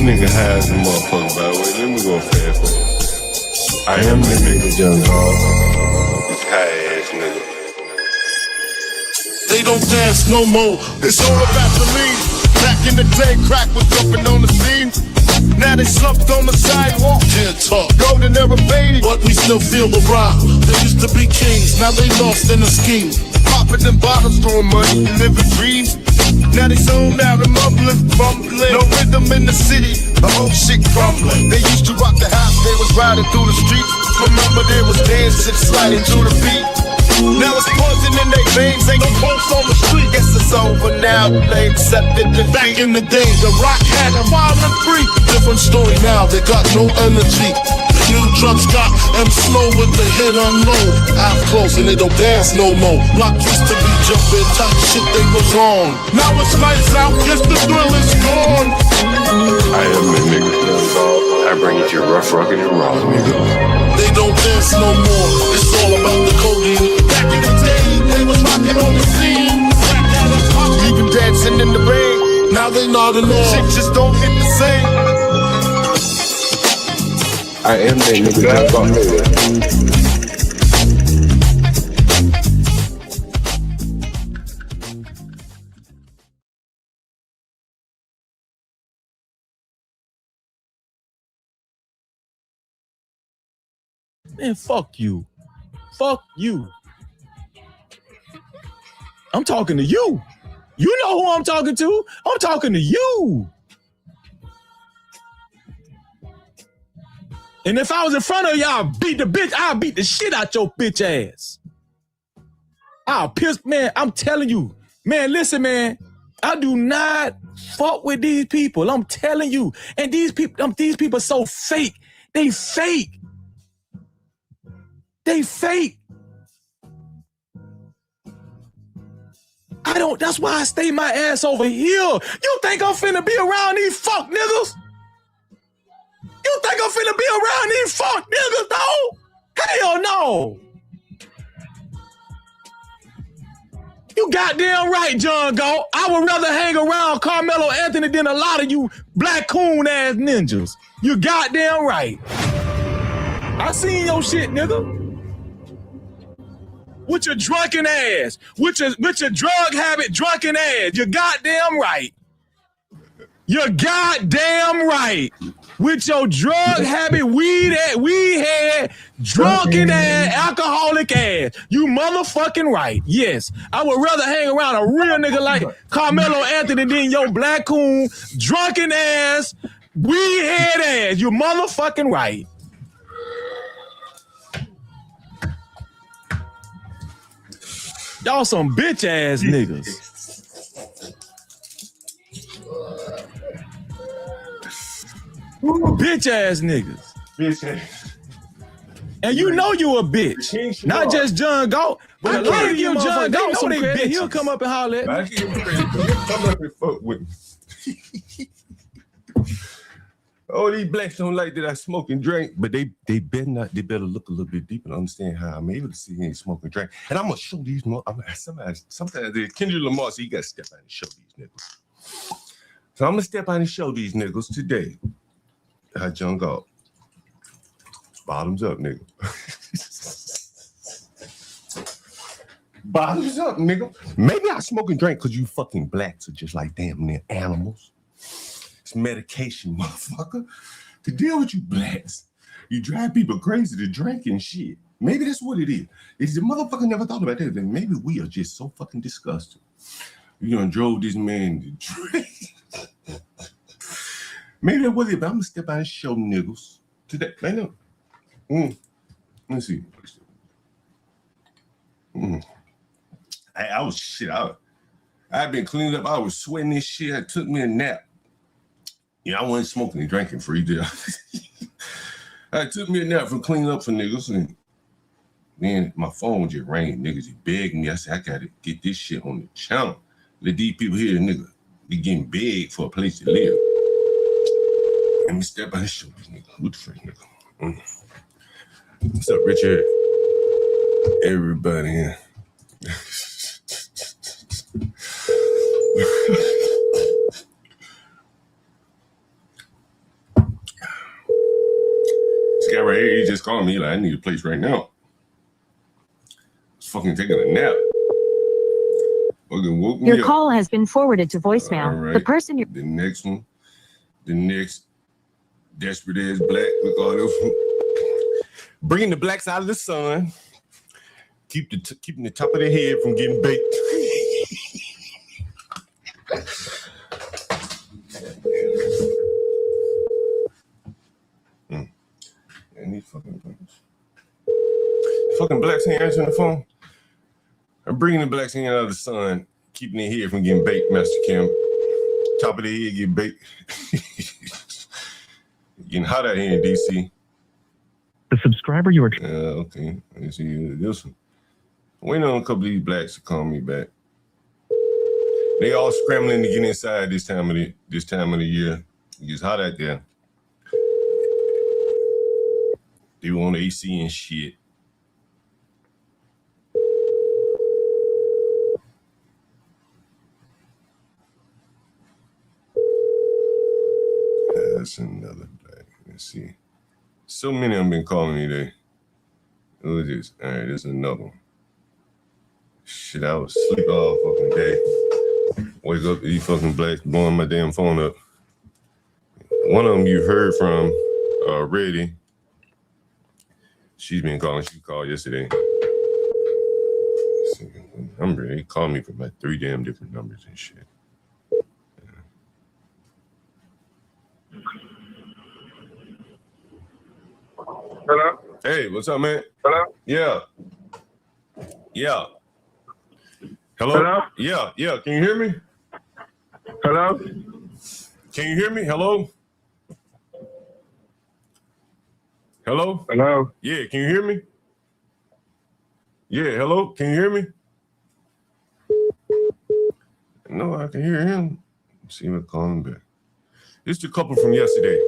nigga high as a motherfucker, by the way. Let me go fast forward. I am the nigga, young dog. This high ass nigga. They don't dance no more. It's all about the lean. Back in the day, crack was jumping on the scene. Now they slumped on the sidewalk. Can't talk, Golden era baby. but we still feel the rock. They used to be kings, now they lost in the scheme. Popping them bottles, throwing money, living dreams. Now they zoned out and mumbling, fumbling. No rhythm in the city, the whole shit crumbling. They used to rock the house, they was riding through the streets. Remember they was dancing, sliding to the beat. Now it's poison in their veins, ain't no pulse on the street. Guess it's over now, they accepted defeat. Back in the day, the rock had a violent freak. Different story now, they got no energy. The new drugs got them slow with the hit unload. Eyes closed and they don't dance no more. Rock used to be jumping, type shit they was on. Now it's lights out, guess the thrill is gone. I am the nigga, young dog. I bring it to you rough, rugged, and raw, nigga. They don't dance no more, it's all about the codeine. Back in the day, they was rocking on the scene. Crack had us pop, Even dancing in the rain, now they nodding off. shit just don't hit the same. I am that nigga, young dog. Man, fuck you. Fuck you. I'm talking to you. You know who I'm talking to. I'm talking to you. And if I was in front of y'all, I'll beat the shit out your bitch ass. I'll piss, man, I'm telling you. Man, listen, man. I do not fuck with these people. I'm telling you. And these people are so fake. They fake. They fake. That's why I stay my ass over here. You think I'm finna be around these fuck niggas? You think I'm finna be around these fuck niggas, though? Hell no. You goddamn right, John Galt. I would rather hang around Carmelo Anthony than a lot of you black coon ass ninjas. You goddamn right. I seen your shit, nigga. With your drunken ass, with your drug habit drunken ass. You're goddamn right. You're goddamn right. With your drug habit, weed head, drunken ass, alcoholic ass. You motherfucking right. Yes. I would rather hang around a real nigga like Carmelo Anthony than your black coon, drunken ass, weed head ass. You motherfucking right. Y'all some bitch ass niggas. Bitch ass niggas. Bitch ass. And you know you a bitch. Not just John Galt, but a lot of you John Galt some credit. He'll come up and holler at me. I give him credit. Come up and fuck with me. Oh, these blacks don't like that I smoke and drink, but they better not. They better look a little bit deeper and understand how I'm able to see he ain't smoke and drink. And I'm gonna show these. Sometimes Kendrick Lamar, so you gotta step out and show these niggas. So I'm gonna step out and show these niggas today how John Galt. Bottoms up, nigga. Bottoms up, nigga. Maybe I smoke and drink because you fucking blacks are just like damn near animals. It's medication, motherfucker. To deal with you blacks, you drive people crazy to drink and shit. Maybe that's what it is. If the motherfucker never thought about that, then maybe we are just so fucking disgusted. You done drove this man to drink. Maybe that was it, but I'm gonna step out and show niggas today. I know. Let's see. I was shit out. I've been cleaning up. I was sweating this shit. I took me a nap. You know, I wasn't smoking and drinking free there. I took me a nap from cleaning up for niggas, and then my phone just rang. Niggas begged me. I said, I gotta get this shit on the channel. Let these people here, nigga, be getting big for a place to live. Let me step by and show this nigga. Who the frick, nigga? What's up, Richard? Everybody here. right here. He just called me like, I need a place right now. I was fucking taking a nap. Fucking woke me Your up. call has been forwarded to voicemail. All right. The person you're... The next one. The next desperate ass black. Look all those. Bringing the blacks out of the sun. Keeping the top of their head from getting baked. And these fucking blacks ain't answering the phone. I'm bringing the blacks in out of the sun, keeping their head from getting baked, Master Kim. Top of their head get baked. Getting hot out here in DC. The subscriber you are... Okay. Let's see this one. Waiting on a couple of these blacks to call me back. They all scrambling to get inside this time of the year. It's hot out there. They want AC and shit. That's another black. Let's see. So many of them been calling me today. Who is this? All right, this is another one. Shit, I was asleep all fucking day. Wake up to these fucking blacks blowing my damn phone up. One of them you heard from already. She's been calling. She called yesterday. Number. They called me from like 3 damn different numbers and shit. Hello? Hey, what's up, man? Hello? Yeah. Hello? Hello? Yeah. Can you hear me? Hello? Can you hear me? Hello? Hello? Hello? Yeah, can you hear me? Yeah, hello? Can you hear me? No, I can hear him. Let's see if I call him back. It's the couple from yesterday.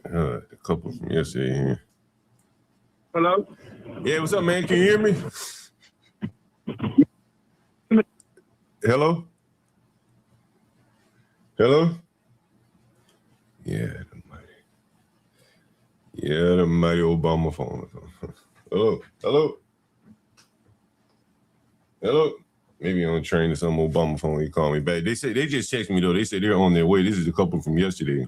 The couple from yesterday here. Hello? Yeah, what's up, man? Can you hear me? Hello? Hello? Yeah, the mighty Obama phone. Hello? Maybe on a train or some Obama phone. He called me back. They just texted me though. They said they're on their way. This is a couple from yesterday.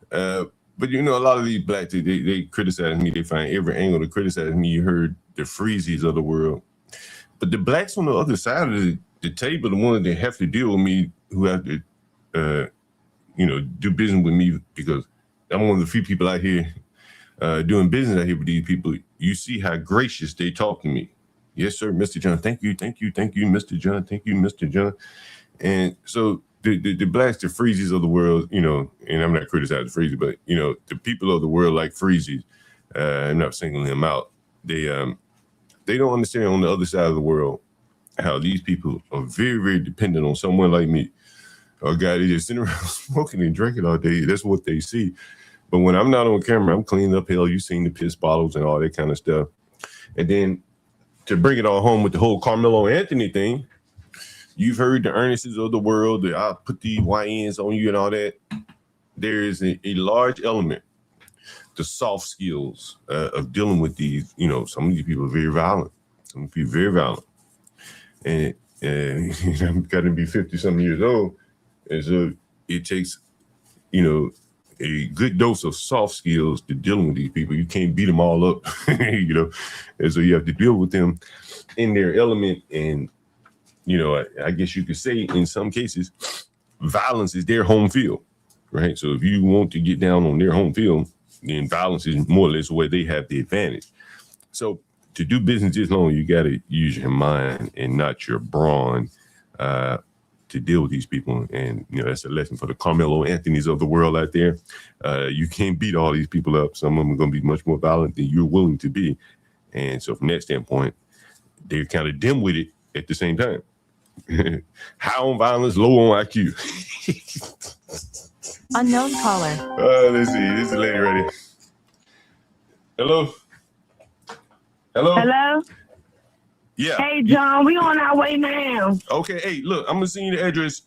But you know, a lot of these blacks, they criticize me. They find every angle to criticize me. You heard the freezies of the world. But the blacks on the other side of the table, the ones that have to deal with me, who have to, do business with me, because I'm one of the few people out here doing business out here with these people. You see how gracious they talk to me. Yes, sir, Mr. John. Thank you, Mr. John. Thank you, Mr. John. And so the blacks, the freezies of the world, and I'm not criticizing freezies, but, the people of the world like freezies. I'm not singling them out. They don't understand on the other side of the world how these people are very, very dependent on someone like me, or a guy that just sitting around smoking and drinking all day. That's what they see. But when I'm not on camera, I'm cleaning up hell. You've seen the piss bottles and all that kind of stuff. And then to bring it all home with the whole Carmelo Anthony thing, you've heard the earnesses of the world, that I'll put the YNs on you and all that. There is a large element, the soft skills of dealing with these. Some of these people are very violent. Some people are very violent. And I'm got to be 50-something years old. And so it takes, a good dose of soft skills to dealing with these people. You can't beat them all up, and so you have to deal with them in their element. And, I guess you could say in some cases, violence is their home field, right? So if you want to get down on their home field, then violence is more or less where they have the advantage. So to do business this long, you got to use your mind and not your brawn to deal with these people. And, that's a lesson for the Carmelo Anthonys of the world out there. You can't beat all these people up. Some of them are going to be much more violent than you're willing to be. And so from that standpoint, they're kind of dim-witted at the same time. High on violence, low on IQ. Unknown caller. Let's see. This is the lady ready. Hello? Hello? Yeah. Hey, John, we on our way now. Okay. Hey, look, I'm gonna send you the address.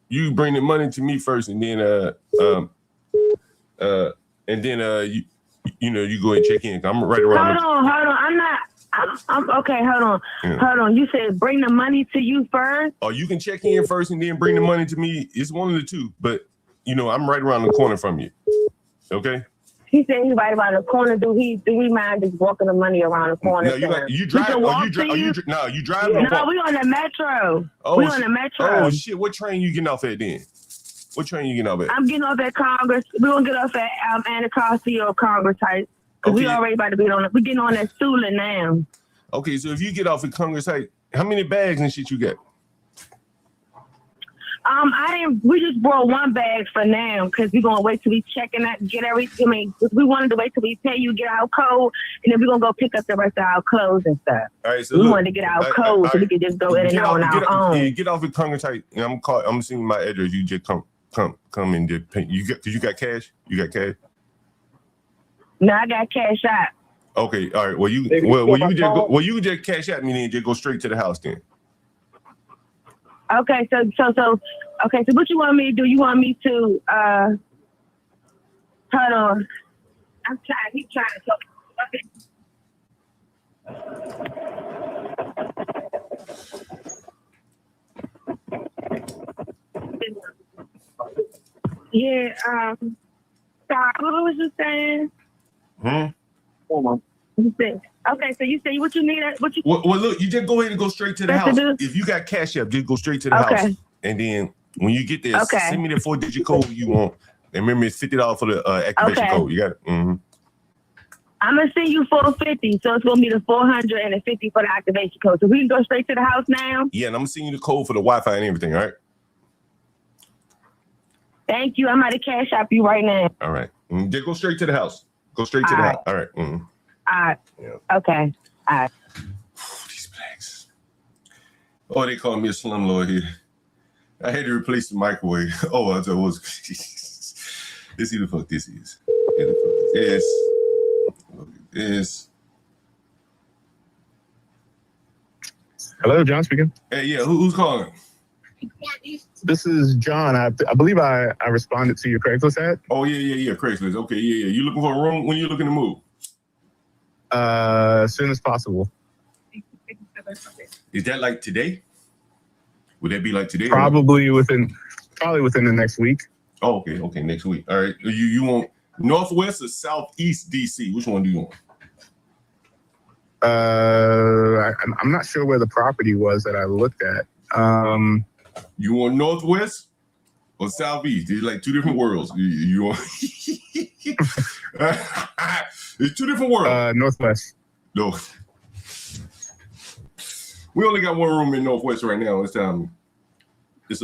you bring the money to me first, and then you go and check in. I'm right around. Hold on. I'm okay. Hold on. Yeah. Hold on. You said bring the money to you first. Oh, you can check in first and then bring the money to me. It's one of the two, but I'm right around the corner from you. Okay. He said he's right around the corner. Do we mind just walking the money around the corner? No, you drive. No, you drive. No, we on the metro. Oh, we on the metro. Oh shit! What train you getting off at then? What train you getting off at? I'm getting off at Congress. We're gonna get off at Anacostia or Congress Heights. Cause we already about to be on it. We're getting on that Sula now. Okay, so if you get off at Congress Heights, how many bags and shit you got? We just brought one bag for now because we're gonna wait till we check and get everything. I mean, we wanted to wait till we pay you, get our code, and then we're gonna go pick up the rest of our clothes and stuff. All right, so we wanted to get our code so we could just go in and out on our own. Yeah, get off at Congress Heights, and I'm seeing my address. You just come and just pay. You got cash? You got cash? No, I got cash out. Okay, all right. Well, you just cash out me and just go straight to the house then. Okay, so what you want me to do? You want me to hold on. I'm trying. He's trying to talk. Yeah. Sorry, what was you saying? Okay, so you say what you need? Well, look, you just go ahead and go straight to the house. If you got cash up, just go straight to the house. And then when you get there, send me the 4-digit code you want. And remember, it's $50 for the activation code. You got it? Mm-hmm. I'm going to send you $450, so it's going to be the $450 for the activation code. So we can go straight to the house now? Yeah, and I'm going to send you the code for the Wi-Fi and everything, all right? Thank you. I'm about to cash out you right now. All right. Just go straight to the house. Go straight to the house. All right. Mm-hmm. All right. Yeah. Okay. All right. These blacks. Oh, they call me a slumlord here. I had to replace the microwave. Oh, I thought it was. Let's see the fuck this is. Look at this. Hello, John speaking. Hey, yeah, who's calling? This is John. I believe I responded to your Craigslist ad. Oh, yeah, Craigslist. Okay, yeah. You looking for a room? When you looking to move? As soon as possible. Is that like today? Would that be like today? Probably within the next week. Oh, okay, next week. All right. You want Northwest or Southeast DC? Which one do you want? I'm not sure where the property was that I looked at. You want Northwest or Southeast? They're like two different worlds. You want? It's two different worlds. Northwest. No. We only got one room in Northwest right now. It's a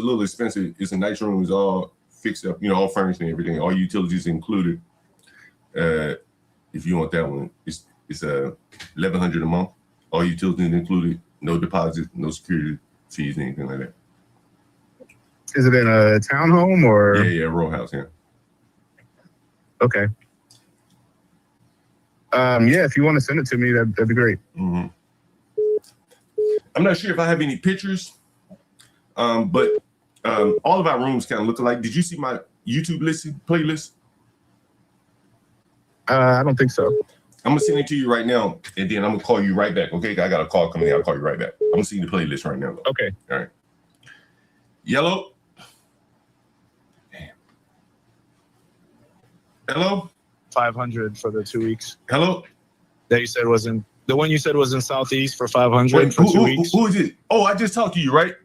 little expensive. It's a nice room. It's all fixed up, all furnished and everything. All utilities included. If you want that one, it's $1,100 a month. All utilities included. No deposit, no security fees, anything like that. Is it in a townhome or? Yeah, row house. Yeah. Okay. Yeah, if you want to send it to me, that'd be great. Mm-hmm. I'm not sure if I have any pictures, but all of our rooms kind of look alike. Did you see my YouTube playlist? I don't think so. I'm gonna send it to you right now, and then I'm gonna call you right back. Okay, I got a call coming in. I'll call you right back. I'm gonna see the playlist right now. Okay. All right. Yellow. Damn. Hello. 500 for the 2 weeks. Hello. That you said was in the one you said was in Southeast for 500 for 2 weeks. Who is it? Oh, I just talked to you, right?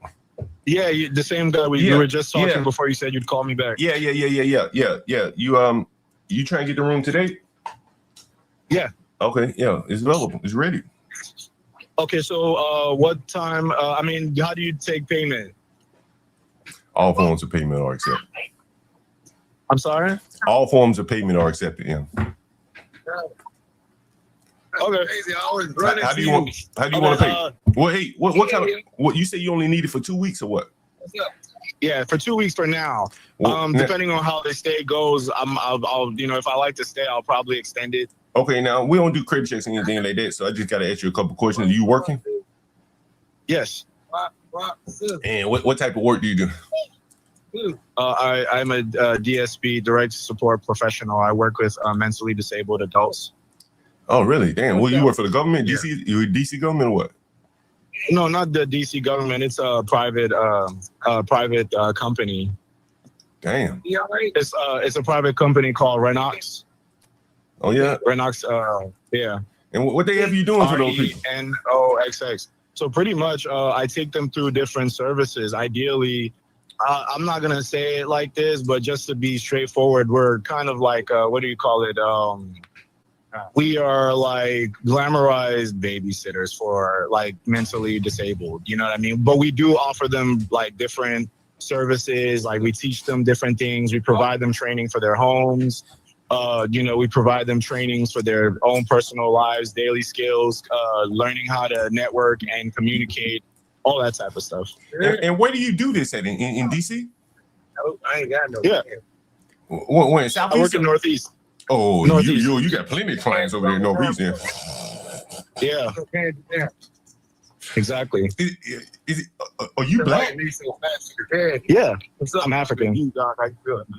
Yeah, the same guy we were just talking before you said you'd call me back. Yeah. You trying to get the room today? Yeah. Okay. Yeah, it's available. It's ready. Okay. So, what time? How do you take payment? All forms of payment are accepted. I'm sorry? All forms of payment are accepted, yeah. Okay. How do you want to pay? Well, hey, what kind of what you say you only need it for 2 weeks or what? Yeah, for 2 weeks for now. Well, depending on how the stay goes, I'll if I like to stay, I'll probably extend it. Okay, now we don't do credit checks or anything like that, so I just gotta ask you a couple questions. Are you working? Yes. And what type of work do you do? I'm a DSP, direct support professional. I work with mentally disabled adults. Oh, really? Damn. Well, you work for the government? Yeah. DC? You DC government or what? No, not the DC government. It's a private company. Damn. It's a private company called Renox. Oh, yeah? Renox, yeah. And what they have you doing for those people? RENOXX. So pretty much, I take them through different services. Ideally, I'm not gonna say it like this, but just to be straightforward, we're kind of like what do you call it? We are like glamorized babysitters for like mentally disabled. You know what I mean? But we do offer them like different services. Like we teach them different things. We provide them training for their homes. We provide them trainings for their own personal lives, daily skills, learning how to network and communicate, all that type of stuff. And where do you do this at? In DC? No, I ain't got no. Yeah. When in Southeast? I work in Northeast. Oh, Northeast. You got plenty of clients over there in Northeast. Yeah. Exactly. Are you black? Yeah. I'm African. I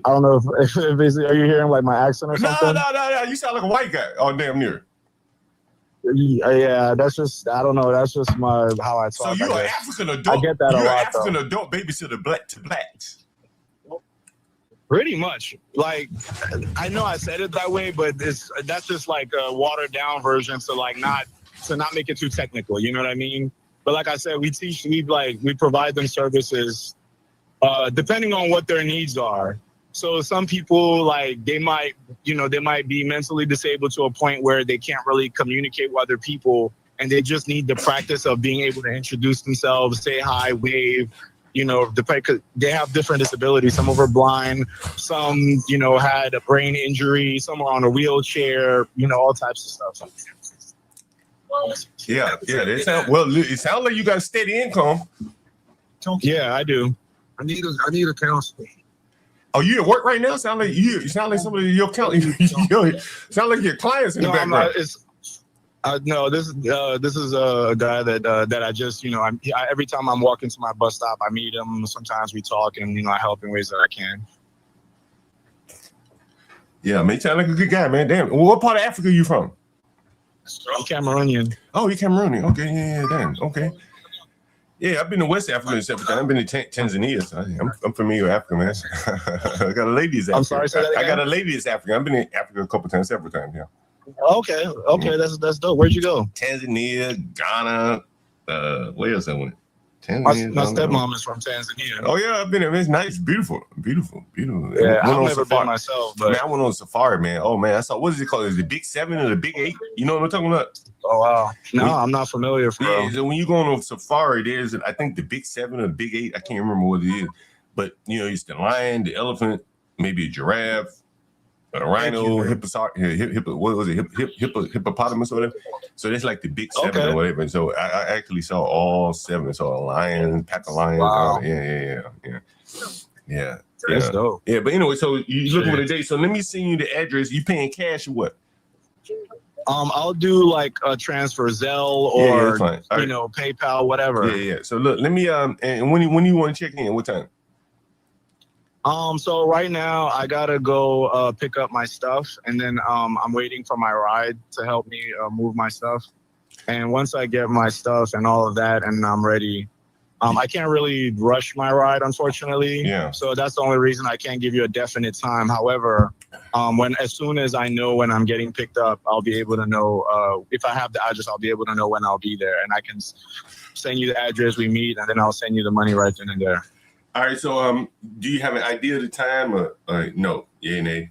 don't know if it's, are you hearing like my accent or something? No. You sound like a white guy. Oh, damn near. Yeah, that's just, I don't know. That's just how I talk. So you're an African adult. I get that a lot. You're an African adult babysitter black to blacks. Pretty much. Like, I know I said it that way, but that's just like a watered down version to not make it too technical. You know what I mean? But like I said, we provide them services depending on what their needs are. So some people like they might be mentally disabled to a point where they can't really communicate with other people, and they just need the practice of being able to introduce themselves, say hi, wave. Because they have different disabilities. Some of them are blind, some, had a brain injury, some are on a wheelchair, all types of stuff. Yeah. It sounds like you got a steady income. Yeah, I do. I need a counselor. Oh, you at work right now? Sound like some of your sound like your clients in the background. No, this is a guy that I just, every time I'm walking to my bus stop, I meet him. Sometimes we talk, and I help in ways that I can. Yeah, man, you sound like a good guy, man. Damn. Well, what part of Africa are you from? I'm Cameroonian. Oh, you're Cameroonian. Okay, yeah, damn. Okay. Yeah, I've been to West Africa several times. I've been to Tanzania. So I'm familiar with Africa, man. I got a lady that's African. I'm sorry, say that again? I got a lady that's African. I've been in Africa several times, yeah. Okay, that's dope. Where'd you go? Tanzania, Ghana, where else I went? Tanzania. My stepmom is from Tanzania. Oh yeah, I've been there. It's nice, beautiful. Yeah, I've never been myself, but man, I went on safari, man. Oh man, I saw, what is it called? Is it the Big 7 or the Big 8? You know what I'm talking about? Oh wow. No, I'm not familiar. Yeah, so when you go on a safari, there's I think the Big 7 or the Big 8. I can't remember what it is, but it's the lion, the elephant, maybe a giraffe, a rhino, hippopotamus or whatever. So that's like the Big 7 or whatever. And so I actually saw all 7. So a lion, pack of lions. Wow. Yeah. That's dope. Yeah, but anyway, so you looking for the date. So let me send you the address. You paying cash or what? I'll do like a transfer, Zelle or PayPal, whatever. Yeah. So look, let me and when you want to check in, what time? So right now I gotta go pick up my stuff, and then I'm waiting for my ride to help me move my stuff. And once I get my stuff and all of that, and I'm ready, I can't really rush my ride, unfortunately. Yeah. So that's the only reason I can't give you a definite time. However, as soon as I know when I'm getting picked up, I'll be able to know if I have the address. I'll be able to know when I'll be there, and I can send you the address, we meet, and then I'll send you the money right then and there. All right, so do you have an idea of the time or no? Yeah, nay?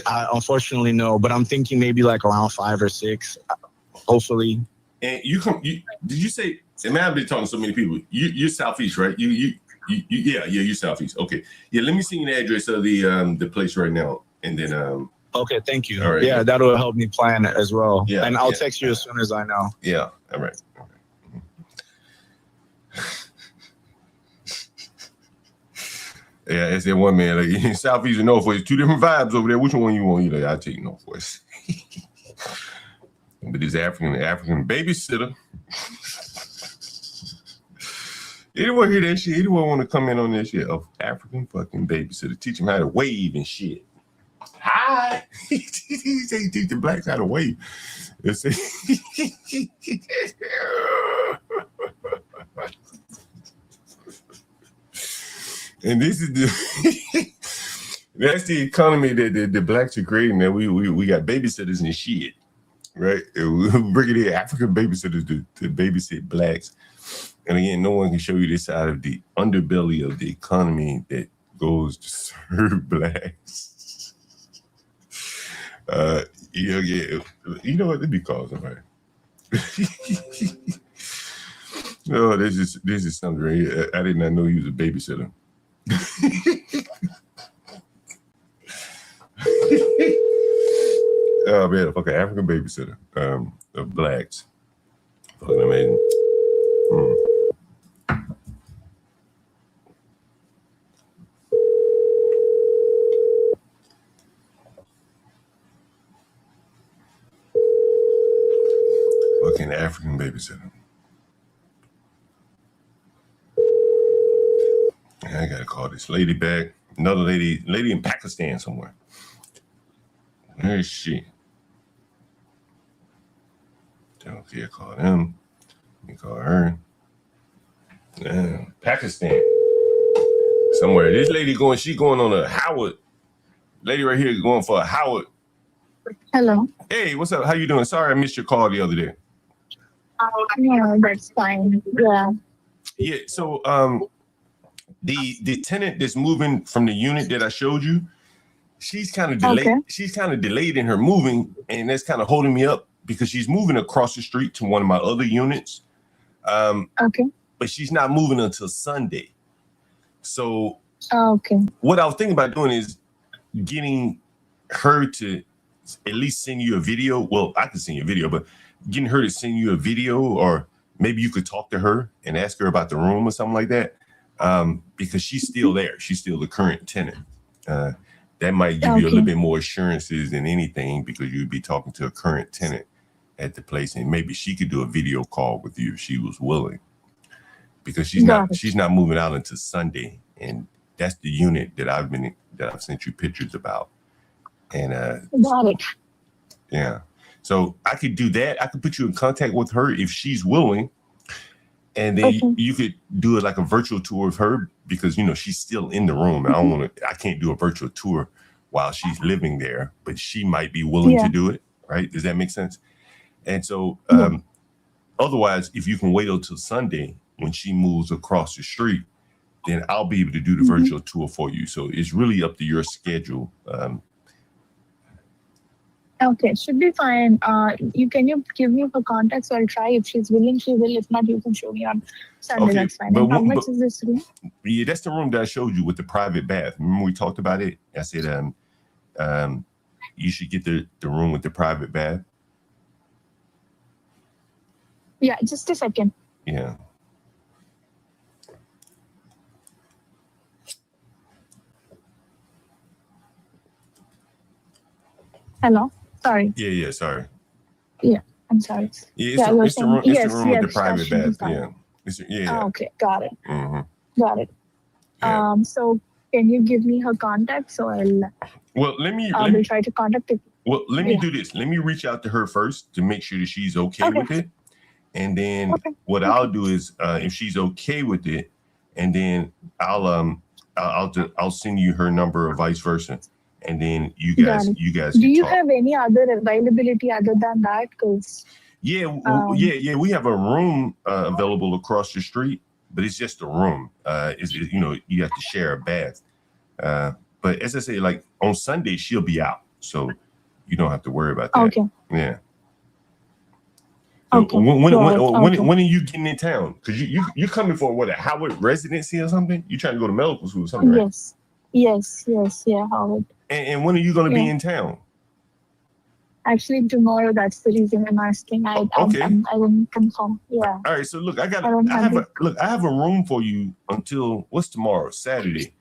Unfortunately, no, but I'm thinking maybe like around 5 or 6, hopefully. And did you say, and man, I've been talking to so many people, you're Southeast, right? You're Southeast. Okay. Yeah, let me see the address of the place right now, and then okay, thank you. All right, yeah, that'll help me plan it as well. Yeah, and I'll text you as soon as I know. Yeah, all right. Yeah, it's that one man. Like in Southeast and Northwest, 2 different vibes over there. Which one you want? I'll take Northwest. But this African babysitter. Anyone hear that shit? Anyone want to come in on that shit? Of African fucking babysitter. Teach them how to wave and shit. Hi. They teach the blacks how to wave. And this is the that's the economy that the blacks are creating. That we got babysitters and shit, right? And we're bringing in African babysitters to babysit blacks. And again, no one can show you this side of the underbelly of the economy that goes to serve blacks. You know what? Let me call somebody. No, this is something. I did not know he was a babysitter. Oh man, a fucking African babysitter of blacks. Fucking amazing. Fucking African babysitter. I gotta call this lady back. Another lady in Pakistan somewhere. Where is she? Okay, I call them. Let me call her. Pakistan. Somewhere. This lady she going on a Howard. Lady right here going for a Howard. Hello. Hey, what's up? How you doing? Sorry I missed your call the other day. No, that's fine. Yeah. Yeah, so the tenant that's moving from the unit that I showed you, she's kind of delayed. Okay. She's kind of delayed in her moving, and that's kind of holding me up because she's moving across the street to one of my other units. Okay. But she's not moving until Sunday. So Okay. what I was thinking about doing is getting her to at least send you a video. Well, I can send you a video, but getting her to send you a video, or maybe you could talk to her and ask her about the room or something like that. Because she's still there. She's still the current tenant. That might give you a little bit more assurances than anything, because you'd be talking to a current tenant at the place, and maybe she could do a video call with you if she was willing, because she's not moving out until Sunday, and that's the unit that I've sent you pictures about. And Got it. yeah, so I could do that. I could put you in contact with her if she's willing. And then you could do it like a virtual tour of her, because she's still in the room. I can't do a virtual tour while she's living there, but she might be willing to do it, right? Does that make sense? And so otherwise, if you can wait until Sunday when she moves across the street, then I'll be able to do the virtual tour for you. So it's really up to your schedule. Okay, should be fine. Can you give me her contact, so I'll try. If she's willing, she will. If not, you can show me on Sunday. Okay, that's fine. And how much is this room? Yeah, that's the room that I showed you with the private bath. Remember we talked about it? I said you should get the room with the private bath. Yeah, just a second. Yeah. Hello. Sorry. Yeah, sorry. Yeah, I'm sorry. Yeah, it's the room with the private bath. Yeah. Okay, got it. Mm-hmm. Got it. Yeah. So can you give me her contact, so Well, let me try to contact her. Well, let me do this. Let me reach out to her first to make sure that she's okay with it. And then what I'll do is if she's okay with it, and then I'll send you her number or vice versa. And then you guys do you have any other availability other than that? Because we have a room available across the street, but it's just a room. You have to share a bath. But as I say, like on Sunday she'll be out, so you don't have to worry about that. Okay. Yeah. Okay. When are you getting in town? Because you coming for what, a Howard residency or something? You trying to go to medical school or something, right? Yes, Howard. And when are you going to be in town? Actually, tomorrow. That's the reason I'm asking. I didn't confirm. Yeah. All right. So look, I have a room for you until what's tomorrow? Saturday.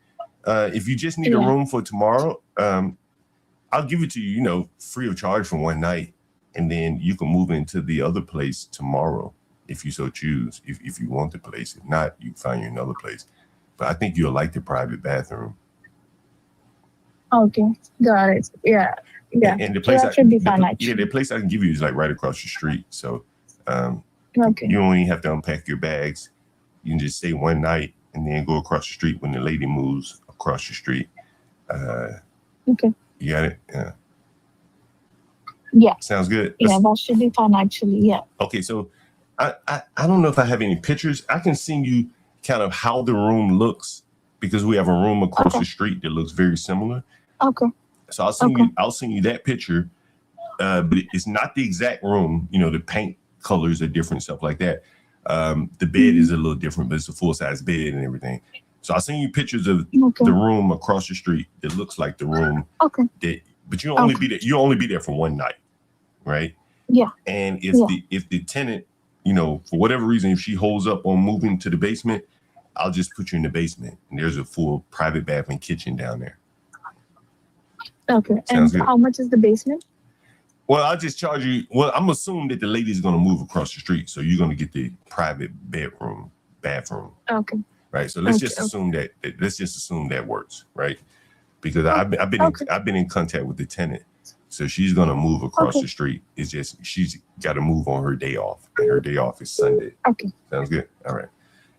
If you just need a room for tomorrow, I'll give it to you, free of charge for one night, and then you can move into the other place tomorrow if you so choose, if you want the place. If not, you find you another place. But I think you'll like the private bathroom. Okay, got it. Yeah. And the So place that should be fun, actually. yeah, the place I can give you is like right across the street. So Okay. you don't even have to unpack your bags. You can just stay one night and then go across the street when the lady moves across the street. Okay. You got it? Yeah. Yeah. Sounds good. Yeah, that should be fun, actually. Yeah. Okay, so I don't know if I have any pictures. I can send you kind of how the room looks because we have a room across the street that looks very similar. Okay. So I'll send you that picture, but it's not the exact room. You know, the paint colors are different, stuff like that. The bed is a little different, but it's a full size bed and everything. So I'll send you pictures of the room across the street that looks like the room. Okay. But you only be there. You only be there for one night, right? Yeah. And if the tenant, you know, for whatever reason, if she holds up on moving to the basement, I'll just put you in the basement, and there's a full private bath and kitchen down there. Okay. Sounds and good. how much is the basement? Well, I'll just charge you. Well, I'm assuming that the lady's going to move across the street, so you're going to get the private bathroom. Okay. Right. So let's just assume that. Let's just assume that works, right? Because I've been in contact with the tenant, so she's going to move across the street. It's just she's got to move on her day off, and her day off is Sunday. Okay. Sounds good. All right.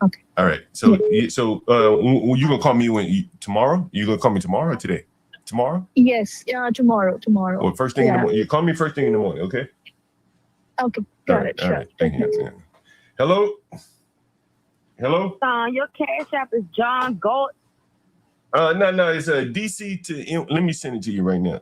Okay. All right. So you gonna call me tomorrow? You gonna call me tomorrow or today? Tomorrow? Yes. Yeah. Tomorrow. Or first thing in the morning. You call me first thing in the morning, okay? Okay. Got it. All Sure. right. Thank you. Hello? Your cash app is John Gold. No, it's a DC to. Let me send it to you right now.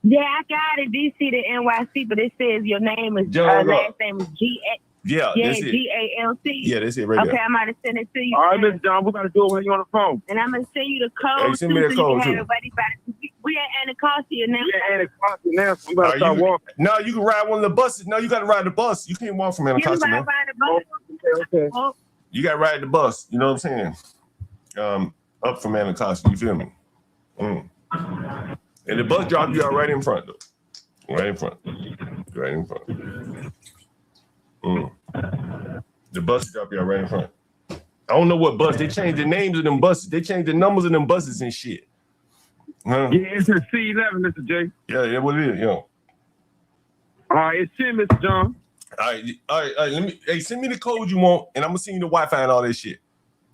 Yeah, I got it. DC to NYC, but it says your name is last name is GA. Yeah, that's it. GALC. Yeah, that's it right there. Okay, I might have sent it to you. All right, Mr. John, we're gonna do it when you're on the phone. And I'm gonna send you the code. Hey, send me that code too. We at Anacostia now. Yeah, Anacostia now. So we about to start walking. No, you can ride one of the buses. No, you got to ride the bus. You can't walk from Anacostia, man. Ride the bus. Okay. Oh. You got to ride the bus. You know what I'm saying? Up from Anacostia. You feel me? And the bus drop you out right in front, though. Right in front. The bus drop you out right in front. I don't know what bus. They changed the names of them buses. They changed the numbers of them buses and shit. Yeah, it's a C11, Mr. J. Yeah, what it is, yo. All right, it's 10, Mr. John. All right. Send me the code you want, and I'm gonna send you the Wi-Fi and all that shit.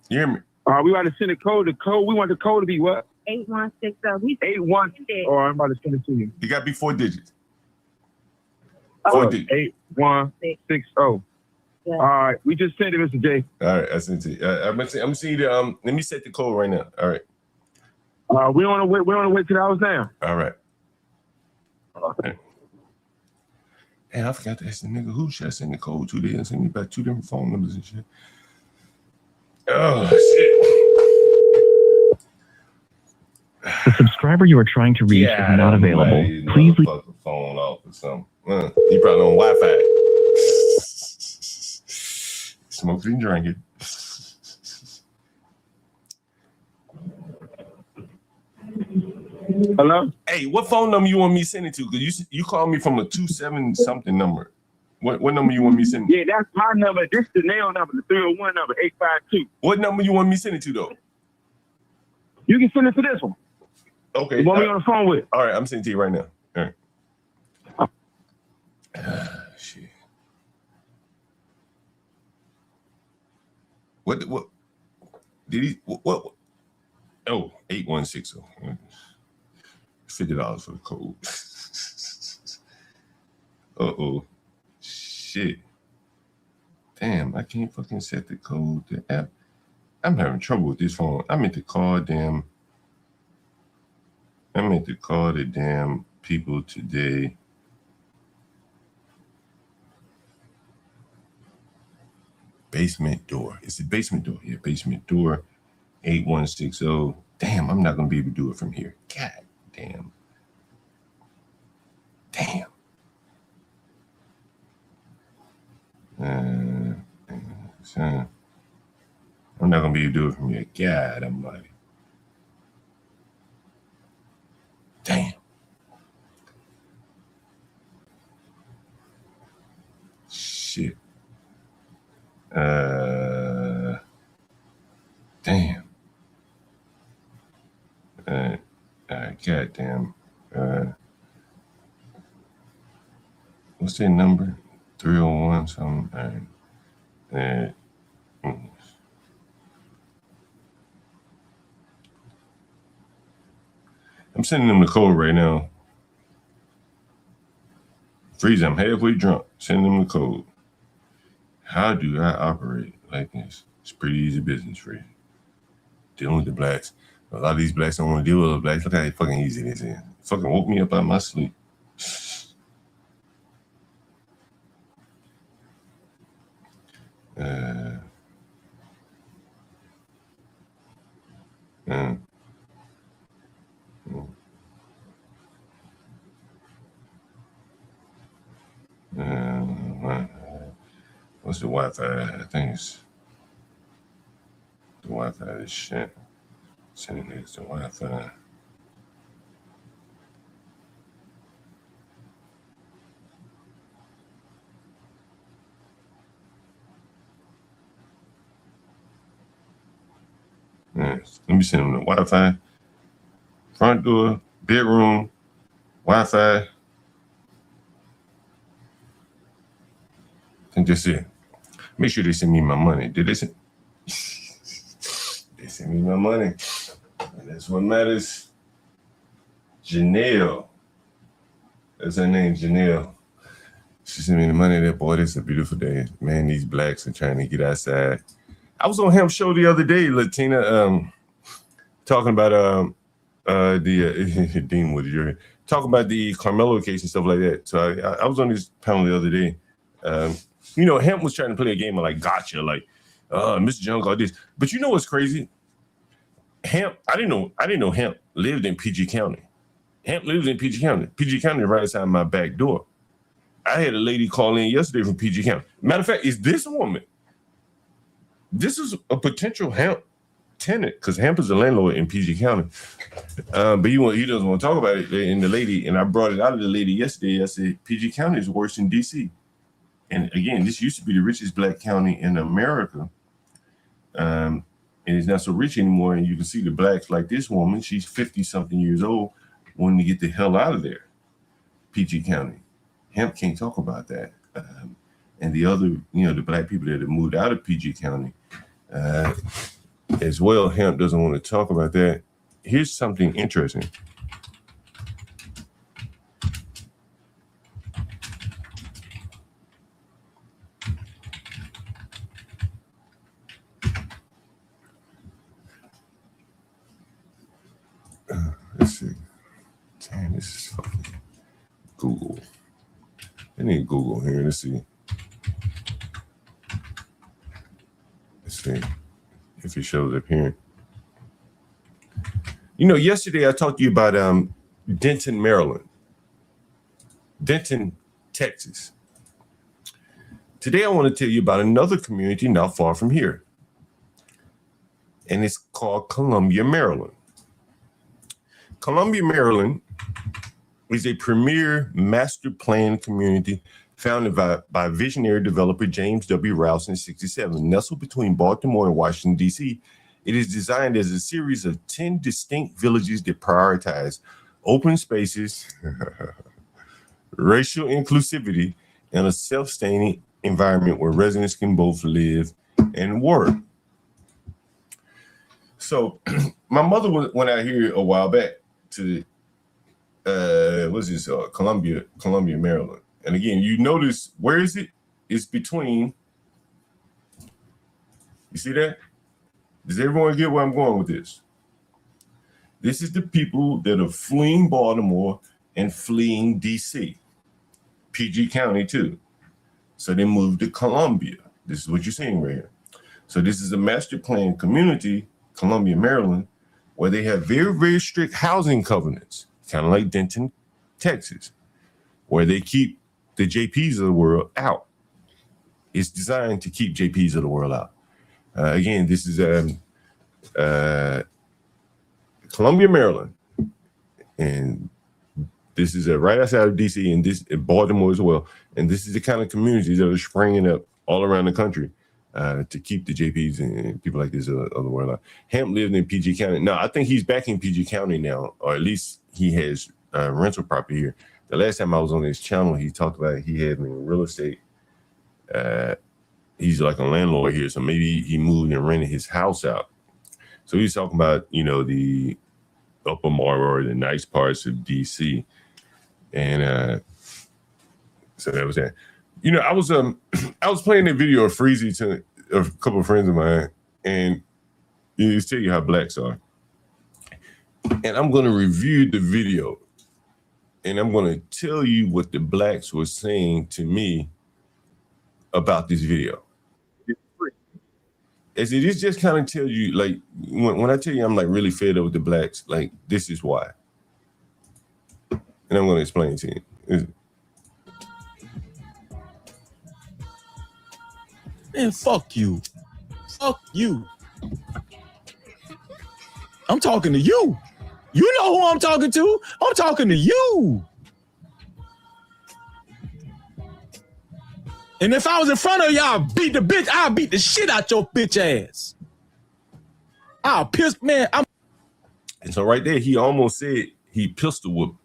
You hear me? All right, we about to send the code. We want the code to be what? 8160. 81. Oh, I'm about to send it to you. It got to be 4 digits. 4 digits. 8160. Yeah. All right, we just sent it, Mr. J. All right, I sent it. I'm gonna see the let me set the code right now. All right. We on the way to the house now. All right. And I forgot to ask the nigga who should I send the code to. They didn't send me back 2 different phone numbers and shit. Oh shit. The subscriber you are trying to reach is not available. Please leave the phone off or something. He probably on Wi-Fi. Smoking and drinking. Hello? Hey, what phone number you want me sending to? Because you called me from a 27 something number. What number you want me sending? Yeah, that's my number. This is the nail number, the 301 number, 852. What number you want me sending to though? You can send it to this one. Okay. The one we on the phone with. All right, I'm sending to you right now. All right. Shit. What did he what? Oh, 8160. $50 for the code. Shit. Damn, I can't fucking set the code to app. I'm having trouble with this phone. I meant to call the damn people today. Basement door. It's the basement door. Yeah, basement door. 8160. Damn, I'm not gonna be able to do it from here. God damn. I'm not gonna be able to do it from here. God almighty. Damn. Shit. Damn. Goddamn. What's that number? 301 something. I'm sending them the code right now. Freeze, I'm halfway drunk. Send them the code. How do I operate like this? It's pretty easy business for you. Dealing with the blacks. A lot of these blacks don't want to deal with the blacks. Look how fucking easy this is. Fucking woke me up out of my sleep. What's the Wi-Fi? I think it's the Wi-Fi is shit. Sending it to Wi-Fi. Yes. Let me send them the Wi-Fi. Front door, bedroom, Wi-Fi. I think that's it. Make sure they send me my money. Did they send? They send me my money. And that's what matters. Janelle. That's her name, Janelle. She sent me the money. That boy, this is a beautiful day. Man, these blacks are trying to get outside. I was on Hemp Show the other day, Latina, talking about the Dean Wood, you're talking about the Carmelo case and stuff like that. So I was on this panel the other day. Hemp was trying to play a game of like gotcha, like Mr. Junk, all this. But you know what's crazy? Hemp, I didn't know Hemp lived in PG County. Hemp lives in PG County. PG County right outside my back door. I had a lady call in yesterday from PG County. Matter of fact, is this woman? This is a potential Hemp tenant because Hemp is a landlord in PG County. But he doesn't want to talk about it. And the lady, and I brought it out of the lady yesterday. I said, PG County is worse than DC. And again, this used to be the richest black county in America. And it's not so rich anymore. And you can see the blacks like this woman, she's 50-something years old, wanting to get the hell out of there. PG County. Hemp can't talk about that. And the other, the black people that have moved out of PG County as well, Hemp doesn't want to talk about that. Here's something interesting. Let's see. Damn, this is fucking Google. I need Google here. Let's see. Let's see if it shows up here. Yesterday I talked to you about Denton, Maryland. Denton, Texas. Today I want to tell you about another community not far from here. And it's called Columbia, Maryland. Columbia, Maryland is a premier master plan community founded by visionary developer James W. Rouse in 1967. Nestled between Baltimore and Washington, D.C., it is designed as a series of 10 distinct villages that prioritize open spaces, racial inclusivity, and a self-sustaining environment where residents can both live and work. So my mother went out here a while back to Columbia, Maryland. And again, you notice, where is it? It's between, you see that? Does everyone get where I'm going with this? This is the people that are fleeing Baltimore and fleeing DC, PG County too. So they moved to Columbia. This is what you're seeing right here. So this is a master plan community, Columbia, Maryland, where they have very, very strict housing covenants, kind of like Denton, Texas, where they keep the JPs of the world out. It's designed to keep JPs of the world out. Again, this is Columbia, Maryland, and this is right outside of DC, and this Baltimore as well. And this is the kind of communities that are springing up all around the country. to keep the JPs and people like this of the world. Hamp lived in PG County. No, I think he's back in PG County now, or at least he has rental property here. The last time I was on his channel, he talked about he had in real estate. He's like a landlord here, so maybe he moved and rented his house out. So he's talking about, you know, the upper Marlboro, the nice parts of DC. And so that was that. You know, I was playing a video of Freezy to a couple of friends of mine, and you tell you how blacks are. And I'm going to review the video, and I'm going to tell you what the blacks were saying to me about this video. As it is just kind of tell you, like, when I tell you I'm like really fed up with the blacks, like, this is why. And I'm going to explain to you. Man, fuck you. Fuck you. I'm talking to you. You know who I'm talking to. I'm talking to you. And if I was in front of y'all, I'll beat the shit out your bitch ass. I'll piss, man. And so right there, he almost said he pistol whooped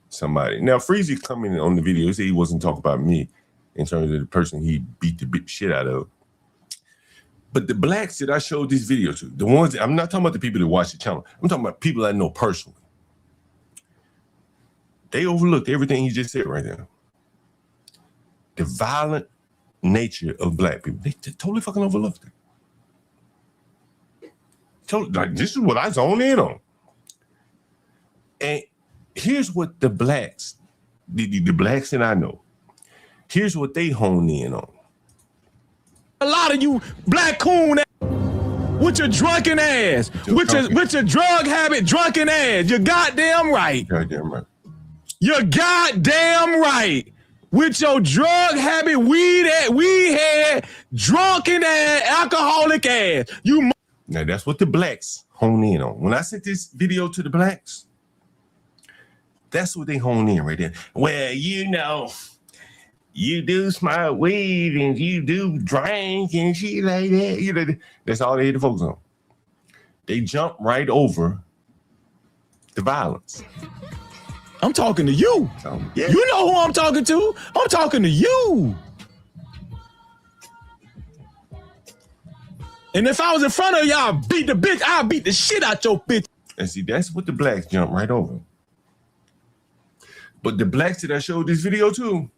somebody. Now, Freezy coming on the video, he said he wasn't talking about me in terms of the person he beat the shit out of. But the blacks that I showed this video to, the ones, I'm not talking about the people that watch the channel. I'm talking about people I know personally. They overlooked everything he just said right there. The violent nature of black people. They totally fucking overlooked it. Totally, like, this is what I zone in on. And here's what the blacks, the blacks that I know, here's what they hone in on. A lot of you black coon with your drunken ass, with your drug habit drunken ass. You're goddamn right. Goddamn right. You're goddamn right. With your drug habit, weed head, drunken ass, alcoholic ass. Now that's what the blacks hone in on. When I sent this video to the blacks, that's what they hone in right there. Well, you know, you do smoke weed and you do drink and shit like that. You know, that's all they had to focus on. They jump right over the violence. I'm talking to you. Yeah. You know who I'm talking to. I'm talking to you. And if I was in front of y'all, I'll beat the shit out your bitch. And see, that's what the blacks jump right over. But the blacks that I showed this video to,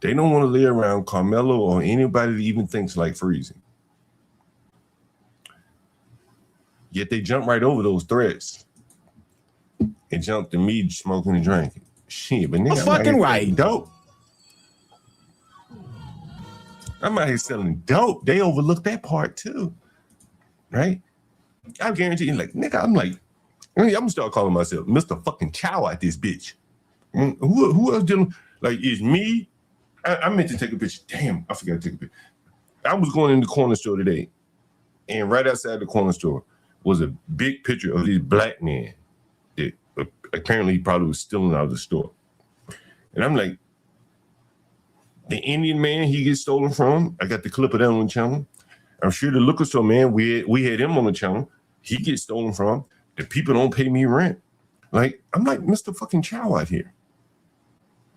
they don't want to lay around Carmelo or anybody that even thinks like Freezy. Yet they jump right over those threats and jump to me smoking and drinking. Shit, but nigga, I'm fucking right. Dope. I'm out here selling dope. They overlooked that part too, right? I guarantee you, like, nigga, I'm gonna start calling myself Mr. fucking Chow at this bitch. Who else dealing? Like, it's me. I meant to take a picture. Damn, I forgot to take a picture. I was going in the corner store today, and right outside the corner store was a big picture of this black man that apparently he probably was stealing out of the store. And I'm like, the Indian man he gets stolen from, I got the clip of that on the channel. I'm sure the liquor store man, we had him on the channel, he gets stolen from. The people don't pay me rent. Like, I'm like Mr. fucking Chow out here.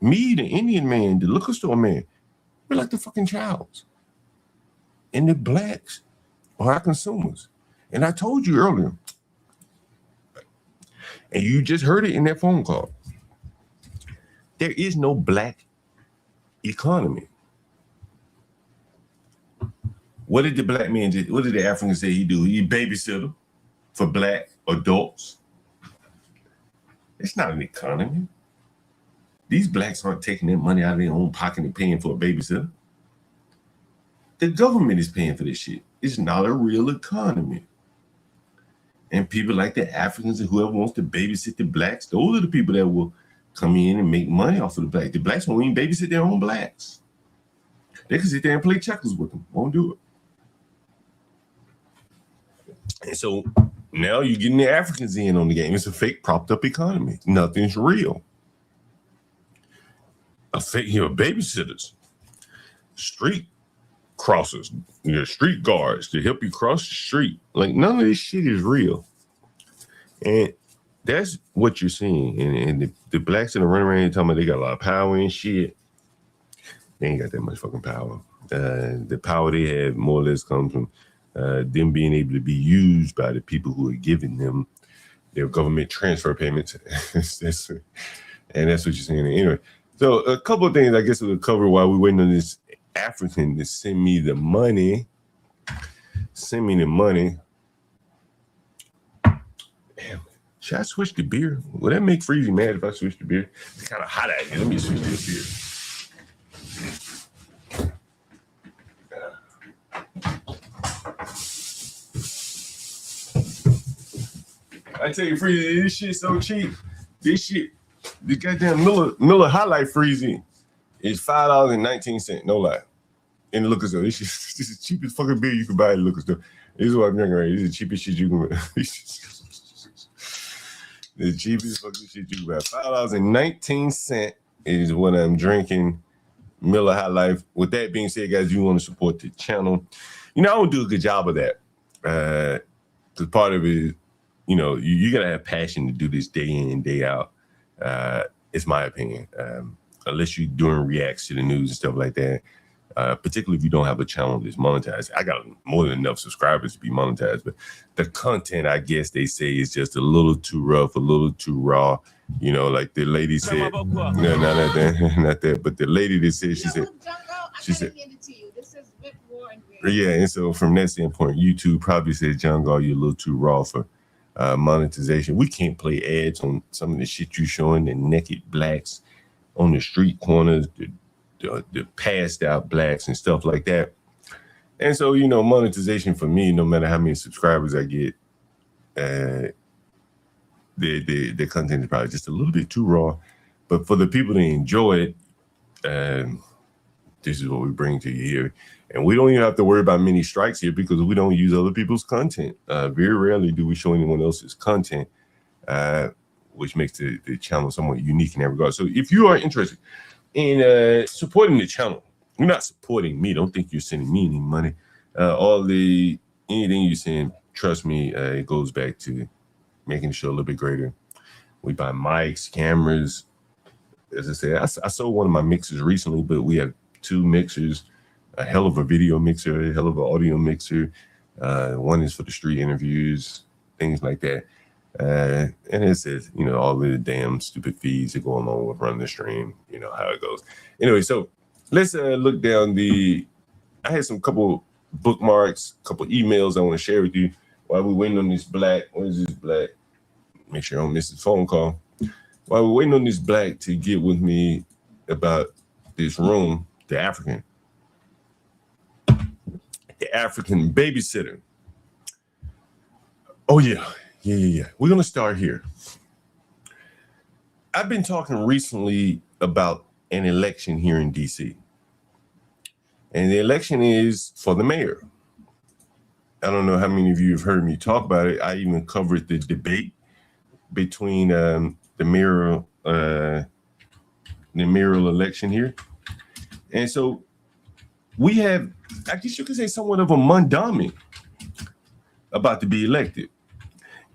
Me, the Indian man, the liquor store man, we're like the fucking Chows. And the blacks are our consumers. And I told you earlier, and you just heard it in that phone call, there is no black economy. What did the black man do? What did the Africans say he do? He babysitter for black adults. It's not an economy. These blacks aren't taking their money out of their own pocket and paying for a babysitter. The government is paying for this shit. It's not a real economy. And people like the Africans and whoever wants to babysit the blacks, those are the people that will come in and make money off of the blacks. The blacks won't even babysit their own blacks. They can sit there and play checkers with them. Won't do it. And so now you're getting the Africans in on the game. It's a fake propped up economy. Nothing's real. A fake, babysitters, street crossers, street guards to help you cross the street. Like, none of this shit is real. And that's what you're seeing. And the blacks in the run around talking about they got a lot of power and shit. They ain't got that much fucking power. The power they have more or less comes from them being able to be used by the people who are giving them their government transfer payments. And that's what you're saying. Anyway, so a couple of things I guess we'll cover while we're waiting on this African to send me the money. Send me the money. Damn, should I switch to beer? Will that make Freezy mad if I switch to beer? It's kind of hot out here. Let me switch to beer. I tell you, Freezy, this shit's so cheap. This shit, the goddamn Miller High Life Freezy is $5.19. No lie. In the liquor store, this is the cheapest fucking beer you can buy in the liquor store. This is what I'm drinking right here. This is the cheapest shit you can buy. The cheapest fucking shit you can buy. $5.19 is what I'm drinking. Miller High Life. With that being said, guys, you want to support the channel. I don't do a good job of that. Because part of it is, you got to have passion to do this day in and day out. It's my opinion. Unless you're doing reacts to the news and stuff like that. Particularly if you don't have a channel that's monetized. I got more than enough subscribers to be monetized, but the content, I guess they say, is just a little too rough, a little too raw. Like the lady said, no, not that, but the lady that said, she said, yeah, and so from that standpoint, YouTube probably said, Jungle, you're a little too raw for monetization. We can't play ads on some of the shit you're showing, the naked blacks on the street corners, the passed out blacks and stuff like that. And so, monetization for me, no matter how many subscribers I get, the content is probably just a little bit too raw. But for the people that enjoy it, this is what we bring to you here. And we don't even have to worry about many strikes here because we don't use other people's content. Very rarely do we show anyone else's content, which makes the channel somewhat unique in that regard. So if you are interested in supporting the channel, you're not supporting me. Don't think you're sending me any money. Anything you send, trust me, it goes back to making the show a little bit greater. We buy mics, cameras. As I said, I sold one of my mixers recently, but we have 2 mixers, a hell of a video mixer, a hell of an audio mixer. One is for the street interviews, things like that. And it says, all the damn stupid fees that go along with running the stream, how it goes. Anyway, so let's look down I had some couple bookmarks, couple emails I want to share with you while we're waiting on this black. What is this black? Make sure I don't miss his phone call. While we're waiting on this black to get with me about this room, the African babysitter. Oh, yeah. We're going to start here. I've been talking recently about an election here in D.C. And the election is for the mayor. I don't know how many of you have heard me talk about it. I even covered the debate between the mayoral election here. And so we have, I guess you could say, somewhat of a Mondami about to be elected.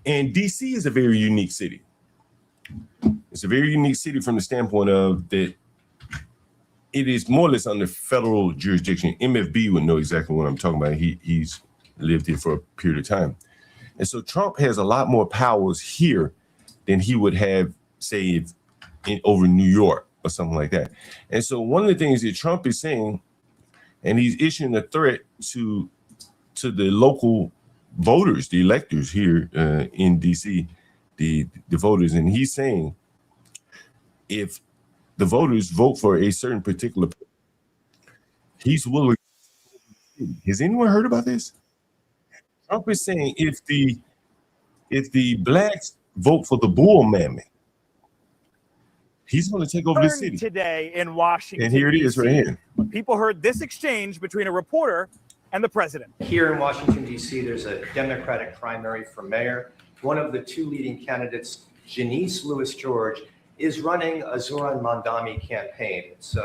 And DC is a very unique city. It's a very unique city from the standpoint of that it is more or less under federal jurisdiction. MFB would know exactly what I'm talking about. He's lived here for a period of time. And so Trump has a lot more powers here than he would have, say, over New York or something like that. And so one of the things that Trump is saying, and he's issuing a threat to the local voters, the electors here in DC, the voters, and he's saying if the voters vote for a certain particular, he's willing. Has anyone heard about this? Trump is saying if the blacks vote for the bull mammy, he's going to take over the city today in Washington. And here it is right here. People heard this exchange between a reporter and the president. Here in Washington, D.C., there's a Democratic primary for mayor. One of the 2 leading candidates, Janice Lewis-George, is running a Zoran Mondami campaign. It's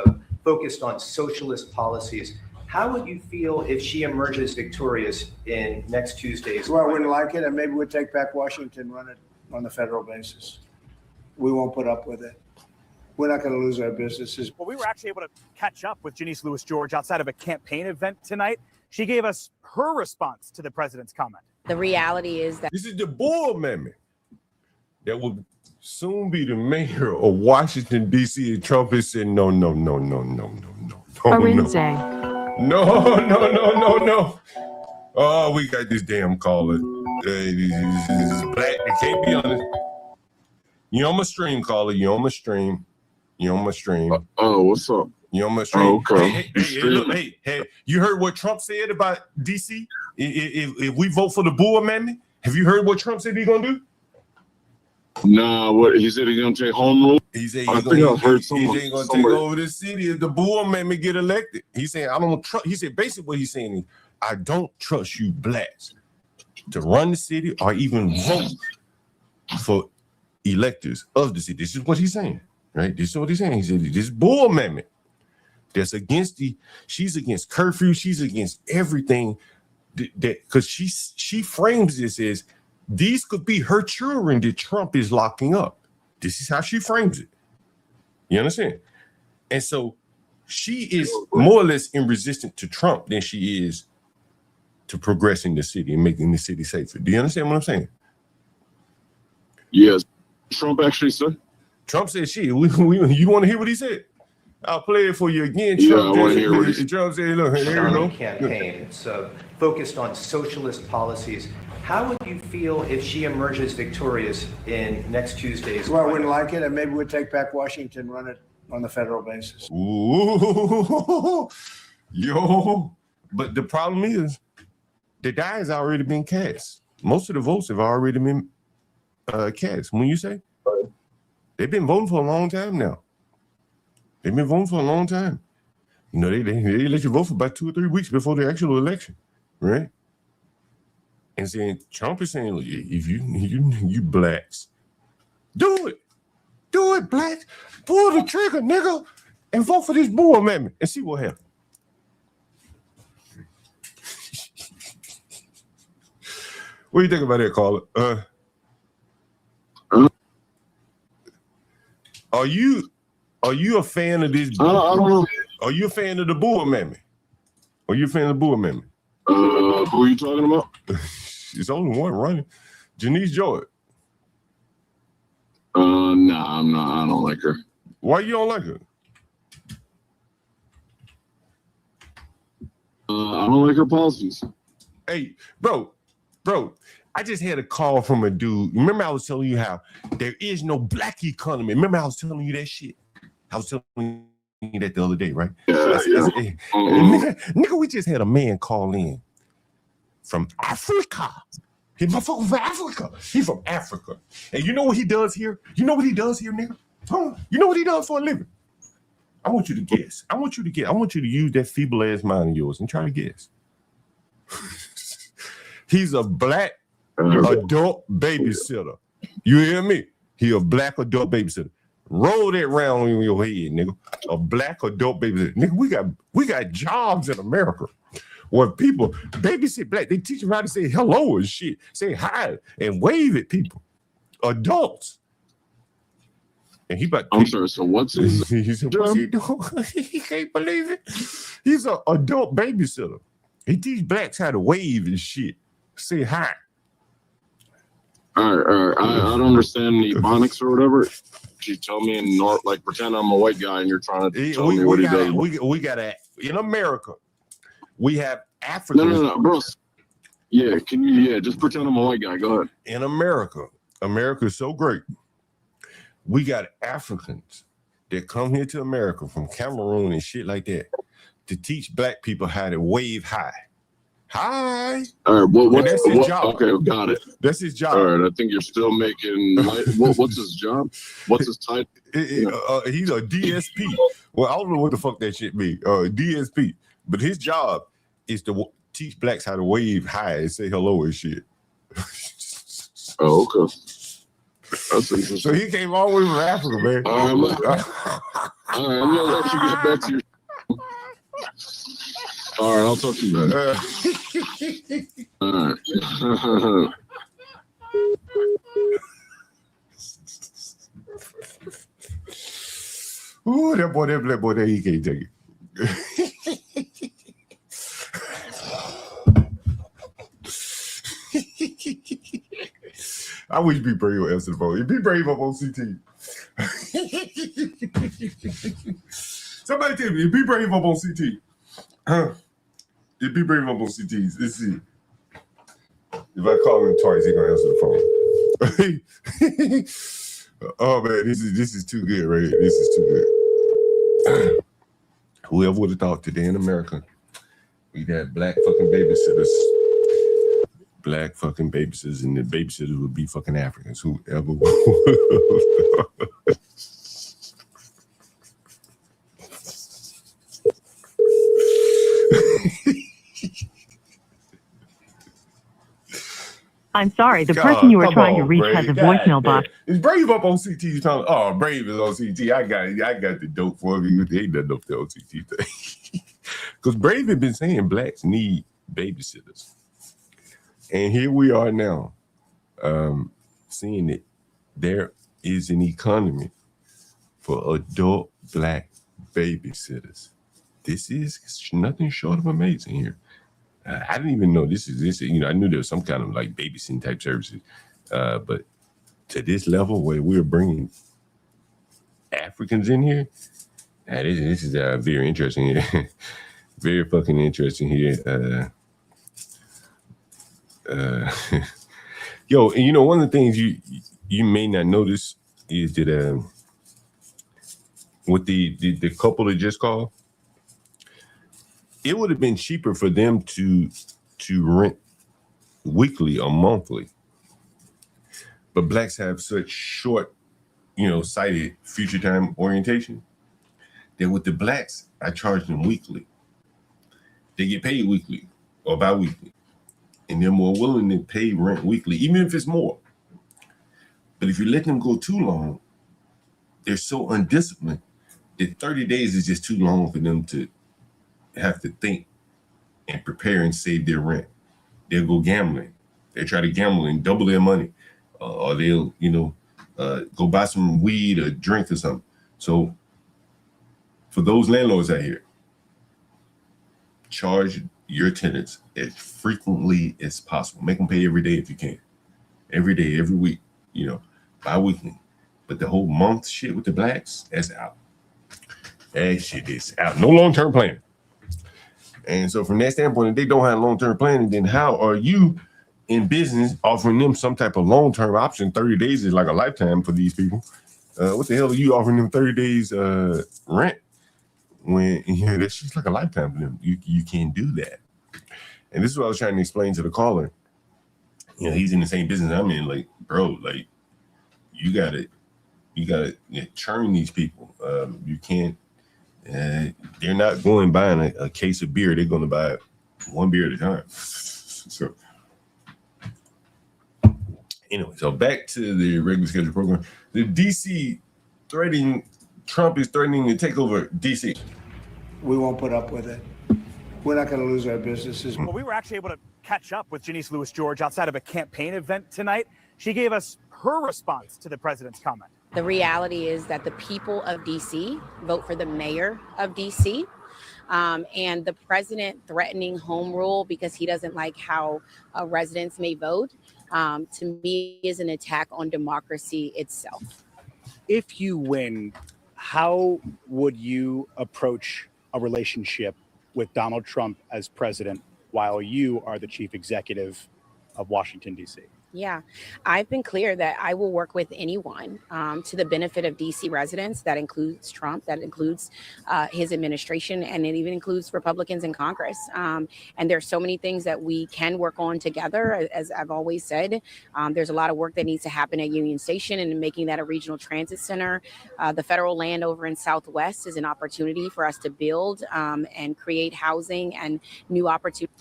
focused on socialist policies How would you feel if she emerges victorious in next Tuesday's? Well, I wouldn't like it, and maybe we'd take back Washington, run it on the federal basis. We won't put up with it. We're not going to lose our businesses. Well, we were actually able to catch up with Janice Lewis George outside of a campaign event tonight. She gave us her response to the president's comment. The reality is that this is the Bull Amendment that will soon be the mayor of Washington, D.C. And Trump is saying, no. Oh, we got this damn caller. This is black. It can't be on it. You on my stream, caller. You on my stream. Oh, what's up? You on my stream. Oh, okay. Hey, you heard what Trump said about D.C.? If we vote for the Bull Amendment, have you heard what Trump said he's going to do? Nah, what he said he's gonna take home rule. He said I think I've heard he ain't gonna take over the city if the Bull Amendment get elected. He said, I don't trust. He said basically what he's saying is, I don't trust you blacks to run the city or even vote for electors of the city. This is what he's saying, right? This is what he's saying. He said this Bull Amendment that's against she's against curfew, she's against everything that because she frames this as these could be her children that Trump is locking up. This is how she frames it. You understand? And so she is more or less in resistance to Trump than she is to progressing the city and making the city safer. Do you understand what I'm saying? Yes. Trump actually said? Trump said shit. You want to hear what he said? I'll play it for you again. Trump, I want to hear what he said. Trump said, look, here we go. Campaign. It's focused on socialist policies. How would you feel if she emerges victorious in next Tuesday's? Well, I wouldn't like it, and maybe we'd take back Washington, run it on the federal basis. Ooh, yo. But the problem is, the die has already been cast. Most of the votes have already been cast. When you say, they've been voting for a long time now. They've been voting for a long time. You know, they let you vote for about 2 or 3 weeks before the actual election, right? And saying Trump is saying, if you blacks, do it, blacks, pull the trigger, nigga, and vote for this Bull Amendment and see what happens. What do you think about that, caller? Are you a fan of this? I don't know. Are you a fan of the Bull Amendment? Are you a fan of the Bull Amendment? Who are you talking about? It's only one running. Janice George. Nah, I'm not. I don't like her. Why you don't like her? I don't like her policies. Hey, bro, I just had a call from a dude. Remember I was telling you how there is no black economy. Remember I was telling you that shit? I was telling you that the other day, right? Yeah. Nigga, we just had a man call in from Africa. He's from Africa. He's from Africa. And you know what he does here? You know what he does here, nigga? Huh? You know what he does for a living? I want you to guess. I want you to use that feeble ass mind of yours and try to guess. He's a black adult babysitter. You hear me? He a black adult babysitter. Roll that round in your head, nigga. A black adult babysitter. Nigga, we got jobs in America where people babysit black. They teach them how to say hello and shit, say hi and wave at people. Adults. And he about. I'm sorry. So what's his? He said, what's he doing? He can't believe it. He's an adult babysitter. He teach blacks how to wave and shit, say hi. All right. I don't understand the ebonics or whatever. You tell me in North, like pretend I'm a white guy and you're trying to tell me what he does. We got in America. We have Africans. No, bro. Yeah, just pretend I'm a white guy. Go ahead. In America is so great. We got Africans that come here to America from Cameroon and shit like that to teach black people how to wave hi. Hi. All right. That's his job. Okay, got it. That's his job. All right. I think you're still making. What's his job? What's his title? He's a DSP. Well, I don't know what the fuck that shit mean. DSP. But his job is to teach blacks how to wave hi and say hello and shit. Oh, okay. That's interesting. So he came all the way from Africa, man. All right, I'm gonna let you get back to your. All right, I'll talk to you later. All right. Ooh, that black boy, he can't take it. I wish Be Brave would answer the phone. Be Brave up on CT. Somebody tell me, Be Brave up on CT. Be Brave up on CT. Let's see. If I call him twice, he's gonna answer the phone. Oh man, this is too good, right? This is too good. Whoever would have thought today in America we'd have black fucking babysitters. Black fucking babysitters, and the babysitters would be fucking Africans. Whoever would. I'm sorry, the person you were trying to reach has a voicemail box. Is Brave up on CT? You talking? Oh, Brave is on CT. I got the dope for you. They ain't nothing up there on CT thing. Because Brave had been saying blacks need babysitters. And here we are now, seeing that there is an economy for adult black babysitters. This is nothing short of amazing here. I didn't even know this. You know, I knew there was some kind of like babysitting type services, but to this level where we're bringing Africans in here, this is very interesting here. Very fucking interesting here. Yo, and you know, one of the things you may not notice is that with the couple that just called, it would have been cheaper for them to rent weekly or monthly. But blacks have such short, sighted future time orientation that with the blacks, I charge them weekly. They get paid weekly or bi-weekly. And they're more willing to pay rent weekly, even if it's more. But if you let them go too long, they're so undisciplined that 30 days is just too long for them to have to think and prepare and save their rent. They'll go gambling. They try to gamble and double their money. Or they'll, go buy some weed or drink or something. So for those landlords out here, charge your tenants as frequently as possible. Make them pay every day if you can. Every day, every week, bi-weekly. But the whole month shit with the blacks, that's out. That shit is out. No long-term plan. And so from that standpoint, if they don't have long-term planning, then how are you in business offering them some type of long-term option? 30 days is like a lifetime for these people. What the hell are you offering them 30 days rent when that's just like a lifetime for them? You can't do that. And this is what I was trying to explain to the caller. He's in the same business I'm in. Like, bro, like you gotta churn these people. You can't. They're not going buying a case of beer. They're going to buy one beer at a time. So anyway, so back to the regular schedule program. The DC Trump is threatening to take over DC. We won't put up with it. We're not going to lose our businesses. Well, we were actually able to catch up with Janice Lewis George outside of a campaign event tonight. She gave us her response to the president's comment. The reality is that the people of D.C. vote for the mayor of D.C. And the president threatening home rule because he doesn't like how residents may vote, to me, is an attack on democracy itself. If you win, how would you approach a relationship with Donald Trump as president while you are the chief executive of Washington, D.C.? Yeah, I've been clear that I will work with anyone to the benefit of DC residents. That includes Trump, that includes his administration, and it even includes Republicans in Congress. And there's so many things that we can work on together. As I've always said, there's a lot of work that needs to happen at Union Station and making that a regional transit center. The federal land over in Southwest is an opportunity for us to build and create housing and new opportunities.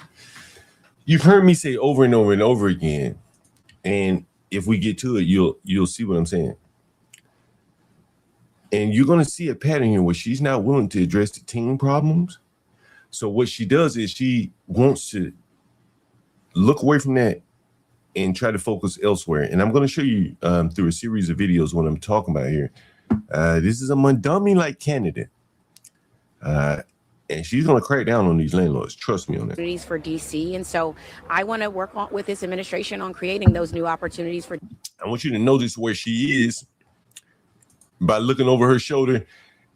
You've heard me say over and over and over again, and if we get to it, you'll see what I'm saying. And you're going to see a pattern here where she's not willing to address the teen problems, So what she does is she wants to look away from that and try to focus elsewhere. And I'm going to show you through a series of videos what I'm talking about here. This is a Montgomery-like candidate. And she's going to crack down on these landlords. Trust me on that. Opportunities for DC. And so I want to work with this administration on creating those new opportunities for. I want you to notice where she is by looking over her shoulder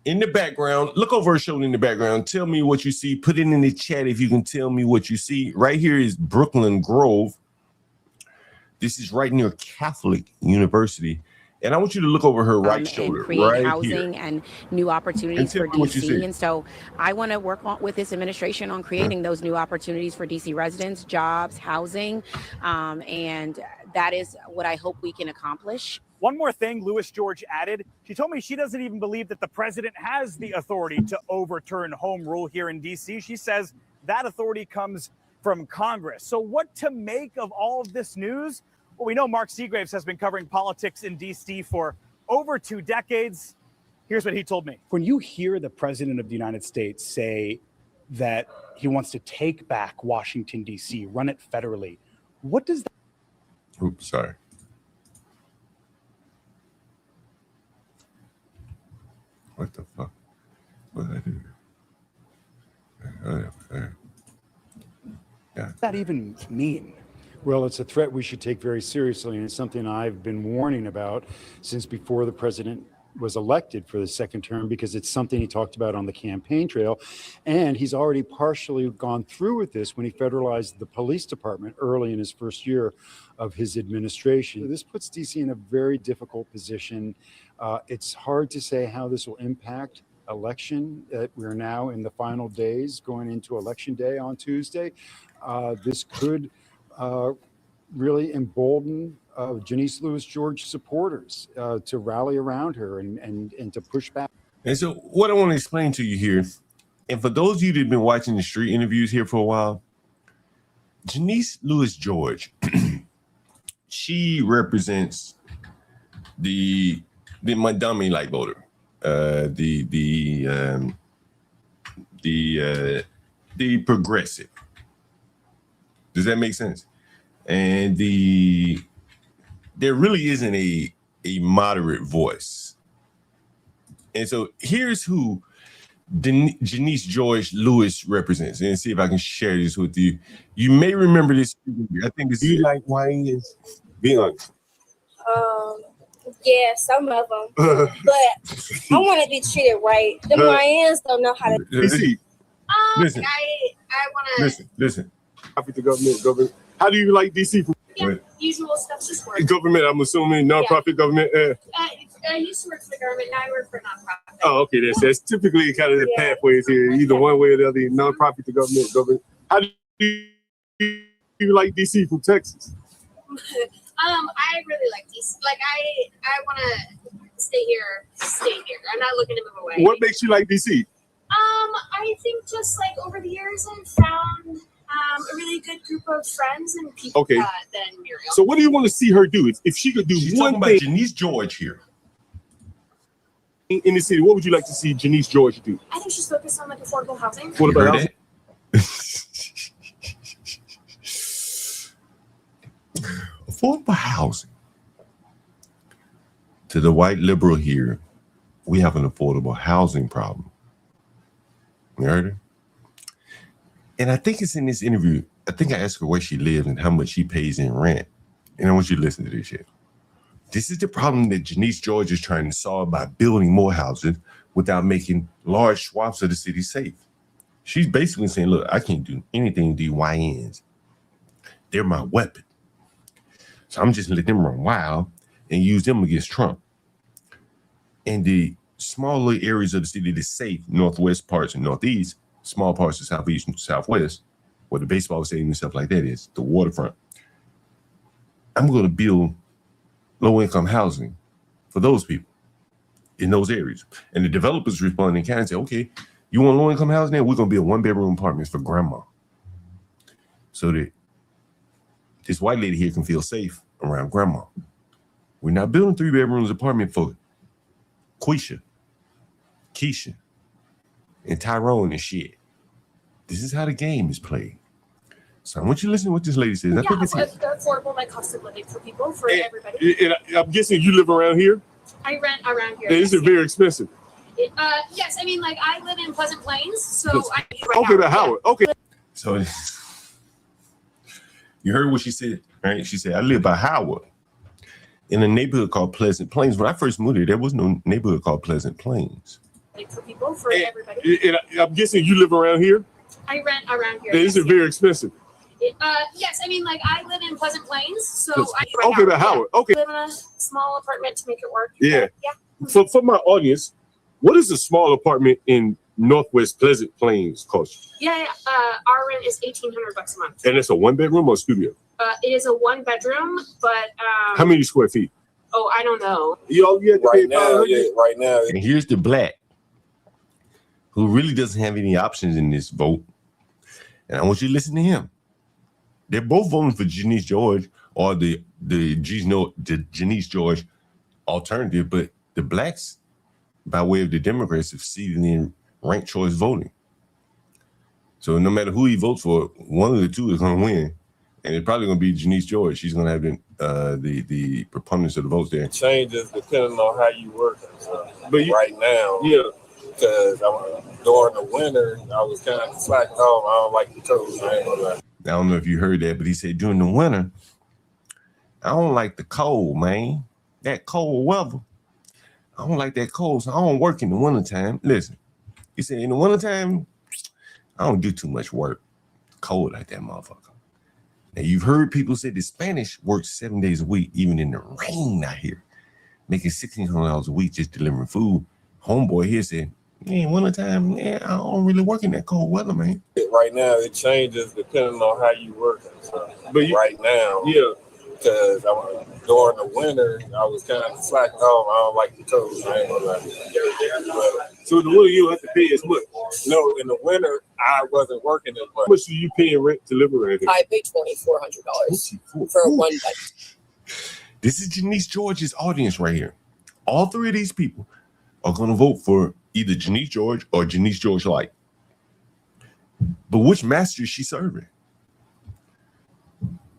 in the background. Look over her shoulder in the background. Tell me what you see. Put it in the chat if you can tell me what you see. Right here is Brooklyn Grove. This is right near Catholic University. And I want you to look over her right shoulder, and create right housing here. And new opportunities for DC. And so I want to work with this administration on creating those new opportunities for DC residents, jobs, housing. And that is what I hope we can accomplish. One more thing Louis George added. She told me she doesn't even believe that the president has the authority to overturn home rule here in DC. She says that authority comes from Congress. So what to make of all of this news? Well, we know Mark Seagraves has been covering politics in D.C. for over 2 decades. Here's what he told me. When you hear the president of the United States say that he wants to take back Washington, D.C., run it federally, what does that? Oops, sorry. What the fuck? What did I do? What does that even mean? Well, it's a threat we should take very seriously, and it's something I've been warning about since before the president was elected for the second term, because it's something he talked about on the campaign trail. And he's already partially gone through with this when he federalized the police department early in his first year of his administration. This puts DC in a very difficult position. It's hard to say how this will impact election. We're now in the final days going into election day on Tuesday. This could really embolden Janice Louis George supporters to rally around her and to push back. And so what I want to explain to you here, and for those of you that have been watching the street interviews here for a while, Janice Louis George, she represents the Montgomery-like voter, the progressive. Does that make sense? And there really isn't a moderate voice. And so here's who Janice George Lewis represents. And see if I can share this with you. You may remember this. I think this is like YNs. Be honest. Yeah, some of them. But I want to be treated right. The YNs don't know how to. Listen. I want to. Listen. Profit to government. How do you like DC? Yeah, usual stuff just works. Government, I'm assuming nonprofit government. I used to work for the government. Now I work for nonprofit. Oh, okay. That's typically kind of the pathways here, either one way or the other, nonprofit to government. How do you like DC from Texas? I really like DC. Like I want to stay here. I'm not looking to move away. What makes you like DC? I think just like over the years I've found a really good group of friends and people than Muriel. So what do you want to see her do? If she could do one thing, Janice George here in the city, what would you like to see Janice George do? I think she's focused on like affordable housing. What about housing? Affordable housing. To the white liberal here, we have an affordable housing problem. You heard her? And I think it's in this interview. I think I asked her where she lives and how much she pays in rent. And I want you to listen to this shit. This is the problem that Janice George is trying to solve by building more houses without making large swaths of the city safe. She's basically saying, look, I can't do anything to these YNs. They're my weapon. So I'm just letting them run wild and use them against Trump. And the smaller areas of the city that's safe, northwest parts and northeast, small parts of southeast and southwest, where the baseball stadium and stuff like that is, the waterfront. I'm going to build low-income housing for those people in those areas. And the developers respond in kind and say, okay, you want low-income housing there? We're going to build one-bedroom apartments for grandma. So that this white lady here can feel safe around grandma. We're not building 3 bedrooms apartment for Keisha, and Tyrone and shit. This is how the game is played. So I want you to listen to what this lady says. I think it's affordable like cost of living for people, for everybody. And I'm guessing you live around here? I rent around here. Is it very expensive? Yes, I mean, like I live in Pleasant Plains, so Howard. Okay. So you heard what she said, right? She said, I live by Howard in a neighborhood called Pleasant Plains. When I first moved here, there was no neighborhood called Pleasant Plains. For people, for everybody. And I'm guessing you live around here? I rent around here. Is it very expensive? Yes, I mean, like I live in Pleasant Plains, so Howard. Okay. Live in a small apartment to make it work. Yeah. Yeah. For my audience, what is a small apartment in Northwest Pleasant Plains cost? Yeah. Our rent is $1,800 a month. And it's a 1-bedroom or studio? It is a 1-bedroom, but how many square feet? Oh, I don't know. Right now. And here's the black who really doesn't have any options in this vote. And I want you to listen to him. They're both voting for Janice George or the Janice George alternative, but the blacks, by way of the Democrats, have seated in ranked choice voting. So no matter who he votes for, one of the two is going to win, and it's probably going to be Janice George. She's going to have the proponents of the votes there. Changes depending on how you work. But right now, because during the winter, I was kind of slacking off. I don't like the cold. I ain't gonna lie. I don't know if you heard that, but he said during the winter, I don't like the cold, man. That cold weather. I don't like that cold, so I don't work in the wintertime. Listen, he said in the wintertime, I don't do too much work. Cold like that motherfucker. Now, you've heard people say the Spanish work 7 days a week, even in the rain out here, making $1,600 a week just delivering food. Homeboy here said, wintertime, I don't really work in that cold weather, man. Right now, it changes depending on how you work. But right now, because during the winter, I was kind of slacking off. I don't like the cold. I ain't gonna lie. So in the winter, you don't have to pay as much? No, in the winter, I wasn't working as much. How much are you paying rent to live around here? I pay $2,400 for a 1-bedroom. This is Janice George's audience right here. All three of these people are going to vote for either Janice George or Janice George Light. But which master is she serving?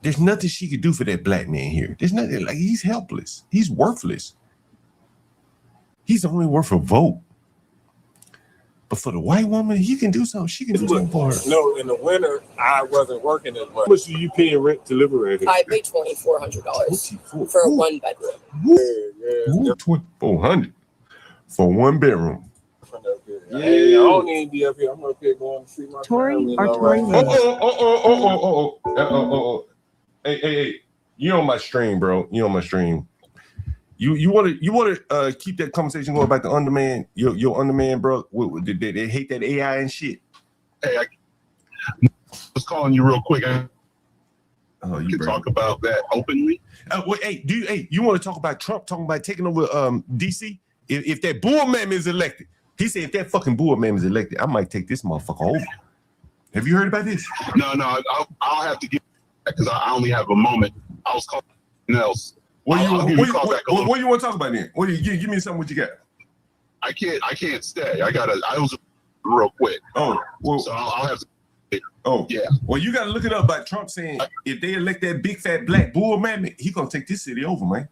There's nothing she could do for that black man here. There's nothing. Like, he's helpless. He's worthless. He's only worth a vote. But for the white woman, he can do something. She can do something for her. No, in the winter, I wasn't working as much. How much are you paying rent to live around here? I pay $2,400 for a 1-bedroom. Ooh, $2,400 for 1 bedroom. I don't need to be up here. I'm up here going to see my family. Hey, you on my stream, bro. You on my stream. You want to keep that conversation going about the underman, your underman, bro. They hate that AI and shit. Hey, I was calling you real quick. You can talk about that openly. You want to talk about Trump talking about taking over DC? If that bull man is elected, he said if that fucking bull man is elected, I might take this motherfucker over. Have you heard about this? No, I'll have to get because I only have a moment. I was calling something else. What do you want to talk about then? What do you give me something? What you got? I can't stay. I was real quick. Oh, well, so I'll have to. Oh, yeah. Well, you got to look it up by Trump saying if they elect that big fat black bull man, he gonna take this city over, man.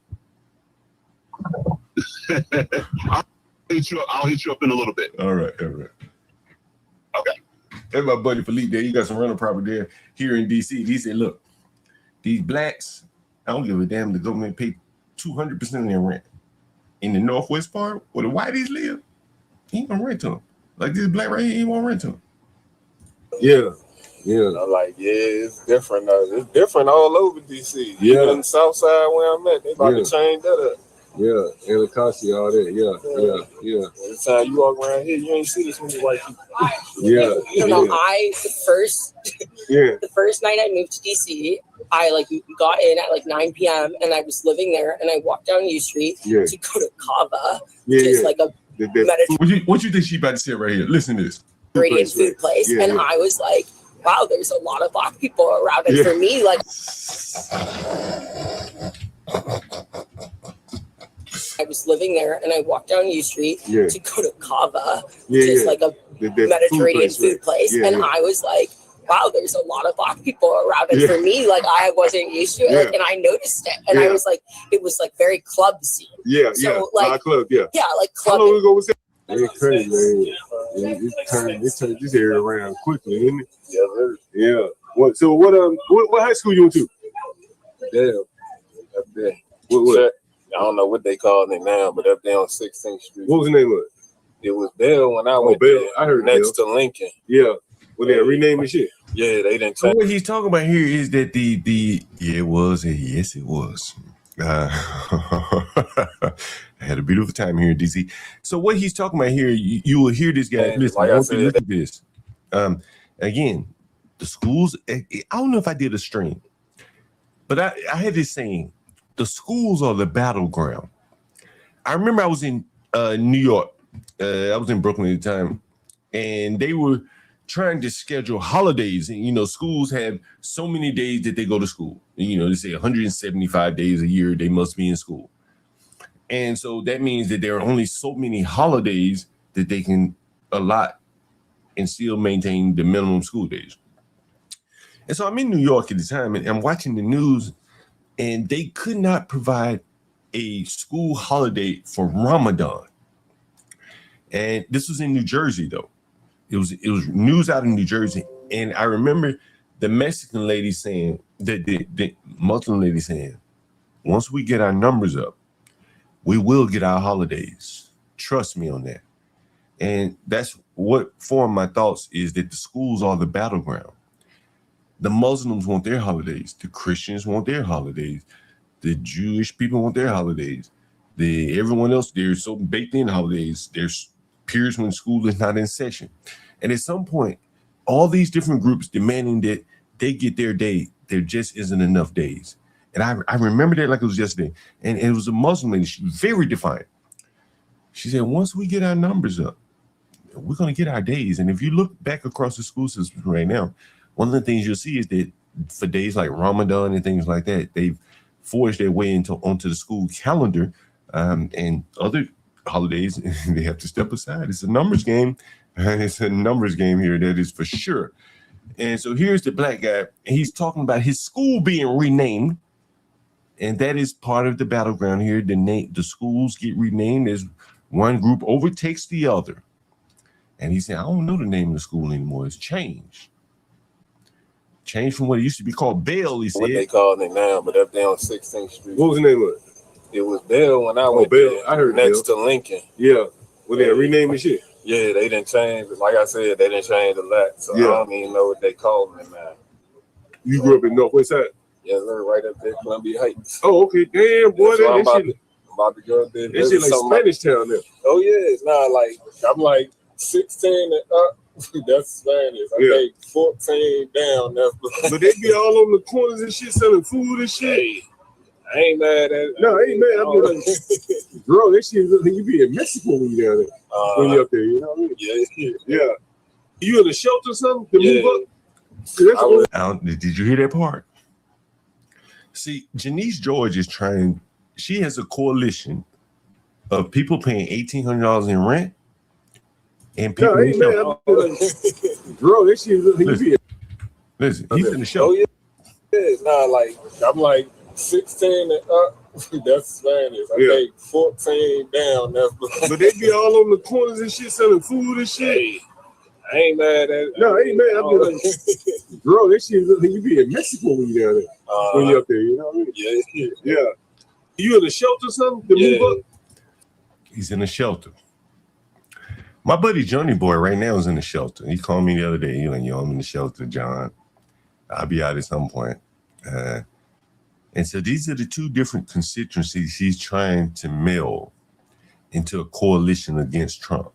I'll hit you up in a little bit. All right. Okay. That's my buddy Philippe there. You got some rental property there here in DC. He said, look, these blacks, I don't give a damn. The government pay 200% of their rent. In the northwest part where the whiteys live, he ain't gonna rent to them. Like this black right here, he won't rent to them. Yeah. I'm like, it's different. It's different all over DC. Yeah. Even in the south side where I'm at, they about to change that up. Yeah, Elacossi, all that. Yeah. Every time you walk around here, you ain't see this many white people. Yeah. The first night I moved to DC, I got in at 9 p.m. and I was living there, and I walked down U Street to go to Kava, which is like a Mediterranean What you think she about to say right here? Listen to this. food place, and I was like, wow, there's a lot of black people around. And for me, I was living there, and I walked down U Street to go to Kava, which is like a Mediterranean food place. And I was like, wow, there's a lot of Black people around. And for me, like, I wasn't used to it, like, and I noticed it. And I was like, it was like very club scene. So, like, club, like club. How long ago was that? It's crazy, man. It turned this area around quickly, isn't it? Yeah. What high school you went to? Damn. Up there. What? I don't know what they call it now, but up there on 16th Street. What was the name of it? It was Bell when I went Bell. there. I heard next to Lincoln. Yeah. Well, they renaming shit. Yeah, they didn't. So what he's talking about here is that it was. I had a beautiful time here in DC. So what he's talking about here, you will hear this guy. And listen, like I I want you to said, listen to this. Again, the schools. I don't know if I did a stream, but I had this saying: the schools are the battleground. I remember I was in New York. I was in Brooklyn at the time, and they were trying to schedule holidays. And, schools have so many days that they go to school. And, they say 175 days a year they must be in school. And so that means that there are only so many holidays that they can allot and still maintain the minimum school days. And so I'm in New York at the time, and I'm watching the news, and they could not provide a school holiday for Ramadan. And this was in New Jersey, though. It was news out in New Jersey. And I remember the Mexican lady saying, the Muslim lady saying, once we get our numbers up, we will get our holidays. Trust me on that. And that's what formed my thoughts, is that the schools are the battleground. The Muslims want their holidays. The Christians want their holidays. The Jewish people want their holidays. Everyone else, they're so baked in holidays. There's periods when school is not in session. And at some point, all these different groups demanding that they get their day, there just isn't enough days. And I remember that like it was yesterday. And it was a Muslim lady, she was very defiant. She said, once we get our numbers up, we're going to get our days. And if you look back across the school system right now, one of the things you'll see is that for days like Ramadan and things like that, they've forged their way onto the school calendar, and other holidays they have to step aside. It's a numbers game. It's a numbers game here, that is for sure. And so here's the Black guy, and he's talking about his school being renamed, and that is part of the battleground here. The schools get renamed as one group overtakes the other. And he said, I don't know the name of the school anymore. It's changed. Changed from what it used to be called Bell, he said. What they call it now, but up there on 16th Street. What was the name of it? It was Bell when I went Bell. there. I heard next Bell. to Lincoln. Yeah. Well, they renaming shit. Yeah, they didn't change. Like I said, they didn't change a lot. So I don't even know what they call it now. You grew up in Northwest Side? Yeah, they're right up there, Columbia Heights. Oh, okay. Damn, boy. I'm about to go up there. That shit like Spanish town there. Oh, yeah. It's not like, I'm like 16 and up. That's Spanish. I think 14 down there. But they be all on the corners and shit, selling food and shit. Hey, I ain't mad at it. No, I ain't mad. I'm like, bro, that shit, you be in Mexico when you down there. When you up there, you know what I mean? Yeah. You in a shelter or something to move up? Did you hear that part? See, Janice George is trying, she has a coalition of people paying $1,800 in rent and people in shelter. Bro, that shit, listen, he's in the shelter. Oh, yeah. It's not like, I'm like 16 and up. That's Spanish. I think 14 down there. But they be all on the corners and shit, selling food and shit. Hey, I ain't mad at it. No, I ain't mad. I'm like, bro, that shit, you be in Mexico when you down there. When you up there, you know what I mean? Yeah. You in a shelter or something to move up? He's in a shelter. My buddy Johnny Boy right now is in the shelter. He called me the other day. He like, yo, I'm in the shelter, John. I'll be out at some point. And so these are the two different constituencies he's trying to meld into a coalition against Trump.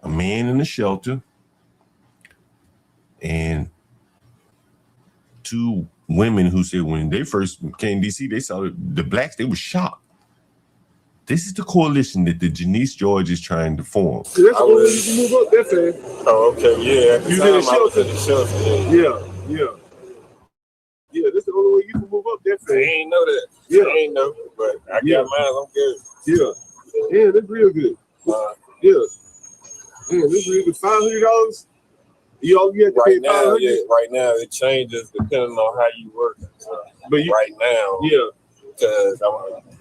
A man in the shelter and two women who said when they first came to DC, they saw the blacks, they were shocked. This is the coalition that the Janice George is trying to form. See, that's the only way you can move up that fast. Oh, okay, yeah. You in the shelter. Yeah, that's the only way you can move up that fast. I ain't know that. Yeah. I ain't know, but I got mine. I'm good. Yeah, that's real good. Yeah. Yeah, this is $500. You have to pay Right now, $500. right now it changes depending on how you work. So, But right now, because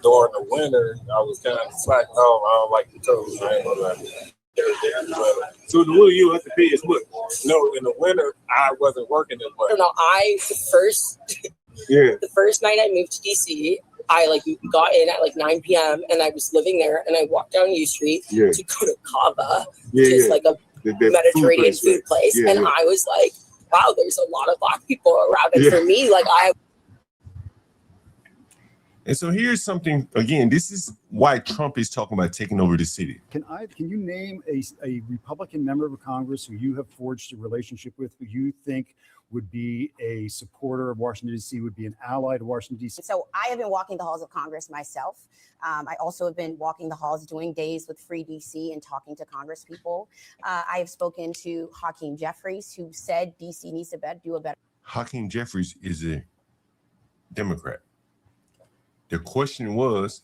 during the winter, I was kind of slack home. I don't like the cold. I ain't gonna lie. So the winter you don't have to pay as much. No, in the winter I wasn't working as much. No, the first night I moved to DC, I got in at 9 p.m. and I was living there, and I walked down U Street to go to Kava, which is like a Mediterranean food place, and I was like, wow, there's a lot of Black people around. And for me, And so here's something, again, this is why Trump is talking about taking over the city. Can you name a Republican member of Congress who you have forged a relationship with, who you think would be a supporter of Washington, D.C., would be an ally to Washington, D.C.? So I have been walking the halls of Congress myself. I also have been walking the halls, doing days with Free DC and talking to Congress people. I have spoken to Hakeem Jeffries, who said DC needs to do a better. Hakeem Jeffries is a Democrat. The question was,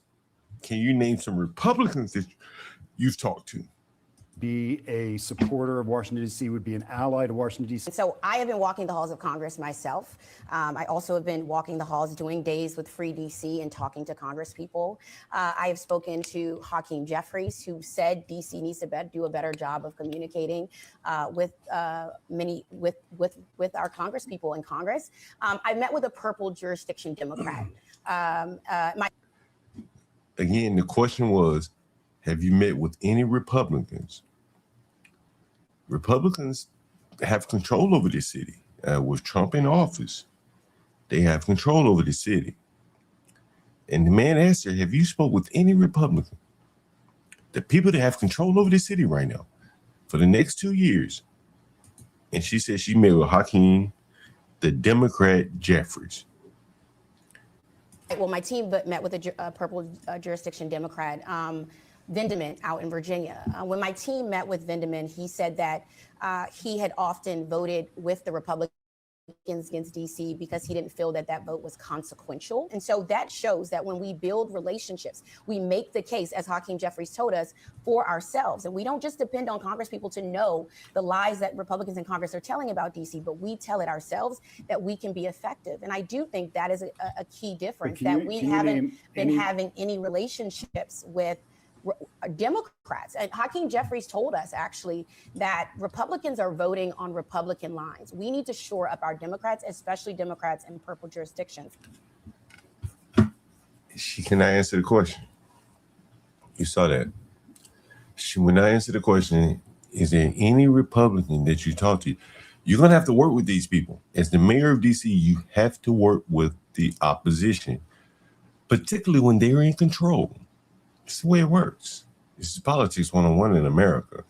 can you name some Republicans that you've talked to? Be a supporter of Washington, D.C., would be an ally to Washington, D.C. So I have been walking the halls of Congress myself. I also have been walking the halls, doing days with Free DC and talking to Congress people. I have spoken to Hakeem Jeffries, who said DC needs to do a better job of communicating with our Congress people in Congress. I met with a purple jurisdiction Democrat. Again, the question was, have you met with any Republicans? Republicans have control over this city. With Trump in office, they have control over the city. And the man asked her, have you spoke with any Republican? The people that have control over the city right now for the next 2 years. And she said she met with Hakeem, the Democrat Jeffries. Well, my team met with a purple jurisdiction Democrat, Vindeman, out in Virginia. When my team met with Vindeman, he said that he had often voted with the Republicans against DC because he didn't feel that vote was consequential. And so that shows that when we build relationships, we make the case, as Hakeem Jeffries told us, for ourselves. And we don't just depend on Congress people to know the lies that Republicans in Congress are telling about DC, but we tell it ourselves that we can be effective. And I do think that is a key difference, that we haven't been having any relationships with Democrats. And Hakeem Jeffries told us actually that Republicans are voting on Republican lines. We need to shore up our Democrats, especially Democrats in purple jurisdictions. She cannot answer the question. You saw that. She would not answer the question. Is there any Republican that you talk to? You're going to have to work with these people. As the mayor of DC, you have to work with the opposition, particularly when they're in control. It's the way it works. This is politics 101 in America.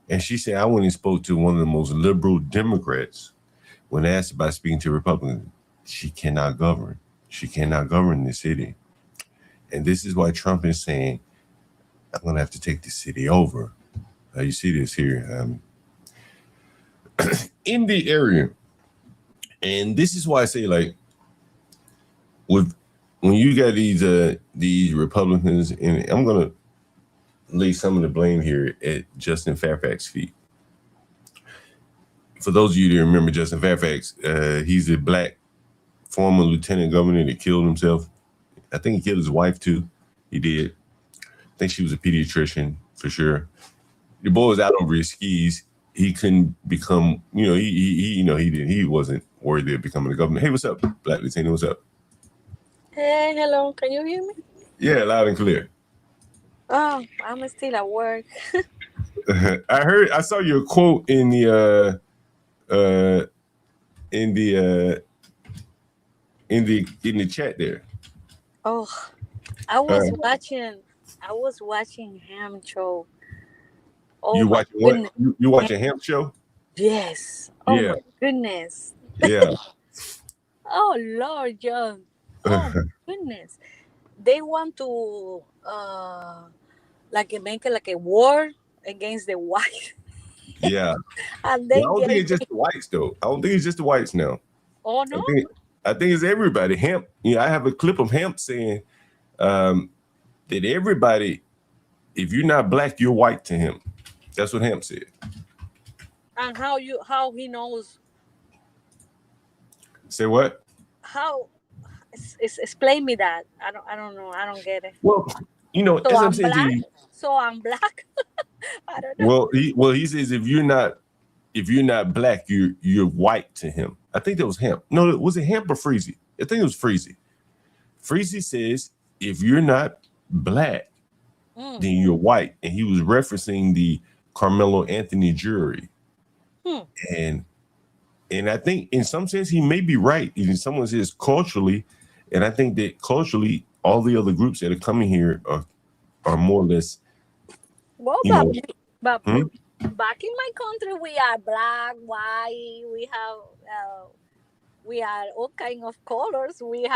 And she said, I went and spoke to one of the most liberal Democrats when asked about speaking to Republicans. She cannot govern. She cannot govern the city. And this is why Trump is saying, I'm going to have to take the city over. You see this here in the area. And this is why I say, when you got these Republicans, and I'm gonna lay some of the blame here at Justin Fairfax's feet. For those of you that remember Justin Fairfax, he's a Black former lieutenant governor that killed himself. I think he killed his wife too. He did. I think she was a pediatrician for sure. The boy was out over his skis. He couldn't become, he wasn't worthy of becoming a governor. Hey, what's up, Black lieutenant? What's up? Hey, hello. Can you hear me? Yeah, loud and clear. Oh, I'm still at work. I saw your quote in the chat there. Oh, I was watching Ham show. Oh, you watching what? You watching Ham show? Yes. Oh yeah. My goodness. Yeah. Oh Lord, John. Oh my goodness. They want to make a war against the white. Yeah. And I don't think it's just the whites though. I don't think it's just the whites now. Oh no. I think it's everybody. Hemp, I have a clip of Hemp saying that everybody, if you're not Black, you're white to him. That's what Hamp said. And how he knows? Say what? How? Explain me that. I don't know. I don't get it. Well, you know, So as I'm I'm saying to black. you, So I'm black. I don't know. he says if you're not black, you're white to him. I think that was Hamp. No, was it Hamp or Freezy? I think it was Freezy. Freezy says if you're not black, then you're white, and he was referencing the Carmelo Anthony jury. And I think in some sense he may be right. Even someone says culturally, and I think that culturally all the other groups that are coming here are more or less. Well, but back in my country, we are black, white. We are all kind of colors. We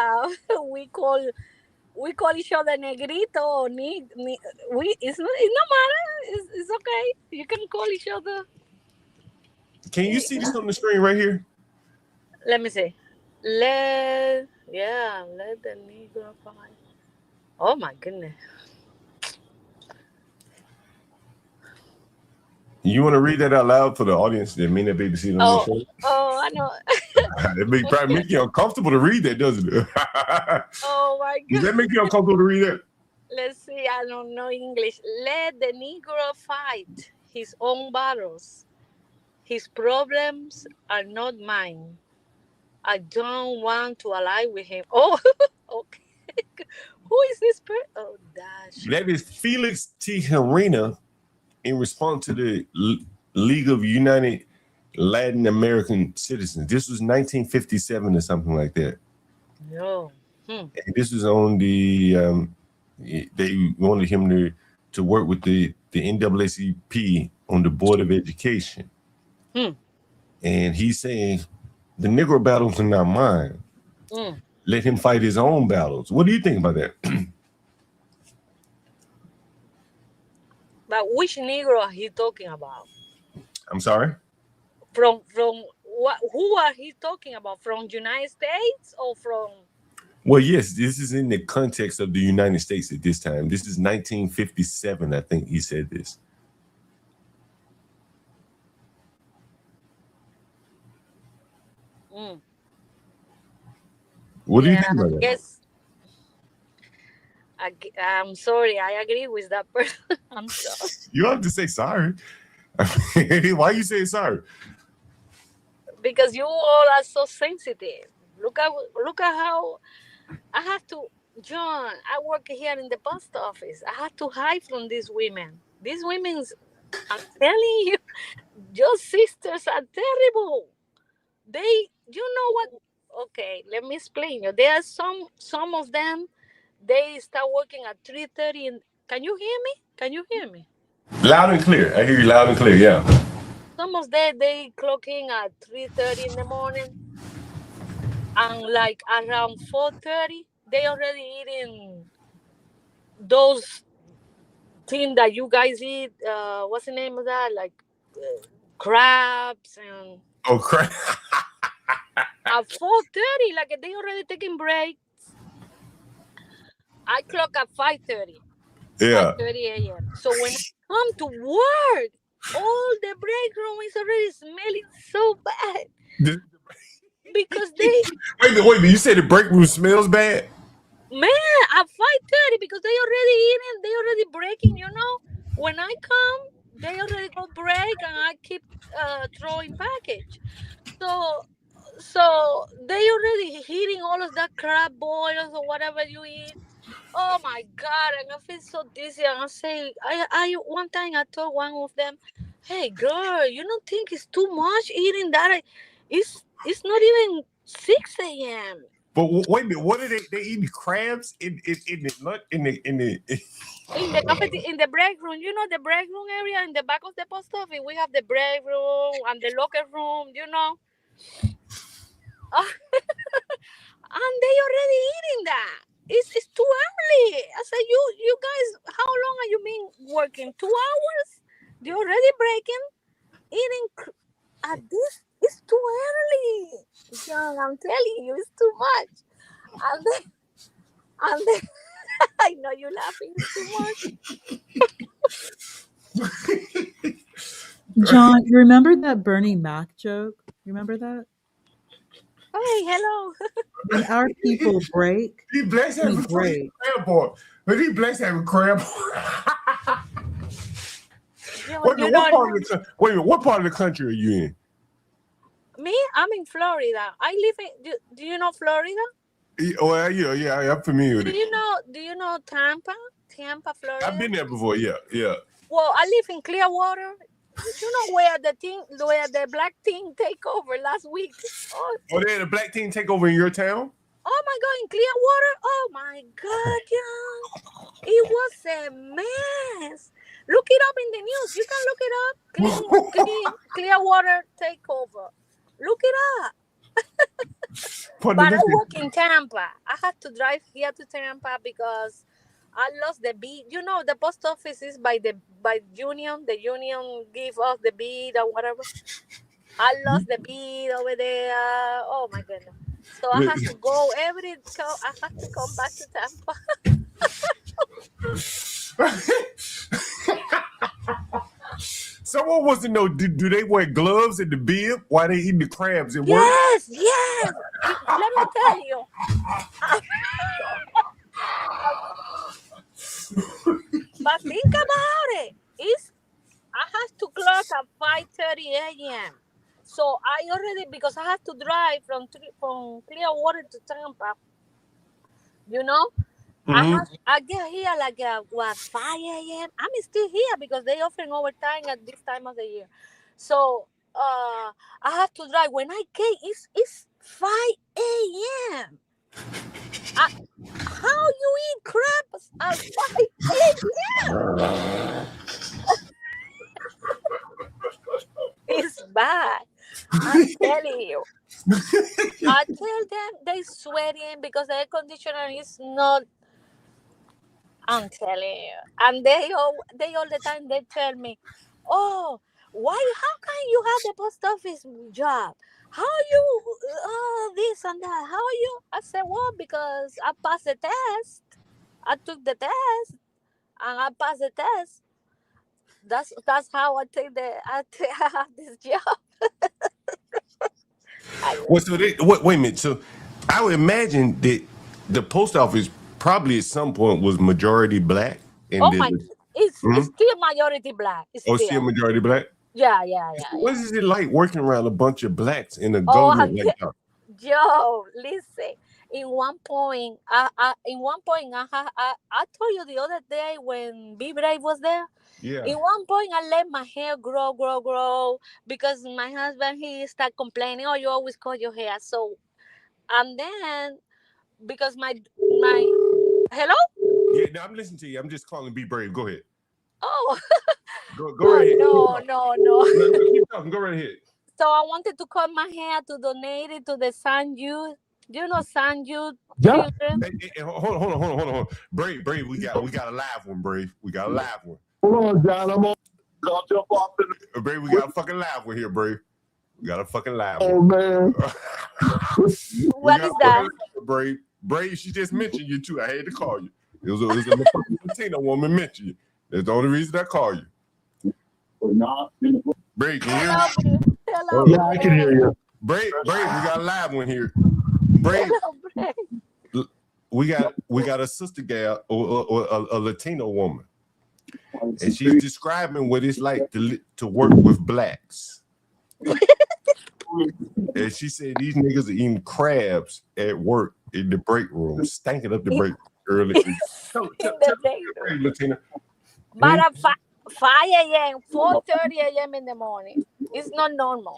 call each other negrito or it's no matter. It's okay. You can call each other. Can you see this on the screen right here? Let me see. Let the Negro fight. Oh my goodness. You want to read that out loud for the audience that may not be able to see it on the show? Oh, I know. It probably make you uncomfortable to read that, doesn't it? Oh my God. Does that make you uncomfortable to read that? Let's see. I don't know English. Let the Negro fight his own battles. His problems are not mine. I don't want to ally with him. Oh, okay. Who is this person? Oh, gosh. That is Felix Tijerina in response to the League of United Latin American Citizens. This was 1957 or something like that. No. And this was on the they wanted him to work with the NAACP on the Board of Education. And he's saying the Negro battles are not mine. Let him fight his own battles. What do you think about that? But which Negro are he talking about? I'm sorry? From what? Who are he talking about? From United States or from? Well, yes, this is in the context of the United States at this time. This is 1957, I think he said this. What do you think about that? I'm sorry. I agree with that person. I'm sorry. You don't have to say sorry. Why you say sorry? Because you all are so sensitive. Look at how I have to, John. I work here in the post office. I have to hide from these women. These women, I'm telling you, your sisters are terrible. You know what? Okay, let me explain you. There are some of them. They start working at 3:30. Can you hear me? Can you hear me? Loud and clear. I hear you loud and clear. Yeah. Some of them they clock in at 3:30 in the morning, and like around 4:30, they already eating those things that you guys eat. What's the name of that? Like crabs and. Oh, crap. At 4:30, like they already taking breaks. I clock at 5:30. Yeah. 5:30 a.m. So when I come to work, all the break room is already smelling so bad. Because they Wait a minute. You said the break room smells bad? Man, at 5:30, because they already eating, they already breaking, When I come, they already go break and I keep throwing package. So they already eating all of that crab boils or whatever you eat. Oh my God, and I feel so dizzy. And I say, I one time I told one of them, "Hey girl, you don't think it's too much eating that? It's not even 6 a.m." But wait a minute, what are they eating crabs in the in the break room? The break room area in the back of the post office. We have the break room and the locker room, and they already eating that. It's too early. I said, you guys, how long are you been working? 2 hours? They're already breaking, eating at this. It's too early. John, I'm telling you, it's too much. And then I know you're laughing. It's too much. John, you remember that Bernie Mac joke? You remember that? Hey, hello. When our people break, he blessed having break. crab boy. But he blessed having crab boy. What part of the country are you in? Me? I'm in Florida. I live in. Do you know Florida? Well, yeah, I'm familiar with it. Do you know Tampa, Florida? I've been there before. Yeah. Well, I live in Clearwater. You know where the black team take over last week? Oh, they had a black team take over in your town? Oh my God, in Clearwater? Oh my God, John. It was a mess. Look it up in the news. You can look it up. Clearwater takeover. Look it up. But I work in Tampa. I had to drive here to Tampa because I lost the bead. You know, the post office is by Union. The Union give us the bead or whatever. I lost the bead over there. Oh my goodness. So I have to go I have to come back to Tampa. So what was it? No, do they wear gloves at the bib while they eating the crabs at work? Yes. Let me tell you. But think about it. I have to clock at 5:30 a.m. So because I have to drive from Clearwater to Tampa. You know, I get here like 5 a.m. I'm still here because they offering overtime at this time of the year. So I have to drive. When I came, it's 5 a.m. How you eat crabs at 5 a.m.? It's bad. I'm telling you. I tell them they sweating because the air conditioner is not. I'm telling you, and they all the time they tell me, "Oh, how can you have the post office job? How you this and that? How you?" I said, "Well, because I passed the test. I took the test, and I passed the test. That's how I have this job." Well, so wait a minute. So I would imagine that the post office probably at some point was majority black. It's still majority black. Still majority black? Yeah. What is it like working around a bunch of blacks in a government like that? Joe, listen. In one point, I told you the other day when Be Brave was there. Yeah. In one point, I let my hair grow because my husband, he started complaining, "Oh, you always cut your hair." So, and then because my hello. Yeah, no, I'm listening to you. I'm just calling Be Brave. Go ahead. Oh. Go right ahead. No. Keep talking. Go right ahead. So I wanted to cut my hair to donate it to the San Youth. Do you know San Youth children? Hey, hold on. Brave, we got a live one, Brave. We got a live one. Hold on, John. I'll jump off Brave, we got a fucking live one here, Brave. We got a fucking live one. Oh, man. What is that? Brave, she just mentioned you too. I had to call you. It was a fucking Latina woman mentioned you. That's the only reason I call you. Brave, can you hear me? Hello. Yeah, I can hear you. Brave, we got a live one here. Brave. We got a sister gal or a Latino woman, and she's describing what it's like to work with blacks. And she said these niggas are eating crabs at work in the break room, stanking up the break early. Latina. But at 5 a.m., 4:30 a.m. in the morning, it's not normal.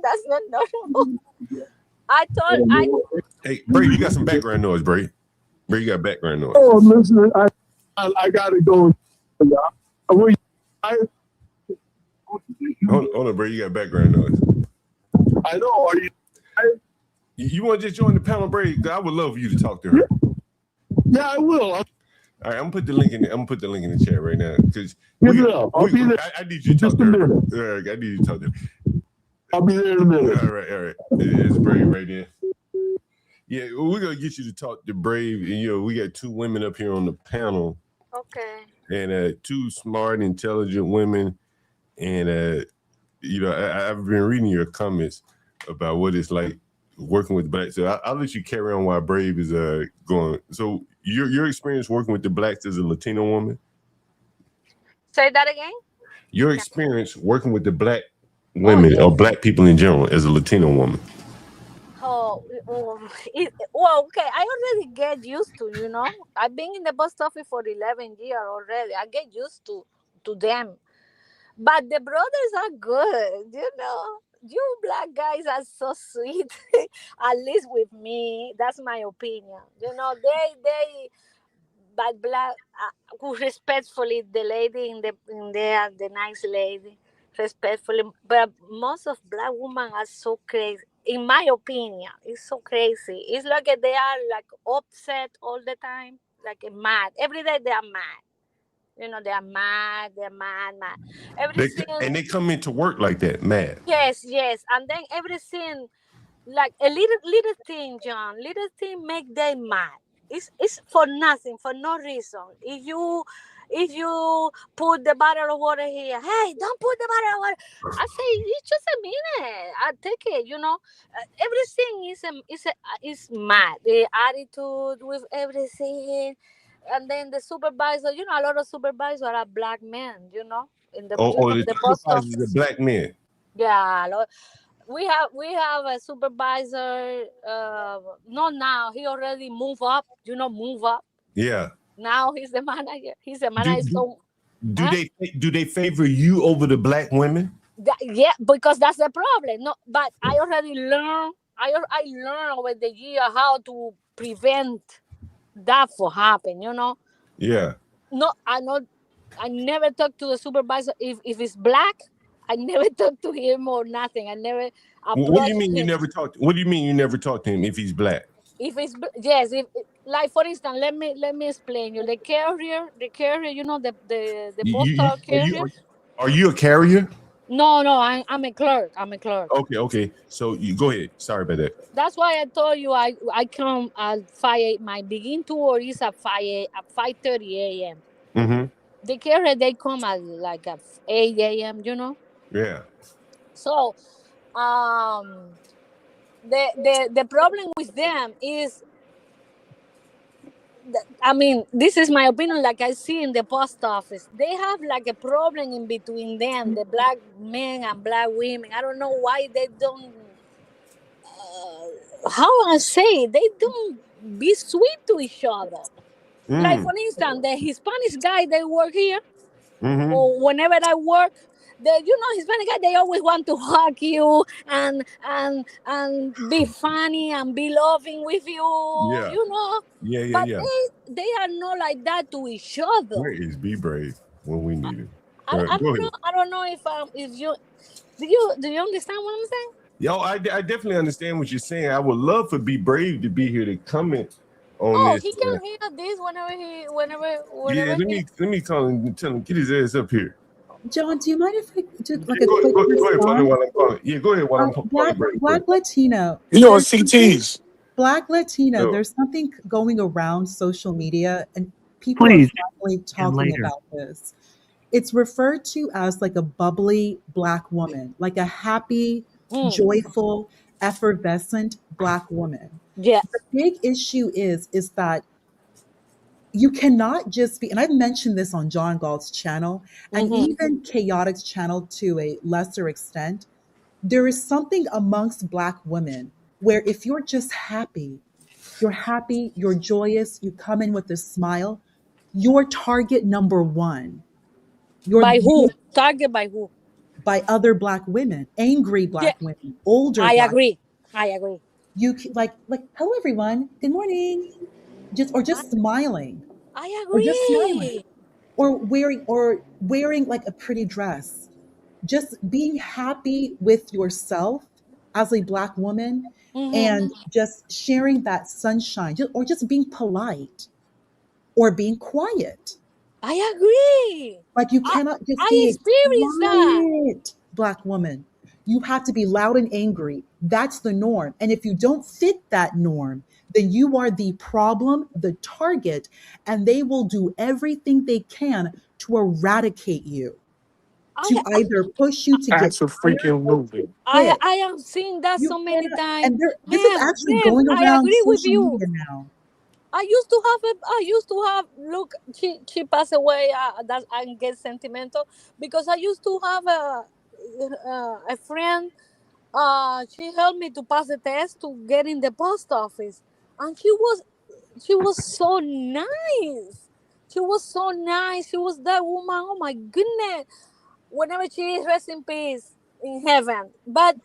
That's not normal. Hey, Brave, you got some background noise, Brave. Brave, you got background noise. Oh, listen, I gotta go. Hold on, Brave, you got background noise. I know. You want to just join the panel, Brave? I would love for you to talk to her. Yeah, I will. All right, I'm gonna put the link in. The chat right now because I'll be there. I need you to talk to her. I need you to talk to her. I'll be there in a minute. All right. It's Brave right there. Yeah, we're gonna get you to talk to Brave, and we got two women up here on the panel. Okay. And two smart, intelligent women, and I've been reading your comments about what it's like working with blacks. So I'll let you carry on while Brave is going. So your experience working with the blacks as a Latino woman? Say that again? Your experience working with the black women or black people in general as a Latino woman? Okay. I already get used to, I've been in the post office for 11 years already. I get used to them. But the brothers are good, You black guys are so sweet. At least with me, that's my opinion. But black, who respectfully, the lady in there, the nice lady, respectfully. But most of black women are so crazy. In my opinion, it's so crazy. It's like they are like upset all the time, like mad. Every day they are mad. They are mad. They're mad. And they come into work like that, mad. Yes, and then everything, like a little thing, John, little thing make them mad. It's for nothing, for no reason. If you put the bottle of water here, hey, don't put the bottle of water. I say it's just a minute. I take it. Everything is mad. The attitude with everything, and then the supervisor. A lot of supervisors are black men. In the the post supervisor is office. a black man. Yeah, we have a supervisor. Not now. He already moved up. Move up. Yeah. Now he's the manager. He's the manager. Do they favor you over the black women? Yeah, because that's the problem. No, but I already learned. I learned over the year how to prevent that from happen. Yeah. No, I never talk to the supervisor if it's black. I never talk to him or nothing. I never approach What do you mean him. you never talk? What do you mean you never talk to him if he's black? If it's like for instance, let me explain you. The carrier, the postal carrier. Are you a carrier? No, I'm a clerk. Okay. So you go ahead. Sorry about that. That's why I told you I come at 5. My begin tour is at 5:30 a.m. Mm-hmm. The carrier they come at like at 8 a.m. Yeah. So, the problem with them is, this is my opinion. Like I see in the post office, they have like a problem in between them, the black men and black women. I don't know why they don't. How I say, they don't be sweet to each other. Like for instance, the Hispanic guy they work here, or whenever I work, Hispanic guy, they always want to hug you and be funny and be loving with you. Yeah. But they are not like that to each other. Where is Be Brave when we need him? I don't know if you do you understand what I'm saying? Yo, I definitely understand what you're saying. I would love for Be Brave to be here to comment on this. He can hear this whenever. Yeah, let me call him and tell him get his ass up here. John, do you mind if I do like go ahead, while I'm calling. Yeah, go ahead while I'm calling. Black Latino. CTs. Black Latino. There's something going around social media, and people are finally talking about this. It's referred to as like a bubbly black woman, like a happy, joyful, effervescent black woman. Yeah. The big issue is that you cannot just be, and I've mentioned this on John Galt's channel and even Chaotic's channel to a lesser extent. There is something amongst black women where if you're just happy, you're joyous, you come in with a smile, you're target number one. By who? Target by who? By other black women, angry black women, older. I agree. You like, hello everyone, good morning, just smiling. I agree. Or just smiling, or wearing like a pretty dress, just being happy with yourself as a black woman, and just sharing that sunshine, or just being polite, or being quiet. I agree. Like you cannot just be a quiet black woman. You have to be loud and angry. That's the norm. And if you don't fit that norm, then you are the problem, the target, and they will do everything they can to eradicate you. to either push you to get That's a freaking movie. quit. I have seen that You so many cannot, times. and this is actually going I around agree with social you. media now. I used to have look, she passed away, that I get sentimental because I used to have a friend, she helped me to pass the test to get in the post office, and she was so nice. She was so nice. She was that woman. Oh my goodness. Whenever she is, rest in peace in heaven. But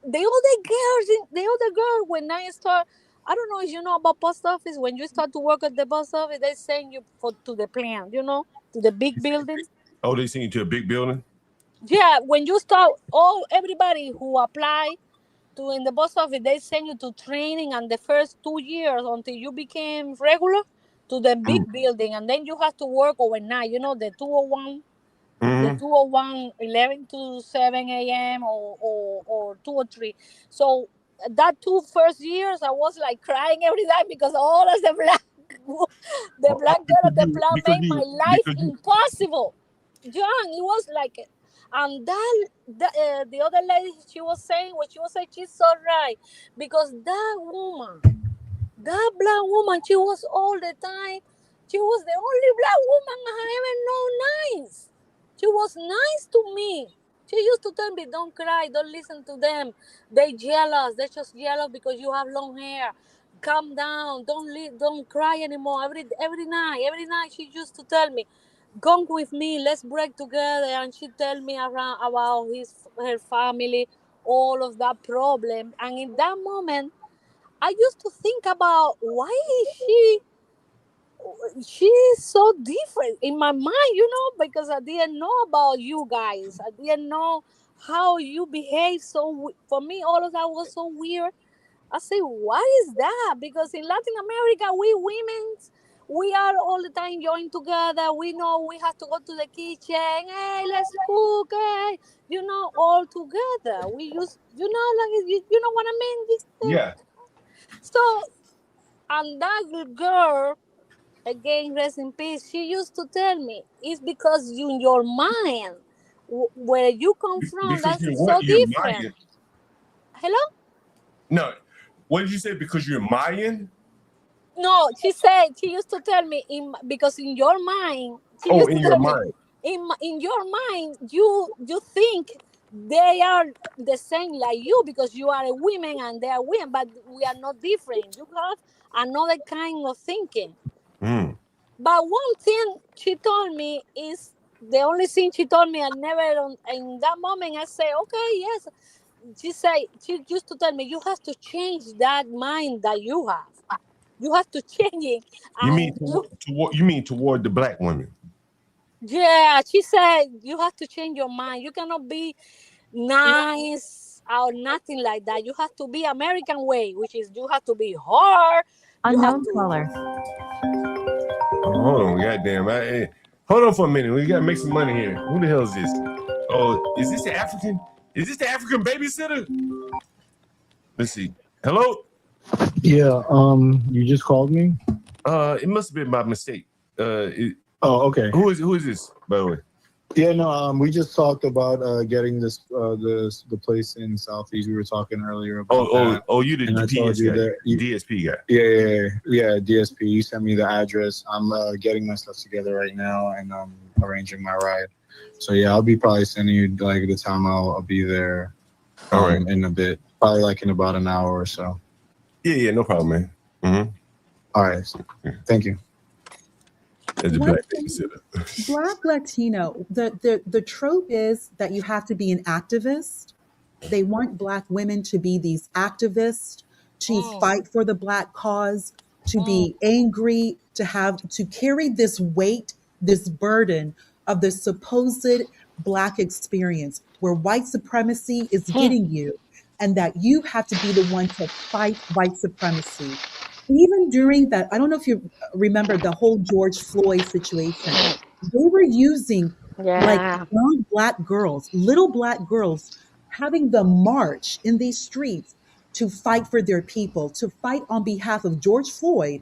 the other girl, when I start, I don't know if you know about post office. When you start to work at the post office, they send you to the plant, to the big building. Oh, they send you to a big building? Yeah, when you start, everybody who apply to in the post office, they send you to training, and the first 2 years until you became regular to the big building, and then you have to work overnight. The 201. The 201, 11 to 7 a.m. or 2 or 3. So that 2 first years, I was like crying every day because all of the black girl at the plant made my life impossible. John, it was like, and the other lady, she was saying what she was saying, she's so right, because that woman, that black woman, she was all the time. She was the only black woman I ever know nice. She was nice to me. She used to tell me, "Don't cry, don't listen to them. They jealous. They're just jealous because you have long hair. Calm down. Don't cry anymore." Every night, she used to tell me, "Come with me. Let's break together." And she tell me around about her family, all of that problem. And in that moment, I used to think about why is she's so different in my mind, because I didn't know about you guys. I didn't know how you behave. So for me, all of that was so weird. I say, what is that? Because in Latin America, we women, we are all the time join together. We know we have to go to the kitchen. Hey, let's cook. Hey, all together. We use, like, you know what I mean? Yeah. So, and that girl, again, rest in peace, she used to tell me, it's because you, in your mind, where you come from, Because that's you're so what? You're different. Mayan. Hello? No. What did you say? Because you're Mayan? No, she said, she used to tell me, because in your mind, she Oh, used in to your tell me, mind. in your mind, you think they are the same like you because you are a woman and they are women, but we are not different. You have another kind of thinking. But one thing she told me is the only thing she told me. I never, in that moment, I say, okay, yes. She used to tell me, you have to change that mind that you have. You have to change it. You mean And toward the black women? yeah, she said, you have to change your mind. You cannot be nice or nothing like that. You have to be American way, which is you have to be hard. You have Unknown to. caller. Oh, hold on, goddamn. Hold on for a minute. We gotta make some money here. Who the hell is this? Oh, is this the African? Is this the African babysitter? Let's see. Hello? Yeah, you just called me? It must have been by mistake. Oh, okay. Who is this, by the way? Yeah, no, we just talked about getting the place in Southeast. We were talking earlier about that. You the And I told PS you guy, that DSP guy. Yeah, DSP. You sent me the address. I'm getting my stuff together right now, and I'm arranging my ride. So yeah, I'll be probably sending you like the time I'll be there. All right. In a bit, probably like in about an hour or so. Yeah, no problem, man. Mm-hmm. All right, thank you. Black Latino, the trope is that you have to be an activist. They want Black women to be these activists, to fight for the Black cause, to be angry, to carry this weight, this burden of the supposed Black experience where white supremacy is getting you, and that you have to be the one to fight white supremacy. Even during that, I don't know if you remember the whole George Floyd situation. They were using like Yeah. young Black girls, little Black girls, having the march in these streets to fight for their people, to fight on behalf of George Floyd,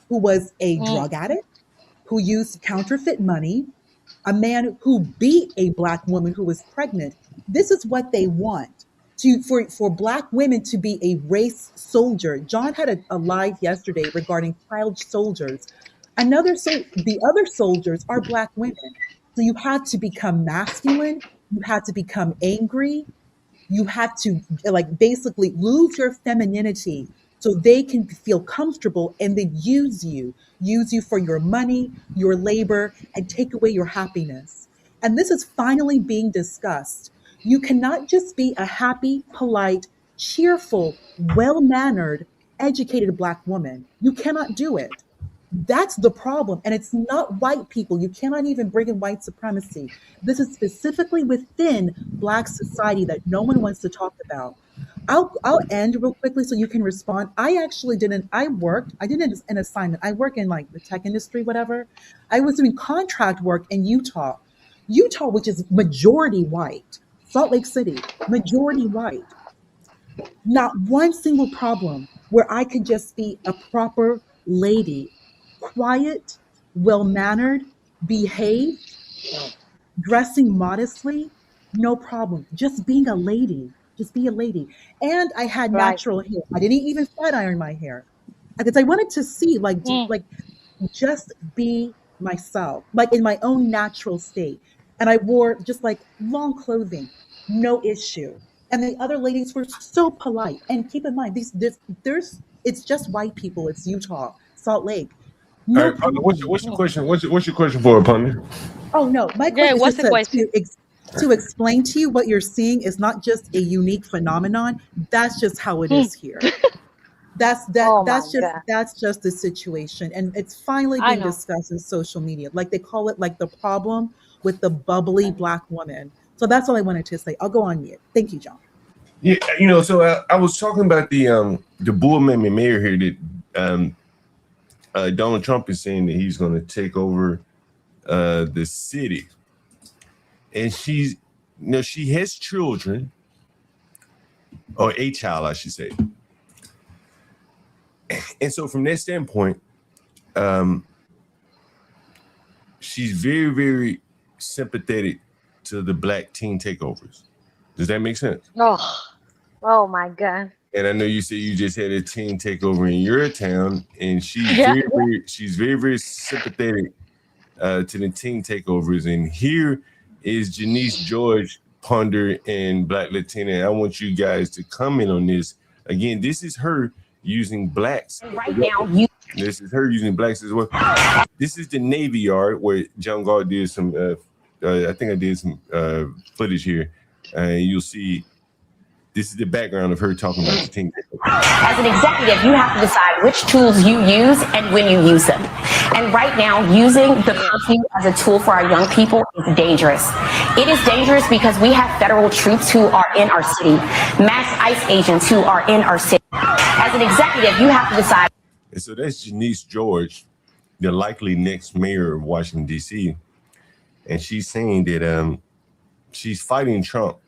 who was a drug addict, who used counterfeit money, a man who beat a Black woman who was pregnant. This is what they want. For Black women to be a race soldier. John had a live yesterday regarding child soldiers. The other soldiers are Black women. So you had to become masculine, you had to become angry, you have to like basically lose your femininity so they can feel comfortable and then use you for your money, your labor, and take away your happiness. And this is finally being discussed. You cannot just be a happy, polite, cheerful, well-mannered, educated Black woman. You cannot do it. That's the problem. And it's not white people. You cannot even bring in white supremacy. This is specifically within Black society that no one wants to talk about. I'll end real quickly so you can respond. I did an assignment. I work in like the tech industry, whatever. I was doing contract work in Utah. Utah, which is majority white. Salt Lake City, majority white. Not one single problem where I could just be a proper lady, quiet, well-mannered, behaved, dressing modestly, no problem. Just being a lady, just be a lady. And I had Right. natural hair. I didn't even flat iron my hair because I wanted to see like just be myself, like in my own natural state. And I wore just like long clothing, no issue. And the other ladies were so polite. And keep in mind, there's it's just white people. It's Utah, Salt Lake. All No right, Ponder, problem. what's your question? What's your question for Ponder? Oh no, my Yeah, question is what's just the question? to explain to you what you're seeing is not just a unique phenomenon. That's just how it is here. Oh my God. That's just the situation, and it's finally I being know. discussed in social media. Like they call it like the problem with the bubbly Black woman. So that's all I wanted to say. I'll go on mute. Thank you, John. Yeah, so I was talking about the bull meme mayor here that Donald Trump is saying that he's going to take over the city, and she has children, or a child, I should say. And so from that standpoint, she's very, very sympathetic to the Black teen takeovers. Does that make sense? Oh my God. And I know you said you just had a teen takeover in your town, and she's Yeah. very, very sympathetic to the teen takeovers. And here is Janice George, Ponder, and Black Latina. I want you guys to comment on this. Again, this is her using Blacks. Right now, This is her using Blacks as well. This is the Navy Yard where John Galt did some, I think I did some footage here. You'll see this is the background of her talking about the teen takeover. as an executive, you have to decide which tools you use and when you use them. And right now, using the curfew as a tool for our young people is dangerous. It is dangerous because we have federal troops who are in our city, mass ICE agents who are in our city. As an executive, you have to decide. And so that's Janice George, the likely next mayor of Washington, D.C. And she's saying that she's fighting Trump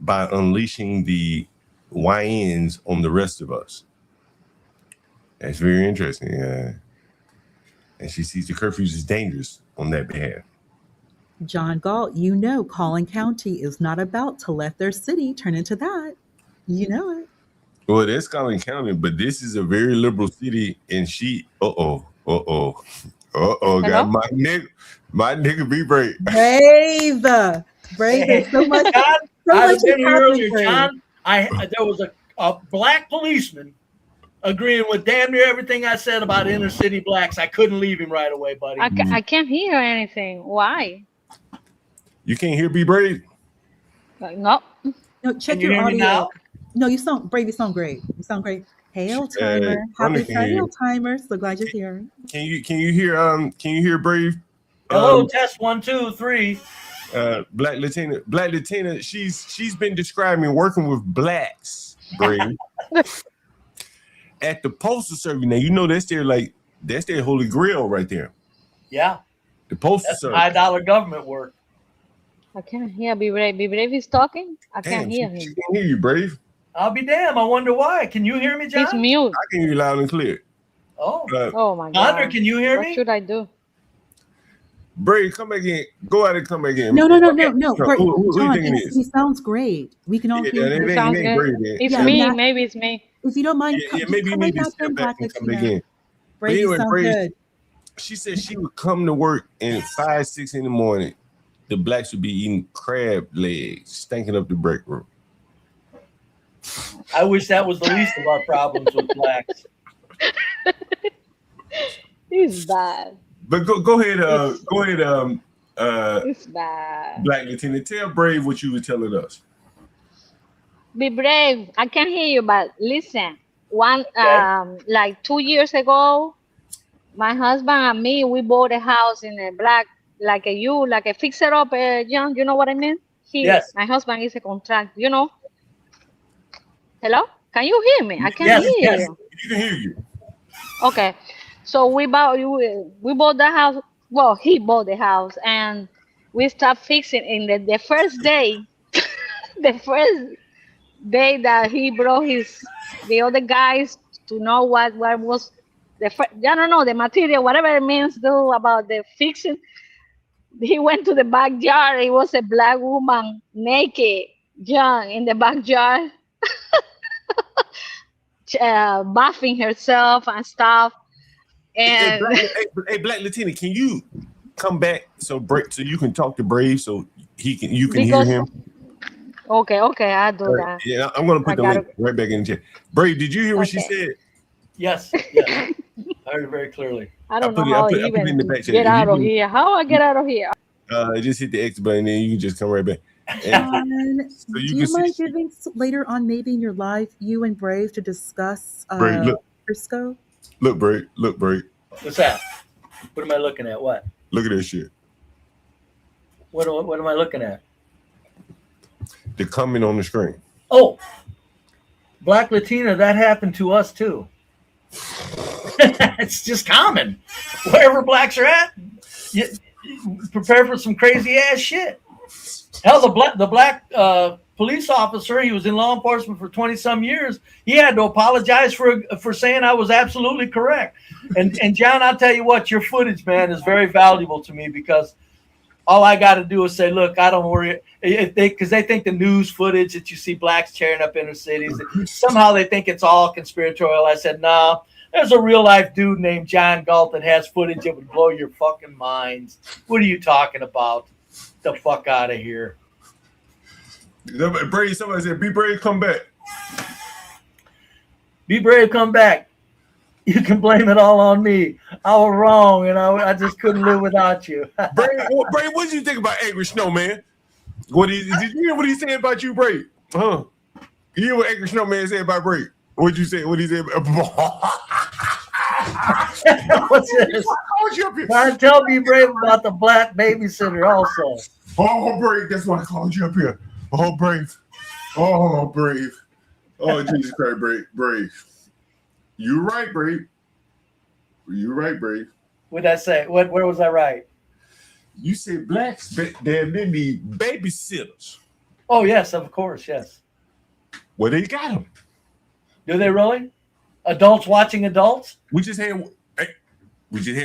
by unleashing the YNs on the rest of us. That's very interesting. And she sees the curfews as dangerous on that behalf. John Galt, you know Collin County is not about to let their city turn into that. You know it. Well, that's Collin County, but this is a very liberal city, and she, got my nigga be brave. Brave. There's so much. John, So I much was in here happening earlier, for you. John. There was a Black policeman agreeing with damn near everything I said about inner city Blacks. I couldn't leave him right away, buddy. I can't hear anything. Why? You can't hear Be Brave? No. No, check Can you your hear me audio. now? No, you sound brave. You sound great. You sound great. Hail timer. Tony Happy can hear Friday, you. timer. So glad you're here. Can you hear Brave? Hello, test 1, 2, 3. Black Latina, she's been describing working with Blacks, Brave, at the postal service. Now you know that's their holy grail right there. Yeah, The postal that's service. $5 government work. I can't hear. Be Brave. Be Brave is talking. I can't hear She him. can't hear you, Brave. I'll be damned. I wonder why. Can you hear me, John? He's mute. I can hear you loud and clear. Oh, Oh my Andre, God. can you hear What me? should I do? Brave, come back in. Go out and come back in. No. Who John, you think it is? he sounds great. We can all hear him. Sounds good. It's me. Maybe it's me. If you don't mind, Maybe you come need right to back step in, back and come back Latina. in. Brave, you sound good. She said she would come to work and at 5, 6 in the morning, the blacks would be eating crab legs, stinking up the break room. I wish that was the least of our problems with blacks. It's bad. But go ahead, It's bad. Black Latina, tell Brave what you were telling us. Be brave. I can hear you, but listen. Like 2 years ago, my husband and me, we bought a house in a black, like a fixer up, John. You know what I mean? Yes. My husband is a contract. You know. Hello? Can you hear me? I can hear you. You can hear you. Okay. So we bought the house. Well, he bought the house, and we start fixing. In the first day, the first day that he brought the other guys to know what was I don't know, the material, whatever it means do about the fixing. He went to the backyard. It was a black woman naked, John, in the backyard, bathing herself and stuff. And hey, Black Latina, can you come back so you can talk to Brave so you can hear him? Okay, I'll do that. Yeah, I'm gonna put the link right back in the chat. Brave, did you hear what she said? Yes. I heard it very clearly. I don't know how I even get out of here. How I get out of here? Just hit the X button and you can just come right back. Do you mind giving later on, maybe in your live, you and Brave to discuss Frisco? Look, Brave. What's that? What am I looking at? What? Look at this shit. What am I looking at? The comment on the screen. Oh, Black Latina, that happened to us too. It's just common. Wherever blacks are at, you prepare for some crazy ass shit. Hell, the black police officer, he was in law enforcement for 20 some years. He had to apologize for saying I was absolutely correct. And John, I'll tell you what, your footage, man, is very valuable to me because all I got to do is say, look, I don't worry. Because they think the news footage that you see blacks tearing up inner cities, somehow they think it's all conspiratorial. I said, no, there's a real life dude named John Galt that has footage that would blow your fucking minds. What are you talking about? The fuck out of here. Brave, somebody said, be brave, come back. Be brave, come back. You can blame it all on me. I was wrong, and I just couldn't live without you. Brave, what did you think about Angry Snowman? Did you hear what he said about you, Brave? Huh? You hear what Angry Snowman said about Brave? What'd you say? What he said? What's this? Tell me, Brave, about the black babysitter also. Oh, Brave, that's why I called you up here. Oh, Brave. Oh, Brave. Oh, Jesus Christ, Brave. You're right, Brave. You're right, Brave. What did I say? Where was I right? You said blacks, they need babysitters. Oh, yes, of course, yes. Well, they got them. Do they really? Adults watching adults? We just had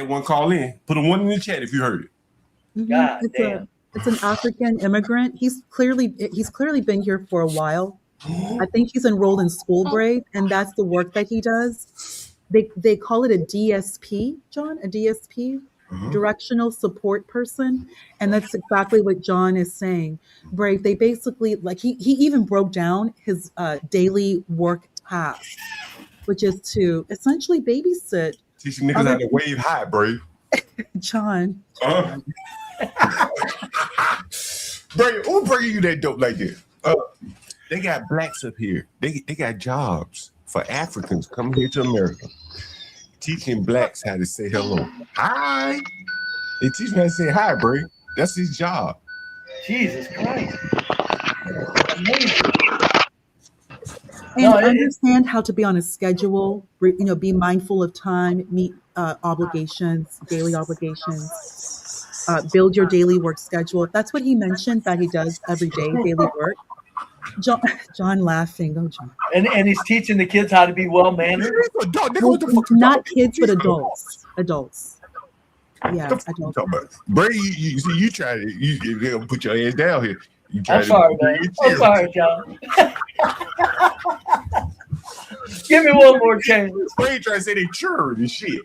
one call in. Put a one in the chat if you heard it. God damn. It's an African immigrant. He's clearly been here for a while. I think he's enrolled in School Brave, and that's the work that he does. They call it a DSP, John, a DSP, directional support person, and that's exactly what John is saying. Brave, they basically, like, he even broke down his daily work task, which is to essentially babysit. Teaching niggas how to wave high, Brave. John. Brave, who bringing you that dope like this? They got blacks up here. They got jobs for Africans coming here to America, teaching blacks how to say hello. Hi. They teach me how to say hi, Brave. That's his job. Jesus Christ. Amazing. And understand how to be on a schedule, be mindful of time, meet obligations, daily obligations, build your daily work schedule. That's what he mentioned that he does every day, daily work. John laughing. Oh, John. And he's teaching the kids how to be well-mannered? Not kids, but adults. Adults. Yeah, What the fuck you talking about? Brady, you see, you try to you put your ass down here. You try I'm sorry, man. I'm sorry, John. Give me one more chance. Brady trying to say they children and shit.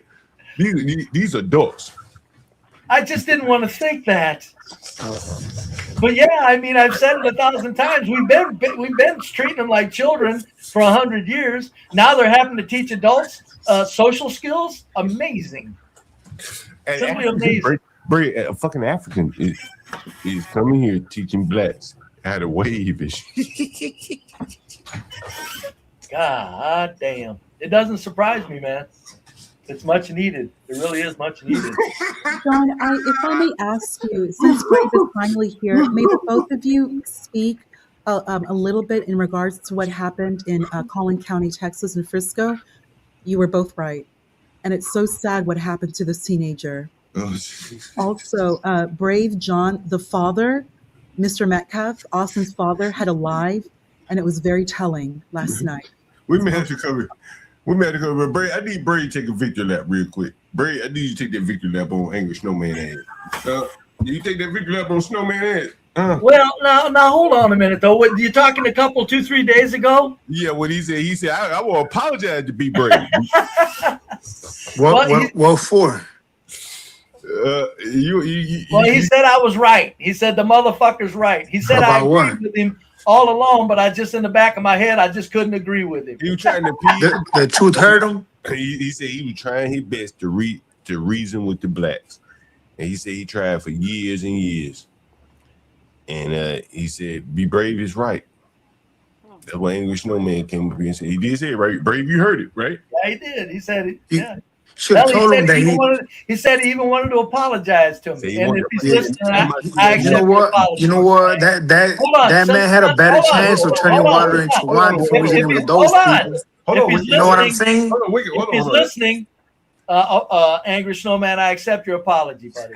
These adults. I just didn't want to think that. But yeah, I mean, I've said it 1,000 times. We've been treating them like children for 100 years. Now they're having to teach adults social skills. Amazing. Simply amazing. A fucking African is coming here teaching blacks how to wave and shit. God damn. It doesn't surprise me, man. It's much needed. It really is much needed. John, if I may ask you, since Brave is finally here, may the both of you speak a little bit in regards to what happened in Collin County, Texas, and Frisco? You were both right. And it's so sad what happened to this teenager. Also, Brave John, the father, Mr. Metcalf, Austin's father, had a live, and it was very telling last night. We may have to cover. But Bray, I need Bray to take a victory lap real quick. Bray, I need you to take that victory lap on Angry Snowman ass. You take that victory lap on Snowman ass? Well, now hold on a minute though. What, you talking a couple 2-3 days ago? Yeah, what he said, I will apologize to be Brave. What for? He said I was right. He said the motherfucker's right. He said I agreed with him all along, but I just in the back of my head, I just couldn't agree with him. He was trying to the truth hurt him. He said he was trying his best to reason with the blacks, and he said he tried for years and years. And he said, "Be Brave is right." That's why English Snowman came up here and said he did say it right. Brave, you heard it, right? Yeah, he did. He said it. Yeah. Should have told him that he said he even wanted to apologize to me. And if he's listening, I accept you know what? apology. You know what? That man had a better chance of turning water into wine before we get in with those people. You know what I'm saying? If he's listening, Angry Snowman, I accept your apology, buddy.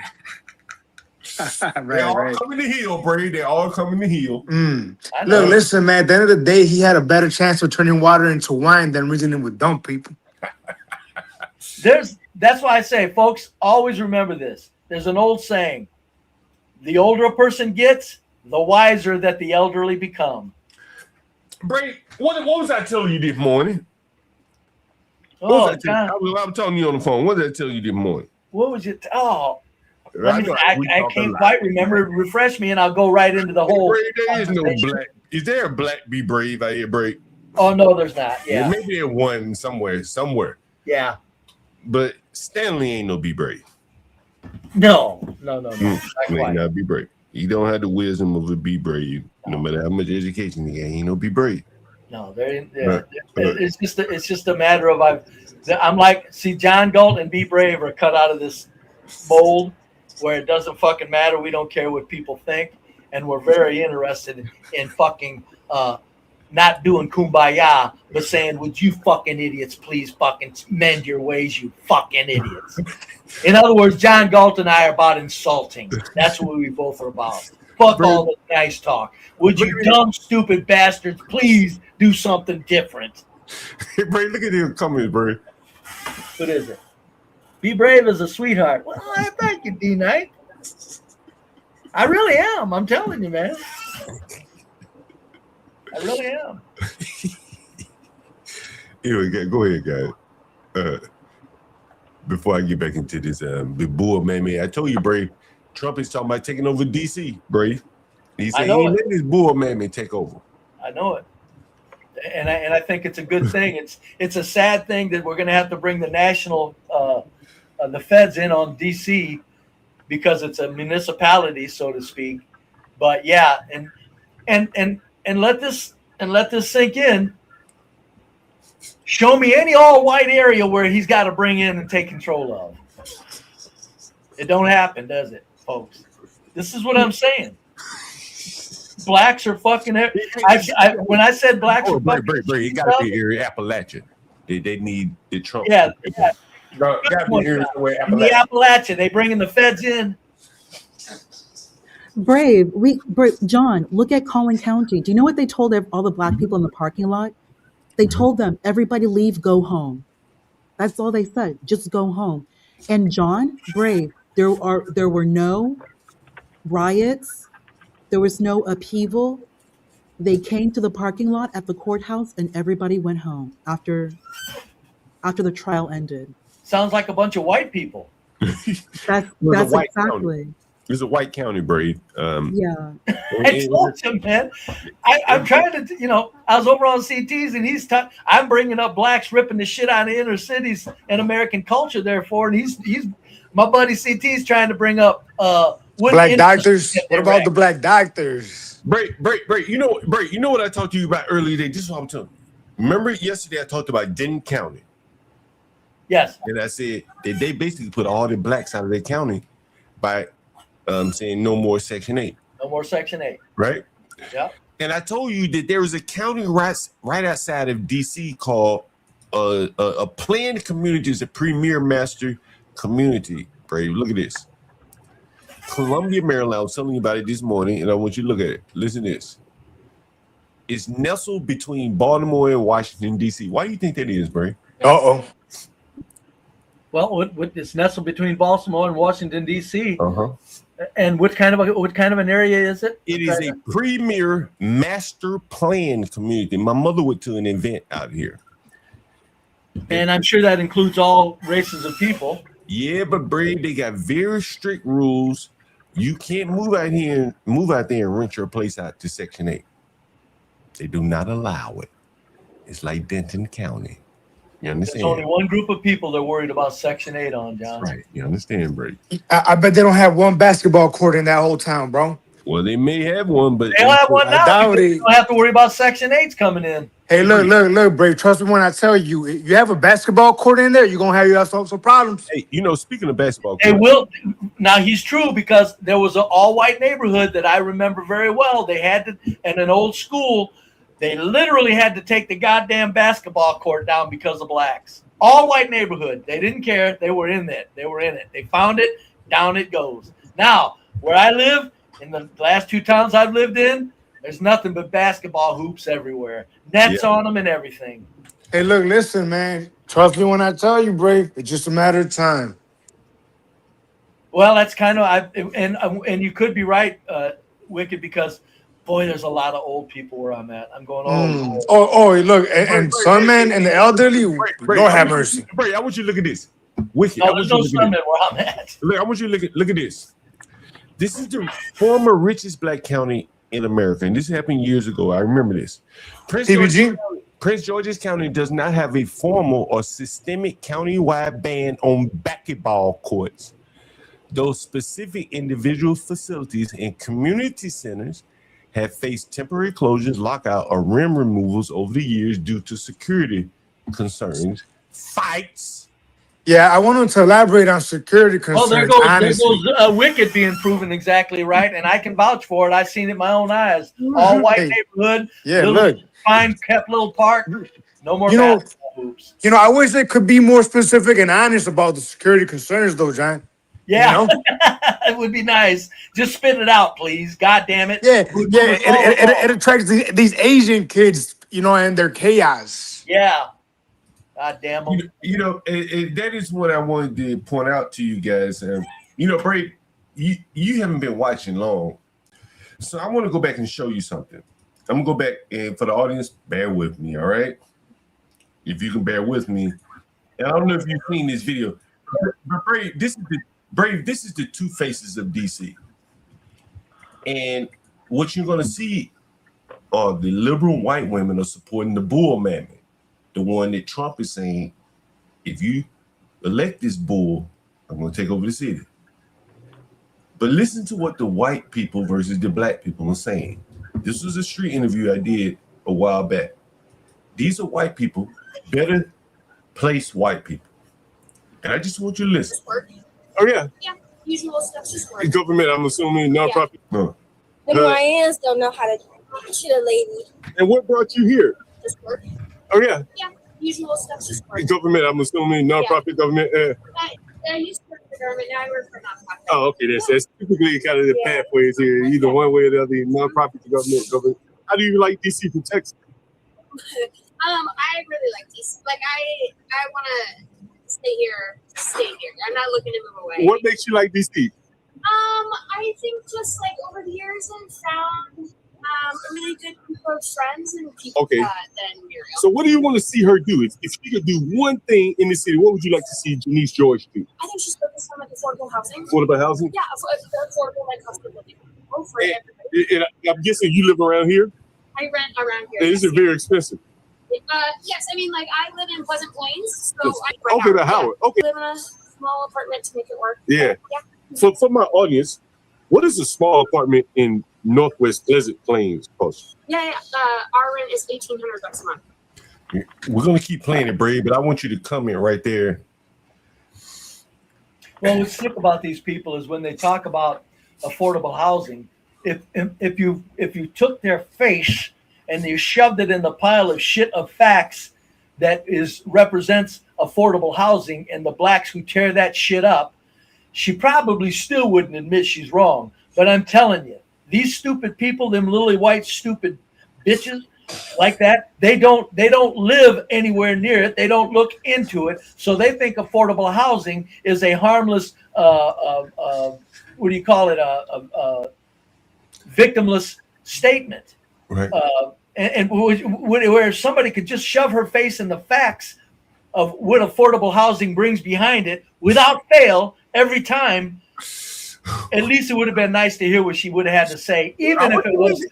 They all coming to heel, Brady. They all coming to heel. Look, listen, man. At the end of the day, he had a better chance of turning water into wine than reasoning with dumb people. That's why I say, folks, always remember this. There's an old saying: the older a person gets, the wiser that the elderly become. Brady, what was I telling you this morning? I'm telling you on the phone. What did I tell you this morning? What was it? I can't quite remember. Refresh me, and I'll go right into the whole. There is no black. Is there a black Be Brave out here, Brave? Oh no, there's not. Yeah, maybe there's one somewhere. Yeah, but Stanley ain't no Be Brave. No. Not Be Brave. He don't have the wisdom of a Be Brave. No matter how much education he got, he ain't no Be Brave. No, it's just a matter of I'm like, see, John Galt and Be Brave are cut out of this mold where it doesn't fucking matter. We don't care what people think, and we're very interested in fucking not doing kumbaya, but saying, would you fucking idiots please fucking mend your ways, you fucking idiots. In other words, John Galt and I are about insulting. That's what we both are about. Fuck all the nice talk. Would you dumb, stupid bastards please do something different? Hey, Bray, look at him coming, Bray. What is it? Be Brave is a sweetheart. Well, thank you, D-Knight. I really am. I'm telling you, man. I really am. Anyway, go ahead, guys. Before I get back into this big bull, man, I told you, Bray, Trump is talking about taking over D.C., Bray. He said he ain't letting this bull man take over. I know it. And I think it's a good thing. It's a sad thing that we're going to have to bring the national the feds in on D.C. because it's a municipality, so to speak. But yeah, and let this sink in. Show me any all-white area where he's got to bring in and take control of. It don't happen, does it, folks? This is what I'm saying. Blacks are fucking. When I said blacks are fucking, it got to be area Appalachia. They need the Trump. Yeah. Got to be area somewhere in the Appalachia. They bringing the feds in. Brave, John, look at Collin County. Do you know what they told all the black people in the parking lot? They told them, everybody leave, go home. That's all they said. Just go home. And John, Brave, There were no riots. There was no upheaval. They came to the parking lot at the courthouse and everybody went home after the trial ended. Sounds like a bunch of white people. That's white exactly. County. It's a white county, Brave. Yeah. I told him, man. I'm trying to, I was over on CTs and I'm bringing up blacks ripping the shit out of inner cities and American culture, therefore, and he's my buddy CT's trying to bring up black doctors. What about the black doctors? Break. You know what I talked to you about earlier today? This is what I'm telling you. Remember yesterday I talked about Denton County. Yes. And I said that they basically put all the blacks out of their county by saying no more Section 8. No more Section 8. Right? Yeah. And I told you that there was a county right outside of DC called a planned community. Is a premier master community. Brave. Look at this. Columbia, Maryland. I was telling you about it this morning, and I want you to look at it. Listen to this. It's nestled between Baltimore and Washington, D.C. Why do you think that is, Brave? Uh-oh. Well, it's nestled between Baltimore and Washington, D.C. Uh-huh. And what kind of an area is it? It is a premier master plan community. My mother went to an event out here. And I'm sure that includes all races of people. Yeah, but Brave, they got very strict rules. You can't move out there and rent your place out to Section 8. They do not allow it. It's like Denton County. You understand? There's only one group of people they're worried about Section 8 on, John. Right. You understand, Brady? I bet they don't have one basketball court in that whole town, bro. Well, they may have one, but they don't have one now. I doubt it. You don't have to worry about Section 8s coming in. Hey, look, Brave. Trust me when I tell you, if you have a basketball court in there, you're gonna have some problems. Hey, speaking of basketball, they will. Now he's true because there was an all-white neighborhood that I remember very well. They had to, in an old school, they literally had to take the goddamn basketball court down because of blacks. All white neighborhood. They didn't care. They were in it. They found it. Down it goes. Now, where I live, in the last 2 towns I've lived in, there's nothing but basketball hoops everywhere. Nets on them and everything. Hey, look, listen, man. Trust me when I tell you, Brave. It's just a matter of time. Well, that's kind of and you could be right, Wicked, because boy, there's a lot of old people where I'm at. I'm going, Look, and some men and the elderly, Lord have mercy. Brady, I want you to look at this. Wicked. No, there's no sun men where I'm at. Look, I want you to look at this. This is the former richest black county in America, and this happened years ago. I remember this. Prince George's County does not have a formal or systemic countywide ban on basketball courts. Those specific individual facilities and community centers have faced temporary closures, lockout, or rim removals over the years due to security concerns, fights. Yeah, I wanted to elaborate on security concerns. There goes Wicked being proven exactly right, and I can vouch for it. I've seen it in my own eyes. All white neighborhood. Yeah, look. Fine kept little park. No more basketball hoops. I wish they could be more specific and honest about the security concerns, though, John. Yeah, it would be nice. Just spit it out, please. God damn it. Yeah. It attracts these Asian kids, and their chaos. Yeah. God damn them. That is what I wanted to point out to you guys. Brady, you haven't been watching long, so I want to go back and show you something. I'm gonna go back, and for the audience, bear with me, all right? If you can bear with me, and I don't know if you've seen this video, but Brady, this is the two faces of DC, and what you're gonna see are the liberal white women are supporting the bull mammoth. The one that Trump is saying, if you elect this bull, I'm going to take over the city. But listen to what the white people versus the black people are saying. This was a street interview I did a while back. These are white people, better placed white people. And I just want you to listen. Oh, yeah. Yeah, usual stuff just works. Government, I'm assuming, nonprofit. The YNs don't know how to treat a lady. And what brought you here? Just work. Oh, yeah. Yeah, usual stuff just works. Government, I'm assuming, nonprofit government. I used to work for government, now I work for nonprofit. Oh, okay. That's typically kind of the pathways here, either one way or the other, nonprofit to government. How do you like DC from Texas? I really like DC. Like, I want to stay here. I'm not looking to move away. What makes you like DC? I think just like over the years I've found a really good group of friends and people Okay. than Muriel. So what do you want to see her do? If she could do one thing in the city, what would you like to see Janice George do? I think she's focused on like affordable housing. Affordable housing? Yeah, affordable like cost of living. For everybody. And I'm guessing you live around here? I rent around here. And this is very expensive. Yes, I mean like I live in Pleasant Plains, so Okay, Howard. Okay. I live in a small apartment to make it work. Yeah. Yeah. So for my audience, what is a small apartment in Northwest Pleasant Plains cost? Yeah. Our rent is $1,800 a month. We're gonna keep playing it, Brave, but I want you to comment right there. Well, what's sick about these people is when they talk about affordable housing, if you took their face and you shoved it in the pile of shit of facts that represents affordable housing and the blacks who tear that shit up, she probably still wouldn't admit she's wrong. But I'm telling you, these stupid people, them lily white stupid bitches like that, they don't live anywhere near it. They don't look into it. So they think affordable housing is a harmless, what do you call it? A victimless statement. Right. And where somebody could just shove her face in the facts of what affordable housing brings behind it without fail every time. At least it would have been nice to hear what she would have had to say, even if it was.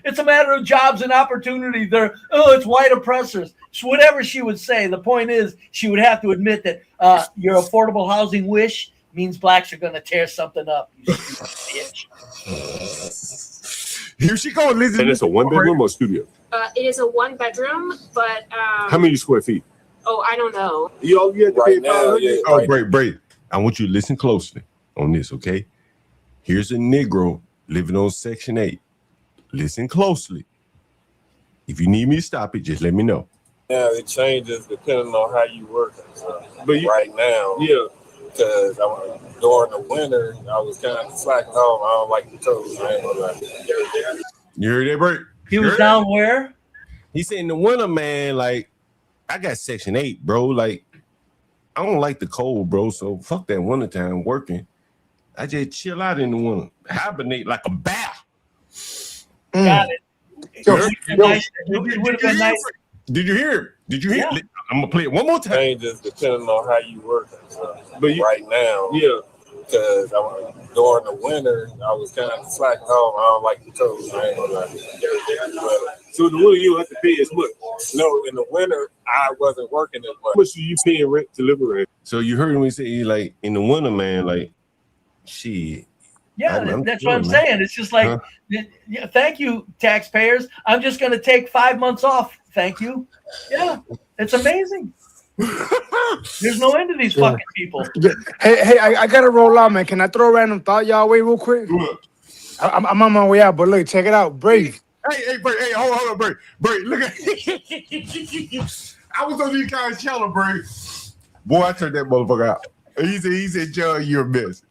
It's a matter of jobs and opportunity. It's white oppressors. So whatever she would say, the point is she would have to admit that your affordable housing wish means blacks are going to tear something up. You bitch. Here she goes, Lizzie. And it's a one-bedroom or studio? It is a 1-bedroom, but how many square feet? Oh, I don't know. You have to pay now, yeah. Oh, Brave. I want you to listen closely on this, okay? Here's a Negro living on Section 8. Listen closely. If you need me to stop it, just let me know. Yeah, it changes depending on how you work. But right now, because during the winter, I was kind of slacking off. I don't like the cold. I ain't gonna lie. You heard that, Brave? He was down where? He said in the winter, man, like, I got Section 8, bro. Like, I don't like the cold, bro. So fuck that wintertime working. I just chill out in the winter. Hibernate like a bear. Got it. It would have been nice. Did you hear it? Did you hear it? I'm going to play it one more time. Changes depending on how you work. But right now, because during the winter, I was kind of slacking off. I don't like the cold. I ain't gonna lie. So in the winter, you don't have to pay as much. No, in the winter, I wasn't working as much. How much are you paying rent to live around? So you heard me say, like, in the winter, man, like, shit. Yeah, that's what I'm saying. It's just like, thank you, taxpayers. I'm just going to take 5 months off. Thank you. Yeah, it's amazing. There's no end to these fucking people. Hey, I got to roll out, man. Can I throw a random thought y'all way real quick? I'm on my way out, but look, check it out. Brave. Hey, Brave. Hey, hold on, Brave. Brave, look at I was on these guys' channel, Brave. Boy, I turned that motherfucker out. He said, John, you're a mess.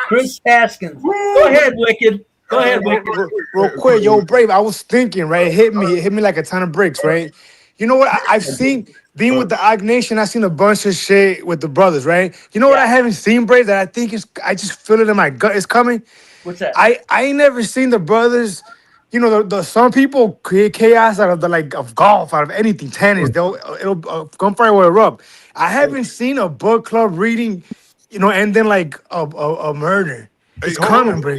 Chris Haskins. Go ahead, Wicked. Go ahead, Wicked. Real quick, yo, Brave, I was thinking, right? It hit me like a ton of bricks, right? You know what? I've seen, being with the Odd Nation, I've seen a bunch of shit with the brothers, right? You know what I haven't seen, Brave, that I think I just feel it in my gut is coming? What's that? I ain't never seen the brothers. You know, the some people create chaos out of of golf, out of anything, tennis. It'll gunfire will erupt. I haven't seen a book club reading, and then like a murder. It's coming, bro.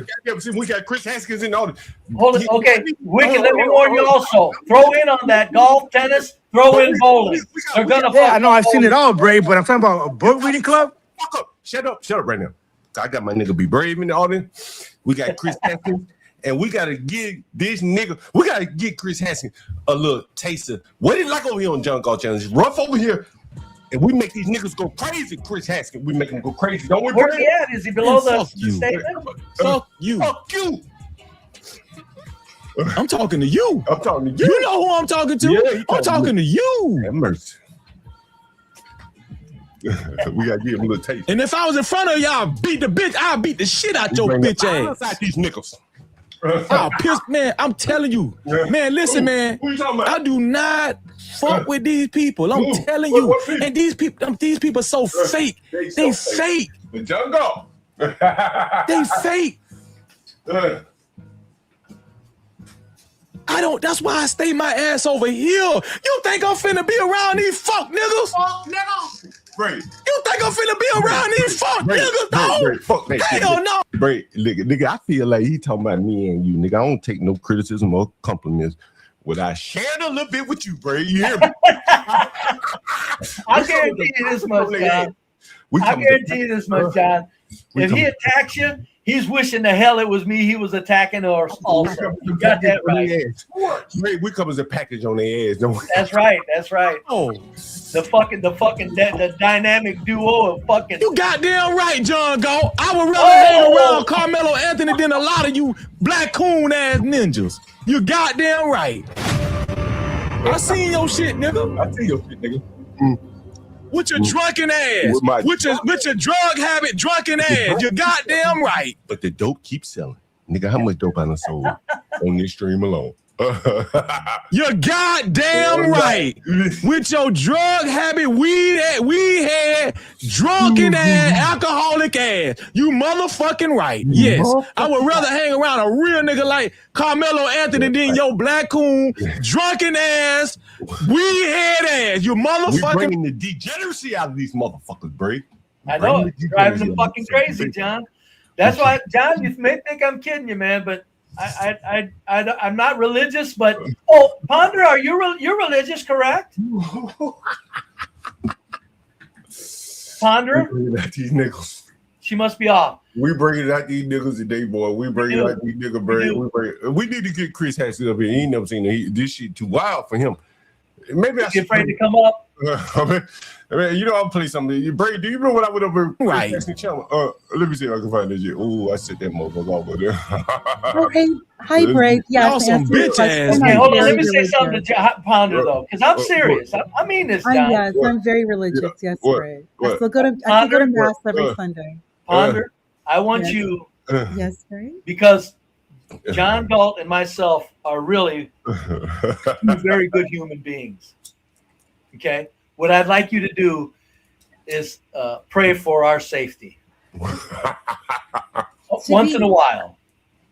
We got Chris Haskins in all. Hold it. Okay, Wicked. Let me warn you also. Throw in on that golf, tennis. Throw in bowling. They're gonna. Yeah, I know. I've seen it all, Brave. But I'm talking about a book reading club. Fuck up. Shut up right now. I got my nigga Be Brave in the audience. We got Chris Haskins. And we gotta give this nigga, we gotta get Chris Haskins a little taster. What is like over here on John Galt Channel? Just rough over here, and we make these niggas go crazy. Chris Haskins, we make him go crazy. Don't we? Where's he at? Is he below the statement? Fuck you. Fuck you. I'm talking to you. I'm talking to you. You know who I'm talking to? Yeah, I'm talking to you. Have mercy. We gotta give him a little taste. And if I was in front of y'all, I'll beat the shit out your bitch ass. Outside these niggas. Oh, piss, man! I'm telling you, man. Listen, man. Who you talking about? I do not fuck with these people. I'm telling you. And these people so fake. They fake. The jungle. They fake. That's why I stay my ass over here. You think I'm finna be around these fuck niggas? Fuck niggas. Right. You think I'm finna be around these fuck niggas, dog? Fuck that shit. Hell no. Break, nigga, I feel like he talking about me and you, nigga. I don't take no criticism or compliments without sharing a little bit with you, bro. You hear me? I guarantee you this much, John. I guarantee you this much, John. If he attacks you, he's wishing the hell it was me he was attacking or also. You got that right. We come as a package on their ass, don't we? That's right. That's right. Oh, the dynamic duo of fucking. You goddamn right, John Galt. I would rather hang around Carmelo Anthony than a lot of you black coon ass ninjas. You goddamn right. I seen your shit, nigga. I seen your shit, nigga. With your drunken ass. With your drug habit, drunken ass. You goddamn right. But the dope keeps selling. Nigga, how much dope I done sold on this stream alone? You're goddamn right. With your drug habit, weed head, drunken ass, alcoholic ass. You motherfucking right. Yes. I would rather hang around a real nigga like Carmelo Anthony than your black coon, drunken ass, weed head ass. You motherfucking. We bringing the degeneracy out of these motherfuckers, Bray. I know it. Driving them fucking crazy, John. That's why, John, you may think I'm kidding you, man, but I'm not religious, but Ponder, are you're religious, correct? Ponder, these niggas. She must be off. We bringing out these niggas today, boy. We bringing out these niggas, bro. We need to get Chris Haskins up here. He ain't never seen it. This shit too wild for him. Maybe I should afraid to come up. I mean, you know, I'll play something. Bray, do you know what I would have right? Let me see if I can find this shit. Oh, I set that motherfucker over there. Okay. Hi, Bray. Yeah, y'all some bitch ass. Okay, hold on. Let me say something to Ponder though, because I'm serious. I mean this, John. Yes, I'm very religious. Yes, Bray. I still go to mass every Sunday. Ponder, I want you. Yes, Bray. Because John Galt and myself are really two very good human beings. Okay, what I'd like you to do is pray for our safety once in a while.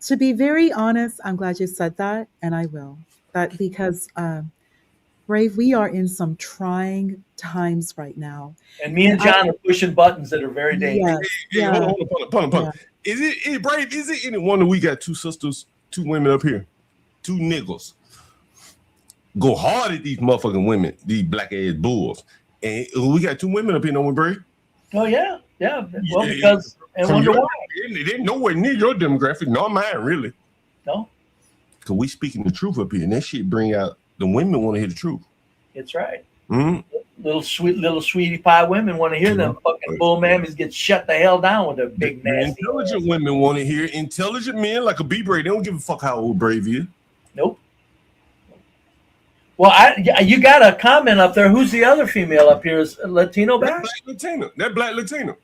To be very honest, I'm glad you said that, and I will. That because, Brave, we are in some trying times right now. And me and John are pushing buttons that are very dangerous. Yes, hold on. Is it Brave? Is it any wonder we got two sisters, two women up here, two niggas? Go hard at these motherfucking women, these black ass bulls. And we got two women up here, don't we, Bray? Oh, yeah. Well, because, and wonder why. They're nowhere near your demographic, not mine, really. No. Because we speaking the truth up here, and that shit bring out, the women want to hear the truth. It's right. Mm-hmm. Little sweetie pie women want to hear them fucking bull mammies get shut the hell down with their big nasty. Intelligent women want to hear intelligent men like a B-Brave. They don't give a fuck how old Brave is. Nope. Well, you got a comment up there. Who's the other female up here? Is Latino back? That black Latino.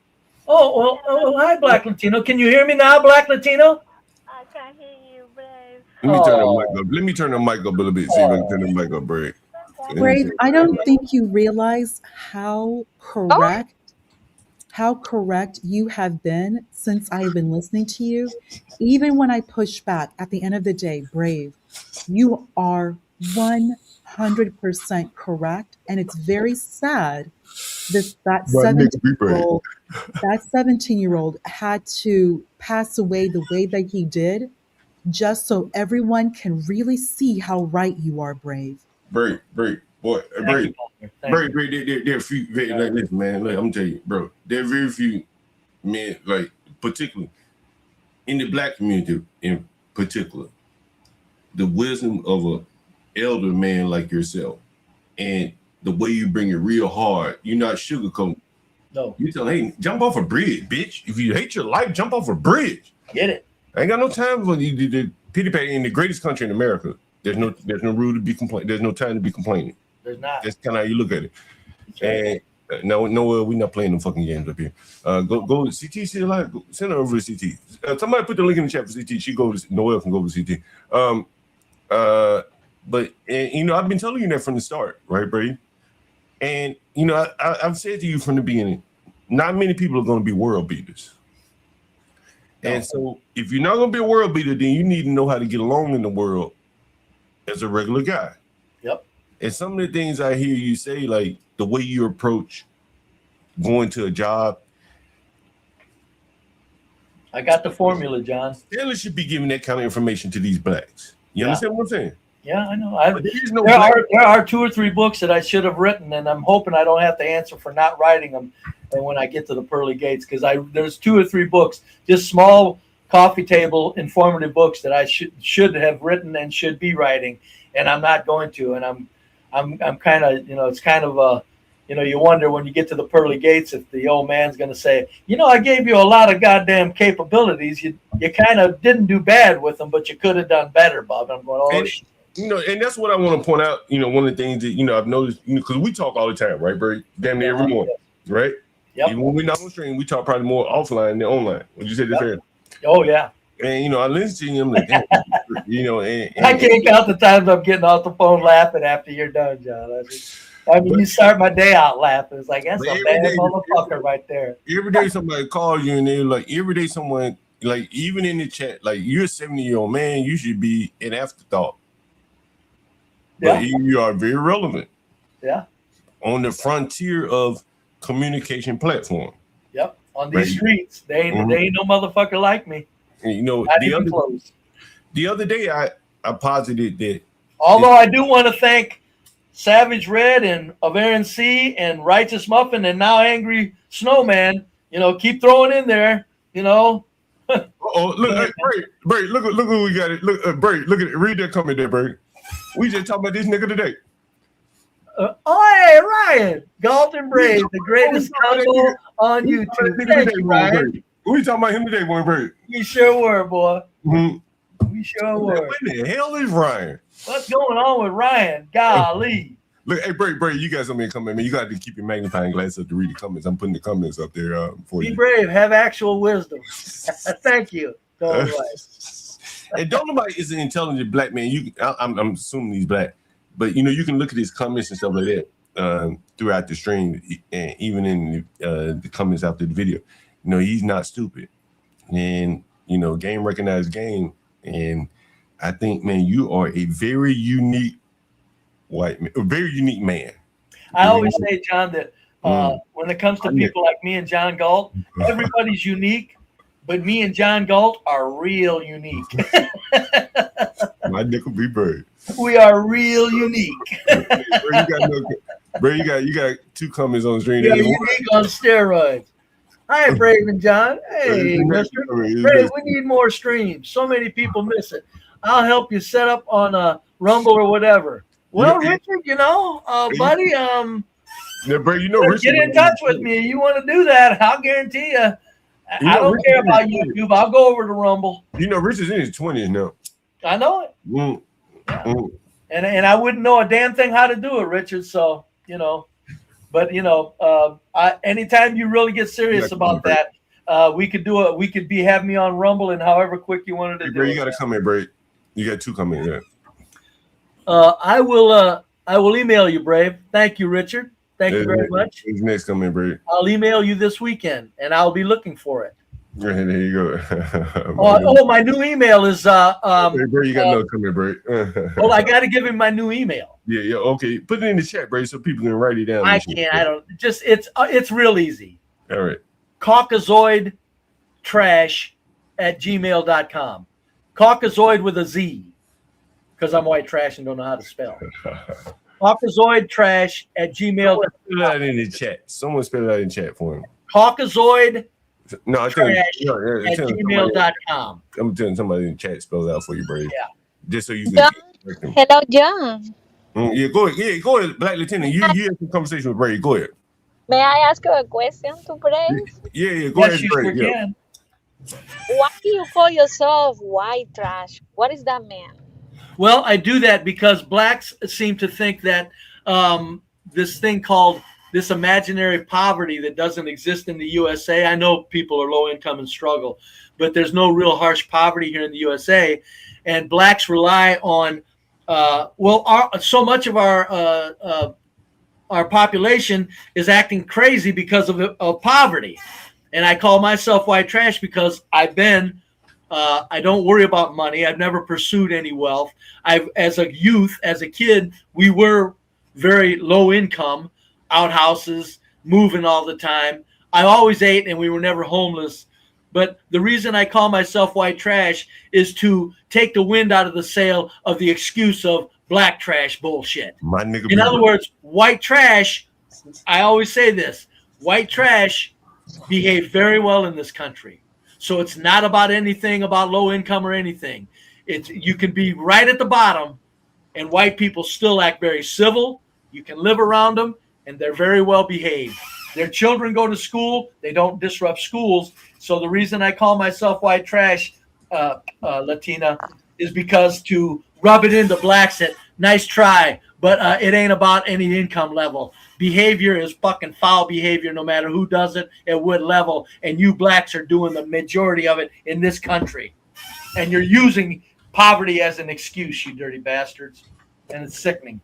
Oh, hi, Black Latino. Can you hear me now, Black Latino? I can't hear you, Brave. Let me turn the mic up a little bit. See if I can turn the mic up, Brave. Brave, I don't think you realize how correct you have been since I've been listening to you. Even when I push back, at the end of the day, Brave, you are 100% correct, and it's very sad that 17-year-old had to pass away the way that he did, just so everyone can really see how right you are, Brave. Brave, boy, Brave. There are few, like this, man. Like, I'm telling you, bro, there are very few men, like, particularly in the black community in particular, the wisdom of a elder man like yourself and the way you bring it real hard. You're not sugarcoating. No. You tell, hey, jump off a bridge, bitch. If you hate your life, jump off a bridge. Get it. I ain't got no time for the pity patty in the greatest country in America. There's no rule to be complaining. There's no time to be complaining. There's not. That's kind of how you look at it. And no, we're not playing them fucking games up here. Go CT, see alive. Send her over to CT. Somebody put the link in the chat for CT. Noelle can go over to CT. But I've been telling you that from the start, right, Brady? And I've said to you from the beginning, not many people are going to be world beaters. No. And so if you're not going to be a world beater, then you need to know how to get along in the world as a regular guy. Yep. And some of the things I hear you say, like the way you approach going to a job. I got the formula, John. Taylor should be giving that kind of information to these blacks. You understand what I'm saying? Yeah, I know. There are 2 or 3 books that I should have written, and I'm hoping I don't have to answer for not writing them. And when I get to the pearly gates, because there's 2 or 3 books, just small coffee table informative books that I should have written and should be writing, and I'm not going to. And I'm kind of, it's kind of a, you wonder when you get to the pearly gates if the old man's going to say, I gave you a lot of goddamn capabilities. You kind of didn't do bad with them, but you could have done better, Bob. And I'm going, and that's what I want to point out. One of the things that I've noticed, because we talk all the time, right, Barry? Damn near every morning, right? Yep. Even when we're not on stream, we talk probably more offline than online. Would you say this? Yep. Oh yeah. And I listen to him, like, damn, and I can't count the times I'm getting off the phone laughing after you're done, John. You start my day out laughing. It's like, that's a bad motherfucker right there. Every day somebody calls you, and they're like, every day someone, like, even in the chat, like, you're a 70-year-old man, you should be an afterthought. But you are very relevant. Yeah. On the frontier of communication platform. Yep. On these streets, they ain't no motherfucker like me. And, the other day, I posited that. Although I do want to thank Savage Red and Avarian C and Righteous Muffin and now Angry Snowman. Keep throwing in there. Look, hey, Bray, look who we got. Bray, look at it. Read that comment there, Bray. We just talking about this nigga today. Hey, Ryan, Galton Brave, the greatest couple on YouTube. Thank you, Ryan. We talking about him today, boy, Bray. We sure were, boy. Mm-hmm. We sure were. What the hell is Ryan? What's going on with Ryan? Golly. Look, hey, Bray, you got something coming, man. You got to keep your magnifying glass up to read the comments. I'm putting the comments up there for you. Be brave. Have actual wisdom. Thank you. And Dolomite is an intelligent black man. I'm assuming he's black, but you can look at his comments and stuff like that throughout the stream, and even in the comments after the video. He's not stupid, and game recognized game. And I think, man, you are a very unique white man, a very unique man. I always say, John, that when it comes to people like me and John Galt, everybody's unique. But me and John Galt are real unique. My nickel be brave. We are real unique. Bro, you got 2 comments on the stream. Yeah, unique on steroids. Hi, Brave and John. Hey, Mister Brave, we need more streams. So many people miss it. I'll help you set up on a Rumble or whatever. Well, Richard, buddy, Richard, get in touch with me. You want to do that? I'll guarantee you. I don't care about YouTube. I'll go over to Rumble. Richard's in his 20s now. I know it. And I wouldn't know a damn thing how to do it, Richard. So, but anytime you really get serious about that, we could do it. We could have me on Rumble and however quick you wanted to do it. You got to come in, Brave. You got 2 coming in. I will email you, Brave. Thank you, Richard. Thank you very much. Who's next coming, Brave? I'll email you this weekend, and I'll be looking for it. There you go. My new email is. Hey, Brave, you got no coming, Brave. Well, I got to give him my new email. Yeah. Okay, put it in the chat, Brave, so people can write it down. I can't. I don't. Just it's real easy. All right. Caucasoidtrash@gmail.com. Caucasoid with a Z, because I'm white trash and don't know how to spell. Caucasoidtrash@gmail.com. Spell that in the chat. Someone spell that in chat for him. Caucasoid. No, @gmail.com. I'm telling somebody in the chat spells out for you, Brave. Yeah. Just so you can. John? Hello, John. Go ahead, Black Lieutenant. You had some conversation with Brave. Go ahead. May I ask you a question to Brave? Yeah. Go ahead, Brave. Yeah. Why do you call yourself white trash? What does that mean? Well, I do that because blacks seem to think that this thing called this imaginary poverty that doesn't exist in the USA. I know people are low income and struggle, but there's no real harsh poverty here in the USA. And blacks rely on so much of our population is acting crazy because of poverty. And I call myself white trash because I've been, I don't worry about money. I've never pursued any wealth. As a youth, as a kid, we were very low income, outhouses, moving all the time. I always ate and we were never homeless. But the reason I call myself white trash is to take the wind out of the sail of the excuse of black trash bullshit. My nigga. In other words, white trash, I always say this, white trash behave very well in this country. So it's not about anything about low income or anything. You can be right at the bottom and white people still act very civil. You can live around them and they're very well behaved. Their children go to school. They don't disrupt schools. So the reason I call myself white trash, Latina, is because to rub it into blacks that nice try, but it ain't about any income level. Behavior is fucking foul behavior no matter who does it at what level. And you blacks are doing the majority of it in this country. And you're using poverty as an excuse, you dirty bastards. And it's sickening.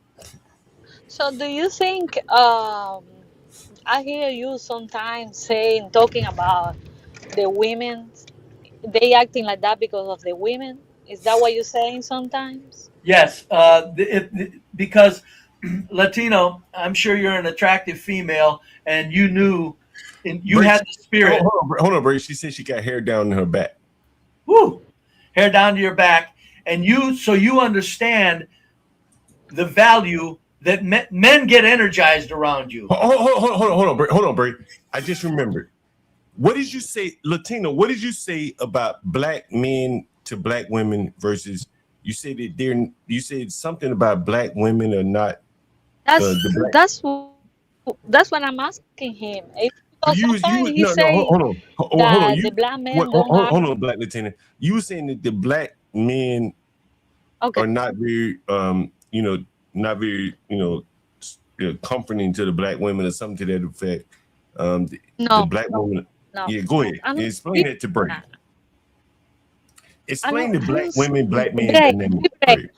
So do you think I hear you sometimes talking about the women, they acting like that because of the women? Is that what you're saying sometimes? Yes, because Latino, I'm sure you're an attractive female, and you knew, and you had the spirit. Hold on, Brady. She said she got hair down in her back. Woo, hair down to your back, and you understand the value that men get energized around you. Hold on, Brady. I just remembered. What did you say, Latino? What did you say about black men to black women versus? You said that you said something about black women are not. That's what I'm asking him. Hold on. The black men hold on, black Latina. You were saying that the black men are not very, not very, comforting to the black women or something to that effect. The black women. No. Yeah, go ahead. Explain that to Brady. Explain the black women, black men dynamic.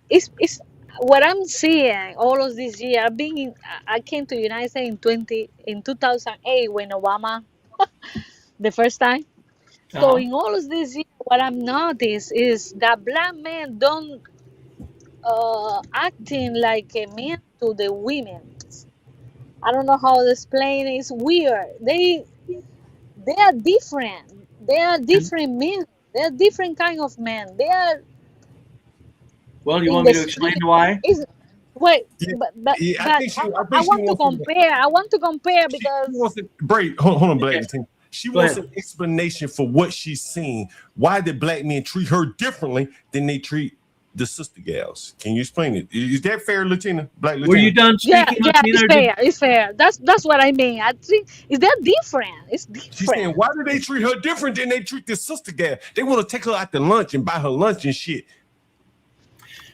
It's what I'm seeing all of this year. I came to the United States in 2008 when Obama, the first time. So in all of this year, what I've noticed is that black men don't acting like a man to the women. I don't know how to explain it. It's weird. They are different. They are different men. They are different kind of men. They are. Well, you want me to explain why? Wait, but I want to compare. I want to compare because. Brady, hold on, black. She wants an explanation for what she's seeing. Why did black men treat her differently than they treat the sister gals? Can you explain it? Is that fair, Latina? Black Latina? Were you done speaking? Yeah, it's fair. It's fair. That's what I mean. I think is that different? It's different. She's saying, why do they treat her different than they treat the sister gal? They want to take her out to lunch and buy her lunch and shit.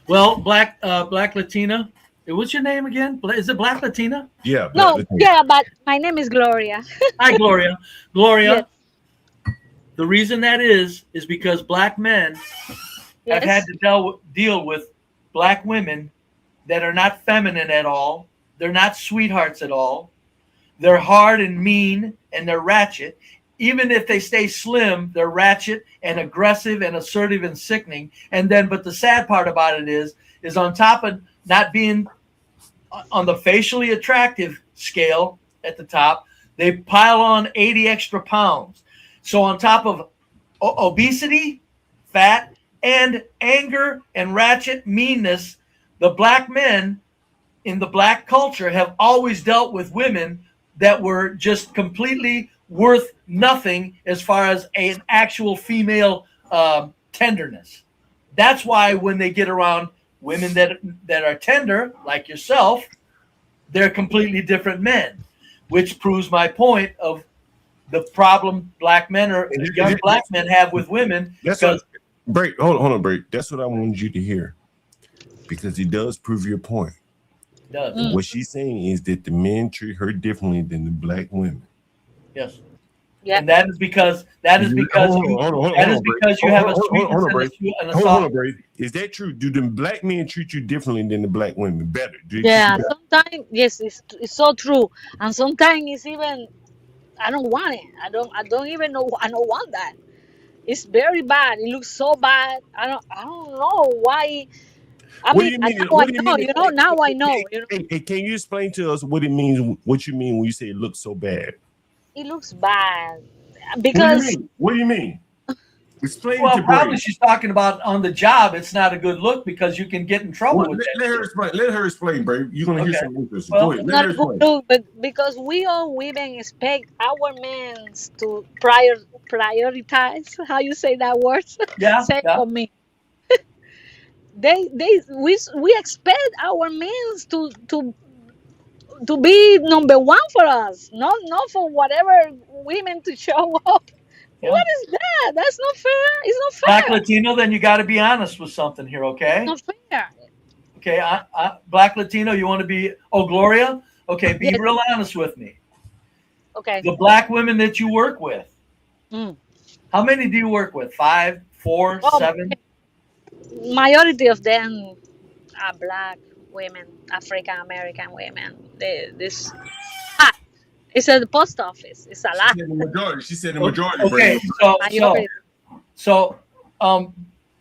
Well, black Latina. What's your name again? Is it Black Latina? Yeah. No, yeah, but my name is Gloria. Hi, Gloria. Gloria. Yes. The reason that is because black men have had to deal with black women that are not feminine at all. They're not sweethearts at all. They're hard and mean and they're ratchet. Even if they stay slim, they're ratchet and aggressive and assertive and sickening. But the sad part about it is on top of not being on the facially attractive scale at the top, they pile on 80 extra pounds. So on top of obesity, fat, and anger and ratchet meanness, the black men in the black culture have always dealt with women that were just completely worth nothing as far as an actual female tenderness. That's why when they get around women that are tender, like yourself, they're completely different men, which proves my point of the problem black men or young black men have with women. That's what, hold on, Break. That's what I wanted you to hear, because it does prove your point. It does. What she's saying is that the men treat her differently than the black women. Yes. Yeah. And that is because you have a sweetness and a soft. Is that true? Do the black men treat you differently than the black women? Better? Yeah, sometimes yes, it's so true, and sometimes it's even I don't want it. I don't even know. I don't want that. It's very bad. It looks so bad. I don't know why. I What mean, do you mean? now What I do you know. mean? You know, now I know. You know, Hey, can you explain to us what it means? What you mean when you say it looks so bad? it looks bad What because do you mean? What do you mean? Explain Well, to probably Brady. she's talking about on the job. It's not a good look because you can get in trouble Well, with that. let her explain. Let her explain, Brady. You're gonna hear Okay. something interesting. Well, Go ahead. it's Let not her a good explain. look, but because we all women expect our men to prioritize. How you say that word? Yeah. Say it Yeah. for me. We expect our men to be number one for us, not for whatever women to show up. Yeah. What is that? That's not fair. It's not Black fair. Latino, then you got to be honest with something here, okay? It's not fair. Okay, Black Latino, you want to be? Oh, Gloria. Okay, be Yes. real honest with me. Okay. The black women that you work with, Mm. how many do you work with? 5, 4, Oh, 7? majority of them are black women, African American women. It's at the post office. It's a She lot. said the majority. She said the majority. Okay, Brady. so,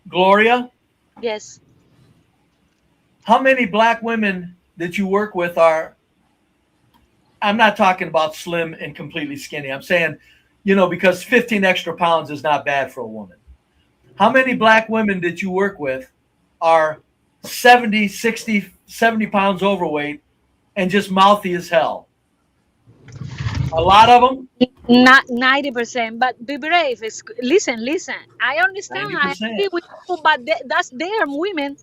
Gloria, Yes. how many black women that you work with are? I'm not talking about slim and completely skinny. I'm saying, because 15 extra pounds is not bad for a woman. How many black women that you work with are 70, 60, 70 pounds overweight and just mouthy as hell? A lot of them? Not 90%, but be brave. Listen. I understand. I 90%. agree with you, but that's their women.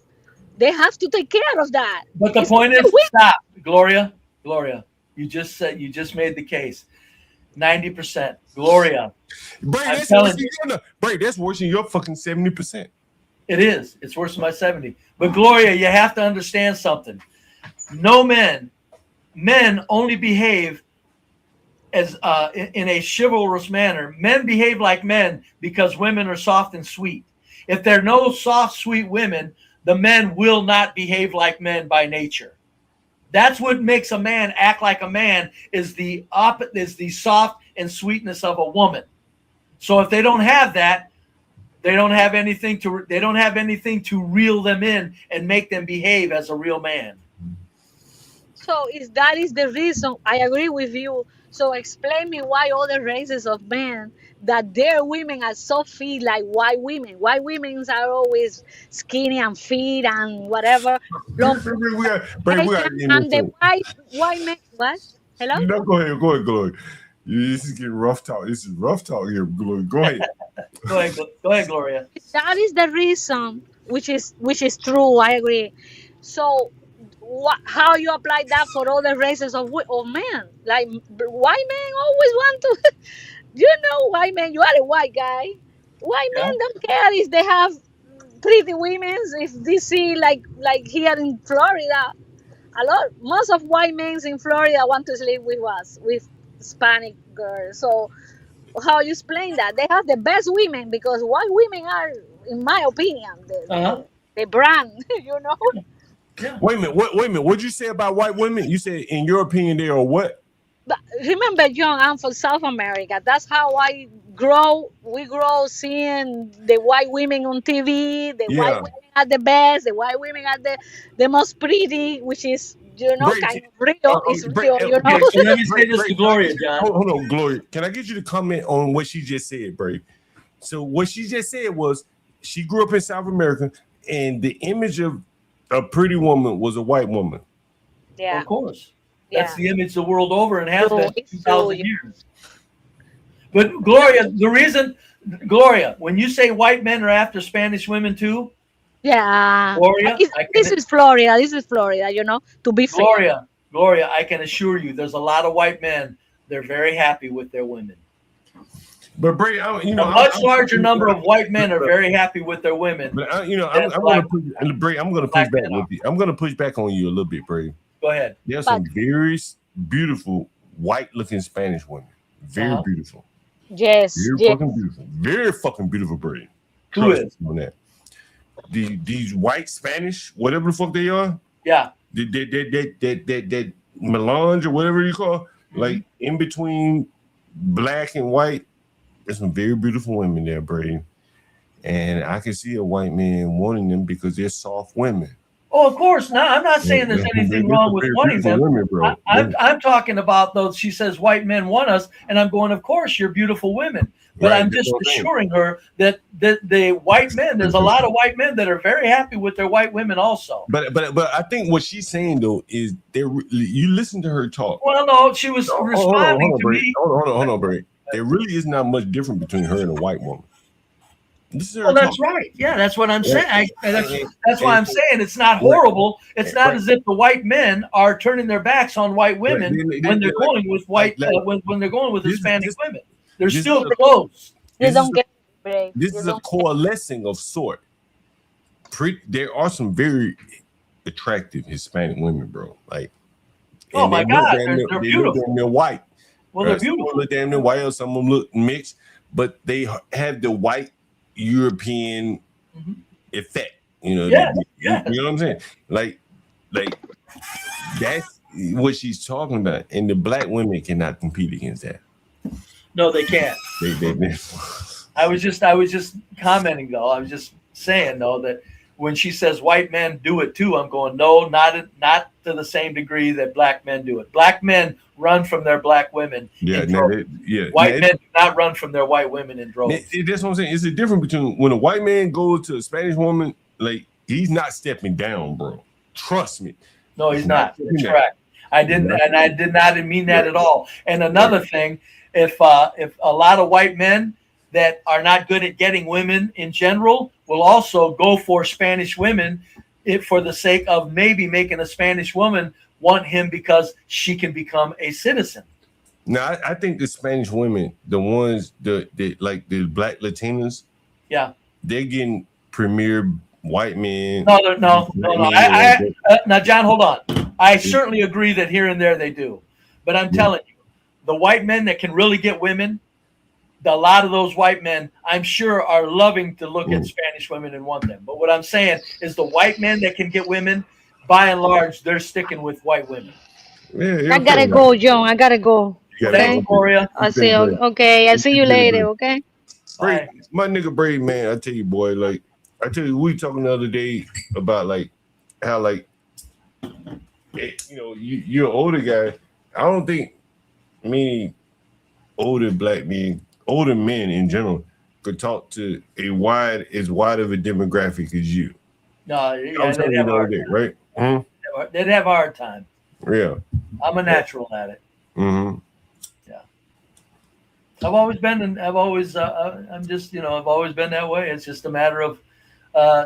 They have to take care of that. But the It's point not is, the stop, Gloria. You just made the case. 90%, Gloria. Brady, that's worse than your fucking 70%. It is. It's worse than my 70. But Gloria, you have to understand something. No men only behave as in a chivalrous manner. Men behave like men because women are soft and sweet. If there are no soft, sweet women, the men will not behave like men by nature. That's what makes a man act like a man is the soft and sweetness of a woman. So if they don't have that, they don't have anything to reel them in and make them behave as a real man. So that is the reason I agree with you. So explain me why other races of men that their women are so fit like white women. White women are always skinny and fit and whatever. And the white men what? Hello? No, go ahead, Gloria. This is getting rough talk. This is rough talk here, Gloria. Go ahead. Go ahead, Gloria. That is the reason, which is true. I agree. So how you apply that for other races of men? Like white men always want to. White men. You are a white guy. White men don't care if they have pretty women. If they see like here in Florida, most of white men in Florida want to sleep with us, with Hispanic girls. So how you explain that? They have the best women because white women are, in my opinion, the brand. Yeah. Wait a minute. What'd you say about white women? You said, in your opinion, they are what? But remember, John, I'm from South America. That's how we grow seeing the white women on TV. The white women are the best. The white women are the most pretty, which is, kind of real. It's real, Okay, so let me say this to Gloria, John. Hold on, Gloria. Can I get you to comment on what she just said, Bray? So what she just said was she grew up in South America, and the image of a pretty woman was a white woman. Yeah, of course. That's the image the world over and has been 2,000 years. But Gloria, Gloria, when you say white men are after Spanish women too, yeah, Gloria, this is Florida. To be fair. Gloria, I can assure you, there's a lot of white men. They're very happy with their women. But Bray, a much larger number of white men are very happy with their women. But I'm going to push back with you. I'm going to push back on you a little bit, Bray. Go ahead. There's some very beautiful white-looking Spanish women. Very beautiful. Yes, Very yes. fucking beautiful. Very fucking beautiful braid. Who is? On that. These white Spanish, whatever the fuck they are. Yeah. That melange or whatever you call, like in between black and white. There's some very beautiful women there, Brady. And I can see a white man wanting them because they're soft women. Oh, of course. No, I'm not saying there's anything wrong with wanting them. Women, bro. I'm talking about those. She says white men want us, and I'm going, of course, you're beautiful women. But Right, I'm that's just what I'm saying. assuring her that the white men, there's a lot of white men that are very happy with their white women also. But I think what she's saying though is you listen to her talk. Well, no, she was responding to me. Hold on, Brady. There really is not much different between her and a white woman. Well, that's right. Yeah, that's what I'm saying. That's why I'm saying it's not horrible. It's not as if the white men are turning their backs on white women when they're going with white when they're going with Hispanic women. They're still close. They don't get brave. This is a coalescing of sort. There are some very attractive Hispanic women, bro. Like, oh my God, they're beautiful. They're white. Well, they're beautiful. Some look damn near white, some of them look mixed, but they have the white European effect. You know, you know what I'm saying? Like that's what she's talking about, and the black women cannot compete against that. No, they can't. They I was just commenting though. I was just saying though that when she says white men do it too, I'm going, no, not to the same degree that black men do it. Black men run from their black women. White men do not run from their white women in droves. That's what I'm saying. It's a difference between when a white man goes to a Spanish woman, like he's not stepping down, bro. Trust me. No, he's not. That's correct. I did not mean that at all. And another thing, if a lot of white men that are not good at getting women in general will also go for Spanish women for the sake of maybe making a Spanish woman want him because she can become a citizen. Now, I think the Spanish women, the ones like the black Latinas, yeah, they're getting premier white men. No. Now, John, hold on. I certainly agree that here and there they do, but I'm telling you, the white men that can really get women, a lot of those white men, I'm sure, are loving to look at Spanish women and want them. But what I'm saying is the white men that can get women, by and large, they're sticking with white women. I gotta go, John. I gotta go. Thanks, Gloria. I'll see you. Okay, I'll see you later. Okay. Brady, my nigga Brady, man, I tell you, boy, like I tell you, we talking the other day about like how like you're an older guy. I don't think many older black men, older men in general, could talk to as wide of a demographic as you. No, yeah, they'd have a hard time. Right? Mm-hmm. They'd have a hard time. Yeah. I'm a natural at it. Mm-hmm. Yeah. I've always been I've always been that way. It's just a matter of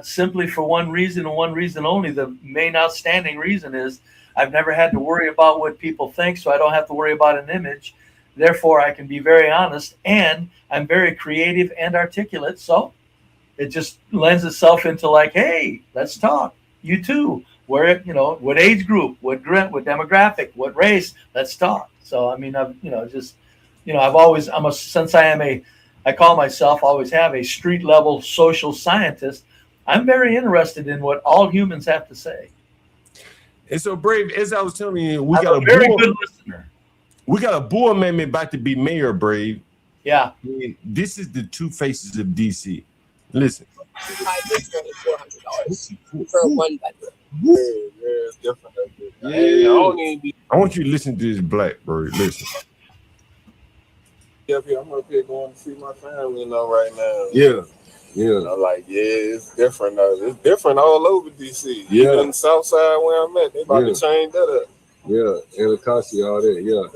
simply for one reason and one reason only. The main outstanding reason is I've never had to worry about what people think, so I don't have to worry about an image. Therefore, I can be very honest, and I'm very creative and articulate. So it just lends itself into like, hey, let's talk. You too. Where, what age group, what demographic, what race, let's talk. So, I mean, I call myself, always have a street level social scientist. I'm very interested in what all humans have to say. And so, Brave, as I was telling you, we got a very good listener. We got a Bull amendment about to be mayor, Brave. Yeah. This is the two faces of DC. Listen. $400 for a one bedroom. Yeah, it's different. I want you to listen to this black bird. Listen. Yeah, I'm up here going to see my family, right now. Yeah. I'm like, it's different. It's different all over DC. Yeah. Even South Side where I'm at, they about to change that up. Yeah, and Akasi, all that. Yeah.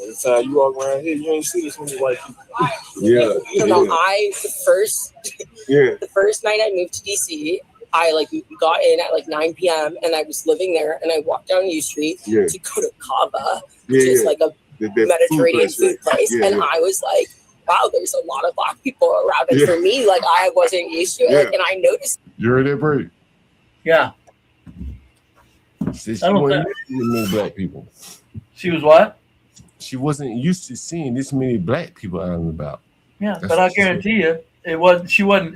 Every time you walk around here, you ain't see this many white people. Yeah. The first night I moved to DC, I got in at 9 p.m. and I was living there, and I walked down U Street to go to Kava, which is like a Mediterranean food place, and I was like, wow, there's a lot of black people around. And for me, I wasn't used to it, and I noticed. You heard that, Brady? Yeah. She wasn't black people. She was what? she wasn't used to seeing this many black people out and about. Yeah, That's but I what she said. guarantee you, it wasn't.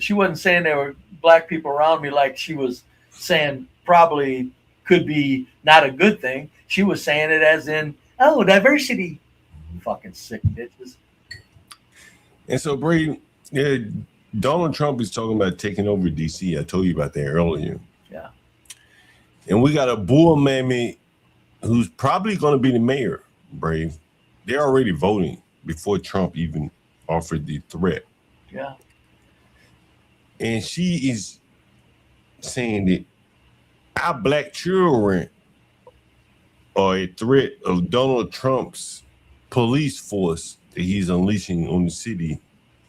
She wasn't saying there were black people around me like she was saying probably could be not a good thing. She was saying it as in, oh, diversity. Fucking sick bitches. And so, Brady, yeah, Donald Trump is talking about taking over DC. I told you about that earlier. Yeah. And we got a bull mammy who's probably going to be the mayor, Brave. They're already voting before Trump even offered the threat. Yeah. And she is saying that our black children are a threat of Donald Trump's police force that he's unleashing on the city,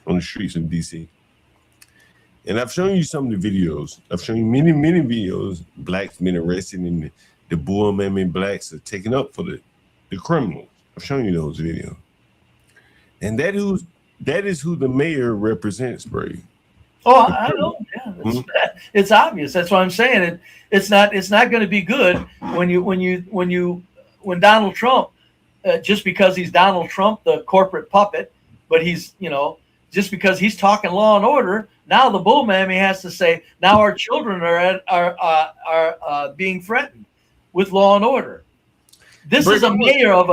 on the streets of DC. And I've shown you some of the videos. I've shown you many, many videos. Blacks been arrested and the bull mammy blacks are taken up for the criminals. I've shown you those videos. And that is who the mayor represents, Brady. Oh, I know. Yeah, it's obvious. That's what I'm saying. It's not going to be good when Donald Trump, just because he's Donald Trump, the corporate puppet, but he's just because he's talking law and order. Now the bull mammy has to say, now our children are being threatened with law and order. This is a mayor of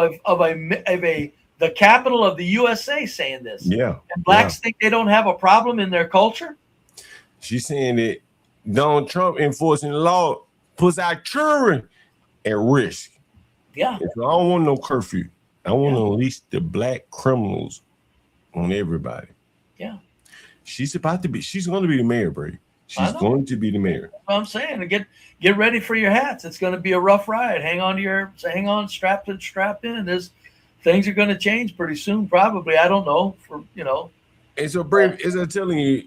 the capital of the USA saying this. Yeah. And blacks think they don't have a problem in their culture. She's saying that Donald Trump enforcing the law puts our children at risk. Yeah. So I don't want no curfew. I want to unleash the black criminals on everybody. Yeah. She's going to be the mayor, Brady. She's going to be the mayor. That's what I'm saying. Get ready for your hats. It's going to be a rough ride. Hang on, strapped in. Things are going to change pretty soon, probably. I don't know. And so, Brady, as I'm telling you,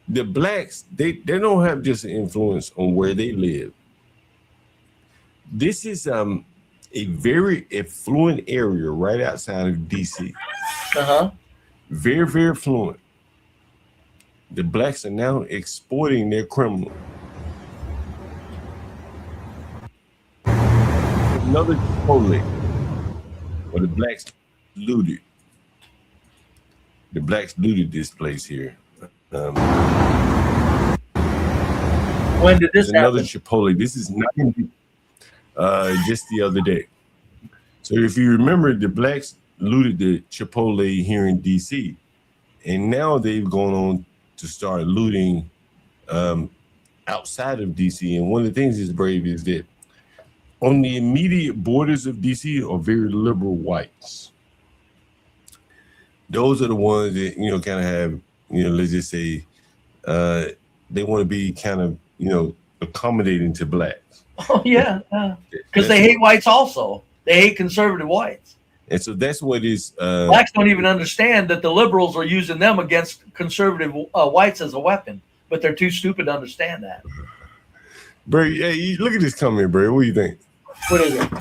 the blacks, they don't have just an influence on where they live. This is a very affluent area right outside of DC. Very, very affluent. The blacks are now exporting their criminals. Another Chipotle where the blacks looted. The blacks looted this place here. When did this another happen? Chipotle. This is not just the other day. So if you remember, the blacks looted the Chipotle here in DC, and now they've gone on to start looting outside of DC. And one of the things that's brave is that on the immediate borders of DC are very liberal whites. Those are the ones that kind of have let's just say they want to be kind of accommodating to blacks. Oh yeah, because they hate whites also. They hate conservative whites. And so that's what is. Blacks don't even understand that the liberals are using them against conservative whites as a weapon, but they're too stupid to understand that. Bray, hey, look at this comment, Bray. What do you think? What is it?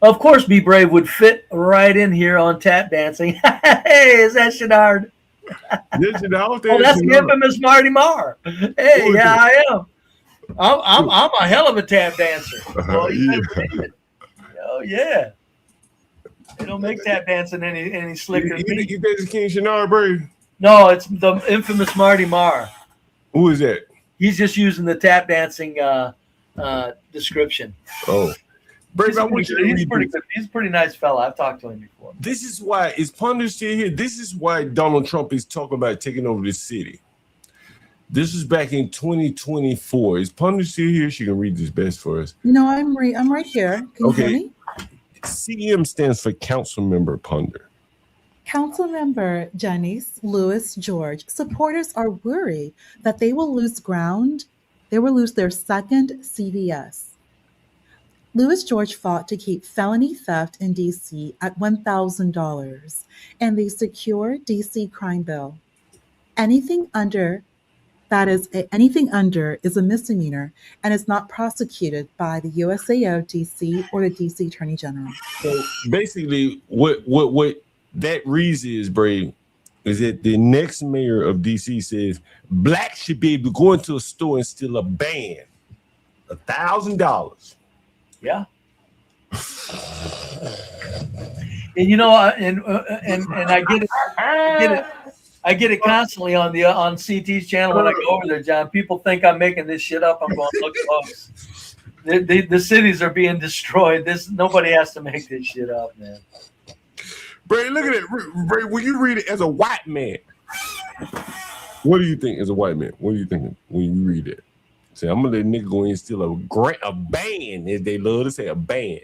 Of course, Be Brave would fit right in here on tap dancing. Hey, is that Shadard? That's the infamous Marty Marr. Hey, yeah, I am. I'm a hell of a tap dancer. Oh yeah. They don't make tap dancing any slicker. You think it's King Shannard, Brave? No, it's the infamous Marty Marr. Who is that? He's just using the tap dancing description. Oh, Brave, he's pretty good. He's a pretty nice fella. I've talked to him before. This is why is Ponder still here? This is why Donald Trump is talking about taking over this city. This is back in 2024. Is Ponder still here? She can read this best for us. No, I'm right here. Can you hear me? CM stands for Council Member Ponder. Councilmember Janice Lewis George. Supporters are worried that they will lose ground. They will lose their second CVS. Lewis George fought to keep felony theft in D.C. at $1,000, and they secure D.C. crime bill. Anything under is a misdemeanor and is not prosecuted by the USAO DC or the DC Attorney General. So basically, what that reads is, Brave, is that the next mayor of DC says blacks should be able to go into a store and steal a band, $1,000. Yeah. And you know, and I get it, I get it constantly on CT's channel when I go over there, John. People think I'm making this shit up. I'm going, look, folks, the cities are being destroyed. Nobody has to make this shit up, man. Bray, look at it. Bray, when you read it as a white man, what do you think as a white man? What are you thinking when you read it? Say, I'm gonna let nigga go in and steal a band, as they love to say, a band.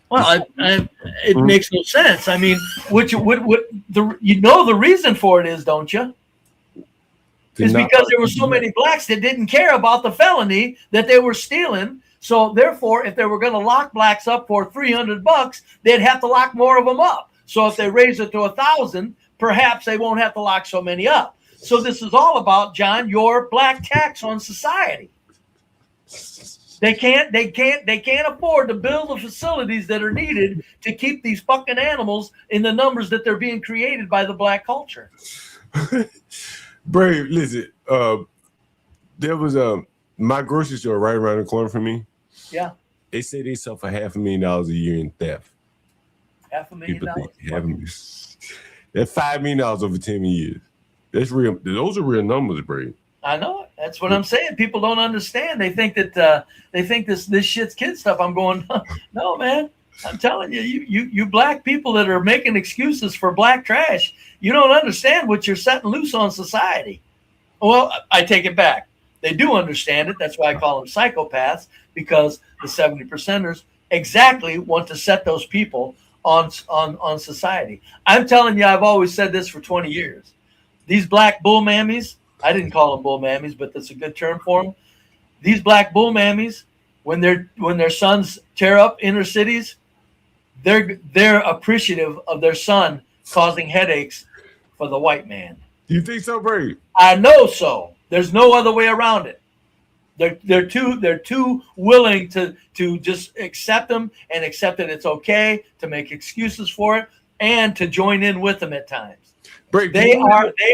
Well, it makes no sense. I mean, the reason for it is, don't you? It's because there were so many blacks that didn't care about the felony that they were stealing. So therefore, if they were going to lock blacks up for $300, they'd have to lock more of them up. So if they raise it to 1,000, perhaps they won't have to lock so many up. So this is all about, John, your black tax on society. They can't afford to build the facilities that are needed to keep these fucking animals in the numbers that they're being created by the black culture. Brave, listen, there was my grocery store right around the corner from me. Yeah. They say they suffer $500,000 a year in theft. $500,000? That's $5 million over 10 years. That's real. Those are real numbers, Brave. I know it. That's what I'm saying. People don't understand. They think that this shit's kid stuff. I'm going, no, man. I'm telling you, you black people that are making excuses for black trash, you don't understand what you're setting loose on society. Well, I take it back. They do understand it. That's why I call them psychopaths, because the 70%ers exactly want to set those people on society. I'm telling you, I've always said this for 20 years. These black bull mammies, I didn't call them bull mammies, but that's a good term for them. These black bull mammies, when their sons tear up inner cities, they're appreciative of their son causing headaches for the white man. You think so, Brave? I know so. There's no other way around it. They're too willing to just accept them and accept that it's okay to make excuses for it and to join in with them at times. Brave, they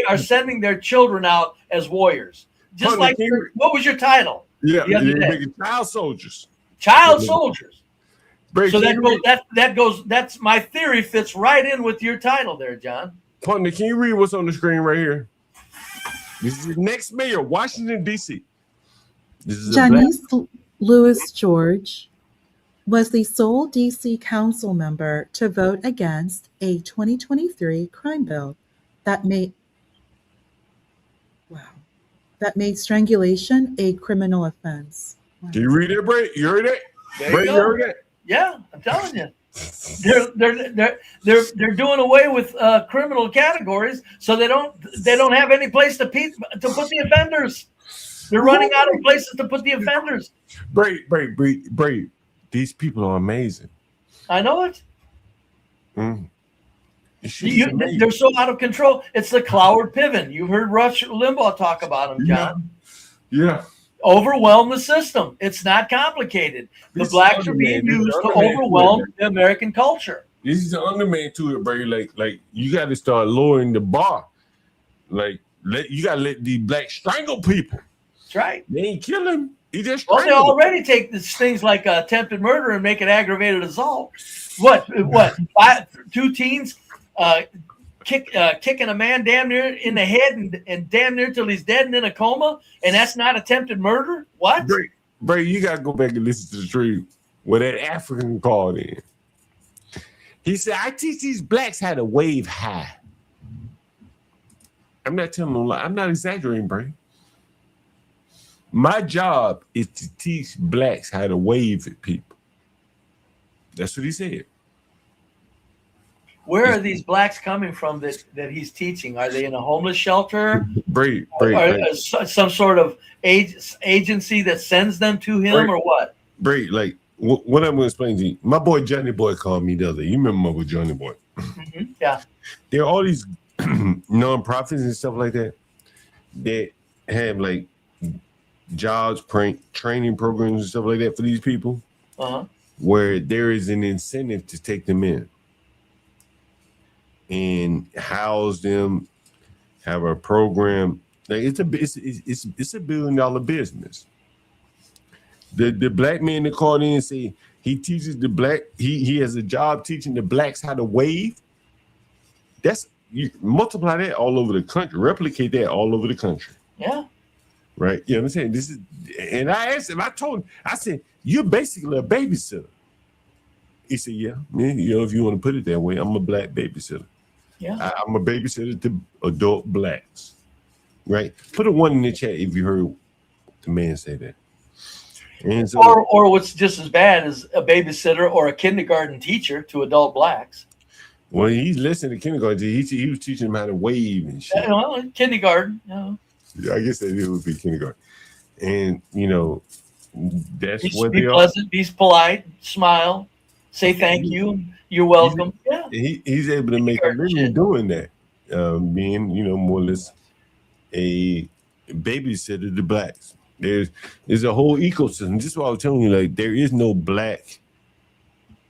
are sending their children out as warriors. Just like what was your title? Yeah, you're making child soldiers. Child soldiers. Brave, so that goes. That's my theory. Fits right in with your title there, John. Partner, can you read what's on the screen right here? This is the next mayor, Washington, D.C. Janice Lewis George was the sole D.C. council member to vote against a 2023 crime bill that made strangulation a criminal offense. Wow. Can you read it, Bray? You heard it? Bray, you heard it? Yeah, I'm telling you. They're doing away with criminal categories, so they don't have any place to put the offenders. They're running out of places to put the offenders. Bray. These people are amazing. I know it. They're so out of control. It's the Cloward Piven. You've heard Rush Limbaugh talk about him, John. Yeah. Overwhelm the system. It's not complicated. The blacks are being used to overwhelm the American culture. This is the underman to it, Bray. Like you got to start lowering the bar. Like you got to let these blacks strangle people. That's right. They ain't kill him. He just they already take things like attempted murder and make it aggravated assault. What? 2 teens kicking a man damn near in the head and damn near till he's dead and in a coma, and that's not attempted murder? What? Bray, you gotta go back and listen to the truth where that African called in. He said, I teach these blacks how to wave high. I'm not telling them, I'm not exaggerating, Bray. My job is to teach blacks how to wave at people. That's what he said. Where are these blacks coming from that he's teaching? Are they in a homeless shelter? Bray. Some sort of agency that sends them to him, or what? Bray, like what I'm going to explain to you. My boy Johnny Boy called me the other day. You remember my boy Johnny Boy? Mm-hmm. Yeah. There are all these nonprofits and stuff like that that have like jobs, training programs and stuff like that for these people, where there is an incentive to take them in and house them, have a program. Like it's a $1 billion business. The black man that called in and say He teaches the black. He has a job teaching the blacks how to wave. That's you multiply that all over the country. Replicate that all over the country. Yeah. Right. You know what I'm saying? This is, and I asked him. I told him. I said, "You're basically a babysitter." He said, "Yeah, man. You know, if you want to put it that way, I'm a black babysitter. Yeah. I'm a babysitter to adult blacks." Right. Put a 1 in the chat if you heard the man say that. And so, or what's just as bad as a babysitter or a kindergarten teacher to adult blacks. well, he's listening to kindergarten. He was teaching him how to wave and shit. Well, kindergarten. Yeah, I guess that it would be kindergarten. And that's what be they pleasant, be polite, smile, say thank you, you're welcome. Yeah. He's able to make a living doing that, being more or less a babysitter to blacks. There's a whole ecosystem. This is what I was telling you. Like, there is no black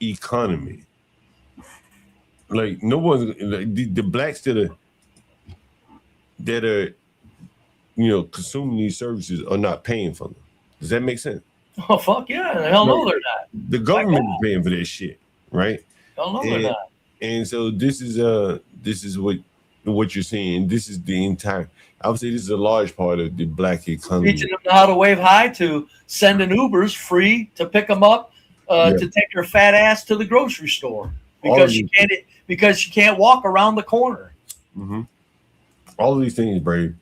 economy. Like, no one's like the blacks that are consuming these services are not paying for them. Does that make sense? Oh fuck yeah! The hell no, they're not. The government is paying for that shit, right? Hell no, they're not. And so this is what you're seeing. This is the entire. I would say this is a large part of the black economy. Teaching them how to wave hi, to sending Ubers free to pick them up, to take their fat ass to the grocery store because she can't walk around the corner. Mm-hmm. All of these things, Brave,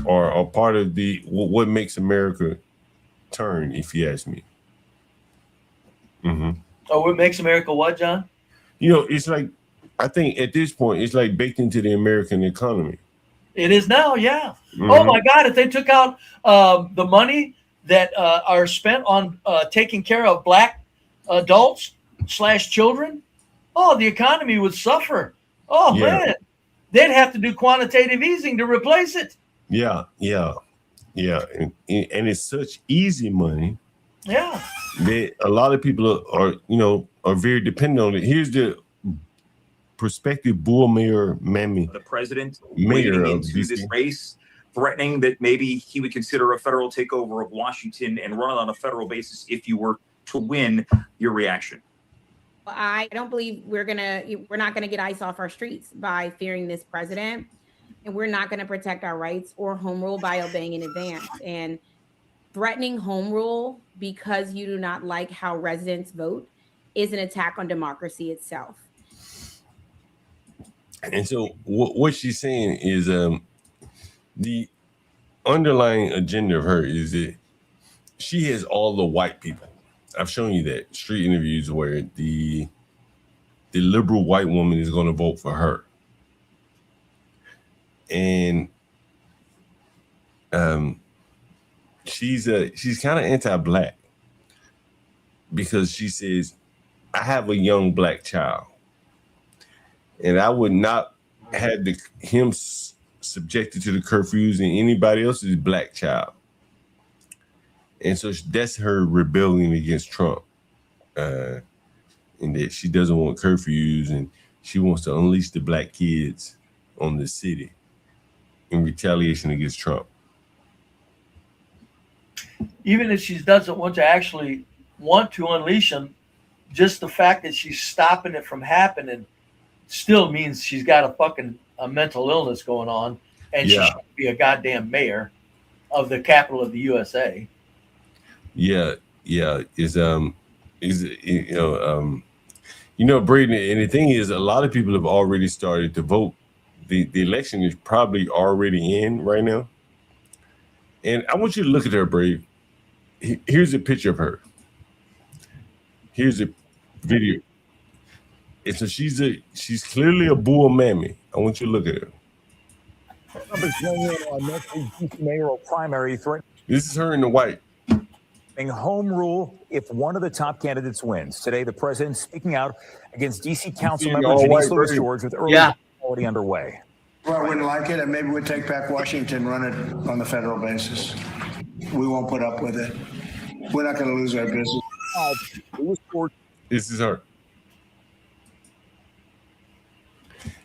are part of the what makes America turn, if you ask me. Mm-hmm. Oh, what makes America what, John? It's like, I think at this point, it's like baked into the American economy. It is now, yeah. Mm-hmm. Oh my God! If they took out the money that are spent on taking care of black adults / children, the economy would suffer. Oh man, they'd have to do quantitative easing to replace it. Yeah, and it's such easy money. Yeah, that a lot of people are very dependent on it. Here's the prospective bull mayor, the president mayor of into this race, threatening that maybe he would consider a federal takeover of Washington and run on a federal basis if you were to win. Your reaction? I don't believe we're not gonna get ice off our streets by fearing this president, and we're not gonna protect our rights or home rule by obeying in advance. And threatening home rule because you do not like how residents vote is an attack on democracy itself. And so what she's saying is the underlying agenda of her is that she has all the white people. I've shown you that street interviews where the liberal white woman is going to vote for her. And she's kind of anti-black because she says, I have a young black child, and I would not have him subjected to the curfews and anybody else's black child. And so that's her rebellion against Trump, and that she doesn't want curfews and she wants to unleash the black kids on the city in retaliation against Trump. Even if she doesn't want to unleash them, just the fact that she's stopping it from happening still means she's got a mental illness going on, and she should be a goddamn mayor of the capital of the USA. Yeah, Braden, and the thing is, a lot of people have already started to vote. The election is probably already in right now. And I want you to look at her, Brave. Here's a picture of her. Here's a video. And so she's clearly a bull mammy. I want you to look at her. Mayoral primary threat. This is her in the white. Home rule if one of the top candidates wins. Today, the president speaking out against D.C. Council member Janice Lewis George with early already underway. Well, I wouldn't like it, and maybe we'd take back Washington, run it on the federal basis. We won't put up with it. We're not going to lose our business. This is her.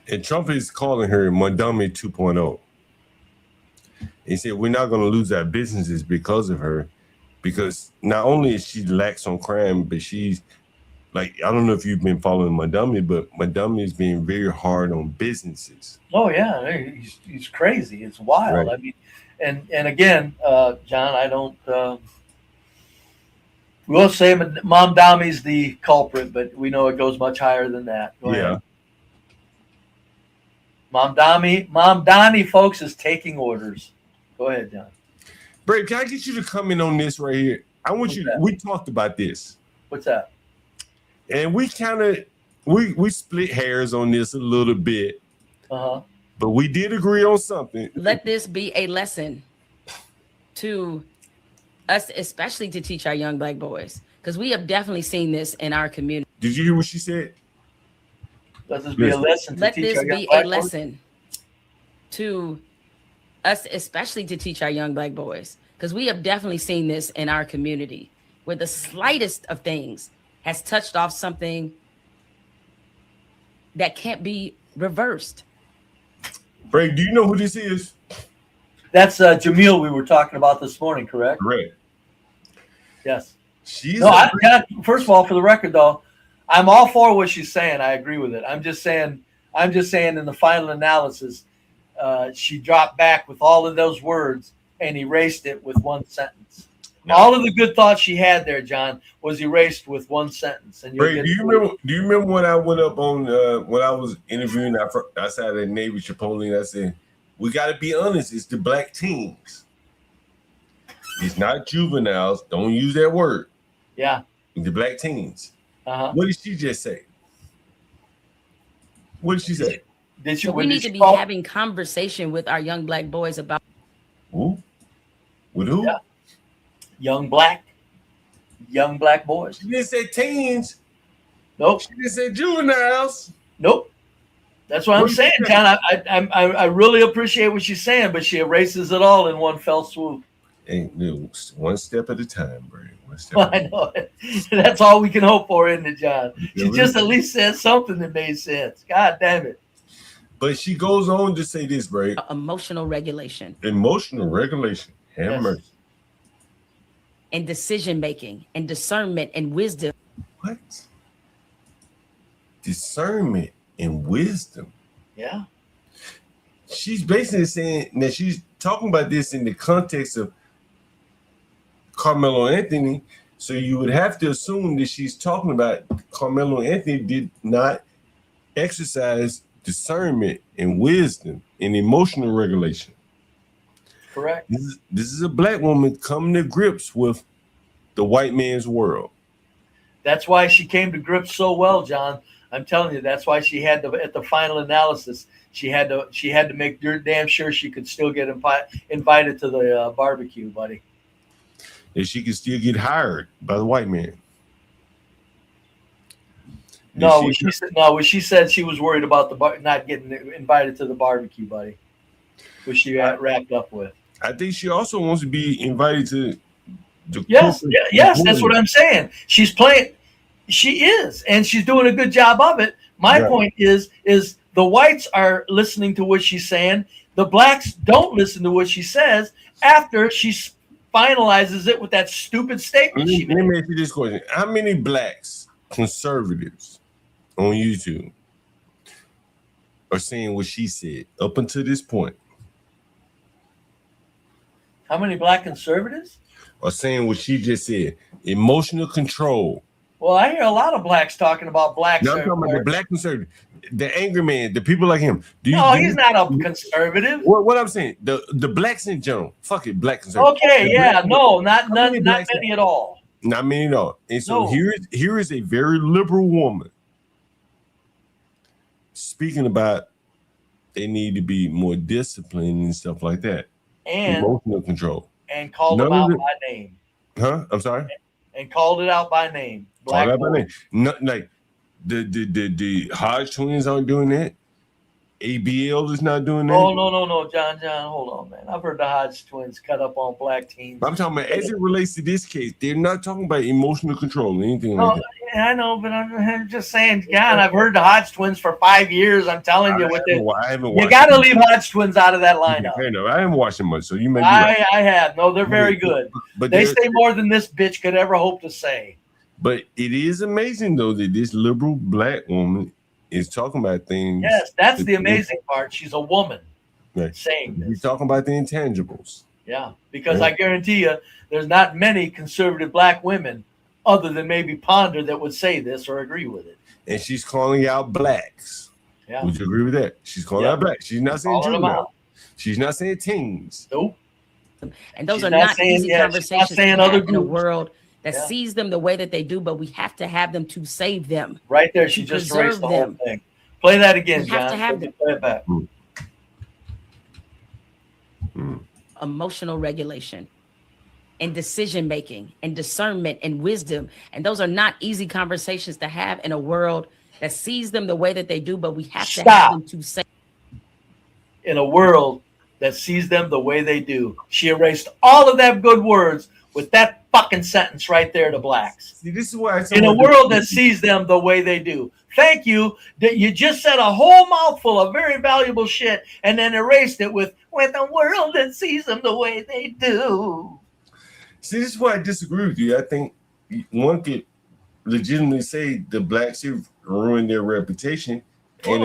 And Trump is calling her Montgomery 2.0. He said, we're not going to lose our businesses because of her. because not only is she lax on crime, but she's like, I don't know if you've been following Montgomery, but Montgomery is being very hard on businesses. Oh yeah, he's crazy. It's wild. Right. I mean, and again, John, I don't. We'll say Mom Dami's the culprit, but we know it goes much higher than that. Go ahead. Mom Dami, folks, is taking orders. Go ahead, John. Brad, can I get you to comment on this right here? I want you. We talked about this. What's that? And we kind of we split hairs on this a little bit. But we did agree on something. Let this be a lesson to us, especially to teach our young Black boys, because we have definitely seen this in our community. Did you hear what she said? Let this be a lesson. Let this be a lesson to us, especially to teach our young Black boys, because we have definitely seen this in our community, where the slightest of things has touched off something that can't be reversed. Brad, do you know who this is? That's Jamil we were talking about this morning, correct? Correct. Yes. She's first of all, for the record, though, I'm all for what she's saying. I agree with it. I'm just saying in the final analysis, she dropped back with all of those words and erased it with one sentence. No. All of the good thoughts she had there, John, was erased with one sentence. And Brad, do you remember when I went up on when I was interviewing outside of the Navy Chipotle? I said, we got to be honest. It's the Black teens. It's not juveniles. Don't use that word. Yeah. The Black teens. What did she just say? What did she say? We need to be having conversation with our young Black boys about who? With who? Yeah. Young Black boys. She didn't say teens. Nope. She didn't say juveniles. Nope. That's what I'm saying, John. I really appreciate what she's saying, but she erases it all in one fell swoop. Ain't one step at a time, Brad. I know it. That's all we can hope for, isn't it, John? She just at least said something that made sense. God damn it. But she goes on to say this, Brad. Emotional regulation. Emotional regulation. Have mercy. And decision making and discernment and wisdom. What? Discernment and wisdom. Yeah. She's basically saying that she's talking about this in the context of Carmelo Anthony. So you would have to assume that she's talking about Carmelo Anthony did not exercise discernment and wisdom and emotional regulation. Correct. This is a Black woman coming to grips with the white man's world. That's why she came to grips so well, John. I'm telling you, that's why she had to, at the final analysis, she had to make damn sure she could still get invited to the barbecue, buddy. And she could still get hired by the white man. What she said she was worried about not getting invited to the barbecue, buddy. Which she wrapped up with. I think she also wants to be invited to the yes, that's what I'm saying. She's playing. She is, and she's doing a good job of it. My point is the whites are listening to what she's saying. The Blacks don't listen to what she says after she finalizes it with that stupid statement she made. Let me ask you this question. How many Blacks conservatives on YouTube are saying what she said up until this point? How many Black conservatives are saying what she just said? Emotional control. Well, I hear a lot of Blacks talking about Blacks. No, I'm talking about the Black conservative, the angry man, the people like him. He's not a conservative. What I'm saying, the Blacks in general. Fuck it, Black conservative. Okay, not many at all. Not many at all. And so here is a very liberal woman speaking about they need to be more disciplined and stuff like that. And emotional control. And called them out by name. Huh? I'm sorry? And called it out by name. Called out by name. Not like the Hodge twins aren't doing that. ABL is not doing that. Oh, no, John, hold on, man. I've heard the Hodge twins cut up on Black teams. I'm talking about as it relates to this case, they're not talking about emotional control or anything like that. I know, but I'm just saying, God, I've heard the Hodge twins for 5 years. I'm telling you, you got to leave Hodge twins out of that lineup. No, I haven't watched them much, so you may be right. I have. No, they're very good. But they say more than this bitch could ever hope to say. But it is amazing, though, that this liberal black woman is talking about things. Yes, that's the amazing part. She's a woman saying this. He's talking about the intangibles. Yeah, because I guarantee you, there's not many conservative black women, other than maybe Ponder, that would say this or agree with it. And she's calling out blacks. Yeah. Would you agree with that? She's calling out blacks. She's not saying juvenile. She's not saying teens. Nope. And those are not easy conversations to have in a world that Yeah. sees them the way that they do, but we have to have them to save them. Right there, she to just erased the preserve whole thing. Play that again, We have John. to have them. Play it back. Emotional regulation and decision making and discernment and wisdom. And those are not easy conversations to have in a world that sees them the way that they do, but we have to have them to save. In a world that sees them the way they do. She erased all of that good words with that fucking sentence right there to blacks. See, this is why in a world that sees them the way they do. Thank you. That you just said a whole mouthful of very valuable shit and then erased it with a world that sees them the way they do. See, this is why I disagree with you. I think one could legitimately say the blacks have ruined their reputation. And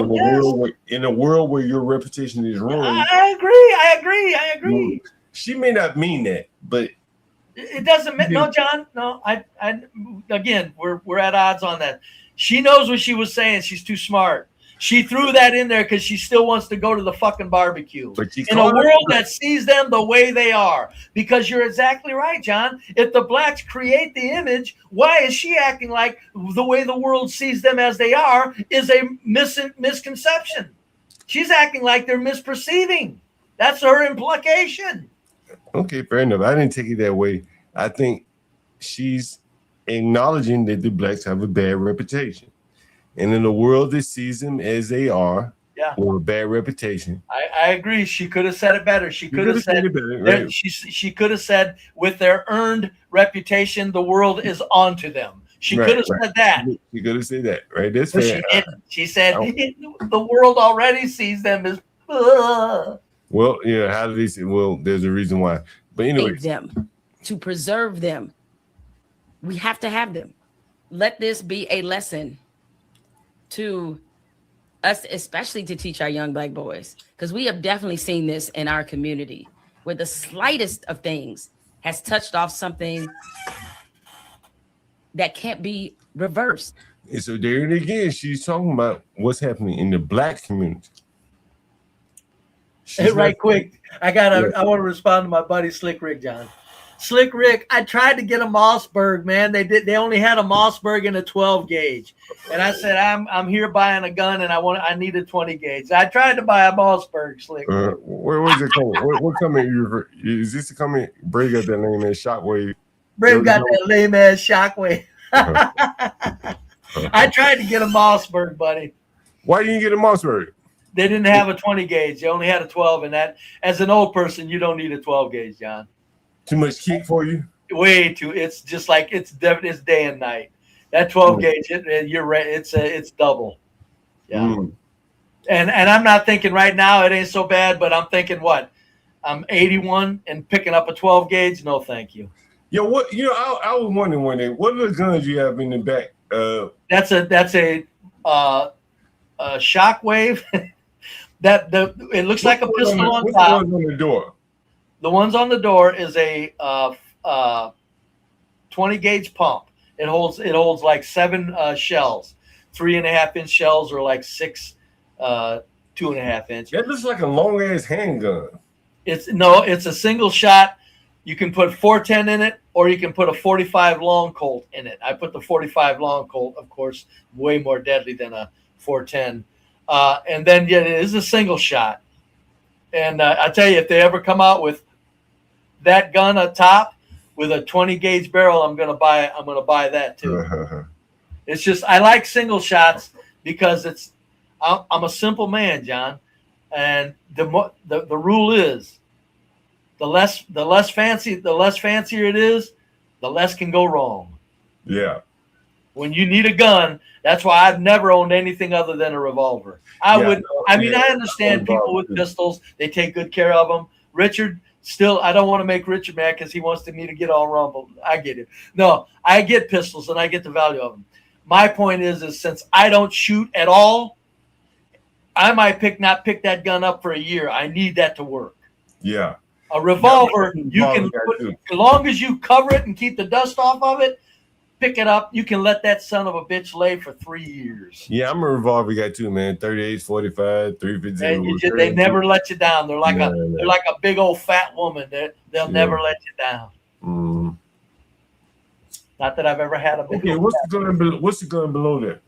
in a world where your reputation is ruined. I agree. She may not mean that, but it doesn't mean no, John. No, I again, we're at odds on that. She knows what she was saying. She's too smart. She threw that in there because she still wants to go to the fucking barbecue. In a world that sees them the way they are. Because you're exactly right, John. If the blacks create the image, why is she acting like the way the world sees them as they are is a misconception? She's acting like they're misperceiving. That's her implication. Okay, fair enough. I didn't take it that way. I think she's acknowledging that the blacks have a bad reputation. And in a world that sees them as they are, or a bad reputation. I agree. She could have said it better. She could have said it better, right? She could have said, with their earned reputation, the world is onto them. She could have said that. She could have said that, right? That's But fair. she didn't. She said the world already sees them as. Well, yeah. How do they say? Well, there's a reason why. But anyway, them, to preserve them. We have to have them. Let this be a lesson to us, especially to teach our young black boys, because we have definitely seen this in our community where the slightest of things has touched off something that can't be reversed. And so there it again, she's talking about what's happening in the black community. Hey, right quick, I want to respond to my buddy Slick Rick, John. Slick Rick, I tried to get a Mossberg, man. They only had a Mossberg in a 12 gauge. And I said, I'm here buying a gun and I need a 20 gauge. I tried to buy a Mossberg, Slick. Where was it coming? What coming? Is this coming? Bray got that lame ass Shockwave. Bray got that lame ass Shockwave. I tried to get a Mossberg, buddy. Why didn't you get a Mossberg? They didn't have a 20 gauge. They only had a 12, and that, as an old person, you don't need a 12 gauge, John. Too much kick for you? Way too. It's just like it's day and night. That 12 gauge, you're right. It's double. Yeah. And I'm not thinking right now it ain't so bad, but I'm thinking what? I'm 81 and picking up a 12 gauge. No, thank you. Yo, what? I was wondering one day, what are the guns you have in the back? That's a Shockwave. It looks like a pistol on top. What's on the door? The ones on the door is a 20 gauge pump. It holds like 7 shells. 3.5-inch shells are like 6 2.5 inch. That looks like a long ass handgun. It's a single shot. You can put 410 in it, or you can put a 45 long Colt in it. I put the 45 long Colt, of course, way more deadly than a 410. And then it is a single shot. And I tell you, if they ever come out with that gun on top with a 20 gauge barrel, I'm gonna buy that too. It's just I like single shots because I'm a simple man, John, and the rule is the less fancier it is, the less can go wrong. Yeah. When you need a gun, that's why I've never owned anything other than a revolver. I understand people with pistols. They take good care of them. Richard, still, I don't want to make Richard mad because he wants me to get all rumbled. I get it. No, I get pistols and I get the value of them. My point is since I don't shoot at all, I might not pick that gun up for a year. I need that to work. Yeah. A revolver, you can put, as long as you cover it and keep the dust off of it, pick it up. You can let that son of a bitch lay for 3 years. Yeah, I'm a revolver guy too, man. 38, 45, 350. They never let you down. They're like they're like a big old fat woman. They'll never let you down. Mm. Not that I've ever had a big. Okay, what's the gun below there?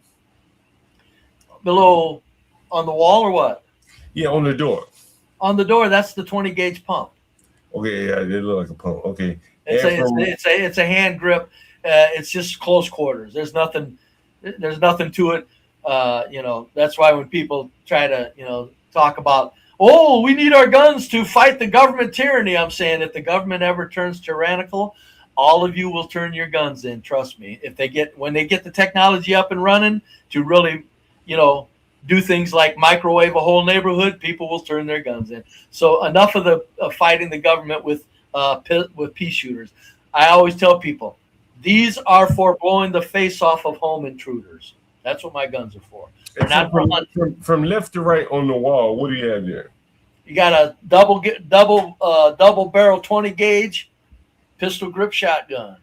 Below, on the wall or what? Yeah, on the door. On the door, that's the 20 gauge pump. Okay, yeah, they look like a pump. Okay, it's a hand grip. It's just close quarters. There's nothing to it. That's why when people try to talk about, oh, we need our guns to fight the government tyranny, I'm saying if the government ever turns tyrannical, all of you will turn your guns in. Trust me. When they get the technology up and running to really, do things like microwave a whole neighborhood, people will turn their guns in. So enough of the fighting the government with pea shooters. I always tell people, these are for blowing the face off of home intruders. That's what my guns are for. They're not for hunting. From left to right on the wall, what do you have there? You got a double barrel 20 gauge pistol grip shotgun.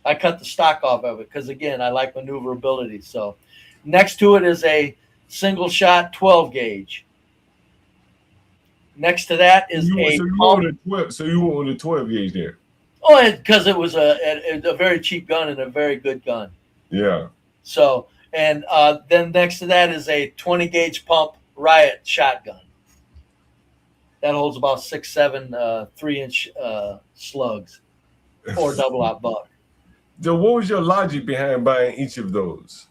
I cut the stock off of it because, again, I like maneuverability. So next to it is a single shot 12 gauge. Next to that is So you want a 12 gauge there? Oh, because it was a very cheap gun and a very good gun. Yeah. So, and then next to that is a 20 gauge pump riot shotgun. That holds about 6-7 3-inch slugs or double out buck. So what was your logic behind buying each of those?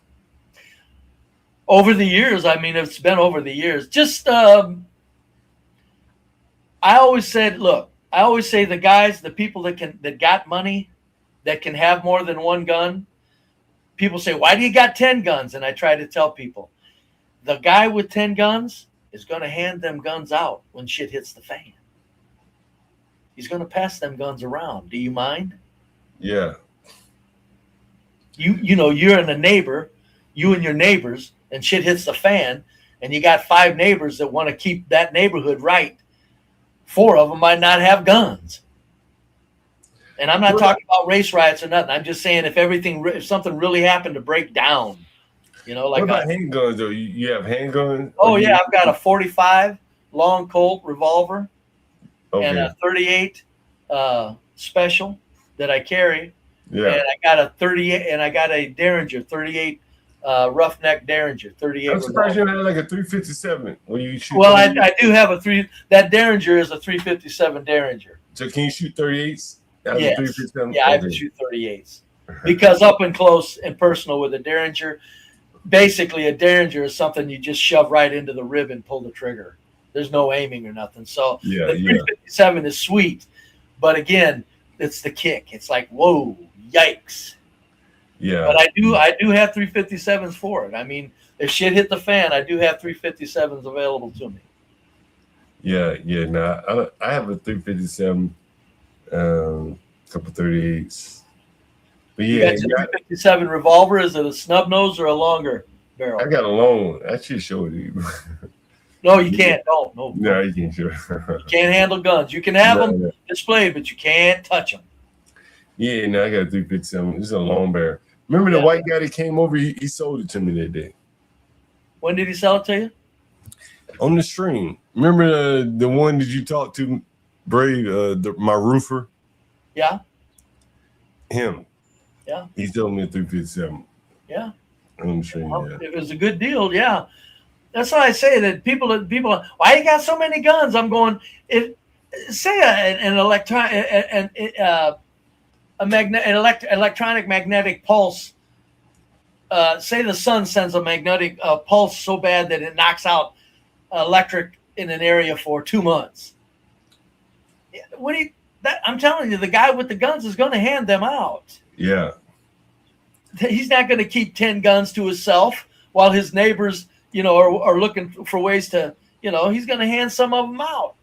Over the years, it's been over the years. Just, I always say the people that got money, that can have more than one gun. People say, why do you got 10 guns? And I try to tell people, the guy with 10 guns is going to hand them guns out when shit hits the fan. He's going to pass them guns around. Do you mind? Yeah. You're in a neighbor, you and your neighbors, and shit hits the fan, and you got 5 neighbors that want to keep that neighborhood right. 4 of them might not have guns. And I'm not talking about race riots or nothing. I'm just saying if something really happened to break down, like. What about handguns though? You have handguns? Oh yeah, I've got a 45 long Colt revolver and a 38 special that I carry. Yeah. And I got a 38 and I got a Derringer 38 roughneck Derringer 38. I'm surprised you don't have like a 357 when you shoot. Well, I do have that Derringer is a 357 Derringer. So can you shoot 38s? Yes. Yeah, I can shoot 38s because up and close and personal with a Derringer, basically a Derringer is something you just shove right into the rib and pull the trigger. There's no aiming or nothing. So the 357 is sweet, but again, it's the kick. It's like, whoa, yikes. Yeah. But I do have 357s for it. If shit hit the fan, I do have 357s available to me. Yeah. No, I have a 357, couple 38s. But You got your 357 revolver. Is it a snub nose or a longer barrel? I got a long. I should show it to you. No, you can't. Don't. No, you can't show it. You can't handle guns. You can have them displayed, but you can't touch them. Yeah, no, I got a 357. It's a long barrel. Remember the white guy that came over? He sold it to me that day. When did he sell it to you? On the stream. Remember the one that you talked to, Brave, my roofer? Yeah. Him. Yeah. He sold me a 357. Yeah. On the stream, It was a good deal, yeah. That's why I say that people, why you got so many guns? I'm going, an electronic magnetic pulse. Say the sun sends a magnetic pulse so bad that it knocks out electric in an area for 2 months. I'm telling you, the guy with the guns is going to hand them out. Yeah. he's not going to keep 10 guns to himself while his neighbors, are looking for ways to, he's going to hand some of them out.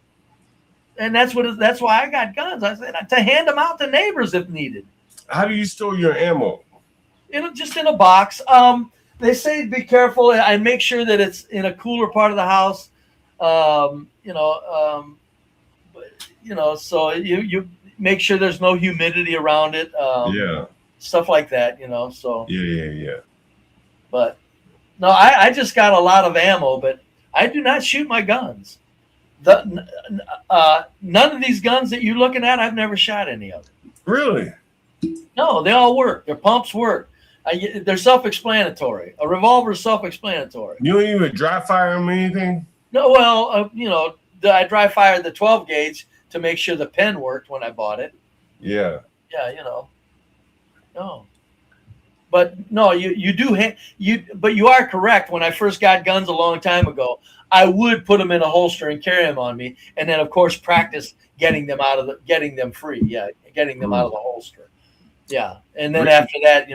And that's why I got guns. I said to hand them out to neighbors if needed. How do you store your ammo? Just in a box. They say be careful. I make sure that it's in a cooler part of the house. So you make sure there's no humidity around it. Stuff like that. So Yeah. But no, I just got a lot of ammo, but I do not shoot my guns. None of these guns that you're looking at, I've never shot any of them. Really? No, they all work. Their pumps work. They're self-explanatory. A revolver is self-explanatory. You don't even dry fire them or anything? No, well, I dry fired the 12 gauge to make sure the pen worked when I bought it. Yeah. Yeah, no. But no, but you are correct. When I first got guns a long time ago, I would put them in a holster and carry them on me, and then of course practice getting them free. Yeah, getting them out of the holster. Yeah, and then after that,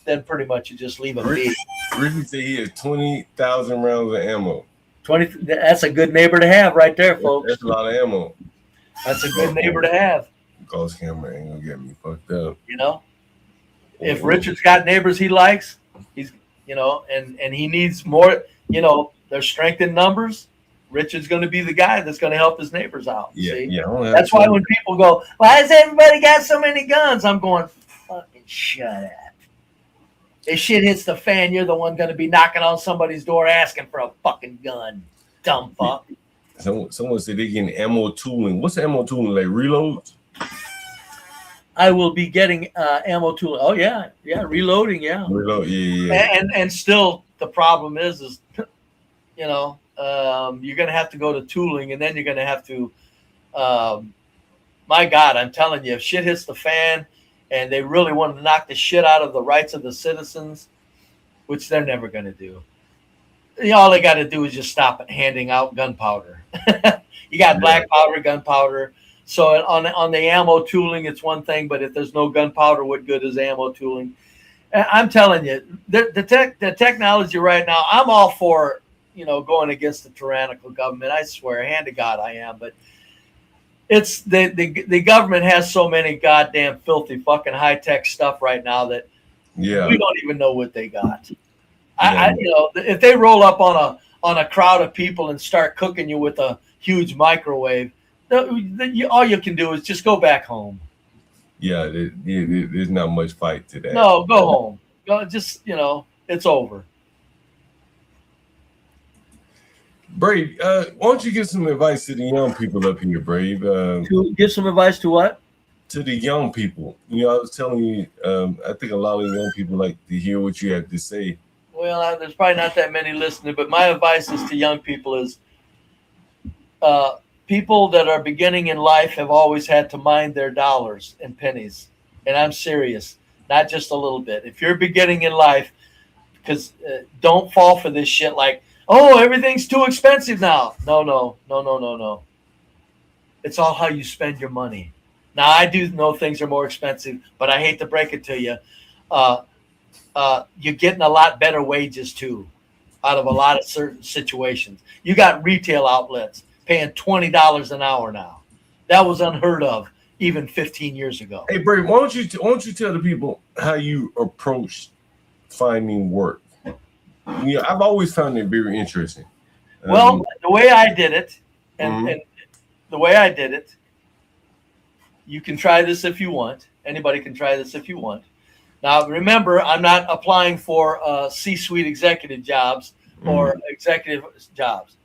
then pretty much you just leave them be. Ricky said he has 20,000 rounds of ammo. 20. That's a good neighbor to have, right there, folks. That's a lot of ammo. That's a good neighbor to have. Ghost camera ain't gonna get me fucked up. If Richard's got neighbors he likes, he's and he needs more. There's strength in numbers. Richard's going to be the guy that's going to help his neighbors out. Yeah. That's why when people go, why has everybody got so many guns? I'm going, fucking shut up. If shit hits the fan, you're the one going to be knocking on somebody's door asking for a fucking gun. Dumb fuck. Someone said they getting ammo tooling. What's ammo tooling? Like reloads? I will be getting ammo tooling. Oh yeah, reloading. Yeah. Reload. Yeah. And still, the problem is you're going to have to go to tooling, and then you're going to have to, my God, I'm telling you, if shit hits the fan and they really want to knock the shit out of the rights of the citizens, which they're never going to do. All they got to do is just stop handing out gunpowder. You got black powder, gunpowder. So on the ammo tooling, it's one thing, but if there's no gunpowder, what good is ammo tooling? I'm telling you, the technology right now, I'm all for, going against the tyrannical government. I swear, hand to God, I am. But it's the government has so many goddamn filthy fucking high tech stuff right now that we don't even know what they got. If they roll up on a crowd of people and start cooking you with a huge microwave, all you can do is just go back home. Yeah, there's not much fight to that. No, go home. It's over. Brave, why don't you give some advice to the young people up here, Brave? Give some advice to what? To the young people. I was telling you, I think a lot of young people like to hear what you have to say. Well, there's probably not that many listening, but my advice is to young people is people that are beginning in life have always had to mind their dollars and pennies. And I'm serious, not just a little bit. If you're beginning in life, because don't fall for this shit like, oh, everything's too expensive now. No. It's all how you spend your money. Now, I do know things are more expensive, but I hate to break it to you. You're getting a lot better wages, too, out of a lot of certain situations. You got retail outlets paying $20 an hour now. That was unheard of even 15 years ago. Hey, Brave, why don't you tell the people how you approach finding work? I've always found it very interesting. Well, the way I did it, and the way I did it, you can try this if you want. Anybody can try this if you want. Now, remember, I'm not applying for C-suite executive jobs or executive jobs.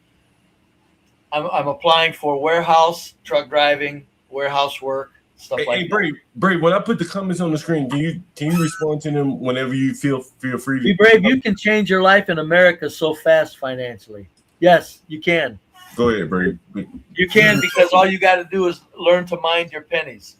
I'm applying for warehouse, truck driving, warehouse work, stuff like that. Hey, Brave, when I put the comments on the screen, can you respond to them whenever you feel free? Be brave. You can change your life in America so fast financially. Yes, you can. Go ahead, Brave. You can, because all you got to do is learn to mind your pennies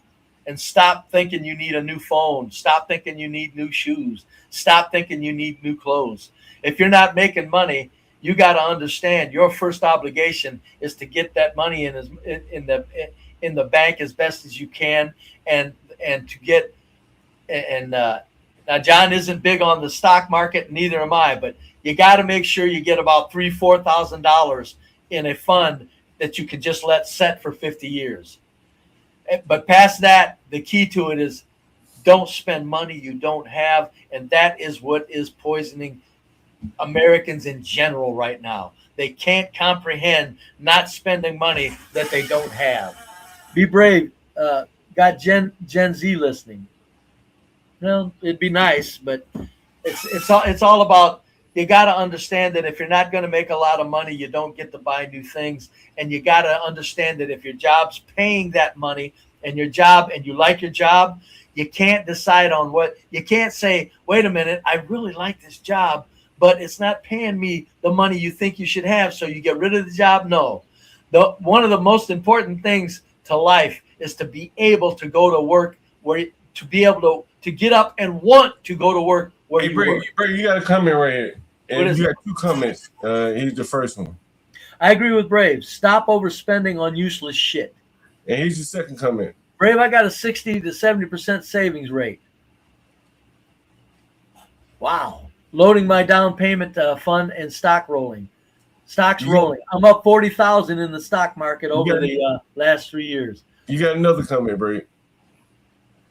and stop thinking you need a new phone. Stop thinking you need new shoes. Stop thinking you need new clothes. If you're not making money, you got to understand your first obligation is to get that money in the bank as best as you can, and to get and Now, John isn't big on the stock market, neither am I, but you got to make sure you get about $3,000-4,000 in a fund that you can just let set for 50 years. But past that, the key to it is don't spend money you don't have, and that is what is poisoning Americans in general right now. They can't comprehend not spending money that they don't have. Be brave. Got Gen Z listening. Well, it'd be nice, but it's all about, you got to understand that if you're not going to make a lot of money, you don't get to buy new things, and you got to understand that if your job's paying that money and you like your job, you can't decide on you can't say, wait a minute, I really like this job, but it's not paying me the money you think you should have, so you get rid of the job. No, one of the most important things to life is to be able to go to work to be able to get up and want to go to work where you work. Bray, you got a comment right here. And What is you it? got 2 comments. Here's the first one. I agree with Brave. Stop overspending on useless shit. And here's the second comment. Brave, I got a 60 to 70% savings rate. Wow. Loading my down payment fund and stock rolling. Stocks rolling. I'm up 40,000 in the stock market over the last 3 years. You got another comment, Bray.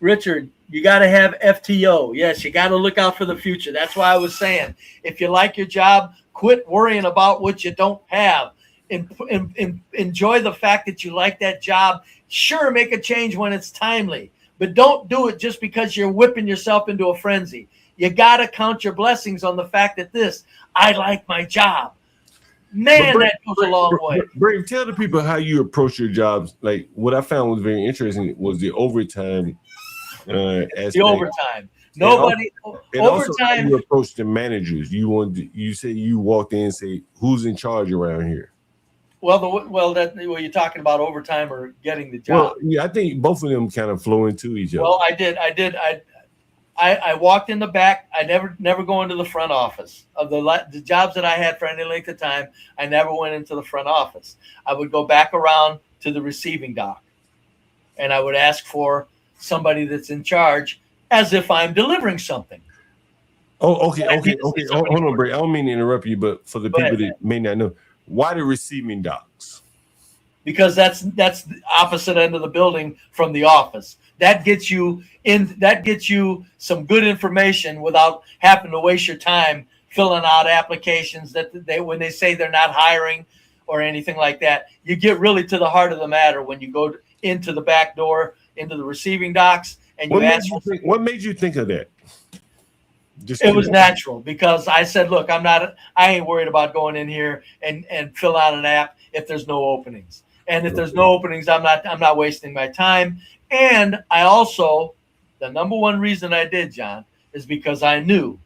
Richard, you got to have FTO. Yes, you got to look out for the future. That's why I was saying, if you like your job, quit worrying about what you don't have. Enjoy the fact that you like that job. Sure, make a change when it's timely, but don't do it just because you're whipping yourself into a frenzy. You got to count your blessings on the fact that I like my job. Man, that goes a long way. Brave, tell the people how you approach your jobs. Like, what I found was very interesting was the overtime aspect. The overtime. Overtime. Also how Overtime. you approach the managers. You say you walked in and say, who's in charge around here? You're talking about overtime or getting the job. Well, yeah, I think both of them kind of flow into each other. Well, I walked in the back. I never go into the front office of the jobs that I had for any length of time. I never went into the front office. I would go back around to the receiving dock, and I would ask for somebody that's in charge, as if I'm delivering something. Oh, okay. Hold on, Bray. I don't mean to interrupt you, but for the people that may not know, why the receiving docks? Because that's the opposite end of the building from the office. That gets you some good information without having to waste your time filling out applications when they say they're not hiring or anything like that. You get really to the heart of the matter when you go into the back door, into the receiving docks, and you ask. What made you think of that? It was natural because I said, look, I ain't worried about going in here and fill out an app if there's no openings. And if there's no openings, I'm not wasting my time. And I also, the number one reason I did, John, is because I knew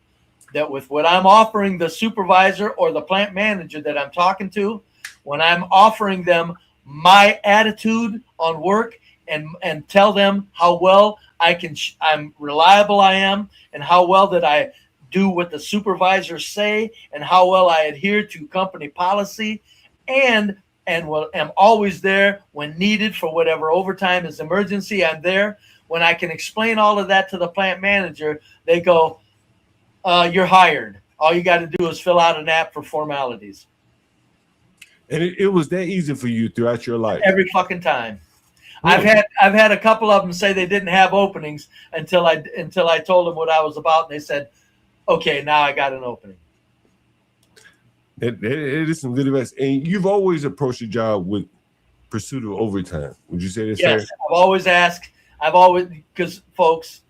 that with what I'm offering the supervisor or the plant manager that I'm talking to, when I'm offering them my attitude on work and tell them how well I'm reliable I am, and how well that I do what the supervisors say, and how well I adhere to company policy, and am always there when needed for whatever overtime is emergency. I'm there. When I can explain all of that to the plant manager, they go, you're hired. All you got to do is fill out an app for formalities. And it was that easy for you throughout your life? Every fucking time. Really? I've had a couple of them say they didn't have openings until I told them what I was about, and they said, okay, now I got an opening. It is some good advice. And you've always approached your job with pursuit of overtime. Would you say that's fair? Yes, I've always, because folks,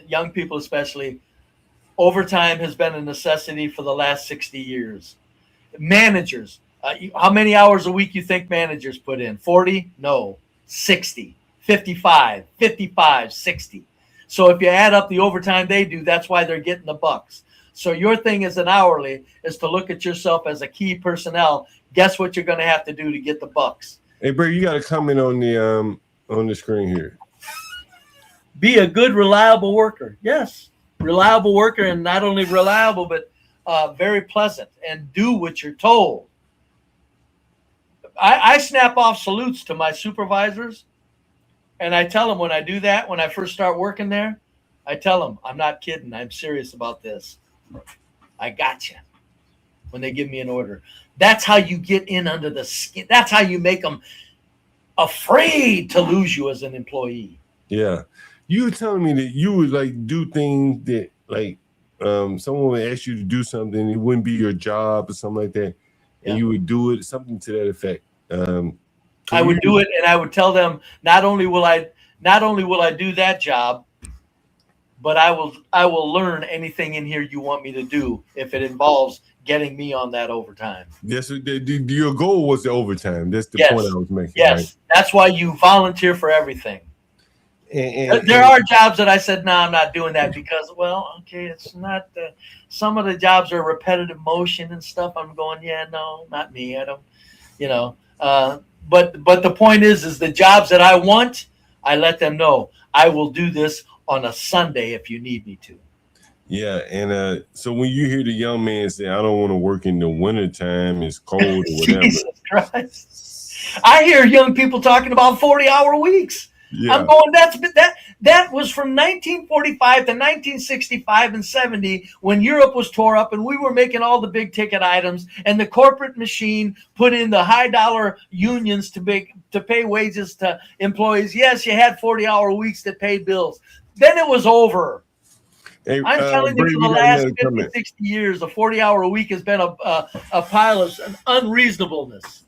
young people especially, overtime has been a necessity for the last 60 years. Managers, how many hours a week you think managers put in? 40? No. 60, 55, 60. So if you add up the overtime they do, that's why they're getting the bucks. So your thing as an hourly is to look at yourself as a key personnel. Guess what you're going to have to do to get the bucks? Hey, Bray, you got a comment on the screen here. Be a good, reliable worker. Yes, reliable worker, and not only reliable, but very pleasant, and do what you're told. I snap off salutes to my supervisors, and I tell them when I do that, when I first start working there, I tell them, I'm not kidding. I'm serious about this. I got you. When they give me an order, that's how you get in under the skin. That's how you make them afraid to lose you as an employee. Yeah. You were telling me that you would like do things that like someone would ask you to do something, it wouldn't be your job or something like that, and you would do it, something to that effect. I would do it, and I would tell them not only will I do that job, but I will learn anything in here you want me to do if it involves getting me on that overtime. Yes, your goal was the overtime. That's the point I was making. Yes, right? That's why you volunteer for everything. And there are jobs that I said, no, I'm not doing that because, well, okay, it's not. Some of the jobs are repetitive motion and stuff. I'm going, yeah, no, not me. I don't, you know. But the point is the jobs that I want, I let them know I will do this on a Sunday if you need me to. Yeah, and so when you hear the young man say, I don't want to work in the wintertime, it's cold or whatever. Jesus Christ. I hear young people talking about 40-hour weeks. Yeah. I'm going, that was from 1945 to 1965 and 70 when Europe was tore up and we were making all the big ticket items and the corporate machine put in the high dollar unions to pay wages to employees. Yes, you had 40-hour weeks that paid bills. Then it was over. Hey, I'm telling you, for the last 50, 60 years, a 40-hour week has been a pile of unreasonableness.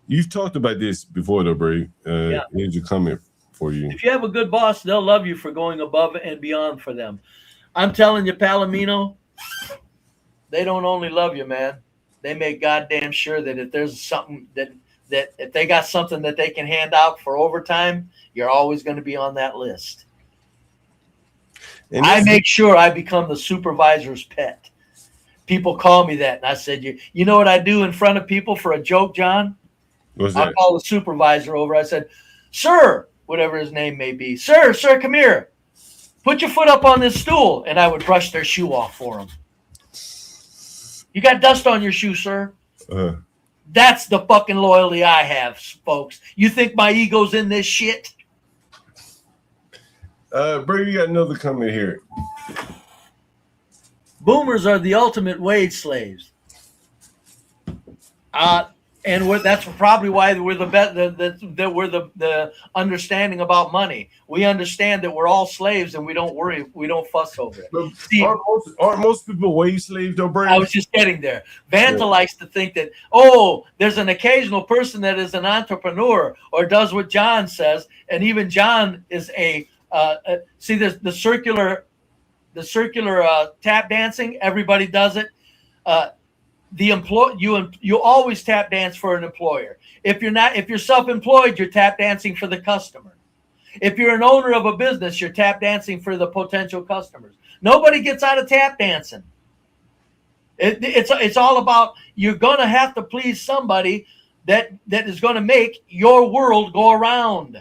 You've talked about this before, though, Bray. Here's a comment for you. If you have a good boss, they'll love you for going above and beyond for them. I'm telling you, Palomino, they don't only love you, man. They make goddamn sure that if there's something that if they got something that they can hand out for overtime, you're always going to be on that list. And I make sure I become the supervisor's pet. People call me that, and I said, you know what I do in front of people for a joke, John? What's that? I call the supervisor over. I said, sir, whatever his name may be, sir, come here. Put your foot up on this stool. And I would brush their shoe off for them. You got dust on your shoe, sir. That's the fucking loyalty I have, folks. You think my ego's in this shit? Bray, you got another comment here. Boomers are the ultimate wage slaves. And that's probably why we're the understanding about money. We understand that we're all slaves and we don't worry, we don't fuss over it. See, aren't most people wage slaves, though, Brandon? I was just getting there. Vanta likes to think that, there's an occasional person that is an entrepreneur or does what John says, and even John is see, there's the circular tap dancing. Everybody does it. You always tap dance for an employer. If you're self-employed, you're tap dancing for the customer. If you're an owner of a business, you're tap dancing for the potential customers. Nobody gets out of tap dancing. It's all about, you're going to have to please somebody that is going to make your world go around.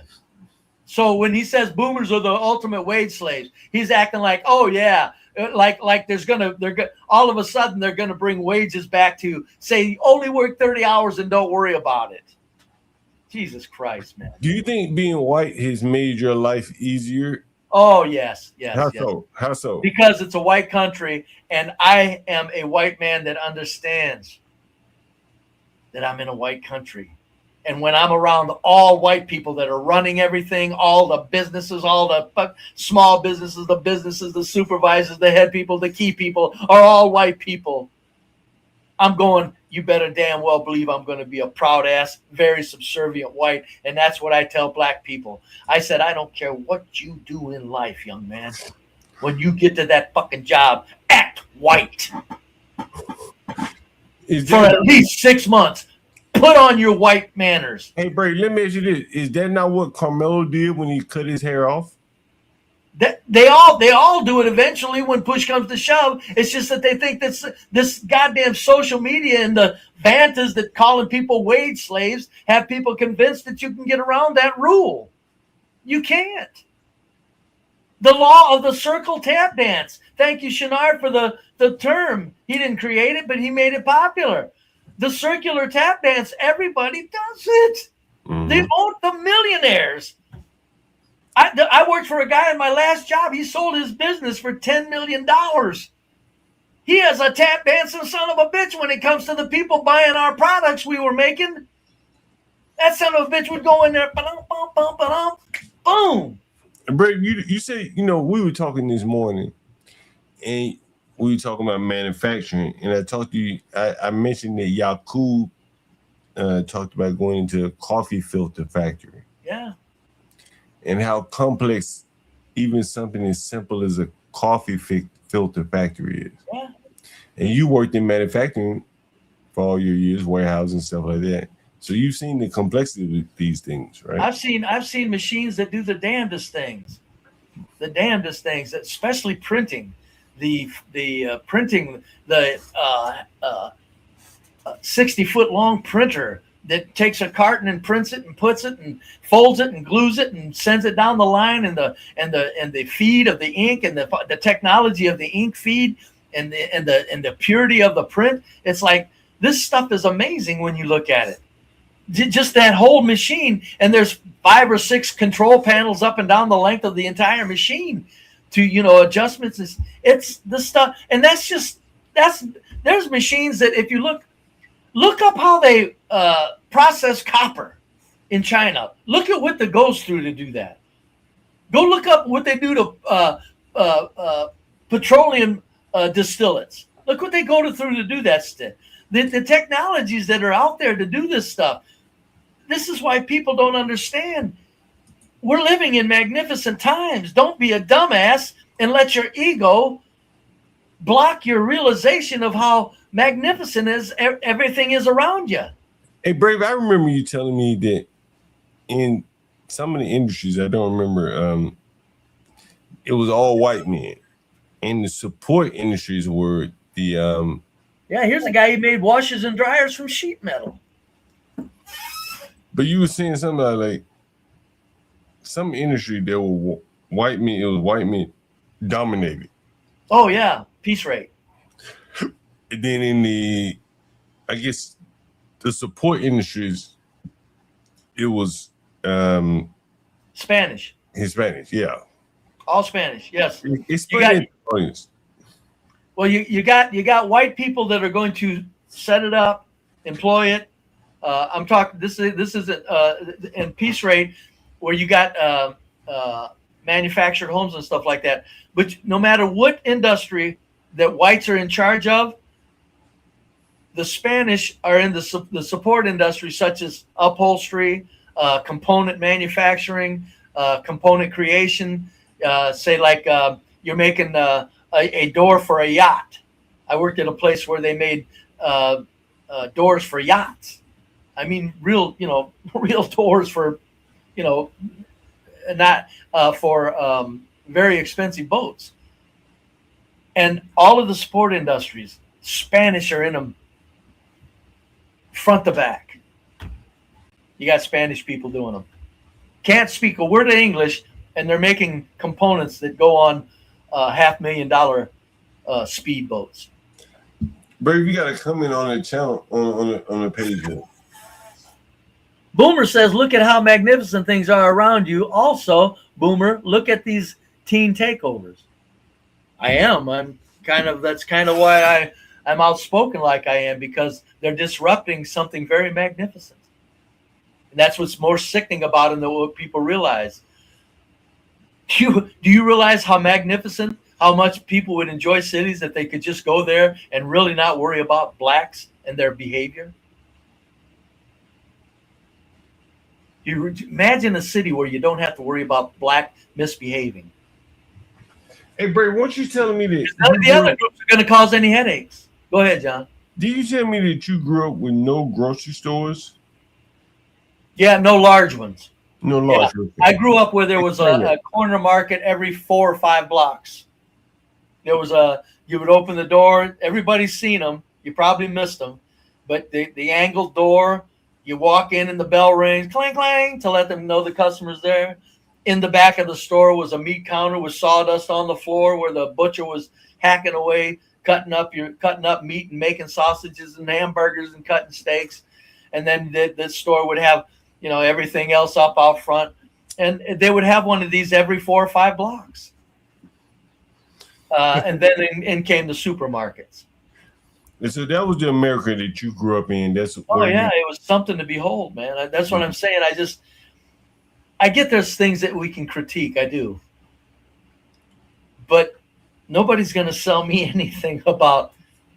So when he says boomers are the ultimate wage slaves, he's acting like, oh yeah, like all of a sudden they're gonna bring wages back to say only work 30 hours and don't worry about it. Jesus Christ, man. Do you think being white has made your life easier? Oh yes. How so? Because it's a white country, and I am a white man that understands that I'm in a white country. And when I'm around all white people that are running everything, all the businesses, all the small businesses, the supervisors, the head people, the key people are all white people. I'm going, you better damn well believe I'm going to be a proud ass, very subservient white. And that's what I tell black people. I said, I don't care what you do in life, young man. When you get to that fucking job, act white. For at least 6 months. Put on your white manners. Hey, Bray, let me ask you this. Is that not what Carmelo did when he cut his hair off? They all do it eventually when push comes to shove. It's just that they think that this goddamn social media and the Vantas that calling people wage slaves have people convinced that you can get around that rule. You can't. The law of the circle tap dance. Thank you, Shinar, for the term. He didn't create it, but he made it popular. The circular tap dance, everybody does it. Mm-hmm. The millionaires. I worked for a guy in my last job. He sold his business for $10 million. He has a tap dancing son of a bitch when it comes to the people buying our products we were making. That son of a bitch would go in there, boom. And Brave, you say, we were talking this morning, and we were talking about manufacturing, and I talked to you. I mentioned that Yakub talked about going into a coffee filter factory. Yeah. And how complex even something as simple as a coffee filter factory is. Yeah. And you worked in manufacturing for all your years, warehousing and stuff like that. So you've seen the complexity of these things, right? I've seen machines that do the damnedest things, especially printing. Printing the 60-foot long printer that takes a carton and prints it and puts it and folds it and glues it and sends it down the line, and the feed of the ink and the technology of the ink feed and the purity of the print. It's like, this stuff is amazing when you look at it. Just that whole machine, and there's 5 or 6 control panels up and down the length of the entire machine to adjustments. It's the stuff, and there's machines that if you look up how they process copper in China. Look at what that goes through to do that. Go look up what they do to petroleum distillates. Look what they go through to do that stuff. The technologies that are out there to do this stuff. This is why people don't understand. We're living in magnificent times. Don't be a dumbass and let your ego block your realization of how magnificent everything is around you. Hey, Brave, I remember you telling me that in some of the industries, I don't remember, it was all white men. And the support industries were the... Yeah, here's a guy who made washers and dryers from sheet metal. But you were saying something like some industry, there were white men, it was white men dominated. Oh, yeah, piece rate. And then in the, I guess, the support industries, it was Spanish. Hispanic, yeah. All Spanish, yes. Explain it. Well, you got white people that are going to set it up, employ it. I'm talking. This is in piece rate where you got manufactured homes and stuff like that. But no matter what industry that whites are in charge of, the Spanish are in the support industry, such as upholstery, component manufacturing, component creation. Say like you're making a door for a yacht. I worked at a place where they made doors for yachts. I mean, real doors for, not for very expensive boats. And all of the support industries, Spanish are in them front to back. You got Spanish people doing them. Can't speak a word of English, and they're making components that go on $500,000 speedboats. Brave, you got to comment on the channel on the page here. Boomer says, look at how magnificent things are around you. Also, Boomer, look at these teen takeovers. That's kind of why I'm outspoken like I am, because they're disrupting something very magnificent. And that's what's more sickening about it than what people realize. Do you realize how magnificent, how much people would enjoy cities if they could just go there and really not worry about blacks and their behavior? You imagine a city where you don't have to worry about black misbehaving. Hey, Bray, weren't you telling me that none of the other groups are going to cause any headaches? Go ahead, John. Did you tell me that you grew up with no grocery stores? Yeah, no large ones. No large ones. I grew up where there was a corner market every 4 or 5 blocks. There was you would open the door. Everybody's seen them. You probably missed them. But the angled door, you walk in and the bell rings, clang, clang, to let them know the customer's there. In the back of the store was a meat counter with sawdust on the floor where the butcher was hacking away, cutting up meat and making sausages and hamburgers and cutting steaks. And then the store would have, everything else up out front. And they would have one of these every 4 or 5 blocks. And then in came the supermarkets. And so that was the America that you grew up in. That's it was something to behold, man. That's what I'm saying. I get there's things that we can critique. I do. But nobody's going to sell me anything about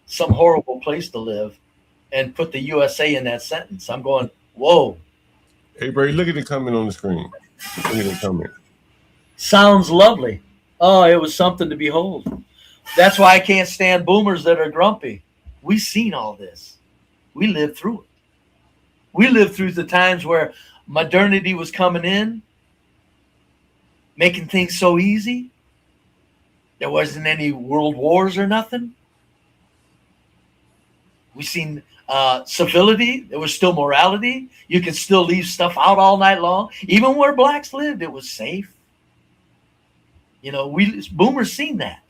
some horrible place to live and put the USA in that sentence. I'm going, whoa. Hey, Bray, look at the comment on the screen. Look at the comment. Sounds lovely. Oh, it was something to behold. That's why I can't stand boomers that are grumpy. We've seen all this. We lived through it. We lived through the times where modernity was coming in, making things so easy. There wasn't any world wars or nothing. We seen civility. There was still morality. You could still leave stuff out all night long. Even where blacks lived, it was safe. You know, boomers seen that.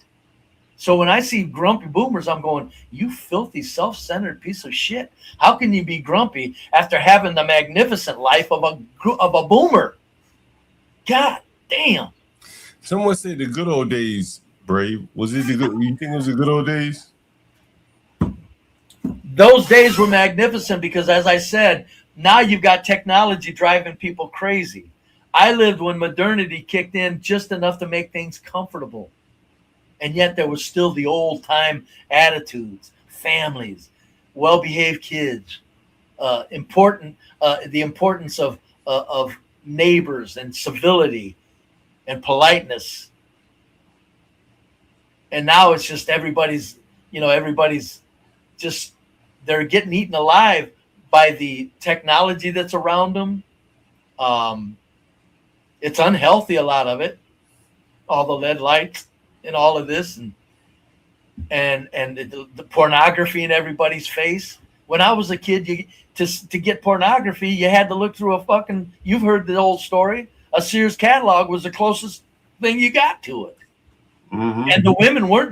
So when I see grumpy boomers, I'm going, you filthy, self-centered piece of shit. How can you be grumpy after having the magnificent life of a boomer? God damn. Someone said the good old days, Brave. Was it the good? You think it was the good old days? Those days were magnificent because, as I said, now you've got technology driving people crazy. I lived when modernity kicked in just enough to make things comfortable. And yet there was still the old time attitudes, families, well-behaved kids, the importance of neighbors and civility and politeness. And now it's just everybody's just, they're getting eaten alive by the technology that's around them. It's unhealthy, a lot of it, all the LED lights and all of this, and the pornography in everybody's face. When I was a kid, to get pornography, you had to look through you've heard the old story, a Sears catalog was the closest thing you got to it. Mm-hmm. And the women weren't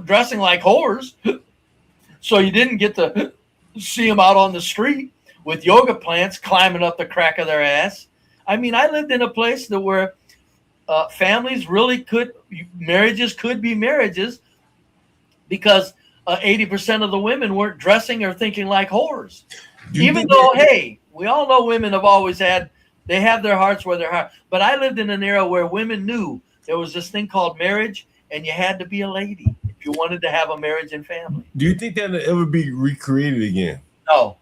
dressing like whores, so you didn't get to see them out on the street with yoga plants climbing up the crack of their ass. I mean, I lived in a place where families marriages could be marriages because 80% of the women weren't dressing or thinking like whores. Even though, hey, we all know women have always they have their hearts where their heart. But I lived in an era where women knew there was this thing called marriage, and you had to be a lady if you wanted to have a marriage and family. Do you think that'll ever be recreated again? No.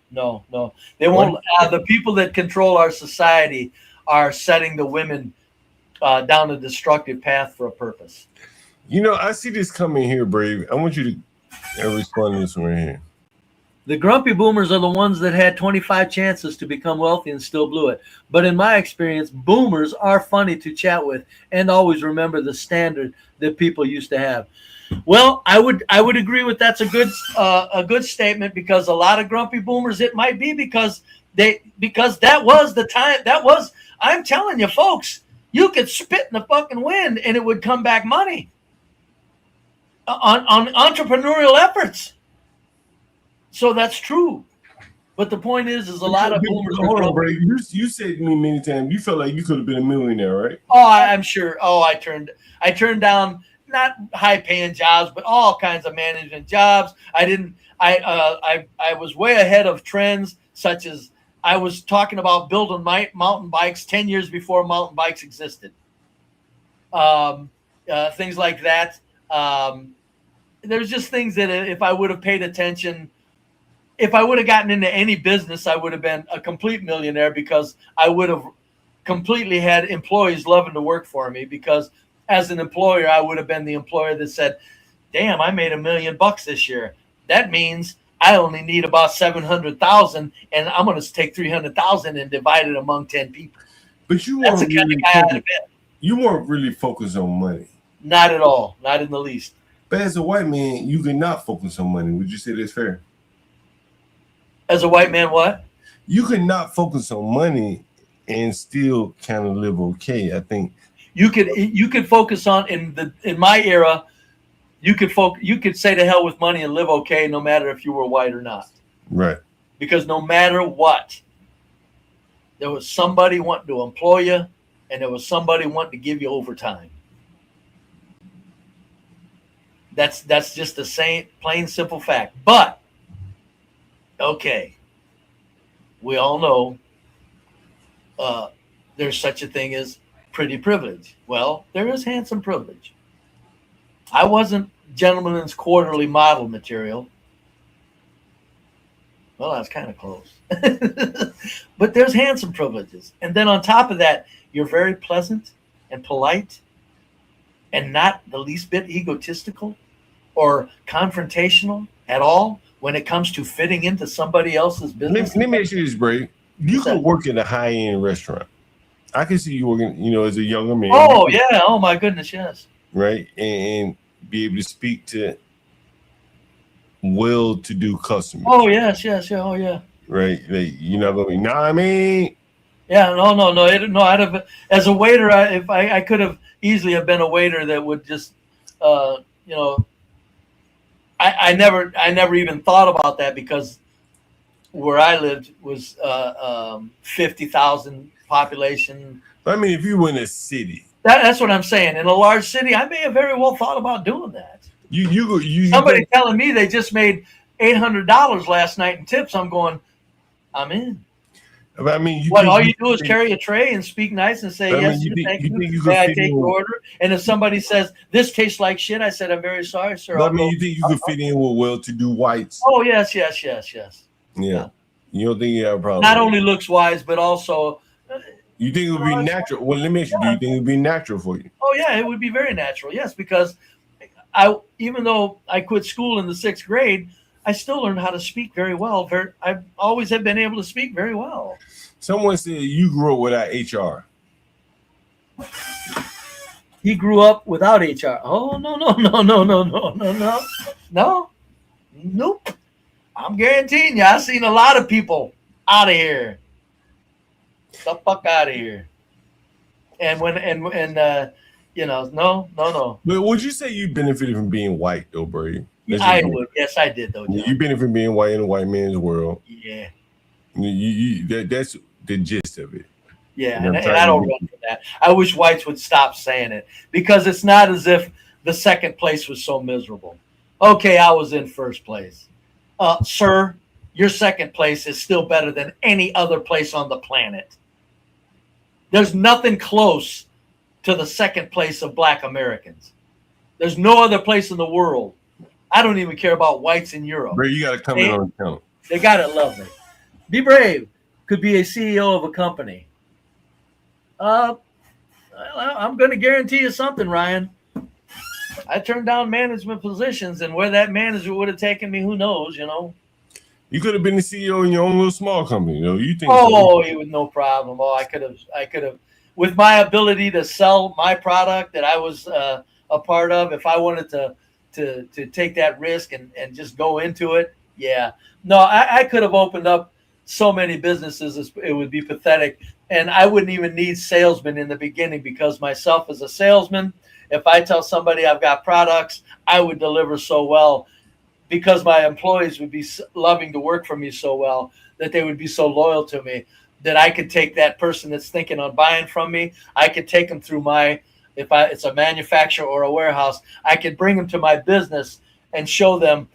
They won't. The people that control our society are setting the women down a destructive path for a purpose. You know, I see this coming here, Brave. I want you to respond to this one right here. The grumpy boomers are the ones that had 25 chances to become wealthy and still blew it. But in my experience, boomers are funny to chat with and always remember the standard that people used to have. Well, I would agree with that's a good statement, because a lot of grumpy boomers, it might be because that was the time. I'm telling you, folks, you could spit in the fucking wind and it would come back money on entrepreneurial efforts. So that's true. But the point is a lot of boomers. Hold on, Brady. You said to me many times you felt like you could have been a millionaire, right? Oh, I'm sure. Oh, I turned down not high-paying jobs, but all kinds of management jobs. I was way ahead of trends, such as I was talking about building mountain bikes 10 years before mountain bikes existed. Things like that. There's just things that if I would have paid attention, if I would have gotten into any business, I would have been a complete millionaire, because I would have completely had employees loving to work for me, because as an employer, I would have been the employer that said, damn, I made $1 million this year. That means I only need about 700,000, and I'm going to take 300,000 and divide it among 10 people. But you That's the kind of guy I'd have been. You weren't really focused on money. Not at all. Not in the least. But as a white man, you could not focus on money. Would you say that's fair? As a white man, what? You could not focus on money and still kind of live okay, I think. You could focus on in my era, you could say to hell with money and live okay, no matter if you were white or not. Right. Because no matter what, there was somebody wanting to employ you and there was somebody wanting to give you overtime. That's just the same plain simple fact. But okay, we all know there's such a thing as pretty privilege. Well, there is handsome privilege. I wasn't Gentleman's Quarterly model material. Well, I was kind of close. But there's handsome privileges. And then on top of that, you're very pleasant and polite and not the least bit egotistical or confrontational at all when it comes to fitting into somebody else's business. Let me ask you this, Bray. You could work in a high-end restaurant. I can see you working, as a younger man. Oh, yeah. Oh, my goodness, yes. Right? And be able to speak to well-to-do customers. Oh, yes. Oh, yeah. Right? Like, you're not going to be, nah, I mean. Yeah, no. I'd have, as a waiter, I could have easily have been a waiter that would just, I never even thought about that because where I lived was 50,000 population. I mean, if you were in a city, that's what I'm saying. In a large city, I may have very well thought about doing that. Somebody telling me they just made $800 last night in tips. I'm going, I'm in. I mean, all you do is carry a tray and speak nice and say, yes, thank you. May I take your order? And if somebody says, this tastes like shit, I said, I'm very sorry, sir. I mean, you think you could fit in with well-to-do whites? Oh, yes. Yeah. You don't think you have a problem? Not only looks wise, but also. You think it would be natural? Well, let me ask you, do you think it would be natural for you? Oh, yeah, it would be very natural. Yes, because even though I quit school in the 6th grade, I still learned how to speak very well. I always have been able to speak very well. Someone said you grew up without HR. He grew up without HR. Oh, no. Nope. I'm guaranteeing you, I've seen a lot of people out of here. The fuck out of here. And no. But would you say you benefited from being white, though, Brady? I would. Yes, I did, though, John. You benefit from being white in a white man's world. Yeah. That's the gist of it. Yeah, and I don't run for that. I wish whites would stop saying it because it's not as if the second place was so miserable. Okay, I was in first place. Sir, your second place is still better than any other place on the planet. There's nothing close to the second place of Black Americans. There's no other place in the world. I don't even care about whites in Europe. Bro, you got to come in on account. They got it lovely. Be Brave could be a CEO of a company. I'm going to guarantee you something, Ryan. I turned down management positions, and where that manager would have taken me, who knows, You could have been the CEO in your own little small company, You think? Oh, it was no problem. Oh, I could have, with my ability to sell my product that I was a part of. If I wanted to take that risk and just go into it, yeah. No, I could have opened up so many businesses, it would be pathetic. And I wouldn't even need salesmen in the beginning because myself as a salesman, if I tell somebody I've got products, I would deliver so well because my employees would be loving to work for me so well that they would be so loyal to me that I could take that person that's thinking on buying from me. I could take them through it's a manufacturer or a warehouse, I could bring them to my business and show them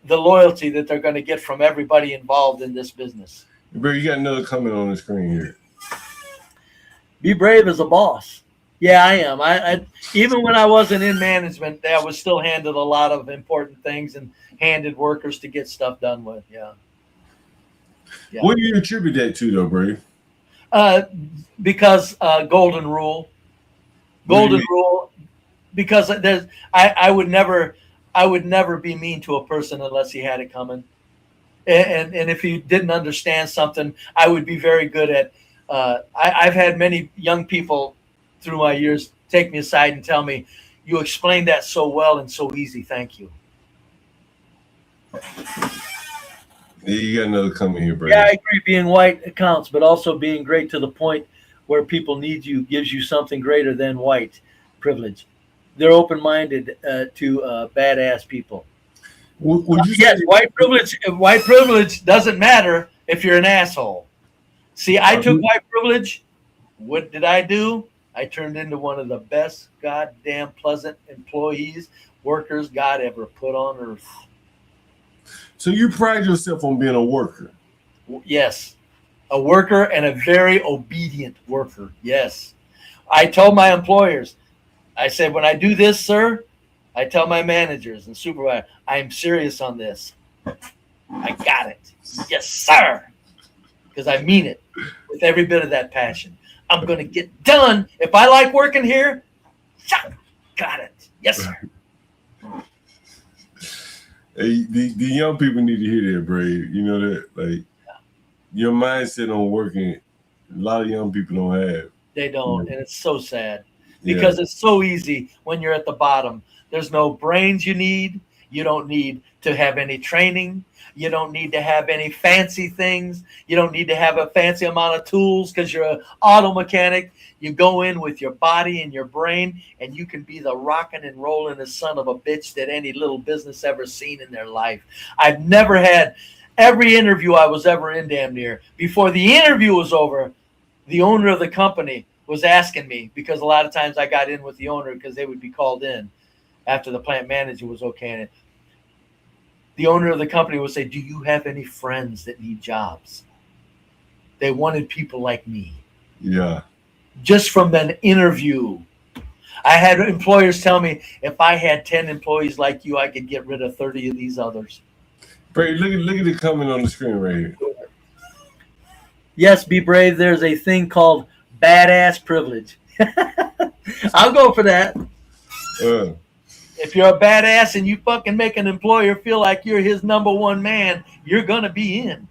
the loyalty that they're going to get from everybody involved in this business. Bro, you got another comment on the screen here. Be brave as a boss. Yeah, I am. I even when I wasn't in management, I was still handled a lot of important things and handed workers to get stuff done with. Yeah. What do you attribute that to, though, Brady? Because golden rule. Golden rule. Because I would never be mean to a person unless he had it coming. And if he didn't understand something, I would be very good at. I've had many young people through my years take me aside and tell me, "You explained that so well and so easy. Thank you." You got another comment here, Brady. Yeah, I agree. Being white counts, but also being great to the point where people need you gives you something greater than white privilege. They're open-minded to badass people. Yes, white privilege doesn't matter if you're an asshole. See, I took white privilege. What did I do? I turned into one of the best goddamn pleasant employees, workers God ever put on earth. So you pride yourself on being a worker? Yes, a worker and a very obedient worker. Yes. I told my employers, I said, when I do this, sir, I tell my managers and supervisors, I'm serious on this. I got it. Yes, sir. Because I mean it with every bit of that passion. I'm going to get done. If I like working here, got it. Yes, sir. Hey, the young people need to hear that, Brave. You know that, like, your mindset on working, a lot of young people don't have. They don't, and it's so sad because it's so easy when you're at the bottom. There's no brains you need. You don't need to have any training. You don't need to have any fancy things. You don't need to have a fancy amount of tools because you're an auto mechanic. You go in with your body and your brain, and you can be the rocking and rolling son of a bitch that any little business ever seen in their life. I've never had every interview I was ever in damn near. Before the interview was over, the owner of the company was asking me, because a lot of times I got in with the owner because they would be called in after the plant manager was okay. And the owner of the company would say, do you have any friends that need jobs? They wanted people like me. Yeah. Just from an interview. I had employers tell me, if I had 10 employees like you, I could get rid of 30 of these others. Brave, look at the comment on the screen right here. Yes, be brave. There's a thing called badass privilege. I'll go for that. If you're a badass and you fucking make an employer feel like you're his number one man, you're going to be in.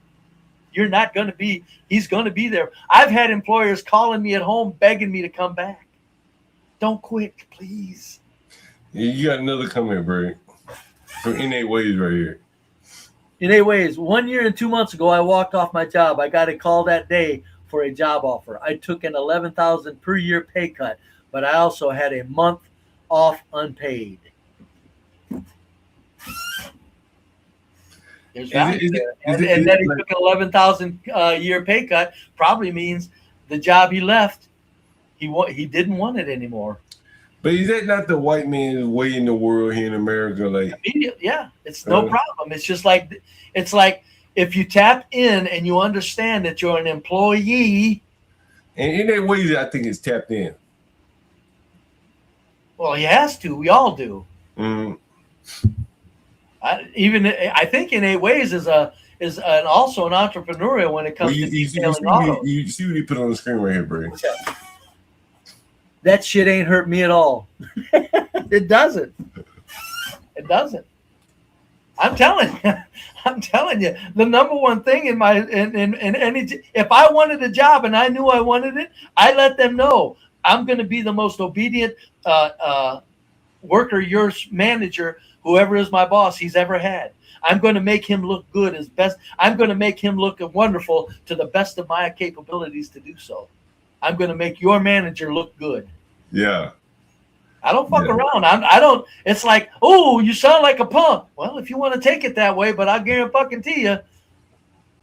You're not going to be. He's going to be there. I've had employers calling me at home begging me to come back. Don't quit, please. Yeah, you got another comment, Brave, from Innate Ways right here. Innate Ways. 1 year and 2 months ago, I walked off my job. I got a call that day for a job offer. I took an $11,000 per year pay cut, but I also had a month off unpaid. There's value there. And then he took an $11,000 year pay cut. Probably means the job he left, he didn't want it anymore. But is that not the white man's way in the world here in America? Like, yeah, it's no problem. It's just like, it's like if you tap in and you understand that you're an employee. And in that way, I think it's tapped in. Well, he has to. We all do. Mm-hmm. I think Innate Ways is also an entrepreneurial when it comes to detailing autos. You see what he put on the screen right here, Brady. That shit ain't hurt me at all. It doesn't. It doesn't. I'm telling you, the number one thing in any, if I wanted a job and I knew I wanted it, I let them know I'm going to be the most obedient worker, your manager, whoever is my boss, he's ever had. I'm going to make him look good as best. I'm going to make him look wonderful to the best of my capabilities to do so. I'm going to make your manager look good. Yeah. I don't fuck around. I don't. It's like, oh, you sound like a punk. Well, if you want to take it that way, but I guarantee you,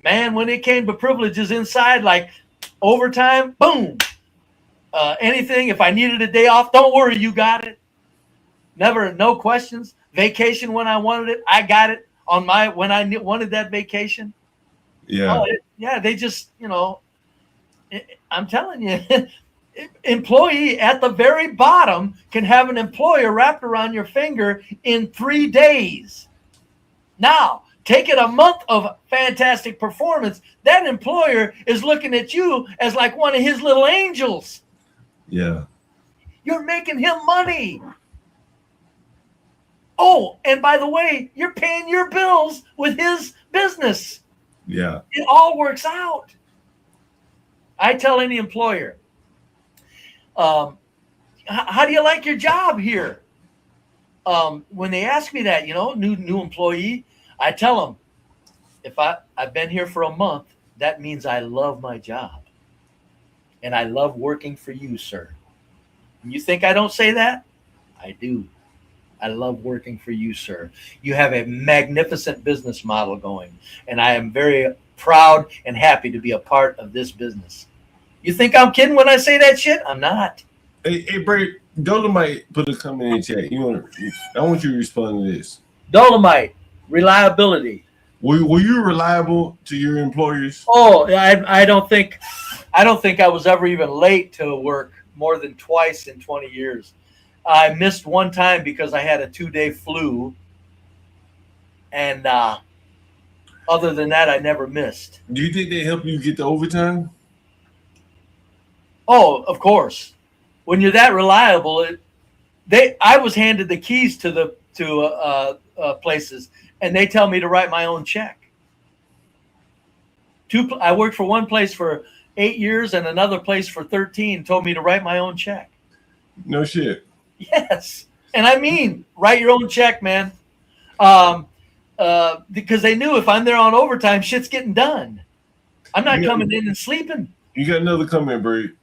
man, when it came to privileges inside, like overtime, boom, anything. If I needed a day off, don't worry, you got it. Never, no questions. Vacation when I wanted it, I got it on my when I wanted that vacation. Yeah. Yeah, they just, I'm telling you. Employee at the very bottom can have an employer wrapped around your finger in 3 days. Now, take it a month of fantastic performance. That employer is looking at you as like one of his little angels. Yeah. You're making him money. Oh, and by the way, you're paying your bills with his business. Yeah. It all works out. I tell any employer, how do you like your job here? When they ask me that, new employee, I tell them, if I've been here for a month, that means I love my job. And I love working for you, sir. You think I don't say that? I do. I love working for you, sir. You have a magnificent business model going, and I am very proud and happy to be a part of this business. You think I'm kidding when I say that shit? I'm not. Hey, Bray, Dolomite put a comment in the chat. I want you to respond to this. Dolomite, reliability. Were you reliable to your employers? Oh, I don't think I was ever even late to work more than twice in 20 years. I missed one time because I had a 2-day flu, and other than that, I never missed. Do you think they help you get the overtime? Oh, of course. When you're that reliable, I was handed the keys to places, and they tell me to write my own check. I worked for one place for 8 years and another place for 13. Told me to write my own check. No shit. Yes, and I mean, write your own check, man. Because they knew if I'm there on overtime, shit's getting done. I'm not coming in and sleeping. You got another comment, Brave.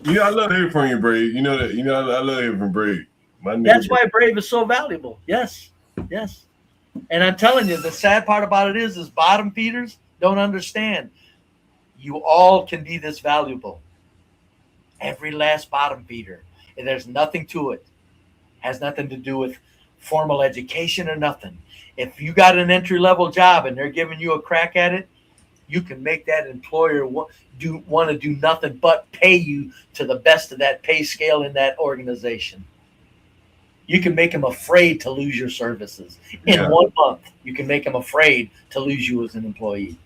I love hearing from you, Brave. You know that. I love hearing from Brave. That's why Brave is so valuable. Yes. And I'm telling you, the sad part about it is bottom feeders don't understand. You all can be this valuable. Every last bottom feeder. And there's nothing to it. Has nothing to do with formal education or nothing. If you got an entry-level job and they're giving you a crack at it, you can make that employer want to do nothing but pay you to the best of that pay scale in that organization. You can make them afraid to lose your services. In 1 month, you can make them afraid to lose you as an employee.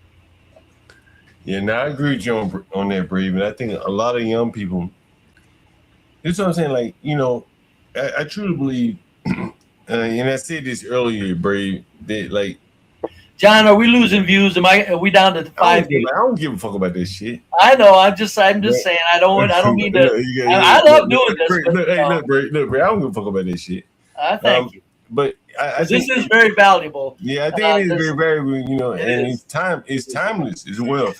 Yeah, now I agree with you on that, Brave. And I think a lot of young people, that's what I'm saying. Like, I truly believe, and I said this earlier, Brave, that like, John, are we losing views? Are we down to 5 views? I don't give a fuck about this shit. I know. I'm just saying. I don't mean to. I love doing this. Look, Brave, I don't give a fuck about this shit. Thank you. But I think this is very valuable. Yeah, I think it is very valuable. And it's timeless as well.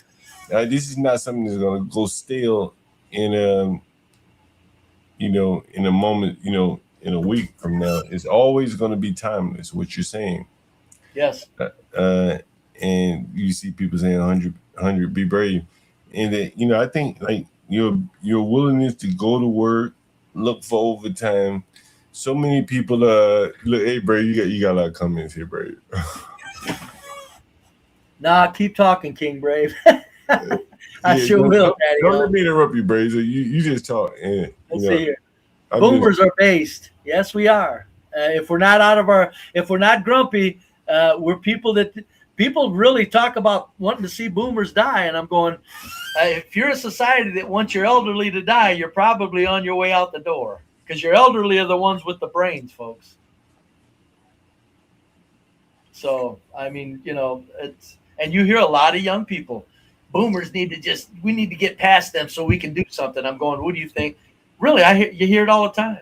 This is not something that's gonna go stale in in a moment, in a week from now. It's always gonna be timeless. What you're saying. Yes. And you see people saying 100 be brave, and that I think like your willingness to go to work, look for overtime. So many people look. Hey, Brave, you got a lot of comments here, Brave. Nah, keep talking, King Brave. I sure will, Daddy. Don't let me interrupt you, Brave. So you just talk. And, Let's see here. Boomers are based. Yes, we are. If we're not grumpy, we're people really talk about wanting to see boomers die. And I'm going, if you're a society that wants your elderly to die, you're probably on your way out the door, because your elderly are the ones with the brains, folks. So, I mean, and you hear a lot of young people, boomers we need to get past them so we can do something. I'm going, what do you think? Really, you hear it all the time.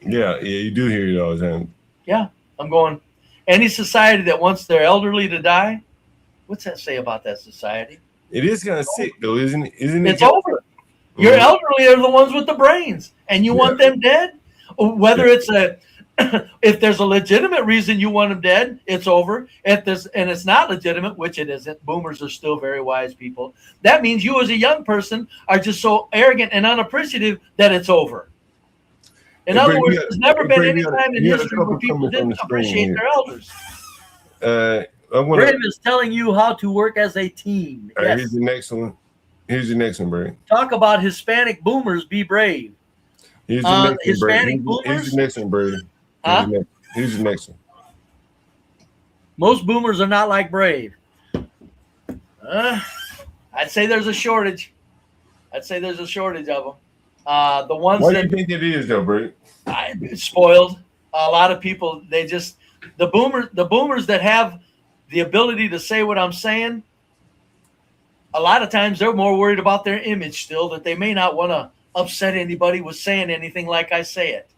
Yeah, you do hear it all the time. Yeah, I'm going, any society that wants their elderly to die, what's that say about that society? It is kind of sick, though, isn't it? It's over. Your elderly are the ones with the brains, and you want them dead? Whether it's if there's a legitimate reason you want them dead, it's over. And it's not legitimate, which it isn't. Boomers are still very wise people. That means you as a young person are just so arrogant and unappreciative that it's over. In other words, there's never been any time in history where people didn't appreciate their elders. Brave is telling you how to work as a team. All right, here's the next one. Brave. Talk about Hispanic boomers. Be brave. Here's the next Hispanic one, Brave. Here's the next one, Brave. Here's the next one. Most boomers are not like Brave. I'd say there's a shortage. of them. The ones Why do you think it is, though, Brave? Spoiled. A lot of people, the boomers that have the ability to say what I'm saying, a lot of times they're more worried about their image still, that they may not want to upset anybody with saying anything like I say it.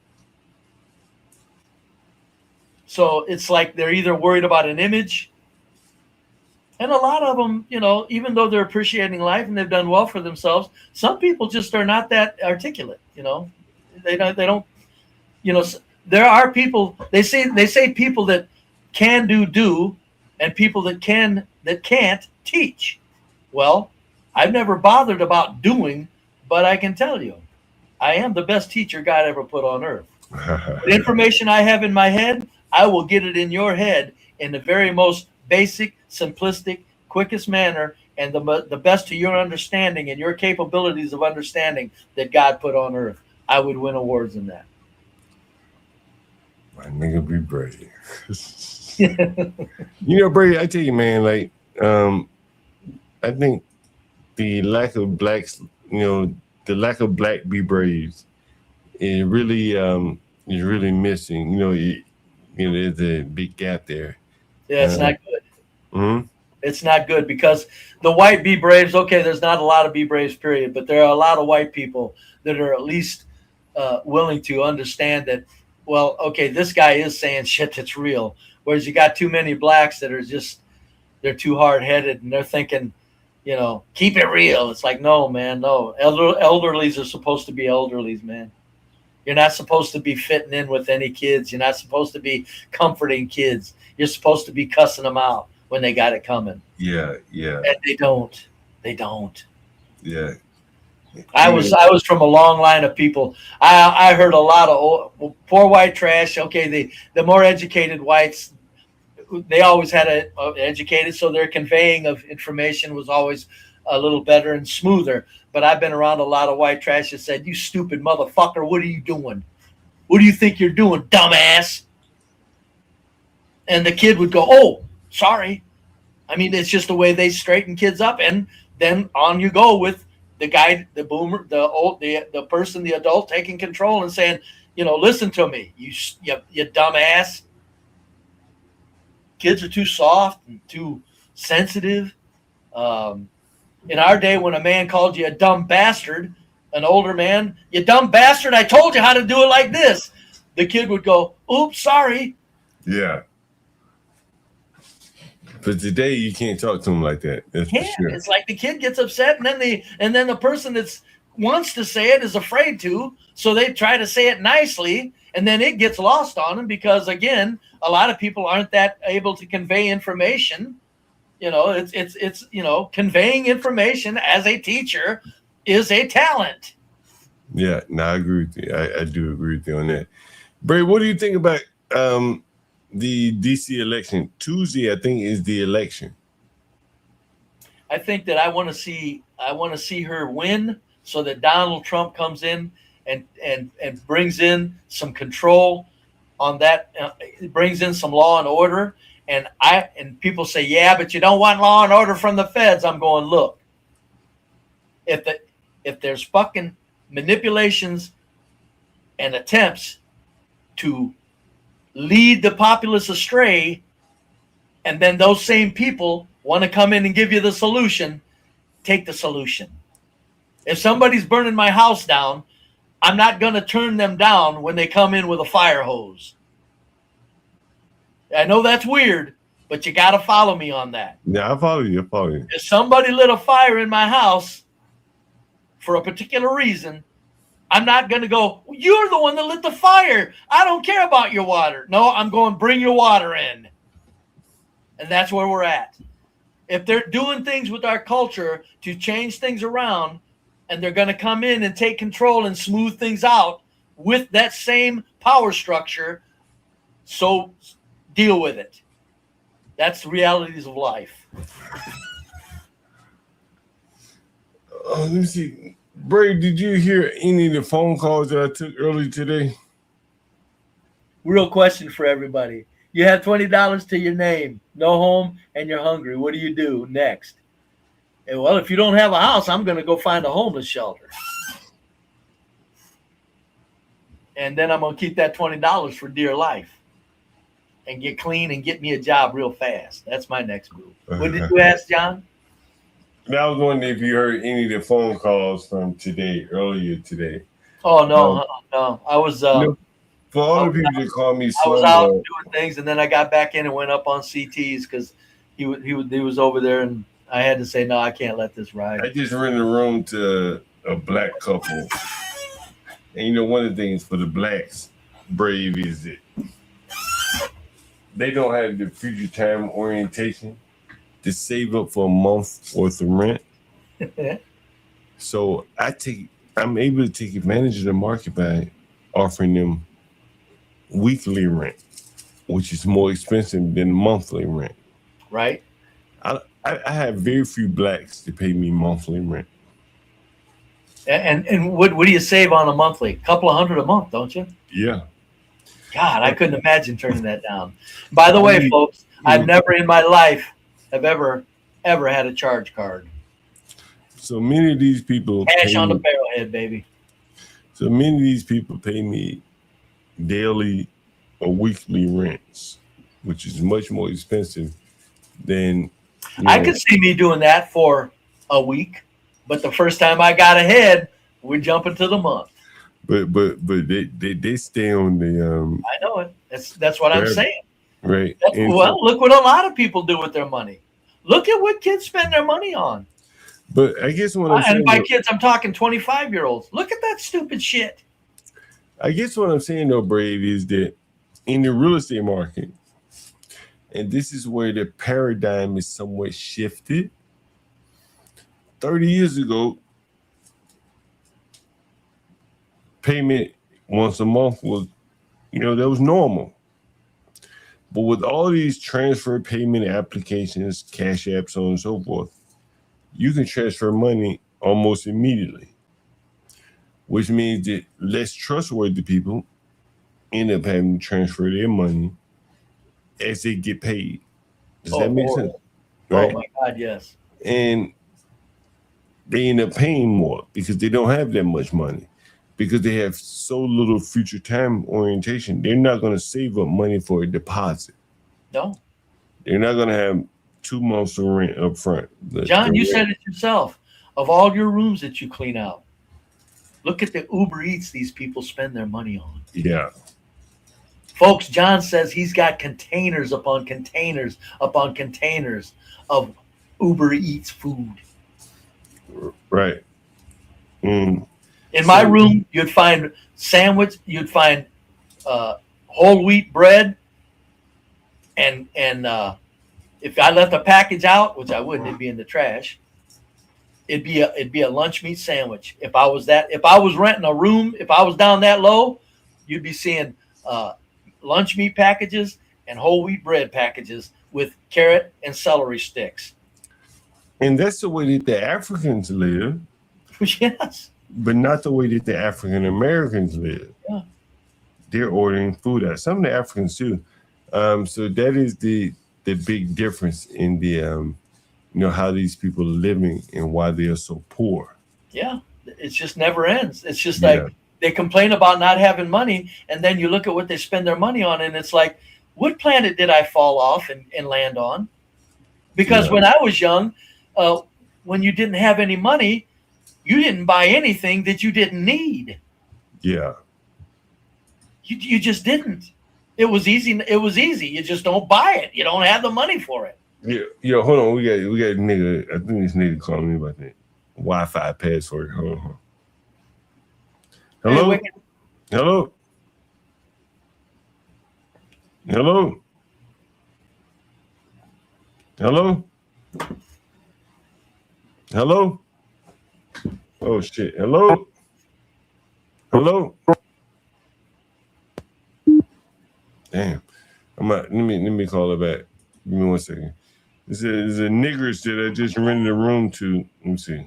So it's like they're either worried about an image, and a lot of them, even though they're appreciating life and they've done well for themselves, some people just are not that articulate. They don't. There are people. They say people that can do, and people that can't teach. Well, I've never bothered about doing, but I can tell you, I am the best teacher God ever put on earth. The information I have in my head, I will get it in your head in the very most basic, simplistic, quickest manner, and the best to your understanding and your capabilities of understanding that God put on earth. I would win awards in that. My nigga be brave. You know, Brady, I tell you, man, like, I think the lack of blacks, you know, the lack of black be braves is really missing. You know, there's a big gap there. Yeah, it's not good. Mm-hmm. It's not good because the white be braves, okay, there's not a lot of be braves, period, but there are a lot of white people that are at least willing to understand that, well, okay, this guy is saying shit that's real. Whereas you got too many blacks that are just, they're too hard-headed and they're thinking, you know, keep it real. It's like, no, man, no. Elderlies are supposed to be elderlies, man. You're not supposed to be fitting in with any kids. You're not supposed to be comforting kids. You're supposed to be cussing them out when they got it coming. Yeah. And they don't. They don't. Yeah. I was from a long line of people. I heard a lot of poor white trash. Okay, the more educated whites, they always had educated, so their conveying of information was always a little better and smoother. But I've been around a lot of white trash that said, "You stupid motherfucker, what are you doing? What do you think you're doing, dumbass?" And the kid would go, "Oh, sorry." I mean, it's just the way they straighten kids up, and then on you go with the guy, the boomer, the person, the adult taking control and saying, you know, listen to me, you dumbass. Kids are too soft and too sensitive. In our day, when a man called you a dumb bastard, an older man, you dumb bastard, I told you how to do it like this. The kid would go, oops, sorry. Yeah. But today you can't talk to him like that. That's for sure. It's like the kid gets upset, and then the person that wants to say it is afraid to, so they try to say it nicely, and then it gets lost on them because, again, a lot of people aren't that able to convey information. You know, it's you know, conveying information as a teacher is a talent. Yeah, no, I agree with you. I do agree with you on that. Bray, what do you think about the DC election? Tuesday, I think, is the election. I think that I want to see her win so that Donald Trump comes in and brings in some control on that, brings in some law and order. And people say, yeah, but you don't want law and order from the feds. I'm going, look, if there's fucking manipulations and attempts to lead the populace astray, and then those same people want to come in and give you the solution, take the solution. If somebody's burning my house down, I'm not going to turn them down when they come in with a fire hose. I know that's weird, but you got to follow me on that. Yeah, I follow you. If somebody lit a fire in my house for a particular reason, I'm not going to go, you're the one that lit the fire. I don't care about your water. No, I'm going, bring your water in. And that's where we're at. If they're doing things with our culture to change things around, and they're going to come in and take control and smooth things out with that same power structure, so deal with it. That's the realities of life. Let me see. Bray, did you hear any of the phone calls that I took earlier today? Real question for everybody. You have $20 to your name, no home, and you're hungry. What do you do next? And well, if you don't have a house, I'm going to go find a homeless shelter. And then I'm going to keep that $20 for dear life and get clean and get me a job real fast. That's my next move. What did you ask, John? I was wondering if you heard any of the phone calls from earlier today. Oh, no, no. I was... for all the people that call me, I was out doing things, and then I got back in and went up on CTs because he was over there, and I had to say, no, I can't let this ride. I just rented a room to a black couple. And you know, one of the things for the blacks, brave, is that they don't have the future time orientation to save up for a month worth of rent. So I take I'm able to take advantage of the market by offering them weekly rent, which is more expensive than monthly rent. Right. I have very few blacks to pay me monthly rent. And what do you save on a monthly? A couple of $100 a month, don't you? Yeah. God, I couldn't imagine turning that down. By the way, folks, I've never in my life have ever had a charge card. So many of these people Cash on the barrelhead, baby. So many of these people pay me daily or weekly rents, which is much more expensive than I could see me doing that for a week, but the first time I got ahead, we jump into the month. But they stay on the I know it. That's what I'm saying. Right. Well, look what a lot of people do with their money. Look at what kids spend their money on. But I guess what I'm saying, and by kids, I'm talking 25-year-olds. Look at that stupid shit. I guess what I'm saying though, Brave, is that in the real estate market, and this is where the paradigm is somewhat shifted. 30 years ago, payment once a month was, that was normal. But with all these transfer payment applications, cash apps, so on and so forth, you can transfer money almost immediately, which means that less trustworthy people end up having to transfer their money as they get paid. Does that make sense? Right? Oh my God, yes. And they end up paying more because they don't have that much money, because they have so little future time orientation. They're not going to save up money for a deposit. No. They're not going to have 2 months of rent up front. John, you said it yourself. Of all your rooms that you clean out, look at the Uber Eats these people spend their money on. Yeah. Folks, John says he's got containers upon containers upon containers of Uber Eats food. Right. In my room, you'd find sandwich, you'd find whole wheat bread, and if I left a package out, which I wouldn't, it'd be in the trash. It'd be a lunch meat sandwich. If I was renting a room, if I was down that low, you'd be seeing lunch meat packages and whole wheat bread packages with carrot and celery sticks. And that's the way that the Africans live. Yes. But not the way that the African Americans live. Yeah. They're ordering food out. Some of the Africans too. So that is the big difference in the how these people are living and why they are so poor. Yeah, it just never ends. It's just like they complain about not having money, and then you look at what they spend their money on, and it's like, what planet did I fall off and land on? Because when I was young, when you didn't have any money, you didn't buy anything that you didn't need. Yeah. You just didn't. It was easy. You just don't buy it. You don't have the money for it. Yeah. Hold on. We got a nigga. I think this nigga calling me about that Wi-Fi password. Hold on. Hello. Hey, Hello. Hello. Hello. Hello. Oh shit. Hello. Hello. Damn. Let me call her back. Give me 1 second. This is a niggers that I just rented a room to. Let me see.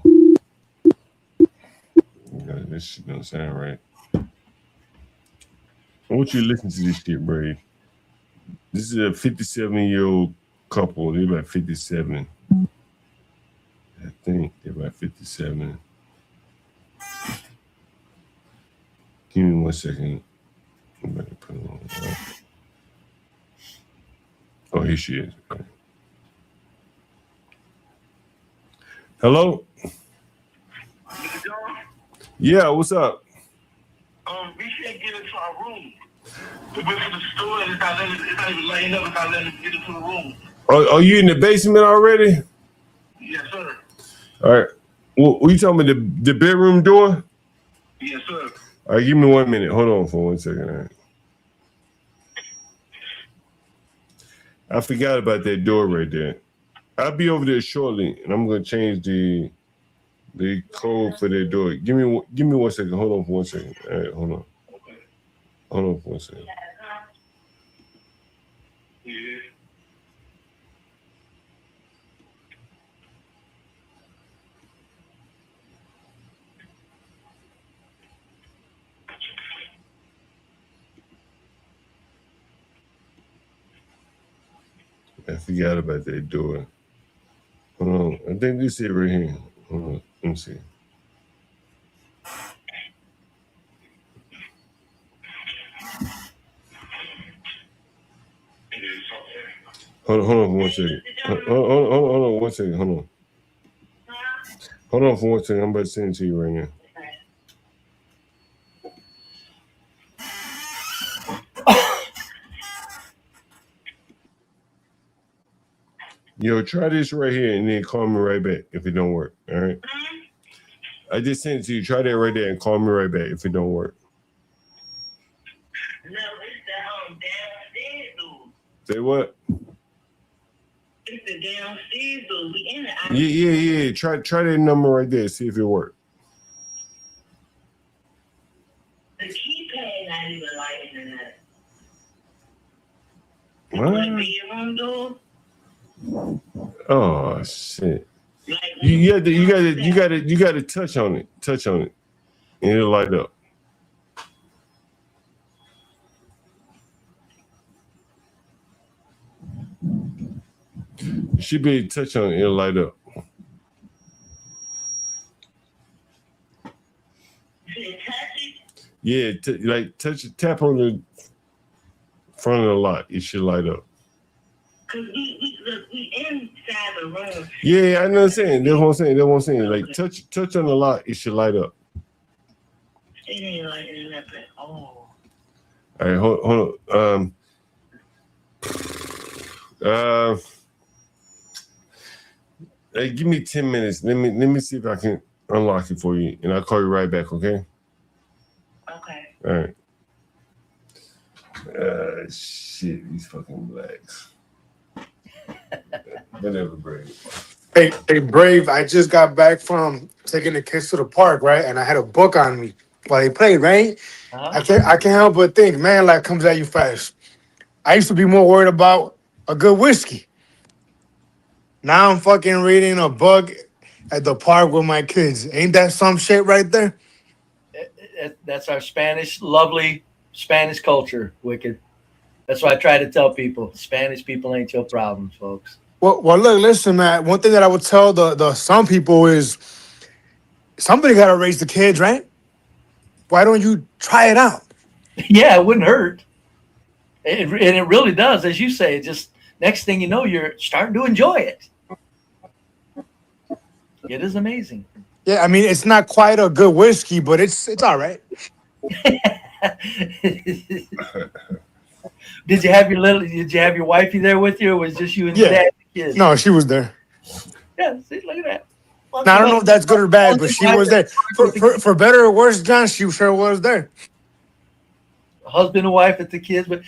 This shit don't sound right. I want you to listen to this shit, Brady. This is a 57-year-old couple. They're about 57. I think they're about 57. Give me 1 second. I'm about to put it on. Oh, here she is. Okay. Hello? Yeah, what's up? We can't get into our room. We went to the store and it's not even lighting up. It's not letting us get into the room. Are you in the basement already? Yes, sir. All right. Well, you talking about the bedroom door? Yes, sir. All right, give me 1 minute. Hold on for 1 second. All right. I forgot about that door right there. I'll be over there shortly, and I'm going to change the They code for their door. Give me 1 second. Hold on for 1 second. All right, hold on. Hold on for 1 second. I forgot about that door. Hold on. I think this is right here. Hold on. Let me see. Hold on for 1 second. Hold on 1 second. Hold on. Hold on for 1 second. I'm about to send it to you right now. Yo, try this right here and then call me right back if it don't work. All right. I just sent it to you. Try that right there and call me right back if it don't work. No, it's the damn dude. Say what? It's the damn dude. We in the Yeah. Try that number right there. See if it works. The keypad not even lighting in that. What? Bedroom door. Oh shit! You got to touch on it. Touch on it, and it'll light up. You should be able to touch on it. It'll light up. Yeah, tap on the front of the lock. It should light up. Cause we inside the room. Yeah, I know what I'm saying. That's what I'm saying. Like touch on the lock, it should light up. It ain't lighting up at all. All right, hold on. Hey, give me 10 minutes. Let me see if I can unlock it for you, and I'll call you right back. Okay. Okay. All right. Shit, these fucking blacks. Whatever, Brave. Hey, Brave, I just got back from taking the kids to the park, right? And I had a book on me while they played, right? I can't help but think, man, life comes at you fast. I used to be more worried about a good whiskey. Now I'm fucking reading a book at the park with my kids. Ain't that some shit right there? That's our lovely Spanish culture, Wicked. That's why I try to tell people, Spanish people ain't your problem, folks. Well, look, listen, man. One thing that I would tell the some people is somebody got to raise the kids, right? Why don't you try it out? Yeah, it wouldn't hurt. And it really does, as you say. Just next thing you know, you're starting to enjoy it. It is amazing. Yeah, I mean, it's not quite a good whiskey, but it's all right. Did you have your wifey there with you, or was just you and your dad and the kids? No, she was there. Yeah, see, look at that. Now, I don't know if that's good or bad, but she was there. For better or worse, John, she sure was there. Husband and wife and the kids, but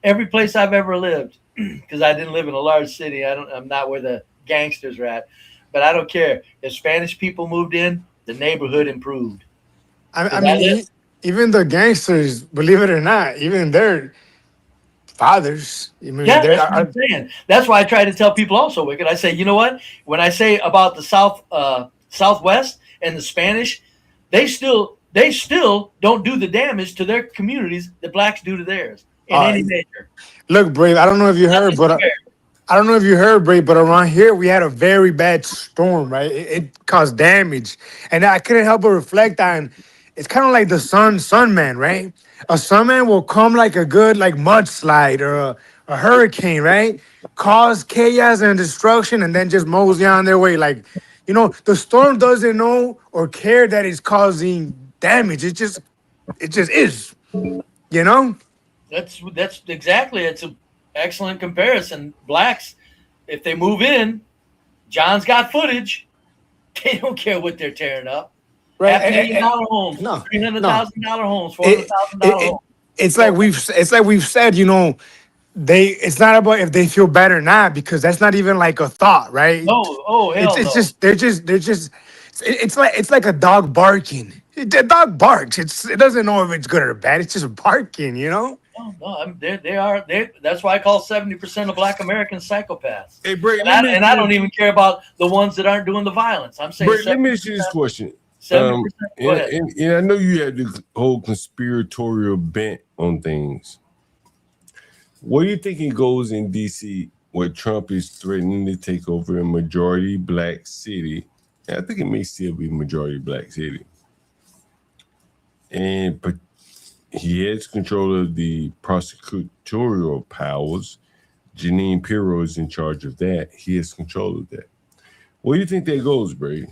every place I've ever lived, because I didn't live in a large city, I'm not where the gangsters are at, but I don't care. If Spanish people moved in, the neighborhood improved. I mean, even the gangsters, believe it or not, even their fathers. I mean, yeah, that's what I'm saying. That's why I try to tell people also, Wicked. I say, you know what? When I say about the Southwest and the Spanish, they still don't do the damage to their communities that blacks do to theirs in any measure. Look, Brave, I don't know if you heard, but Brave, but around here we had a very bad storm, right? It caused damage, and I couldn't help but reflect on. It's kind of like the sunman, right? A sunman will come like a good mudslide or a hurricane, right? Cause chaos and destruction, and then just mosey on their way. The storm doesn't know or care that it's causing damage. It just is, That's exactly. It's an excellent comparison. Blacks, if they move in, John's got footage. They don't care what they're tearing up. Right, $500,000 homes, $300,000 homes, $400,000 homes. It's like we've said, it's not about if they feel bad or not, because that's not even like a thought, right? No, hell it's no. just they're just it's like a dog barking. The dog barks. It doesn't know if it's good or bad. It's just barking, you know. No, that's why I call 70% of Black Americans psychopaths. Hey, Bray, and I don't even care about the ones that aren't doing the violence. I'm saying, Bray, let me ask you this question. 70%. Go ahead. And I know you had the whole conspiratorial bent on things. What do you think it goes in DC where Trump is threatening to take over a majority Black city? I think it may still be a majority Black city. But he has control of the prosecutorial powers. Janine Pirro is in charge of that. He has control of that. Where do you think that goes, Brady?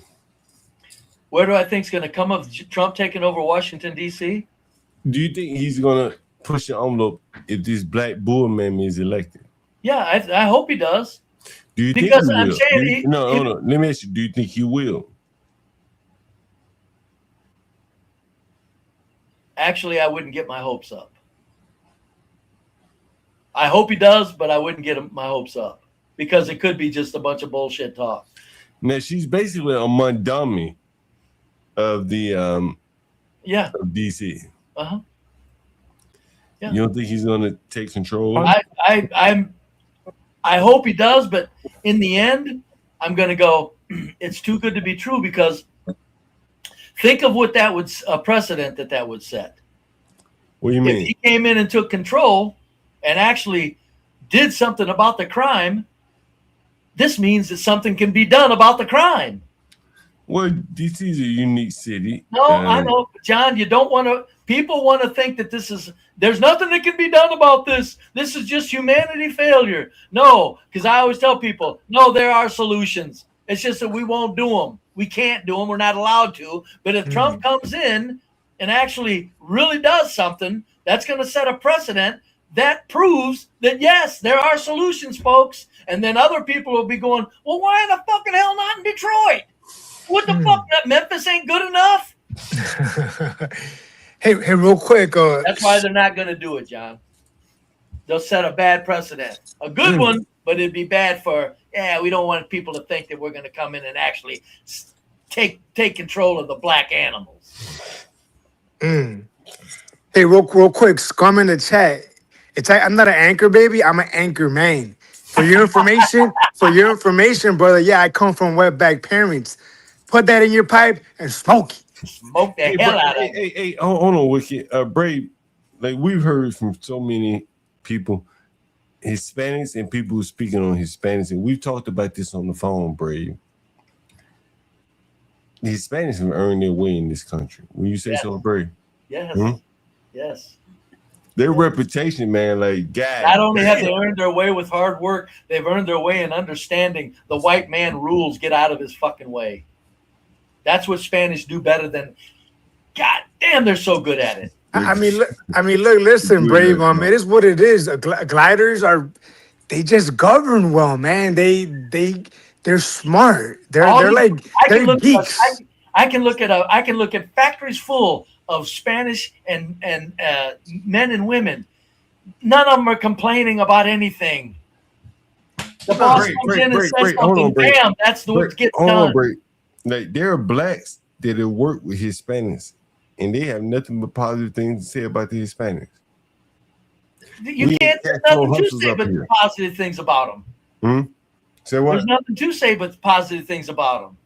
Where do I think it's going to come of Trump taking over Washington, D.C.? Do you think he's going to push the envelope if this Black bull man is elected? Yeah, I hope he does. Do you because think he I'm will? saying No. Let me ask you, do you think he will? Actually, I wouldn't get my hopes up. I hope he does, but I wouldn't get my hopes up because it could be just a bunch of bullshit talk. Now, she's basically a Mondami of the of DC. Uh-huh. Yeah. You don't think he's going to take control? I hope he does, but in the end, I'm going to go, it's too good to be true because think of what that would a precedent that would set. What do you mean? If he came in and took control and actually did something about the crime, this means that something can be done about the crime. Well, DC is a unique city. No, I know, John, you don't want to, people want to think that there's nothing that can be done about this. This is just humanity failure. No, because I always tell people, no, there are solutions. It's just that we won't do them. We can't do them. We're not allowed to. But if Trump comes in and actually really does something, that's going to set a precedent that proves that, yes, there are solutions, folks. And then other people will be going, well, why in the fucking hell not in Detroit? What the fuck? That Memphis ain't good enough? Hey, real quick. That's why they're not going to do it, John. They'll set a bad precedent. A good one, but it'd be bad for, we don't want people to think that we're going to come in and actually take control of the black animals. Hey, real quick, scum in the chat. It's like I'm not an anchor baby. I'm an anchor man. For your information, brother. Yeah, I come from wetback parents. Put that in your pipe and smoke it. Smoke the hell out of it. Hey, hold on, Wiki. Brave, like we've heard from so many people, Hispanics and people who are speaking on Hispanics, and we've talked about this on the phone, Brave. The Hispanics have earned their way in this country. When you say so, Brave. Yes. Yes. Their reputation, man, like God. Not only have they earned their way with hard work, they've earned their way in understanding the white man rules. Get out of his fucking way. That's what Spanish do better than. God damn, they're so good at it. I mean, look, listen, Brave. It is what it is. Gliders they just govern well, man. They're smart. They're geeks. I can look at factories full of Spanish and men and women. None of them are complaining about anything. The boss comes in and says something. Damn, that's the way it gets done. Like there are blacks that have worked with Hispanics, and they have nothing but positive things to say about the Hispanics. You can't say nothing to say but positive things about them. Say what? There's nothing to say but positive things about them.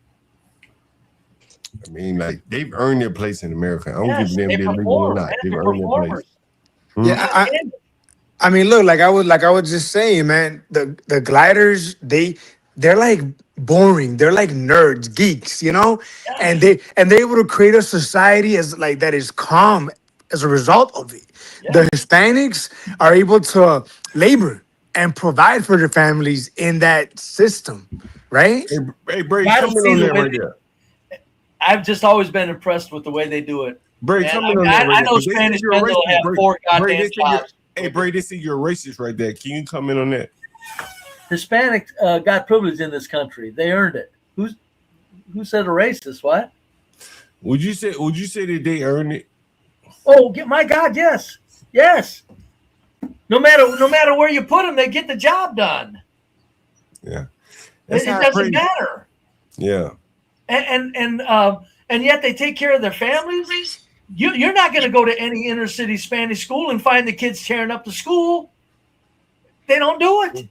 I mean, like they've earned their place in America. I don't give them they're legal or not. They've earned their place. Yeah, I mean, look, like I was just saying, man. The gliders, they're like boring. They're like nerds, geeks, you know, and they're able to create a society that is calm as a result of it. The Hispanics are able to labor and provide for their families in that system, right? Hey, Bray, come in on that right there. I've just always been impressed with the way they do it. Bray, come in on that right there. I know Spanish men will have 4 goddamn jobs. Hey, Bray, they say you're a racist right there. Can you come in on that? Hispanic got privilege in this country. They earned it. Who said a racist? What? Would you say that they earned it? Oh, my God, yes. Yes. No matter where you put them, they get the job done. Yeah. It doesn't matter. Yeah. and yet they take care of their families. You're not going to go to any inner city Spanish school and find the kids tearing up the school. They don't do it.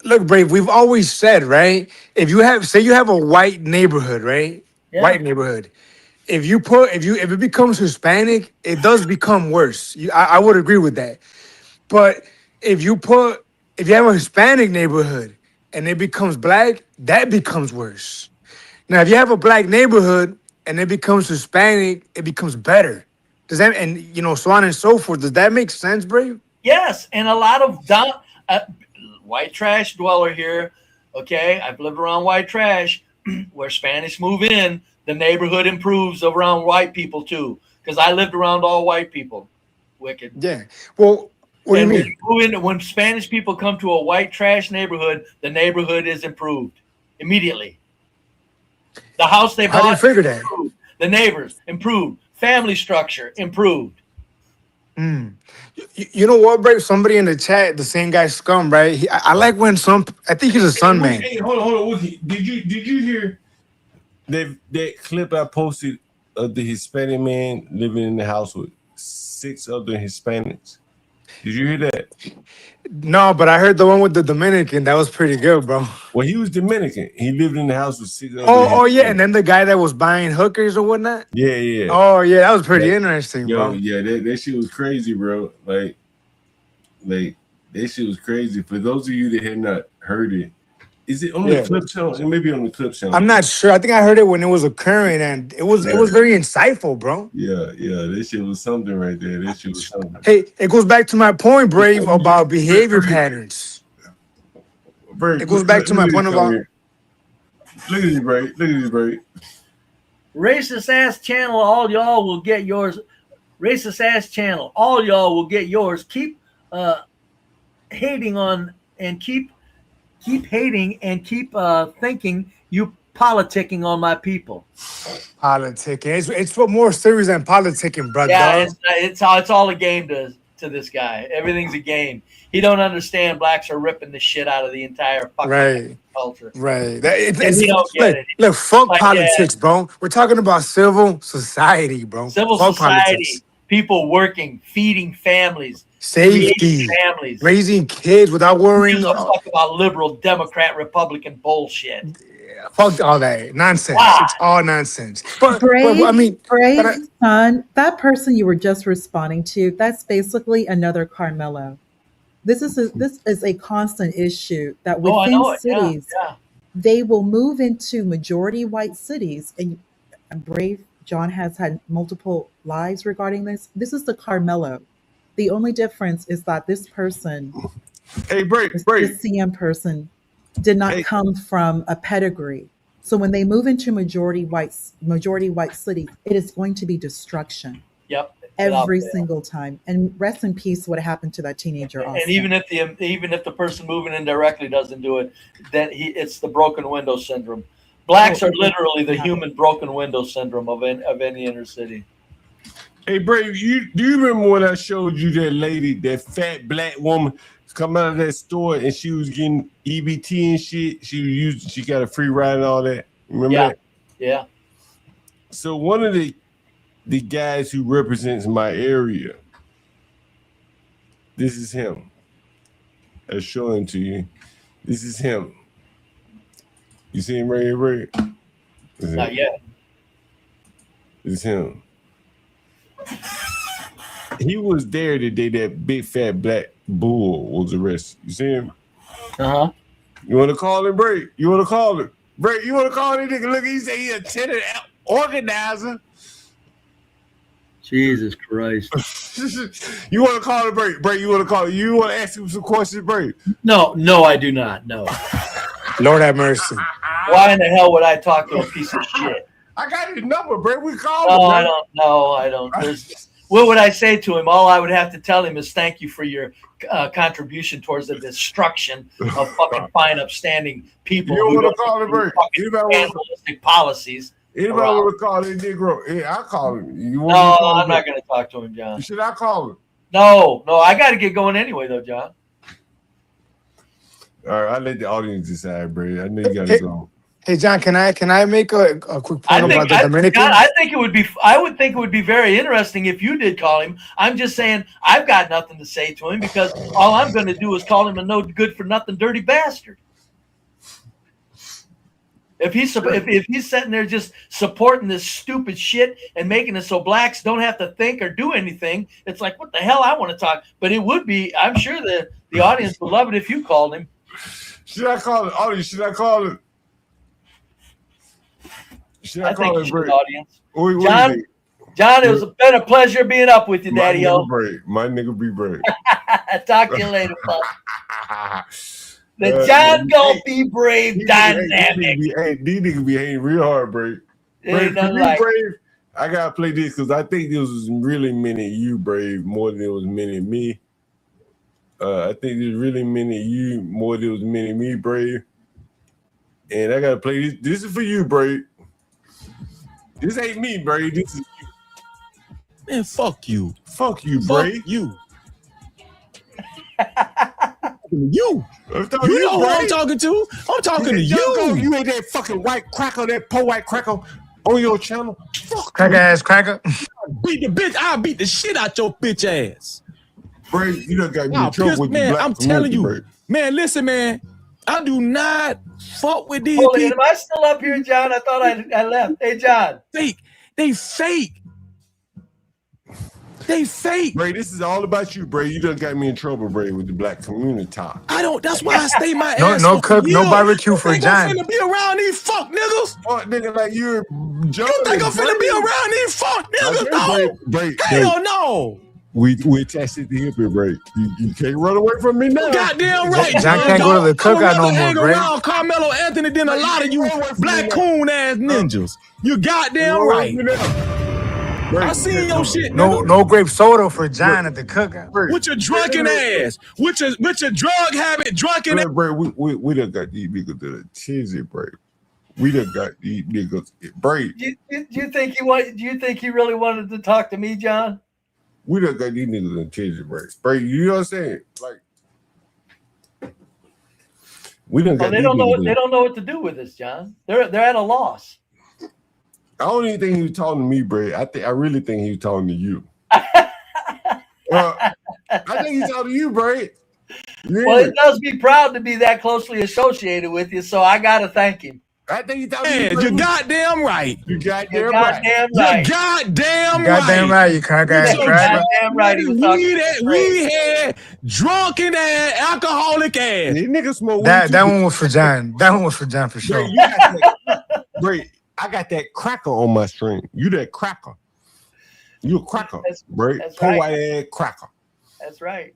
Look, Brave, we've always said, right? If you have, say you have a white neighborhood, right? Yeah. White neighborhood. If it becomes Hispanic, it does become worse. I would agree with that. But if you have a Hispanic neighborhood and it becomes black, that becomes worse. Now, if you have a black neighborhood and it becomes Hispanic, it becomes better. Does that, and so on and so forth. Does that make sense, Brave? Yes, and a lot of white trash dweller here. Okay, I've lived around white trash where Spanish move in, the neighborhood improves around white people too. Because I lived around all white people. Wicked. Yeah. Well, what do you mean? When Spanish people come to a white trash neighborhood, the neighborhood is improved immediately. The house they bought, how do you figure that? Improved. The neighbors improved. Family structure improved. You know what, Brave? Somebody in the chat, the same guy Scum, right? I like when I think he's a Sun man. Hey, hold on, Wookie. Did you hear that clip I posted of the Hispanic man living in the house with 6 other Hispanics? Did you hear that? No, but I heard the one with the Dominican. That was pretty good, bro. Well, he was Dominican. He lived in the house with 6 other Oh yeah, and then the guy that was buying hookers or whatnot. Yeah. Oh yeah, that was pretty interesting, bro. Yeah, that shit was crazy, bro. Like that shit was crazy. For those of you that had not heard it, is it on the clip channel? It may be on the clip channel. I'm not sure. I think I heard it when it was occurring, and it was very insightful, bro. Yeah, that shit was something right there. That shit was something. Hey, it goes back to my point, Brave, about behavior patterns. It goes back to my point about. Look at this, Brave. Look at this, Brave. Racist ass channel, all y'all will get yours. Racist ass channel, all y'all will get yours. Keep hating on and keep hating and keep thinking you politicking on my people. Politicking. It's for more serious than politicking, brother. Yeah, it's all a game to this guy. Everything's a game. He don't understand blacks are ripping the shit out of the entire fucking culture. Right. Look, fuck politics, bro. We're talking about civil society, bro. Civil fuck society. Politics. People working, feeding families, safety, families, raising kids without worrying. Talk about liberal, Democrat, Republican bullshit. Yeah, fuck all that nonsense. Wow. It's all nonsense. But Brave, son, that person you were just responding to, that's basically another Carmelo. This is a constant issue that within cities, they will move into majority white cities, and Brave John has had multiple lives regarding this. This is the Carmelo. The only difference is that this person, this CM person, did not come from a pedigree. So when they move into majority white cities, it is going to be destruction. Yep. Every single time. And rest in peace what happened to that teenager also. And even if the person moving in directly doesn't do it, then it's the broken window syndrome. Blacks are literally the human broken window syndrome of any inner city. Hey, Brave, do you remember when I showed you that lady, that fat black woman, come out of that store and she was getting EBT and shit? She got a free ride and all that. Remember that? Yeah. So one of the guys who represents my area, this is him. I'll show him to you. This is him. You see him right here, Ray? Not yet. It's him. He was there the day that big fat black bull was arrested. You see him? Uh-huh. You want to call him, Bray? You want to call him? Bray, you want to call him? Look, he say he a tenant organizer. Jesus Christ. You want to call him, Bray? Bray, you want to call him? You want to ask him some questions, Bray? No, I do not. No. Lord have mercy. Why in the hell would I talk to a piece of shit? I got his number, Bray. We called him. I don't. What would I say to him? All I would have to tell him is thank you for your contribution towards the destruction of fucking fine, upstanding people. You want to call him, Bray? Animalistic policies. Anybody want to call him Negro? Yeah, I call him. I'm not going to talk to him, John. Should I call him? No, I got to get going anyway, though, John. All right, I'll let the audience decide, Bray. I know you got to go. Hey John, can I make a quick point about the Dominicans? John, I would think it would be very interesting if you did call him. I'm just saying I've got nothing to say to him because all I'm going to do is call him a no good for nothing dirty bastard. If he's sitting there just supporting this stupid shit and making it so blacks don't have to think or do anything, it's like, what the hell? I want to talk, but it would be. I'm sure the audience would love it if you called him. Should I call it audience? Should I call it? I think you should, audience. John, it's been a pleasure being up with you, Daddy-O. My nigga be brave. Talk to you later, fuck. The John gonna be brave dynamic. These niggas be hating real hard, brave. Brave, I gotta play this because I think this was really meant at you, brave, more than it was meant at me. I think it was really meant at you more than it was meant at me, brave. And I gotta play this. This is for you, brave. This ain't me, Brave. This is you. Man, fuck you. Fuck you, Brave. Fuck you. You. You know who I'm talking to. I'm talking to you. You ain't that fucking white cracker, that poor white cracker on your channel. Fuck cracker ass cracker. I'll beat the shit out your bitch ass. Brave, you done got me in trouble with man, the black I'm telling you. Brave. Man, listen, man. I do not fuck with these people. Am I still up here, John? I thought I left. Hey, John. Fake. They fake. They fake. Bray, this is all about you, Bray. You done got me in trouble, Bray, with the black community talk. I don't. That's why I stay my no, ass. No cook, no barbecue for John. I'm finna be around these fuck niggas. Oh, nigga, like you're joking. You think I'm finna be around these fuck niggas? Bray, hell no. We attached it to hip here, Bray. You can't run away from me now. Goddamn right. John can't go to the cookout no more, Bray. Around Carmelo Anthony than a lot of you black coon ass ninjas. You goddamn right. I seen your shit. No grape soda for John at the cookout. With your drunken ass. With your drug habit, drunken ass. Bray, we done got these niggas to the tizzy, Bray. We done got these niggas. Bray. Do you think he really wanted to talk to me, John? We done got these niggas in tizzy, Bray. Bray, you know what I'm saying? Like, we done got. They don't know what to do with this, John. They're at a loss. I don't even think he was talking to me, Bray. I really think he was talking to you. I think he's talking to you, Bray. Yeah. Well, it does me proud to be that closely associated with you, so I gotta thank him. I think he's talking to you. You're goddamn right. You're goddamn right. You're goddamn right. Goddamn right. You goddamn right. We had drunken ass, alcoholic ass. These niggas smoke. That one was for John. That one was for John for sure. Bray, I got that cracker on my string. You that cracker. You a cracker, Bray. Poor white ass cracker. That's right.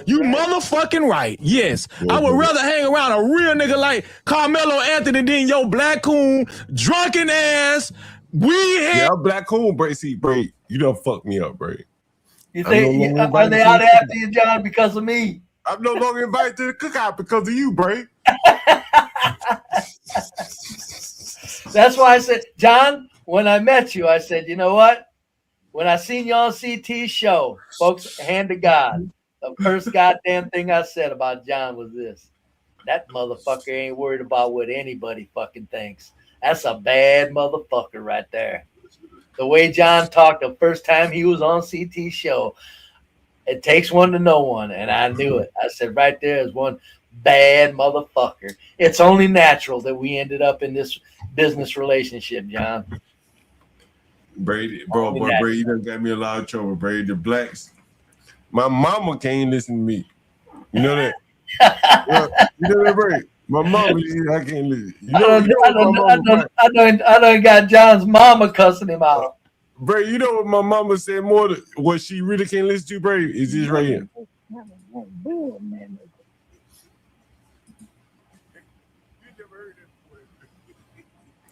You motherfucking right. Yes. I would rather hang around a real nigga like Carmelo Anthony than your black coon, drunken ass, weedhead. Yeah, I'm black coon, Bray. See, Bray, you done fucked me up, Bray. You think are they out after you, John, because of me? I'm no longer invited to the cookout because of you, Bray. That's why I said, John, when I met you, I said, you know what? When I seen you on CT's show, folks, hand to God, the first goddamn thing I said about John was this. That motherfucker ain't worried about what anybody fucking thinks. That's a bad motherfucker right there. The way John talked the first time he was on CT's show, it takes one to know one, and I knew it. I said, right there is one bad motherfucker. It's only natural that we ended up in this business relationship, John. Brady, bro, Brady done got me a lot of trouble, Brady. The blacks. My mama can't listen to me. You know that? You know that, Brady? My mama, I can't listen. I done got John's mama cussing him out. Brady, you know what my mama said more than what she really can't listen to, Brady? Is this right here.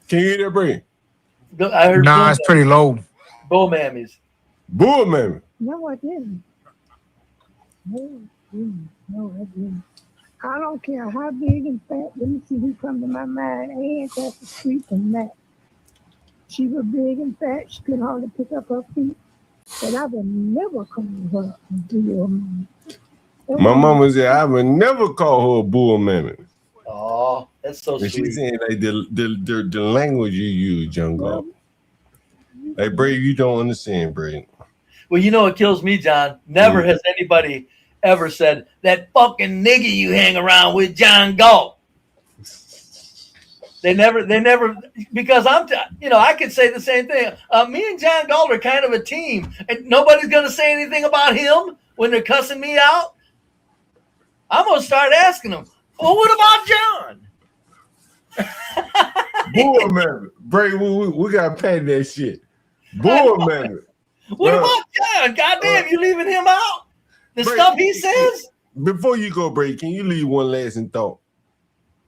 Can you hear that, Brady? I heard it's pretty low. Bull mammies. Bull mammy. No, I didn't. No, I didn't. I don't care how big and fat. Let me see who come to my mind. Aunt across the street from that. She was big and fat. She could hardly pick up her feet. But I would never call her a bull mammy. My mama said I would never call her a bull mammy. Oh, that's so and sweet. she's saying like the language you use, young girl. Like Brave, you don't understand, Brave. Well, you know what kills me, John? Never has anybody ever said that fucking nigga you hang around with, John Galt. They never, because I could say the same thing. Me and John Galt are kind of a team, and nobody's gonna say anything about him when they're cussing me out. I'm gonna start asking them, well, what about John? Board member, Brave, we gotta pay that shit. Board member. What about John? Goddamn, you leaving him out? The stuff he says? Before you go, Brave, can you leave one lasting thought?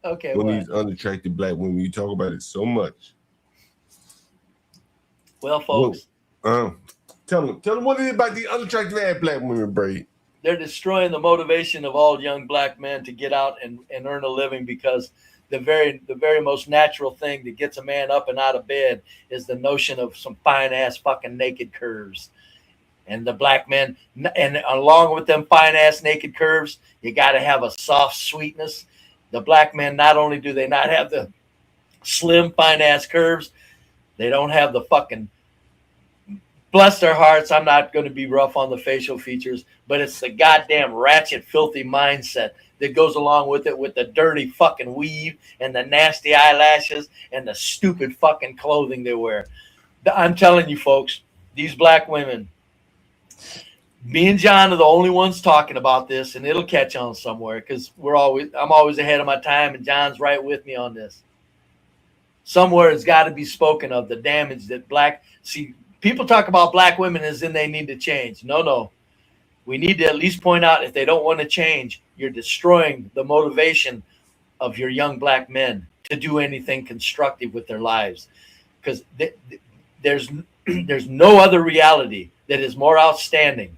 Okay. When these unattractive black women, you talk about it so much. Well, folks, tell them what it is about these unattractive black women, Brave. They're destroying the motivation of all young black men to get out and earn a living, because the very most natural thing that gets a man up and out of bed is the notion of some fine ass fucking naked curves. And the black men, and along with them fine ass naked curves, you got to have a soft sweetness. The black men, not only do they not have the slim fine ass curves, they don't have the fucking, bless their hearts, I'm not going to be rough on the facial features, but it's the goddamn ratchet, filthy mindset that goes along with it, with the dirty fucking weave and the nasty eyelashes and the stupid fucking clothing they wear. I'm telling you, folks, these black women, me and John are the only ones talking about this, and it'll catch on somewhere, because I'm always ahead of my time, and John's right with me on this. Somewhere it's got to be spoken of, the damage that people talk about black women as in they need to change. No. We need to at least point out, if they don't want to change, you're destroying the motivation of your young black men to do anything constructive with their lives. Because there's no other reality that is more outstanding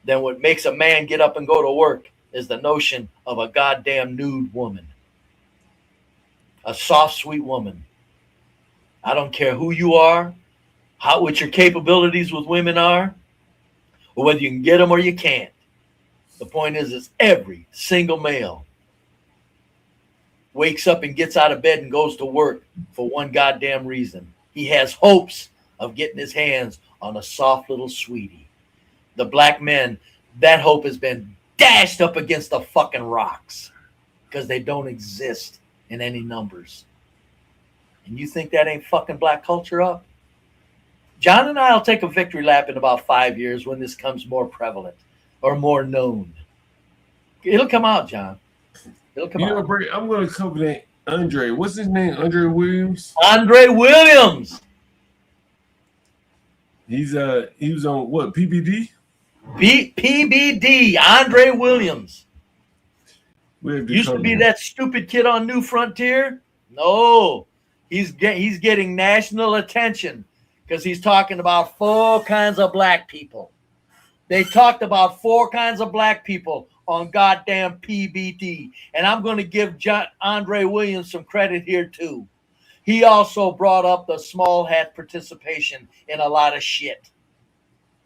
than what makes a man get up and go to work is the notion of a goddamn nude woman. A soft, sweet woman. I don't care who you are, what your capabilities with women are, or whether you can get them or you can't. The point is every single male wakes up and gets out of bed and goes to work for one goddamn reason. He has hopes of getting his hands on a soft little sweetie. The black men, that hope has been dashed up against the fucking rocks because they don't exist in any numbers. And you think that ain't fucking black culture up? John and I will take a victory lap in about 5 years when this comes more prevalent or more known. It'll come out, John. It'll come out. Bray, I'm going to cover that Andre. What's his name? Andre Williams? Andre Williams. He was on what? PBD? PBD. Andre Williams. Used to be that stupid kid on New Frontier. No, he's getting national attention because he's talking about 4 kinds of black people. They talked about 4 kinds of black people on goddamn PBD. And I'm going to give Andre Williams some credit here too. He also brought up the small hat participation in a lot of shit.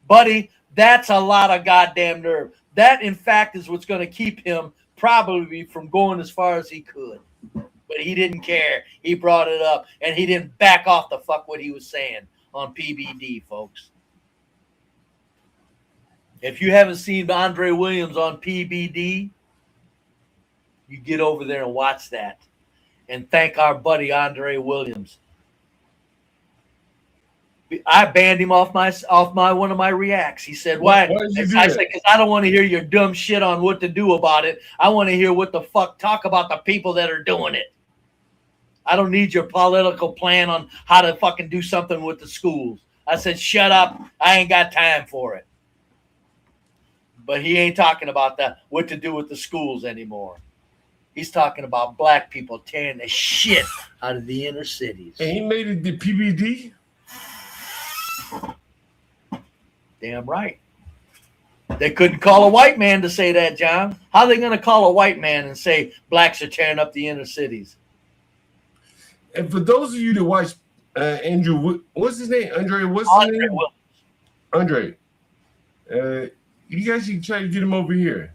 Buddy, that's a lot of goddamn nerve. That, in fact, is what's going to keep him probably from going as far as he could. But he didn't care. He brought it up, and he didn't back off the fuck what he was saying on PBD, folks. If you haven't seen Andre Williams on PBD, you get over there and watch that. And thank our buddy Andre Williams. I banned him off my one of my reacts. He said, "Why?" I said, "Because I don't want to hear your dumb shit on what to do about it. I want to hear what the fuck talk about the people that are doing it. I don't need your political plan on how to fucking do something with the schools." I said, "Shut up. I ain't got time for it." But he ain't talking about what to do with the schools anymore. He's talking about black people tearing the shit out of the inner cities. And he made it the PBD? Damn right. They couldn't call a white man to say that, John. How are they going to call a white man and say blacks are tearing up the inner cities? And for those of you that watch Andrew, what's his name? Andre, what's his name? Andre. You guys should try to get him over here.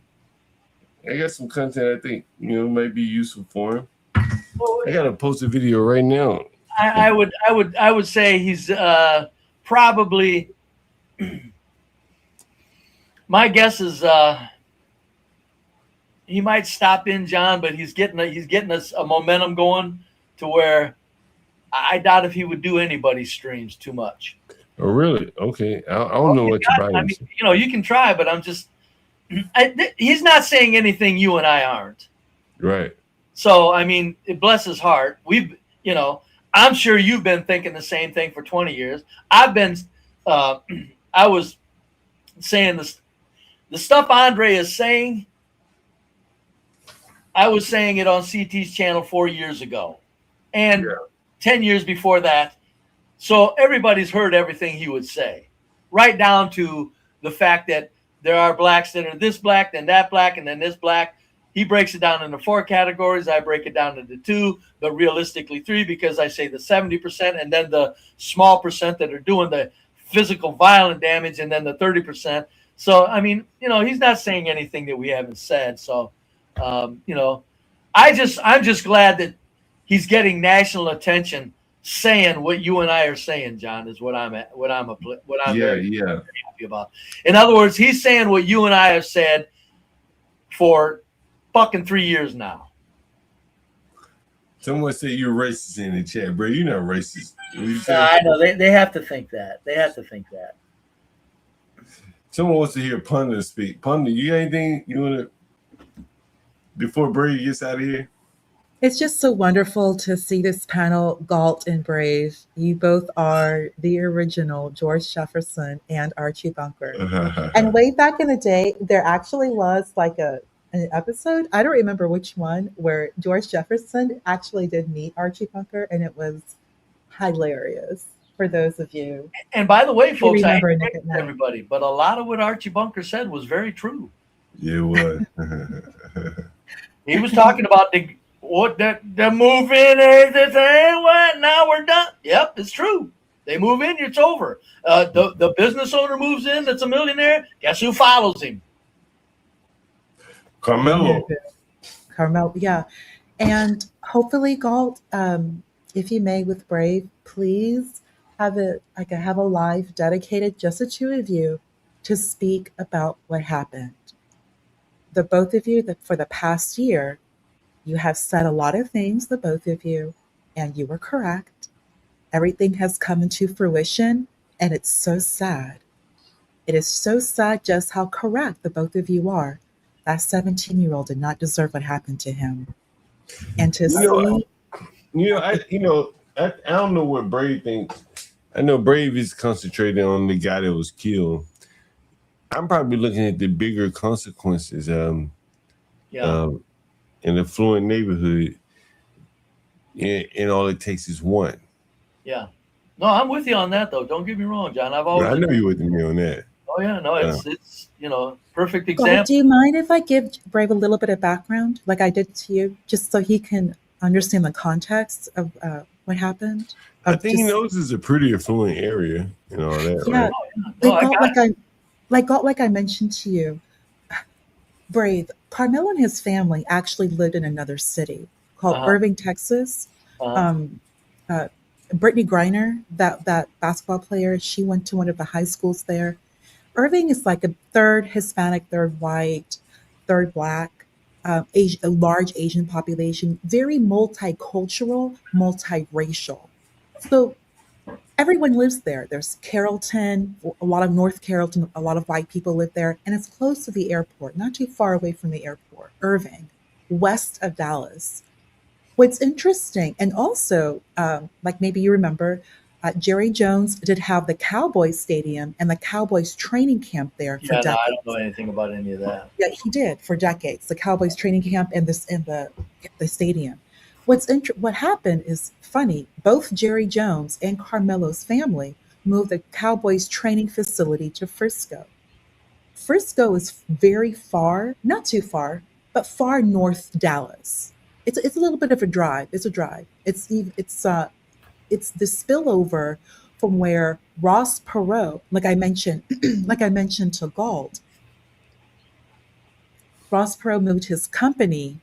I got some content I think might be useful for him. I gotta post a video right now. I would say he's probably. My guess is he might stop in, John, but he's getting us a momentum going to where I doubt if he would do anybody's streams too much. Oh, really? Okay. I don't know what to buy. I mean, you can try, but I'm just. He's not saying anything you and I aren't. Right. So I mean, bless his heart. I'm sure you've been thinking the same thing for 20 years. I've been. I was saying this. The stuff Andre is saying, I was saying it on CT's channel 4 years ago and 10 years before that. So everybody's heard everything he would say, right down to the fact that there are blacks that are this black, then that black, and then this black. He breaks it down into 4 categories. I break it down into 2, but realistically 3, because I say the 70% and then the small percent that are doing the physical violent damage, and then the 30%. So, I mean, he's not saying anything that we haven't said. So, I'm just glad that he's getting national attention saying what you and I are saying, John, is what I'm very happy about. In other words, he's saying what you and I have said for fucking 3 years now. Someone said you're racist in the chat, bro. You're not racist. I know they have to think that. They have to think that. Someone wants to hear Punda speak. Punda, you got anything you want to before Brady gets out of here? It's just so wonderful to see this panel, Galt and Brave. You both are the original George Jefferson and Archie Bunker. And way back in the day, there actually was like an episode, I don't remember which one, where George Jefferson actually did meet Archie Bunker, and it was hilarious for those of you. And by the way, folks, I remember hate everybody, but a lot of what Archie Bunker said was very true. Yeah, it was. He was talking about the move in is the same. What? Now we're done. Yep, it's true. They move in, it's over. The business owner moves in, that's a millionaire. Guess who follows him? Carmelo, yeah. And hopefully, Galt, if you may, with Brave, please have a live dedicated just the 2 of you to speak about what happened. The both of you, for the past year, you have said a lot of things, the both of you, and you were correct. Everything has come into fruition, and it's so sad. It is so sad just how correct the both of you are. That 17-year-old did not deserve what happened to him. And to see... I don't know what Brave thinks. I know Brave is concentrating on the guy that was killed. I'm probably looking at the bigger consequences. In an affluent neighborhood, and all it takes is one. Yeah. No, I'm with you on that, though. Don't get me wrong, John. I've always. I know you're with me on that. Oh yeah, no, it's perfect example. Galt, do you mind if I give Brave a little bit of background, like I did to you, just so he can understand the context of what happened? I think he knows it's a pretty affluent area and all that. Yeah, right? like I mentioned to you, Brave, Carmelo and his family actually lived in another city called Irving, Texas. Brittany Griner, that basketball player, she went to one of the high schools there. Irving is like a third Hispanic, third white, third black, a large Asian population, very multicultural, multiracial. So everyone lives there. There's Carrollton, a lot of North Carrollton, a lot of white people live there, and it's close to the airport, not too far away from the airport. Irving, west of Dallas. What's interesting, and also, like maybe you remember, Jerry Jones did have the Cowboys Stadium and the Cowboys training camp there for decades. No, I don't know anything about any of that. Yeah, he did for decades. The Cowboys training camp and the stadium. What happened is funny. Both Jerry Jones and Carmelo's family moved the Cowboys training facility to Frisco. Frisco is very far, not too far, but far north Dallas. It's a little bit of a drive. It's a drive. It's the spillover from where Ross Perot, like I mentioned to Galt, Ross Perot moved his company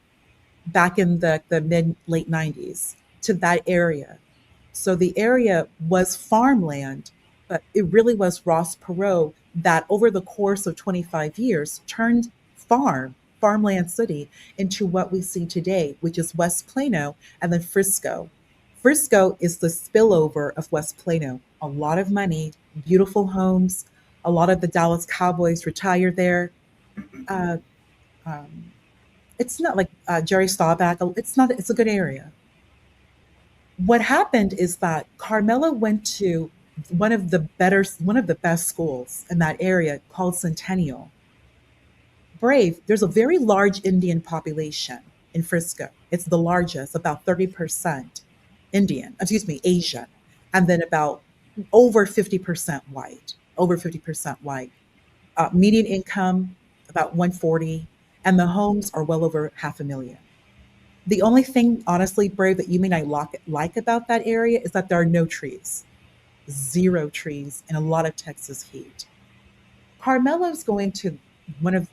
back in the late 90s to that area. So the area was farmland, but it really was Ross Perot that over the course of 25 years turned farmland city into what we see today, which is West Plano and then Frisco. Frisco is the spillover of West Plano. A lot of money, beautiful homes. A lot of the Dallas Cowboys retired there. Uh, um, it's not like Jerry Staubach. It's not. It's a good area. What happened is that Carmela went to one of the best schools in that area called Centennial. Brave, there's a very large Indian population in Frisco. It's the largest, about 30% Indian, excuse me, Asian, and then about over 50% white, over 50% white. Median income, about 140, and the homes are well over half a million. The only thing, honestly, Brave, that you may not like about that area is that there are no trees, zero trees, and a lot of Texas heat. Carmelo's going to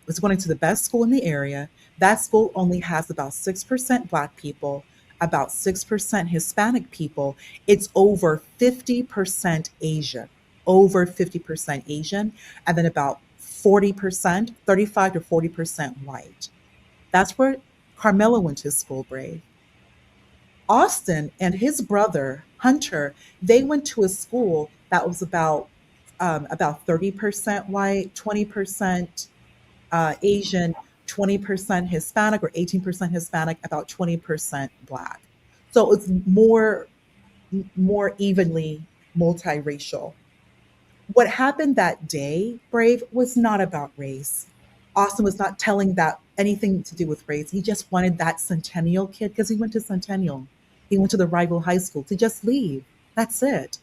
is going to the best school in the area. That school only has about 6% Black people, about 6% Hispanic people. It's over 50% Asian, over 50% Asian, and then about 40%, 35 to 40% white. That's where Carmelo went to school, Brave. Austin and his brother Hunter, they went to a school that was about 30% white, 20% Asian, 20% Hispanic, or 18% Hispanic, about 20% Black. So it's more evenly multiracial. What happened that day, Brave, was not about race. Austin was not telling that anything to do with race. He just wanted that Centennial kid, because he went to Centennial. He went to the rival high school, to just leave. That's it.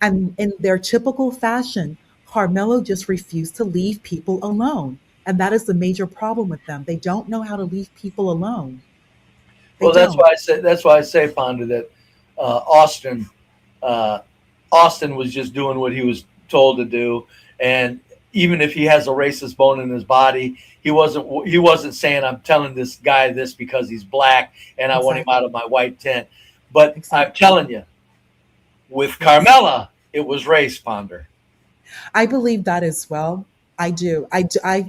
And in their typical fashion, Carmelo just refused to leave people alone. And that is the major problem with them. They don't know how to leave people alone. They Well, that's don't. why I say Ponder, that Austin Austin was just doing what he was told to do, and even if he has a racist bone in his body, he wasn't saying, I'm telling this guy this because he's Black and I want him out of my white tent. But I'm telling you, with Carmela, it was race, Ponder. I believe that as well. I do.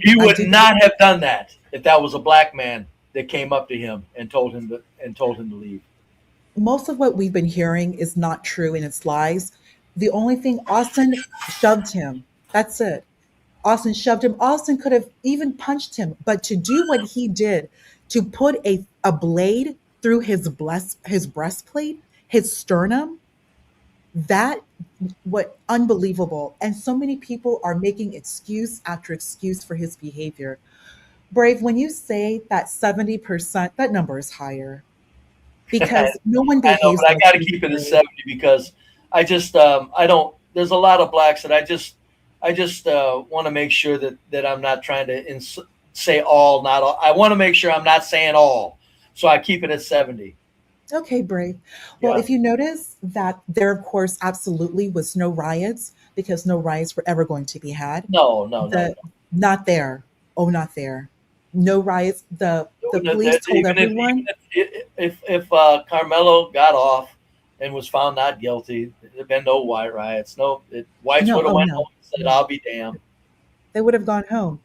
He would not have done that if that was a Black man that came up to him and told him to leave. Most of what we've been hearing is not true and it's lies. The only thing, Austin shoved him. That's it. Austin shoved him. Austin could have even punched him, but to do what he did, to put a blade through his breastplate, his sternum, that what unbelievable. And so many people are making excuse after excuse for his behavior. Brave, when you say that 70%, that number is higher because no one I know, behaves but I like got to this, keep it at Brave. 70 because I just I don't. There's a lot of Blacks that I just want to make sure that I'm not trying to say all, not all. I want to make sure I'm not saying all, so I keep it at 70. Okay, Brave. Well, Yeah. if you notice that there, of course, absolutely was no riots because no riots were ever going to be had. No. Not there. Oh, not there. No riots. The police told Even everyone. if Carmelo got off and was found not guilty, there'd been no white riots. Whites No, would have oh went no, home and said, no. "I'll be damned." They would have gone home.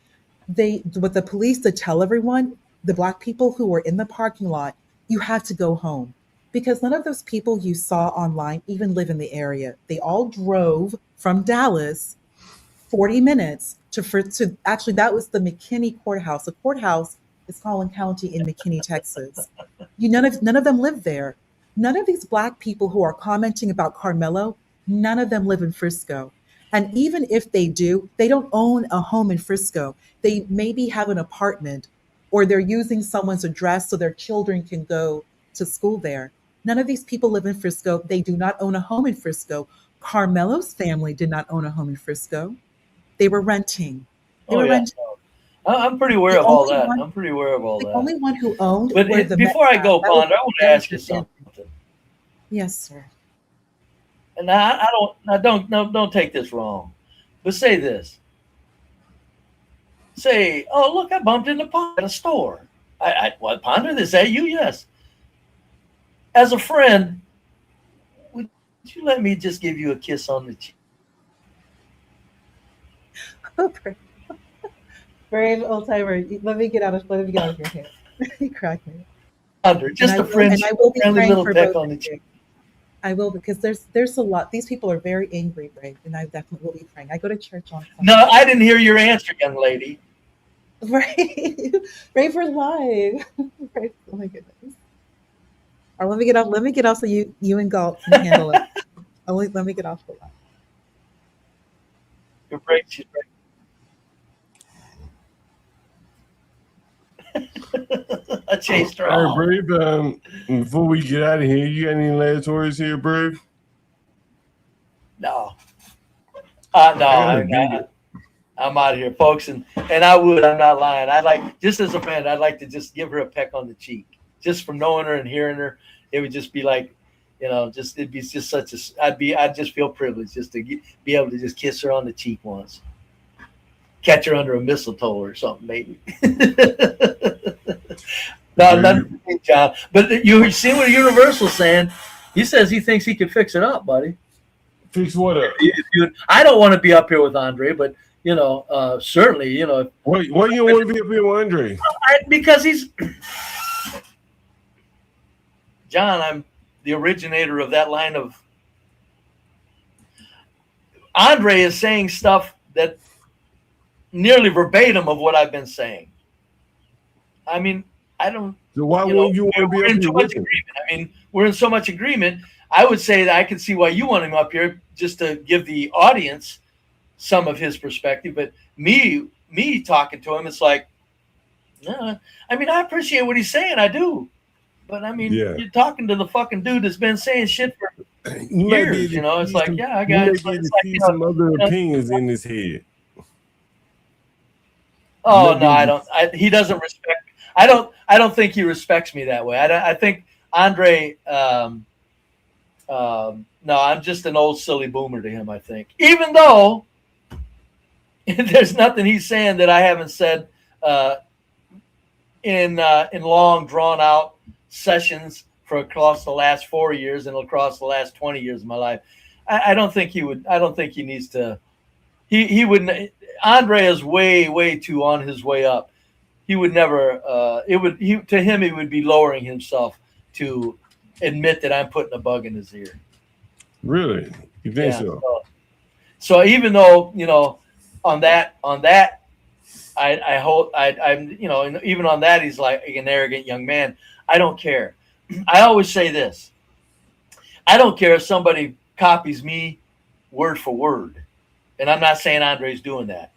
With the police to tell everyone, the Black people who were in the parking lot, you had to go home because none of those people you saw online even live in the area. They all drove from Dallas 40 minutes to actually, that was the McKinney courthouse. The courthouse is Collin County in McKinney, Texas. None of them live there. None of these Black people who are commenting about Carmelo, none of them live in Frisco. And even if they do, they don't own a home in Frisco. They maybe have an apartment or they're using someone's address so their children can go to school there. None of these people live in Frisco. They do not own a home in Frisco. Carmelo's family did not own a home in Frisco. They were renting. They Oh were yeah, renting. I'm pretty aware The of all only that. one, I'm pretty aware of all the that. only one who owned But were the before I go, that was Ponder, I want to the ask you family. something. Yes, sir. And I don't take this wrong, but say this: say, "Oh, look, I bumped into Ponder at a store." What, Ponder? Is that you? Yes. As a friend, would you let me just give you a kiss on the cheek? Brave old timer. Let me get out of your hair. He cracked me. Just a friendly little for peck both on the of cheek. you. I will, because there's a lot. These people are very angry, Brave, and I definitely will be praying. I go to church on Sunday. No, I didn't hear your answer, young lady. Brave for live. Brave, oh my goodness. Or let me get off. Let me get off so you and Galt can handle it. Let me get off the line. You're right. She's right. I chased her All off. right, Brave. Before we get out of here, you got any last words here, Brave? No. No, I'm out of here, folks. And I'm not lying. I like, just as a fan, I'd like to just give her a peck on the cheek. Just from knowing her and hearing her, it would just be like, it'd be just such a, I'd just feel privileged just to be able to just kiss her on the cheek once. Catch her under a mistletoe or something, maybe. No, nothing, John. But you see what Universal's saying? He says he thinks he can fix it up, buddy. Fix what up? I don't want to be up here with Andre, but certainly, Why you don't want to be up here with Andre? Because he's John. I'm the originator of that line of. Andre is saying stuff that nearly verbatim of what I've been saying. I mean, I don't. So why won't you want to be up here with him? I mean, we're in so much agreement. I would say that I could see why you want him up here, just to give the audience some of his perspective. But me talking to him, it's like, I mean, I appreciate what he's saying. I do. But I mean, you're talking to the fucking dude that's been saying shit for years. It's like, I got some other opinions in his head. Oh no, I don't. He doesn't respect. I don't think he respects me that way. I think Andre. No, I'm just an old silly boomer to him. I think, even though there's nothing he's saying that I haven't said in long drawn out sessions for across the last 4 years and across the last 20 years of my life. I don't think he would. I don't think he needs to. He wouldn't. Andre is way too on his way up. He would never. To him, he would be lowering himself to admit that I'm putting a bug in his ear. Really? You think so? So even though on that, I hope I'm even on that he's like an arrogant young man. I don't care. I always say this. I don't care if somebody copies me word for word, and I'm not saying Andre's doing that.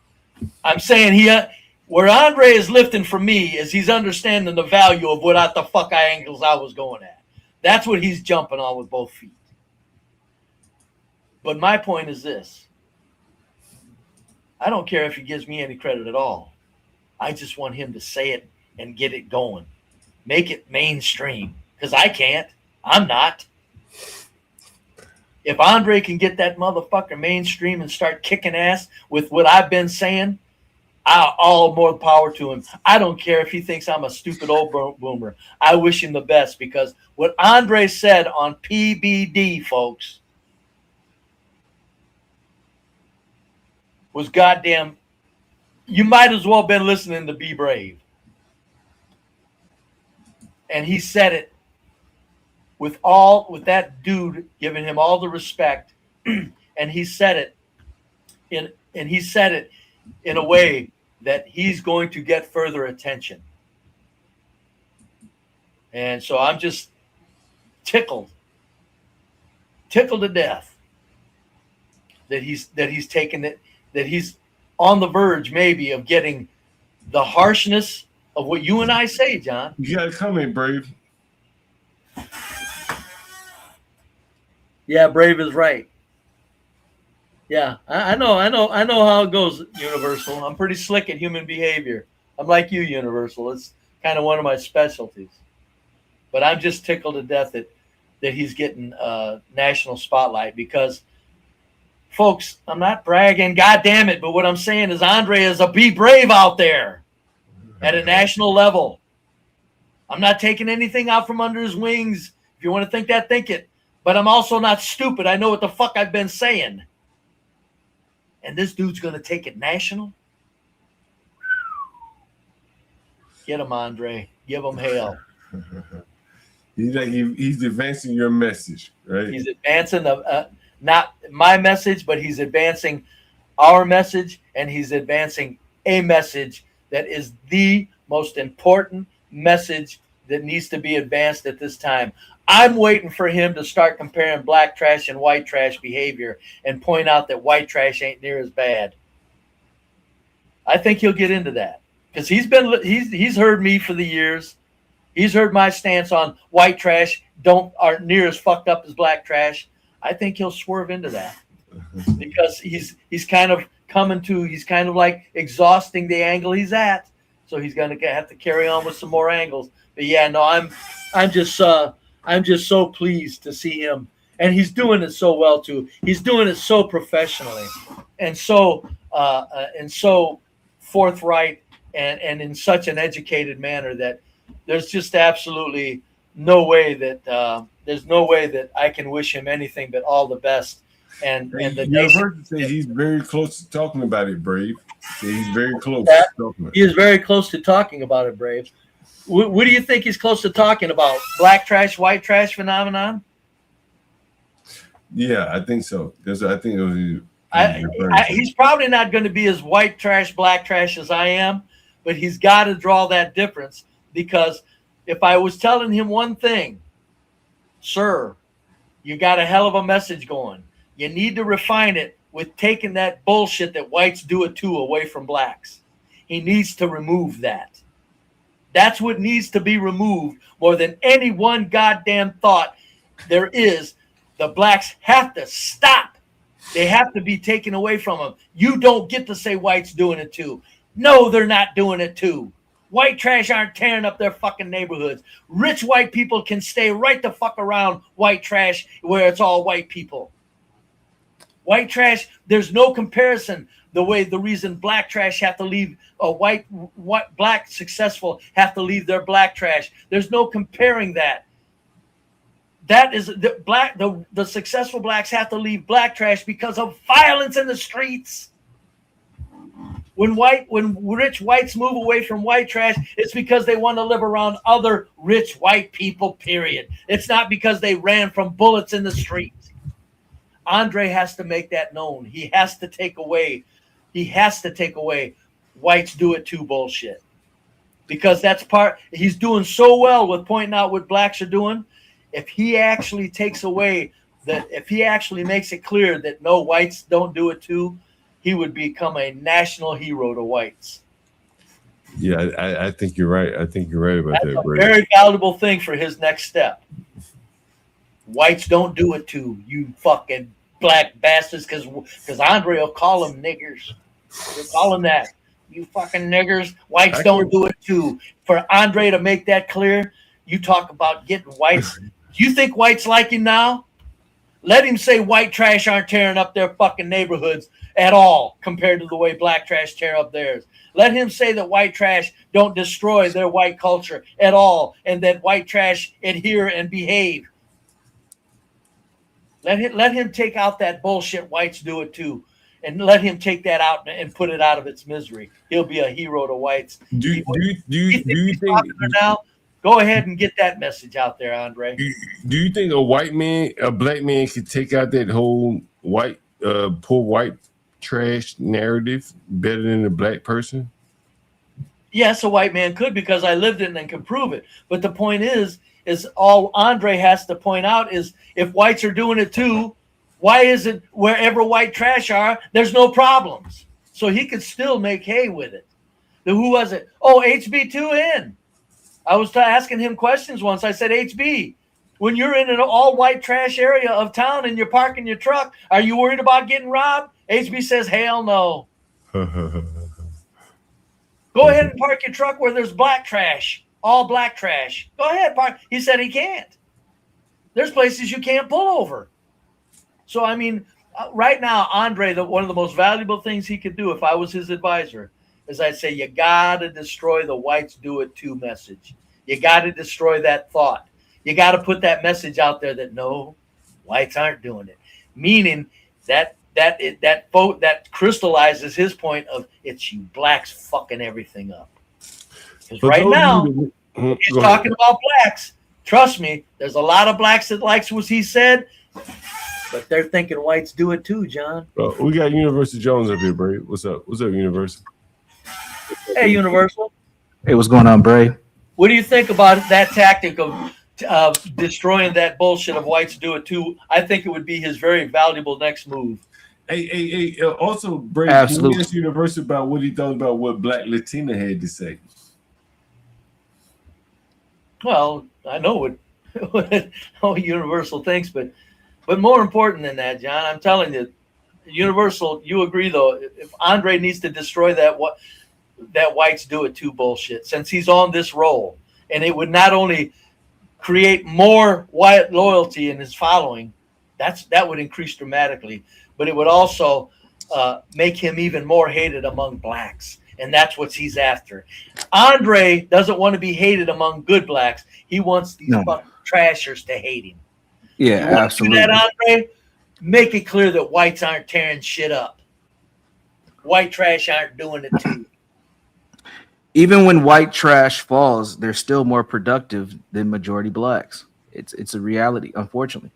I'm saying where Andre is lifting from me is he's understanding the value of what the fuck angles I was going at. That's what he's jumping on with both feet. But my point is this. I don't care if he gives me any credit at all. I just want him to say it and get it going. Make it mainstream. Because I can't. I'm not. If Andre can get that motherfucker mainstream and start kicking ass with what I've been saying, all more power to him. I don't care if he thinks I'm a stupid old boomer. I wish him the best, because what Andre said on PBD, folks, was goddamn. You might as well have been listening to Be Brave. And he said it with that dude giving him all the respect, and he said it in a way that he's going to get further attention. And so I'm just tickled to death that he's taken it, that he's on the verge maybe of getting the harshness of what you and I say, John. You gotta come in, Brave. Yeah, Brave is right. Yeah, I know how it goes, Universal. I'm pretty slick at human behavior. I'm like you, Universal. It's kind of one of my specialties. But I'm just tickled to death that he's getting national spotlight, because folks, I'm not bragging, God damn it, but what I'm saying is Andre is a be brave out there at a national level. I'm not taking anything out from under his wings. If you want to think that, think it. But I'm also not stupid. I know what the fuck I've been saying. And this dude's going to take it national? Get him, Andre. Give him hell. He's advancing your message, right? He's advancing not my message, but he's advancing our message, and he's advancing a message that is the most important message that needs to be advanced at this time. I'm waiting for him to start comparing black trash and white trash behavior and point out that white trash ain't near as bad. I think he'll get into that because he's heard me for the years. He's heard my stance on white trash aren't near as fucked up as black trash. I think he'll swerve into that because he's kind of he's kind of like exhausting the angle he's at. So he's going to have to carry on with some more angles. But yeah, no, I'm just so pleased to see him, and he's doing it so well too. He's doing it so professionally, and so forthright, and in such an educated manner that there's just absolutely no way that I can wish him anything but all the best. And the you heard to say he's very close to talking about it, Brave. He's very close. He is very close to talking about it, Brave. What do you think he's close to talking about? Black trash, white trash phenomenon? Yeah, I think so. I think it was. He's probably not going to be as white trash, black trash as I am, but he's got to draw that difference because if I was telling him one thing, sir, you got a hell of a message going. You need to refine it with taking that bullshit that whites do it too away from blacks. He needs to remove that. That's what needs to be removed more than any one goddamn thought there is. The blacks have to stop. They have to be taken away from them. You don't get to say whites doing it too. No, they're not doing it too. White trash aren't tearing up their fucking neighborhoods. Rich white people can stay right the fuck around white trash where it's all white people. White trash, there's no comparison. The reason black trash have to leave black successful have to leave their black trash. There's no comparing that. That is the successful blacks have to leave black trash because of violence in the streets. When rich whites move away from white trash, it's because they want to live around other rich white people, period. It's not because they ran from bullets in the street. Andre has to make that known. He has to take away whites do it too bullshit. Because he's doing so well with pointing out what blacks are doing. If he actually takes away if he actually makes it clear that no, whites don't do it too, he would become a national hero to whites. Yeah, I think you're right. I think you're right about That's that. a very valuable thing for his next step. Whites don't do it too, you fucking black bastards, because Andre will call them niggers. He'll call them that. You fucking niggers. Whites don't do it too. For Andre to make that clear, you talk about getting whites. Do you think whites like him now? Let him say white trash aren't tearing up their fucking neighborhoods at all compared to the way black trash tear up theirs. Let him say that white trash don't destroy their white culture at all and that white trash adhere and behave. Let him take out that bullshit whites do it too, and let him take that out and put it out of its misery. He'll be a hero to whites. Do you think now? Go ahead and get that message out there, Andre. Do you think a black man could take out that whole poor white trash narrative better than a black person? Yes, a white man could, because I lived it and can prove it. But the point is all Andre has to point out is if whites are doing it too, why is it wherever white trash are, there's no problems? So he could still make hay with it. Who was it? Oh, HB2N. I was asking him questions once. I said, HB, when you're in an all-white trash area of town and you're parking your truck, are you worried about getting robbed? HB says, hell no. Go ahead and park your truck where there's black trash. All black trash. Go ahead, park. He said he can't. There's places you can't pull over. So, I mean, right now, Andre, one of the most valuable things he could do if I was his advisor is I'd say, you got to destroy the whites do it too message. You got to destroy that thought. You got to put that message out there that no, whites aren't doing it. Meaning that crystallizes his point of it's you blacks fucking everything up. Because right now, he's talking about blacks. Trust me, there's a lot of blacks that likes what he said, but they're thinking whites do it too, John. We got Universal Jones up here, Bray. What's up? What's up, Universal? Hey, Universal. Hey, what's going on, Bray? What do you think about that tactic of destroying that bullshit of whites do it too? I think it would be his very valuable next move. Hey, also, Bray, absolutely. Can we ask Universal about what he thought about what Black Latina had to say? Well, I know what Universal thinks, but more important than that, John, I'm telling you, Universal, you agree though, if Andre needs to destroy that whites do it too bullshit, since he's on this roll, and it would not only create more white loyalty in his following, that would increase dramatically, but it would also make him even more hated among blacks. And that's what he's after. Andre doesn't want to be hated among good blacks. He wants these fucking trashers to hate him. Yeah, you absolutely. Do that, Andre? Make it clear that whites aren't tearing shit up. White trash aren't doing it too. Even when white trash falls, they're still more productive than majority blacks. It's a reality, unfortunately.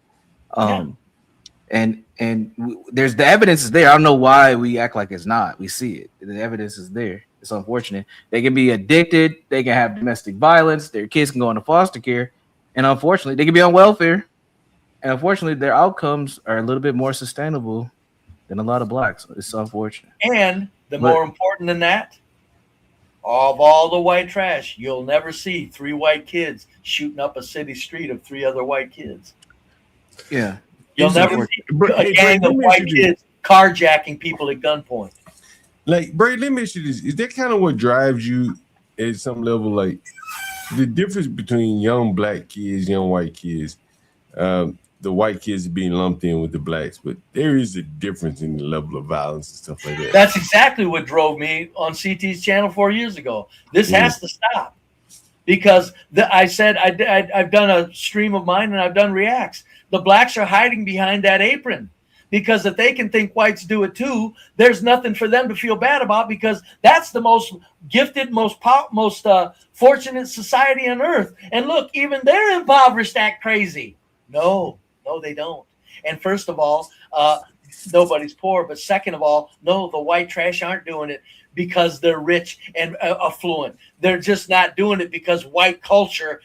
And there's the evidence is there. I don't know why we act like it's not. We see it. The evidence is there. It's unfortunate. They can be addicted. They can have domestic violence. Their kids can go into foster care. And unfortunately, they can be on welfare. And unfortunately, their outcomes are a little bit more sustainable than a lot of blacks. It's unfortunate. And more important than that, of all the white trash, you'll never see 3 white kids shooting up a city street of 3 other white kids. Yeah. You'll never see a gang of white kids carjacking people at gunpoint. Like, Bray, let me ask you this. Is that kind of what drives you at some level? Like, the difference between young black kids, young white kids, the white kids are being lumped in with the blacks, but there is a difference in the level of violence and stuff like that. That's exactly what drove me on CT's channel 4 years ago. This has to stop. Because I said I've done a stream of mine and I've done reacts. The blacks are hiding behind that apron because if they can think whites do it too, there's nothing for them to feel bad about because that's the most gifted, most fortunate society on earth. And look, even they're impoverished, act crazy. No, they don't. And first of all, nobody's poor. But second of all, no, the white trash aren't doing it because they're rich and affluent. They're just not doing it because white culture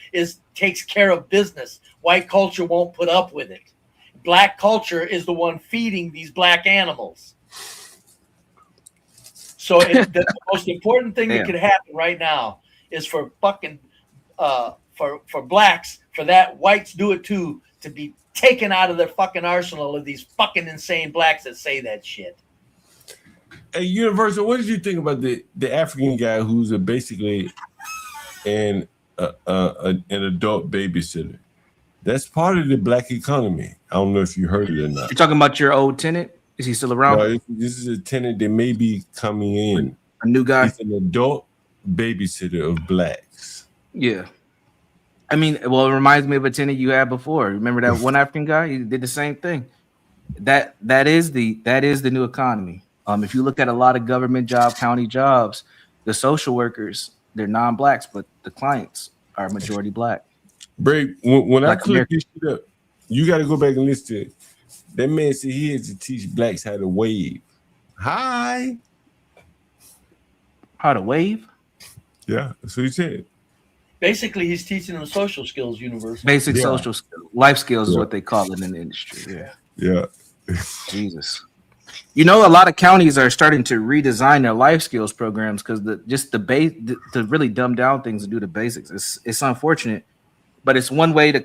takes care of business. White culture won't put up with it. Black culture is the one feeding these black animals. So the most important thing that could happen right now is for fucking for blacks, for that whites do it too, to be taken out of their fucking arsenal of these fucking insane blacks that say that shit. Hey, Universal, what did you think about the African guy who's basically an adult babysitter? That's part of the black economy. I don't know if you heard it or not. You're talking about your old tenant? Is he still around? No, this is a tenant that may be coming in. A new guy? He's an adult babysitter of blacks. Yeah. I mean, well, it reminds me of a tenant you had before. Remember that one African guy? He did the same thing. That is the new economy. If you look at a lot of government jobs, county jobs, the social workers, they're non-blacks, but the clients are majority black. Bray, when I click this shit up, you got to go back and listen to it. That man said he had to teach blacks how to wave. Hi. How to wave? Yeah, that's what he said. Basically, he's teaching them social skills, Universal. Basic social skills. Life skills is what they call it in the industry. Yeah. Yeah. Jesus. You know, a lot of counties are starting to redesign their life skills programs because to really dumb down things and do the basics. It's unfortunate, but it's one way to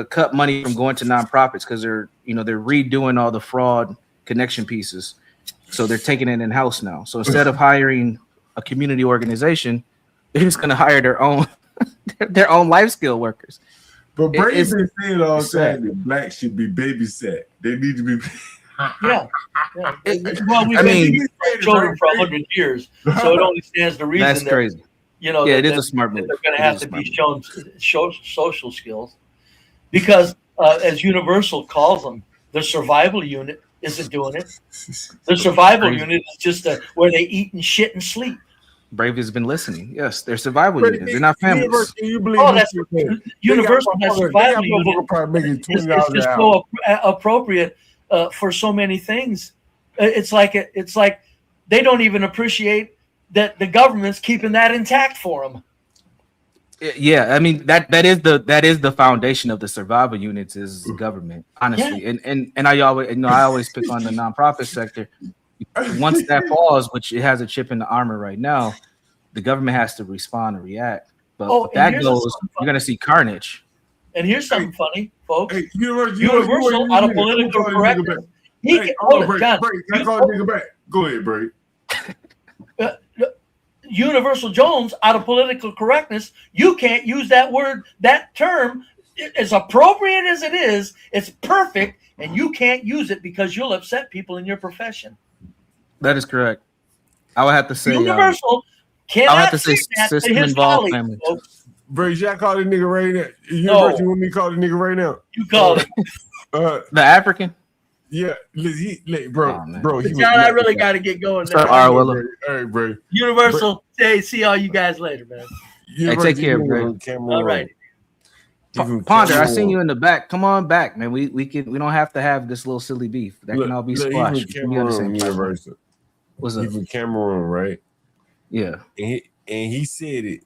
cut money from going to nonprofits because they're redoing all the fraud connection pieces. So they're taking it in house now. So instead of hiring a community organization, they're just going to hire their own life skill workers. But Brady's been saying all the time that blacks should be babysat. They need to be. Yeah. Well, we've been children for 100 years, so it only stands to reason That's crazy. that, you know, Yeah, that, it is that, a smart that move. they're going to It have is a to be smart shown social skills, because as Universal calls them, the survival unit isn't doing it. The survival Crazy. unit is just where they eat and shit and sleep. Brave has been listening. Yes, they're survival But units. They're not families. Universal, you believe Oh, this that's shit, man. Universal They got has survival unit. motherfucker probably making It's $20 an just hour. so appropriate for so many things. It's like they don't even appreciate that the government's keeping that intact for them. Yeah, I mean that is the foundation of the survival units is government, honestly. And I always pick on the nonprofit sector. Once that falls, which it has a chip in the armor right now, the government has to respond and react. But if that goes, you're gonna see carnage. And here's something funny, folks. Hey, Universal out of political correctness. Hold it, John. I call nigga back. Go ahead, Bray. Universal Jones, out of political correctness, you can't use that word, that term, as appropriate as it is. It's perfect, and you can't use it because you'll upset people in your profession. That is correct. I would have to say Universal I cannot would have to say that to system his involved colleagues, family. folks. Bray, should I call the nigga right now? No. You want me to call the nigga right now? You call it. The African. Yeah, bro. John, I really got to get going now. All right, bro. Universal, hey, see all you guys later, man. Hey, take care, bro. All right. Ponder, I seen you in the back. Come on back, man. We don't have to have this little silly beef. That can all be squashed. We can be on the same platform. What's up? He's from Cameroon, right? Yeah. And he said it.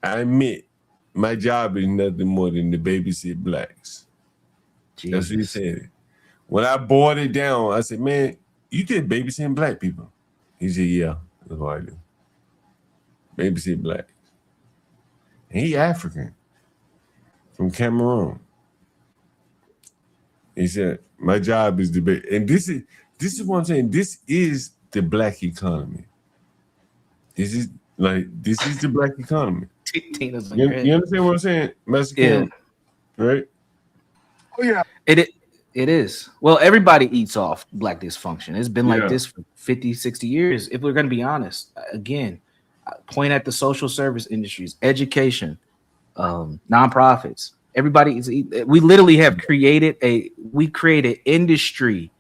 I admit, my job is nothing more than to babysit blacks. That's what he said. When I boiled it down, I said, man, you did babysitting black people. He said, yeah, that's what I do. Babysit blacks. And he African from Cameroon. He said, my job is to be, and this is what I'm saying. This is the black economy. This is the black economy. You understand what I'm saying? Mexican, right? Oh yeah. It is. Well, everybody eats off black dysfunction. It's been like this for 50, 60 years. If we're going to be honest, again, point at the social service industries, education, nonprofits. We literally have created industry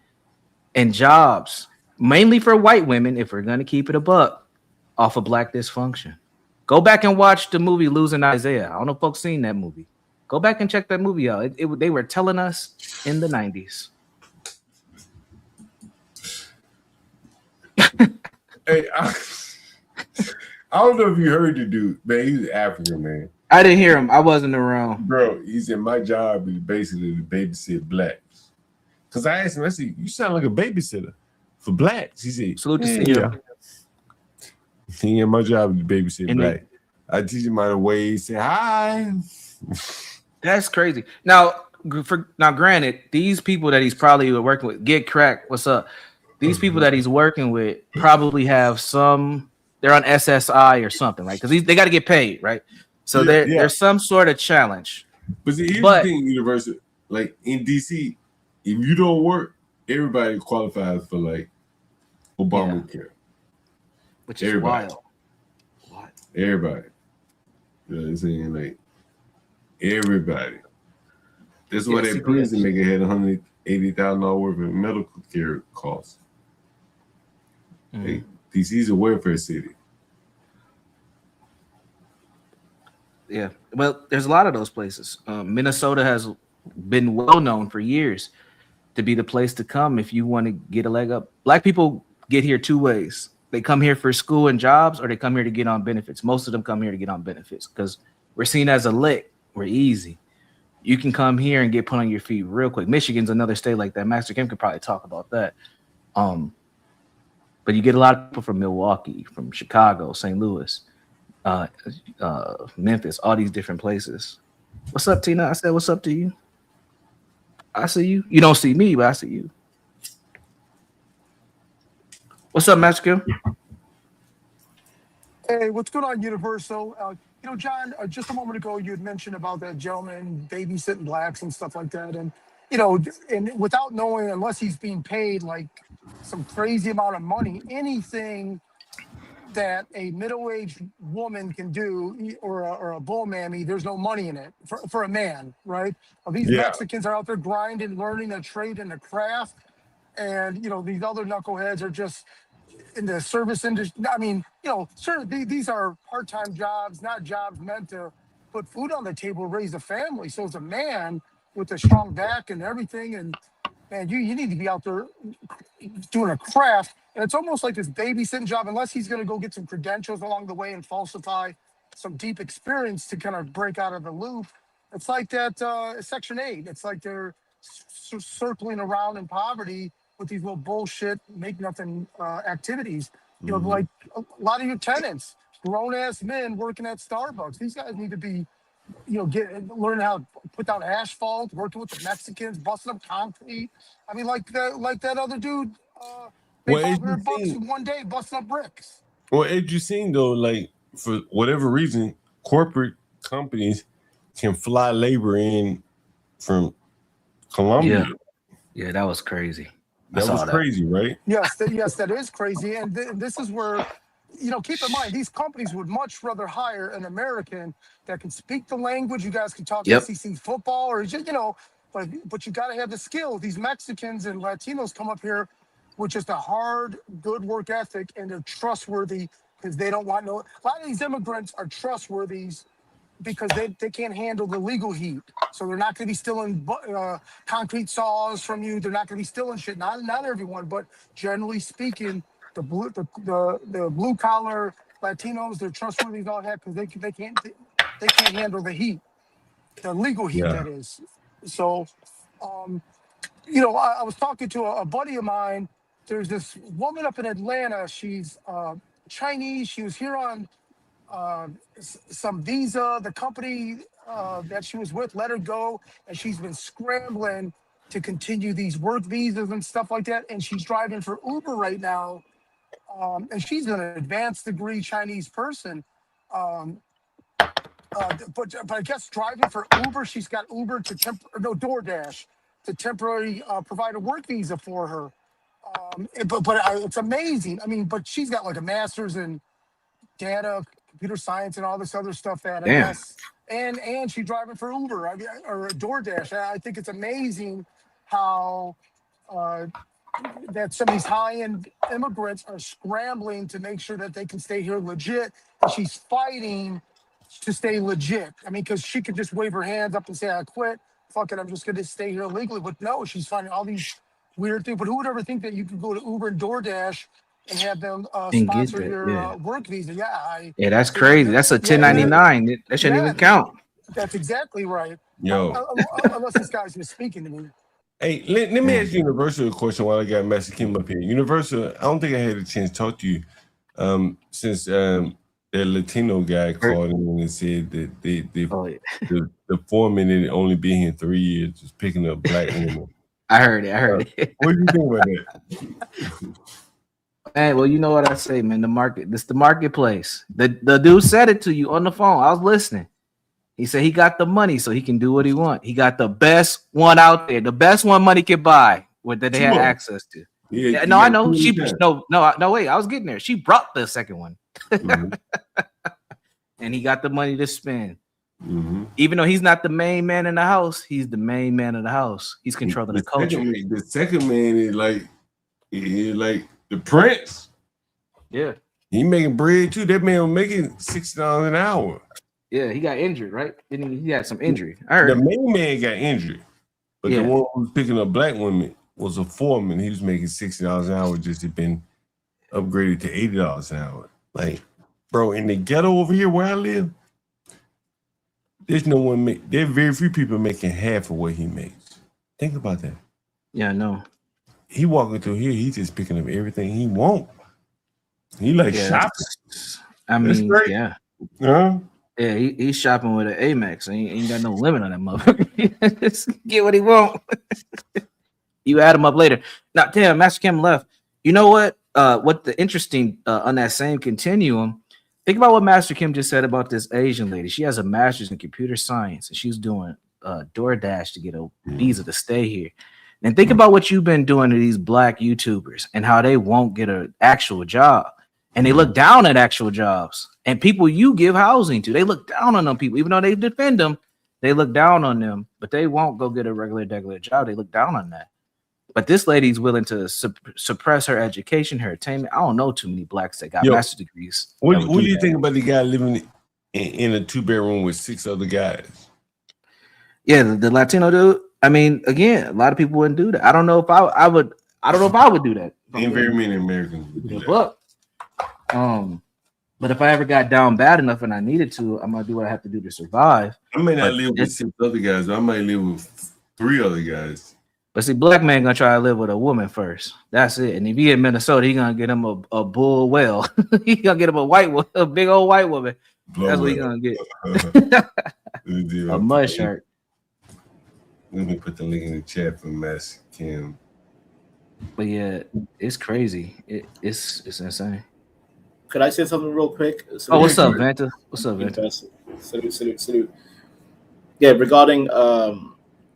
and jobs, mainly for white women, if we're going to keep it a buck, off of black dysfunction. Go back and watch the movie Losing Isaiah. I don't know if folks seen that movie. Go back and check that movie out. They were telling us in the 90s. Hey, I don't know if you heard the dude, man. He's African, man. I didn't hear him. I wasn't around. Bro, he said, my job is basically to babysit blacks. Because I asked him, I said, you sound like a babysitter for blacks. He said, salute to CEO. Yeah, my job is to babysit black. I teach him how to wave, say hi. That's crazy. Now, granted, these people that he's probably working with, Get Crack, what's up? These people that he's working with probably have they're on SSI or something, right? Because they got to get paid, right? So there's some sort of challenge. But see, here's the thing, Universal. Like in DC, if you don't work, everybody qualifies for like Obamacare. Which is wild. What? Everybody. You know what I'm saying? Like, everybody. That's why that prison nigga had $180,000 worth of medical care costs. Hey, DC's a welfare city. Yeah, well, there's a lot of those places. Minnesota has been well known for years to be the place to come if you want to get a leg up. Black people get here two ways. They come here for school and jobs, or they come here to get on benefits. Most of them come here to get on benefits because we're seen as a lick. We're easy. You can come here and get put on your feet real quick. Michigan's another state like that. Master Kim could probably talk about that. But you get a lot of people from Milwaukee, from Chicago, St. Louis, Memphis, all these different places. What's up, Tina? I said, what's up to you? I see you. You don't see me, but I see you. What's up, Master Kim? Hey, what's going on, Universal? John, just a moment ago, you had mentioned about that gentleman babysitting blacks and stuff like that. And, you know, and without knowing, unless he's being paid like some crazy amount of money, anything that a middle-aged woman can do, or a bull mammy, there's no money in it for a man, right? Well, these Mexicans are out there grinding, learning a trade and a craft, and you know these other knuckleheads are just in the service industry. I mean, you know, sure, these are part-time jobs, not jobs meant to put food on the table, raise a family. So as a man with a strong back and everything, and man, you need to be out there doing a craft. And it's almost like this babysitting job, unless he's going to go get some credentials along the way and falsify some deep experience to kind of break out of the loop. It's like that Section 8. It's like they're circling around in poverty with these little bullshit, make nothing activities. You know, like a lot of your tenants, grown ass men working at Starbucks. These guys need to be, you know, learn how to put down asphalt, working with the Mexicans, busting up concrete. I mean, like that other dude made $500 in one day busting up bricks. Well, as you seen though, like for whatever reason, corporate companies can fly labor in from Colombia. Yeah, that was crazy. That was crazy, right? Yes, that is crazy. And this is where, you know, keep in mind, these companies would much rather hire an American that can speak the language. You guys can talk SEC football, or just, you know, but you got to have the skill. These Mexicans and Latinos come up here with just a hard, good work ethic, and they're trustworthy because they don't want no. A lot of these immigrants are trustworthy because they can't handle the legal heat. So they're not going to be stealing concrete saws from you. They're not going to be stealing shit. Not everyone, but generally speaking, the blue collar Latinos, they're trustworthy as all that because they can't handle the heat, the legal heat that is. So, you know, I was talking to a buddy of mine. There's this woman up in Atlanta. She's Chinese. She was here on some visa. The company that she was with let her go, and she's been scrambling to continue these work visas and stuff like that. And she's driving for Uber right now. And she's an advanced degree Chinese person. But I guess driving for Uber, she's got Uber to DoorDash to temporarily provide a work visa for her. But it's amazing. I mean, but she's got like a master's in data, computer science, and all this other stuff that I guess. And she's driving for Uber, or DoorDash. I think it's amazing how that some of these high-end immigrants are scrambling to make sure that they can stay here legit. And she's fighting to stay legit. I mean, because she could just wave her hands up and say, I quit. Fuck it, I'm just going to stay here legally. But no, she's finding all these weird things. But who would ever think that you could go to Uber and DoorDash and have them sponsor your work visa? Yeah, that's crazy. That's a 1099. That shouldn't even count. That's exactly right. Yo. Unless this guy's just speaking to me. Hey, let me ask Universal a question while I got Master Kim up here. Universal, I don't think I had a chance to talk to you since that Latino guy called in and said that the foreman that only been here 3 years is picking up black women. I heard it. What do you think about that? Hey, well, you know what I say, man. The market, this the marketplace. The dude said it to you on the phone. I was listening. He said he got the money so he can do what he wants. He got the best one out there, the best one money could buy, that they had access to. Yeah, no, I know. She no, wait, I was getting there. She brought the second one. And he got the money to spend. Even though he's not the main man in the house, he's the main man of the house. He's controlling the culture. The second man is like the prince. Yeah. He making bread too. That man was making $60 an hour. Yeah, he got injured, right? Didn't he had some injury? I heard the main man got injured, but the one who was picking up black women was a foreman. He was making $60 an hour, just had been upgraded to $80 an hour. Like, bro, in the ghetto over here where I live, there's very few people making half of what he makes. Think about that. Yeah, I know. He walking through here, he's just picking up everything he want. He like shopping. I mean, yeah. Yeah, he's shopping with an Amex. Ain't got no limit on that motherfucker. Just get what he want. You add him up later. Now, damn, Master Kim left. You know what? What the interesting on that same continuum, think about what Master Kim just said about this Asian lady. She has a master's in computer science, and she's doing DoorDash to get a visa to stay here. And think about what you've been doing to these black YouTubers and how they won't get an actual job. And they look down at actual jobs. And people you give housing to, they look down on them people. Even though they defend them, they look down on them. But they won't go get a regular job. They look down on that. But this lady's willing to suppress her education, her attainment. I don't know too many blacks that got master's degrees. What do you think about the guy living in a 2-bedroom with 6 other guys? Yeah, the Latino dude. I mean, again, a lot of people wouldn't do that. I don't know if I would. I don't know if I would do that. Ain't very many Americans would do that. But if I ever got down bad enough and I needed to, I'm gonna do what I have to do to survive. I may not live with 6 other guys, but I might live with 3 other guys. But see, black man gonna try to live with a woman first. That's it. And if he in Minnesota, he gonna get him a bull whale. He gonna get him a big old white woman. That's what he gonna get. A mud shark. Let me put the link in the chat for Mass Kim. But yeah, it's crazy. It's insane. Could I say something real quick? Oh, what's up, Vanta? What's up, Vanta? Salute. Yeah, regarding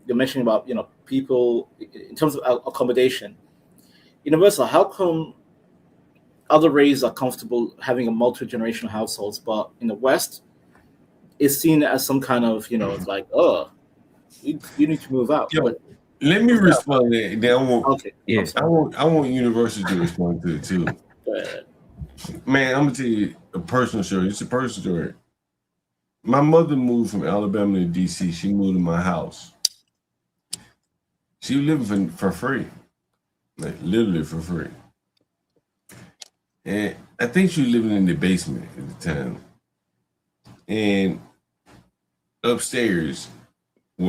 you're mentioning about people in terms of accommodation. Universal, how come other races are comfortable having a multi-generational households, but in the West, it's seen as some kind of it's like, oh, you need to move out. Yo, let me respond to that. I want Universal to respond to it too. Man, I'm gonna tell you a personal story. It's a personal story. My mother moved from Alabama to DC. She moved to my house. She was living for free, like literally for free. And I think she was living in the basement at the time. And upstairs,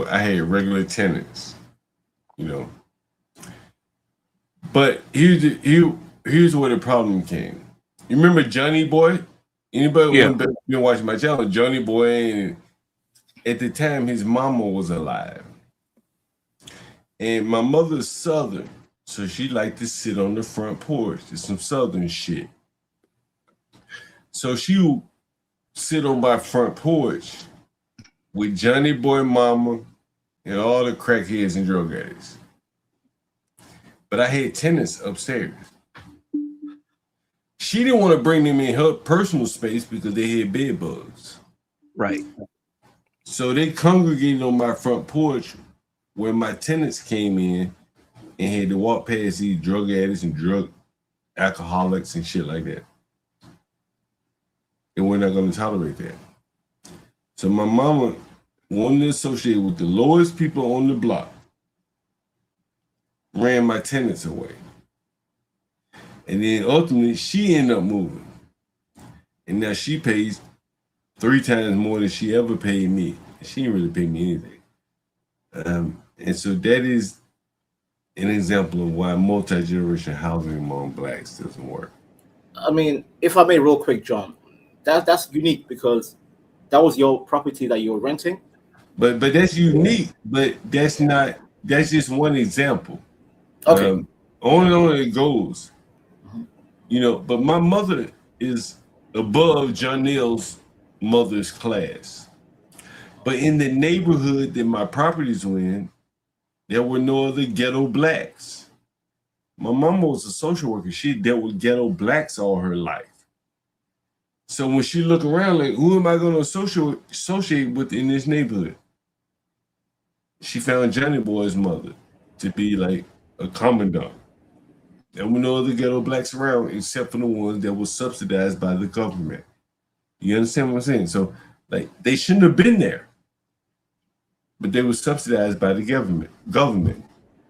I had regular tenants, But here's where the problem came. You remember Johnny Boy? Anybody who been watching my channel? Johnny Boy, and at the time his mama was alive. And my mother's Southern, so she liked to sit on the front porch. It's some Southern shit. So she would sit on my front porch with Johnny Boy mama and all the crackheads and drug addicts. But I had tenants upstairs. She didn't want to bring them in her personal space because they had bed bugs. Right. So they congregated on my front porch where my tenants came in and had to walk past these drug addicts and drug alcoholics and shit like that. And we're not going to tolerate that. So my mama wanted to associate with the lowest people on the block, ran my tenants away. And then ultimately she ended up moving. And now she pays 3 times more than she ever paid me. She didn't really pay me anything. And so that is an example of why multi-generational housing among blacks doesn't work. I mean, if I may real quick, John, that's unique because that was your property that you were renting. But that's unique, but that's just one example. Okay. On it goes. But my mother is above Janelle's mother's class. But in the neighborhood that my properties were in, there were no other ghetto blacks. My mama was a social worker. She dealt with ghetto blacks all her life. So when she looked around, like, who am I going to associate with in this neighborhood? She found Johnny Boy's mother to be like a commandant. There were no other ghetto blacks around except for the ones that were subsidized by the government. You understand what I'm saying? So, like, they shouldn't have been there, but they were subsidized by the government.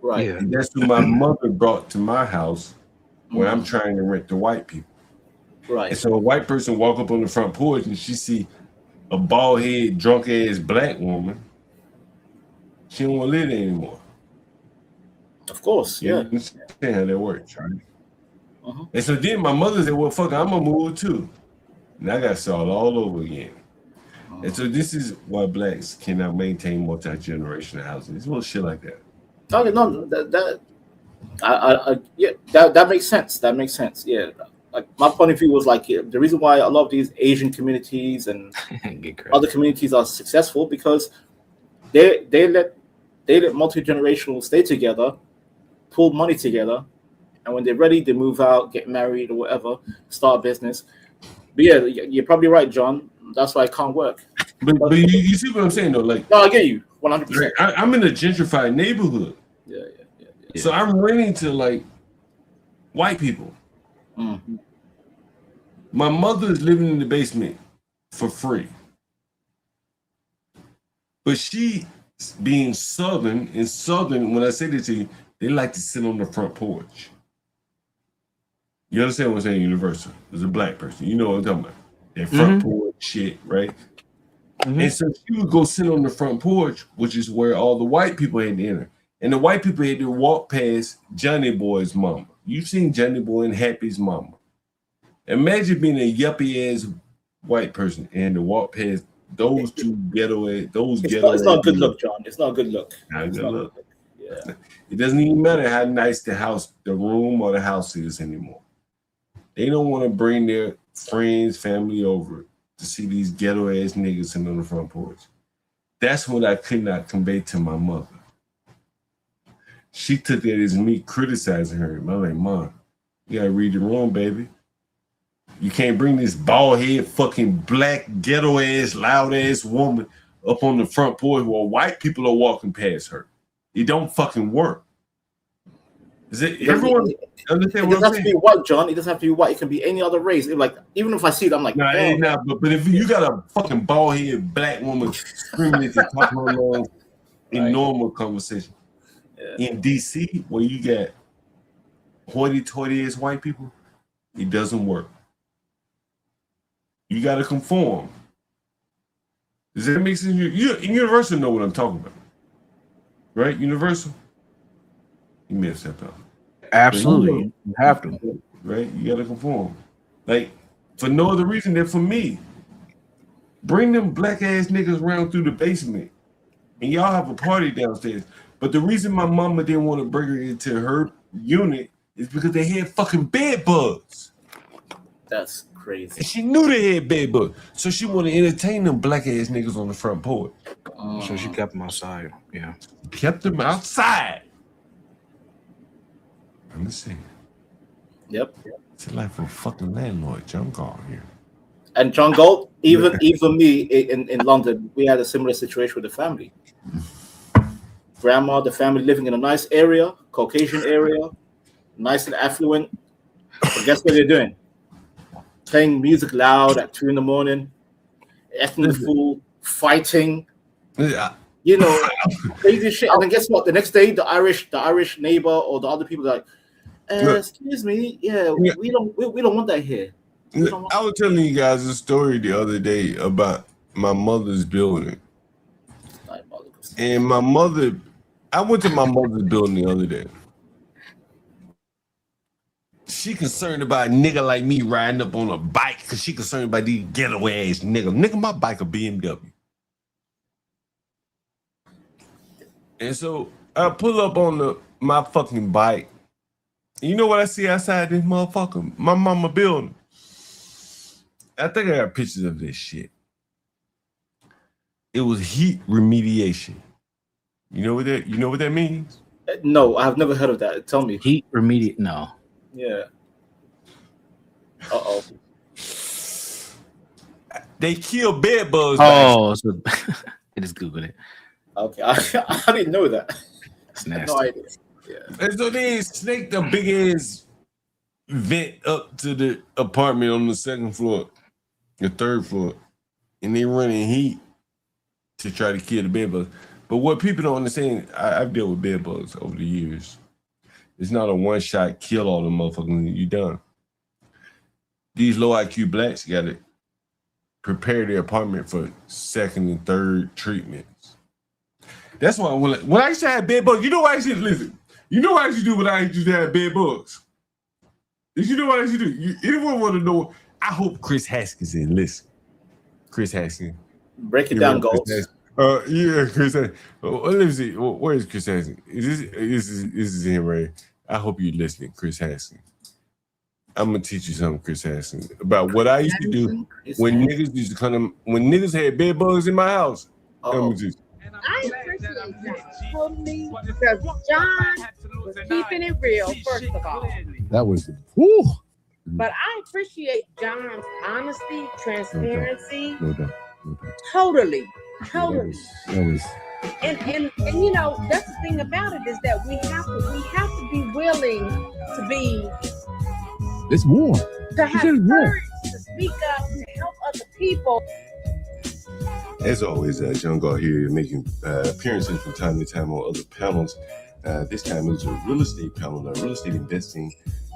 Right. And that's who my mother brought to my house when I'm trying to rent to white people. Right. And so a white person walk up on the front porch and she see a bald head, drunk ass black woman. She don't want to live there anymore. Of course, You yeah. understand how that works, right? And so then my mother said, well, fuck, I'm gonna move too. And I got started all over again. And so this is why blacks cannot maintain multi-generational housing. It's little shit like that. Okay, no, that makes sense. That makes sense. Yeah. Like my point of view was like the reason why a lot of these Asian communities and other communities are successful because They let multi-generational stay together, pull money together, and when they're ready, they move out, get married or whatever, start a business. But yeah, you're probably right, John. That's why it can't work. But you see what I'm saying though? Like, no, I get you 100%. I'm in a gentrified neighborhood. Yeah. So I'm renting to like white people. My mother is living in the basement for free. But she being Southern, in Southern, when I say this to you, they like to sit on the front porch. You understand what I'm saying? Universal. As a black person, you know what I'm talking about. That front porch shit, right? And so she would go sit on the front porch, which is where all the white people had to enter. And the white people had to walk past Johnny Boy's mama. You've seen Johnny Boy and Happy's mama. Imagine being a yuppie ass white person and to walk past those two ghetto. It's not a good look, John. It's not a good look. Not a good look. Yeah. It doesn't even matter how nice the room or the house is anymore. They don't want to bring their friends, family over to see these ghetto ass niggas sitting on the front porch. That's what I could not convey to my mother. She took it as me criticizing her. I'm like, Mom, you gotta read the room, baby. You can't bring this bald head fucking black ghetto ass loud ass woman up on the front porch while white people are walking past her. It don't fucking work. Is it everyone understand what I'm saying? It doesn't have to be white, John. It doesn't have to be white. It can be any other race. Like even if I see it, I'm like, but if you got a fucking bald head black woman screaming at the top of her lungs in normal conversation. In DC, where you got hoity-toity ass white people, it doesn't work. You got to conform. Does that make sense? Universal know what I'm talking about, right? Universal. You may have stepped out. Absolutely, you have to. Right? You got to conform. Like for no other reason than for me. Bring them black ass niggas around through the basement, and y'all have a party downstairs. But the reason my mama didn't want to bring her into her unit is because they had fucking bed bugs. That's crazy. And she knew they had bed bugs. So she wanted to entertain them black ass niggas on the front porch. So she kept them outside. Yeah. Kept them outside. I'm just saying. Yep. It's a life of a fucking landlord, John Galt here. And John Galt, even me in London, we had a similar situation with the family. Grandma, the family living in a nice area, Caucasian area, nice and affluent. But guess what they're doing? Playing music loud at 2 a.m, acting the fool, fighting, you know, crazy shit. And then guess what? The next day, the Irish neighbor or the other people are like, excuse me, we don't want that here. I was telling you guys a story the other day about my mother's building. And I went to my mother's building the other day. She concerned about a nigga like me riding up on a bike because she concerned about these ghetto ass niggas. Nigga, my bike a BMW. And so I pull up on my fucking bike. You know what I see outside this motherfucker? My mama building. I think I got pictures of this shit. It was heat remediation. You know what that means? No, I have never heard of that. Tell me. Heat remediate? No. Yeah. Uh-oh. They kill bed bugs. Oh, so I just Googled it. Okay, I didn't know that. It's nasty. No idea. Yeah. And so they snaked a big ass vent up to the apartment on the second floor, the third floor, and they running heat to try to kill the bed bugs. But what people don't understand, I've dealt with bed bugs over the years. It's not a one-shot kill all the motherfuckers and you done. These low IQ blacks got to prepare their apartment for second and third treatments. That's why when I used to have bed bugs, you know what I used to listen. You know what I used to do when I used to have bed bugs. You know what I used to do. Anyone want to know? I hope Chris Haskins in. Listen, Chris Haskins. Break it down, Galt. Yeah, Chris. Let me see. Where is Chris Haskins? This is him, right? I hope you're listening, Chris Haskins. I'm gonna teach you something, Chris Haskins, about what I used to do when niggas used to come. When niggas had bed bugs in my house. I'm gonna teach you. Totally, because John was keeping it real, first of all. That was whew. But I appreciate John's honesty, transparency. No doubt. Totally. That was And you know, that's the thing about it is that we have to be willing to be it's war. to have courage to speak up to help other people. As always, John Gall here making appearances from time to time on other panels. This time it was a real estate panel, real estate investing.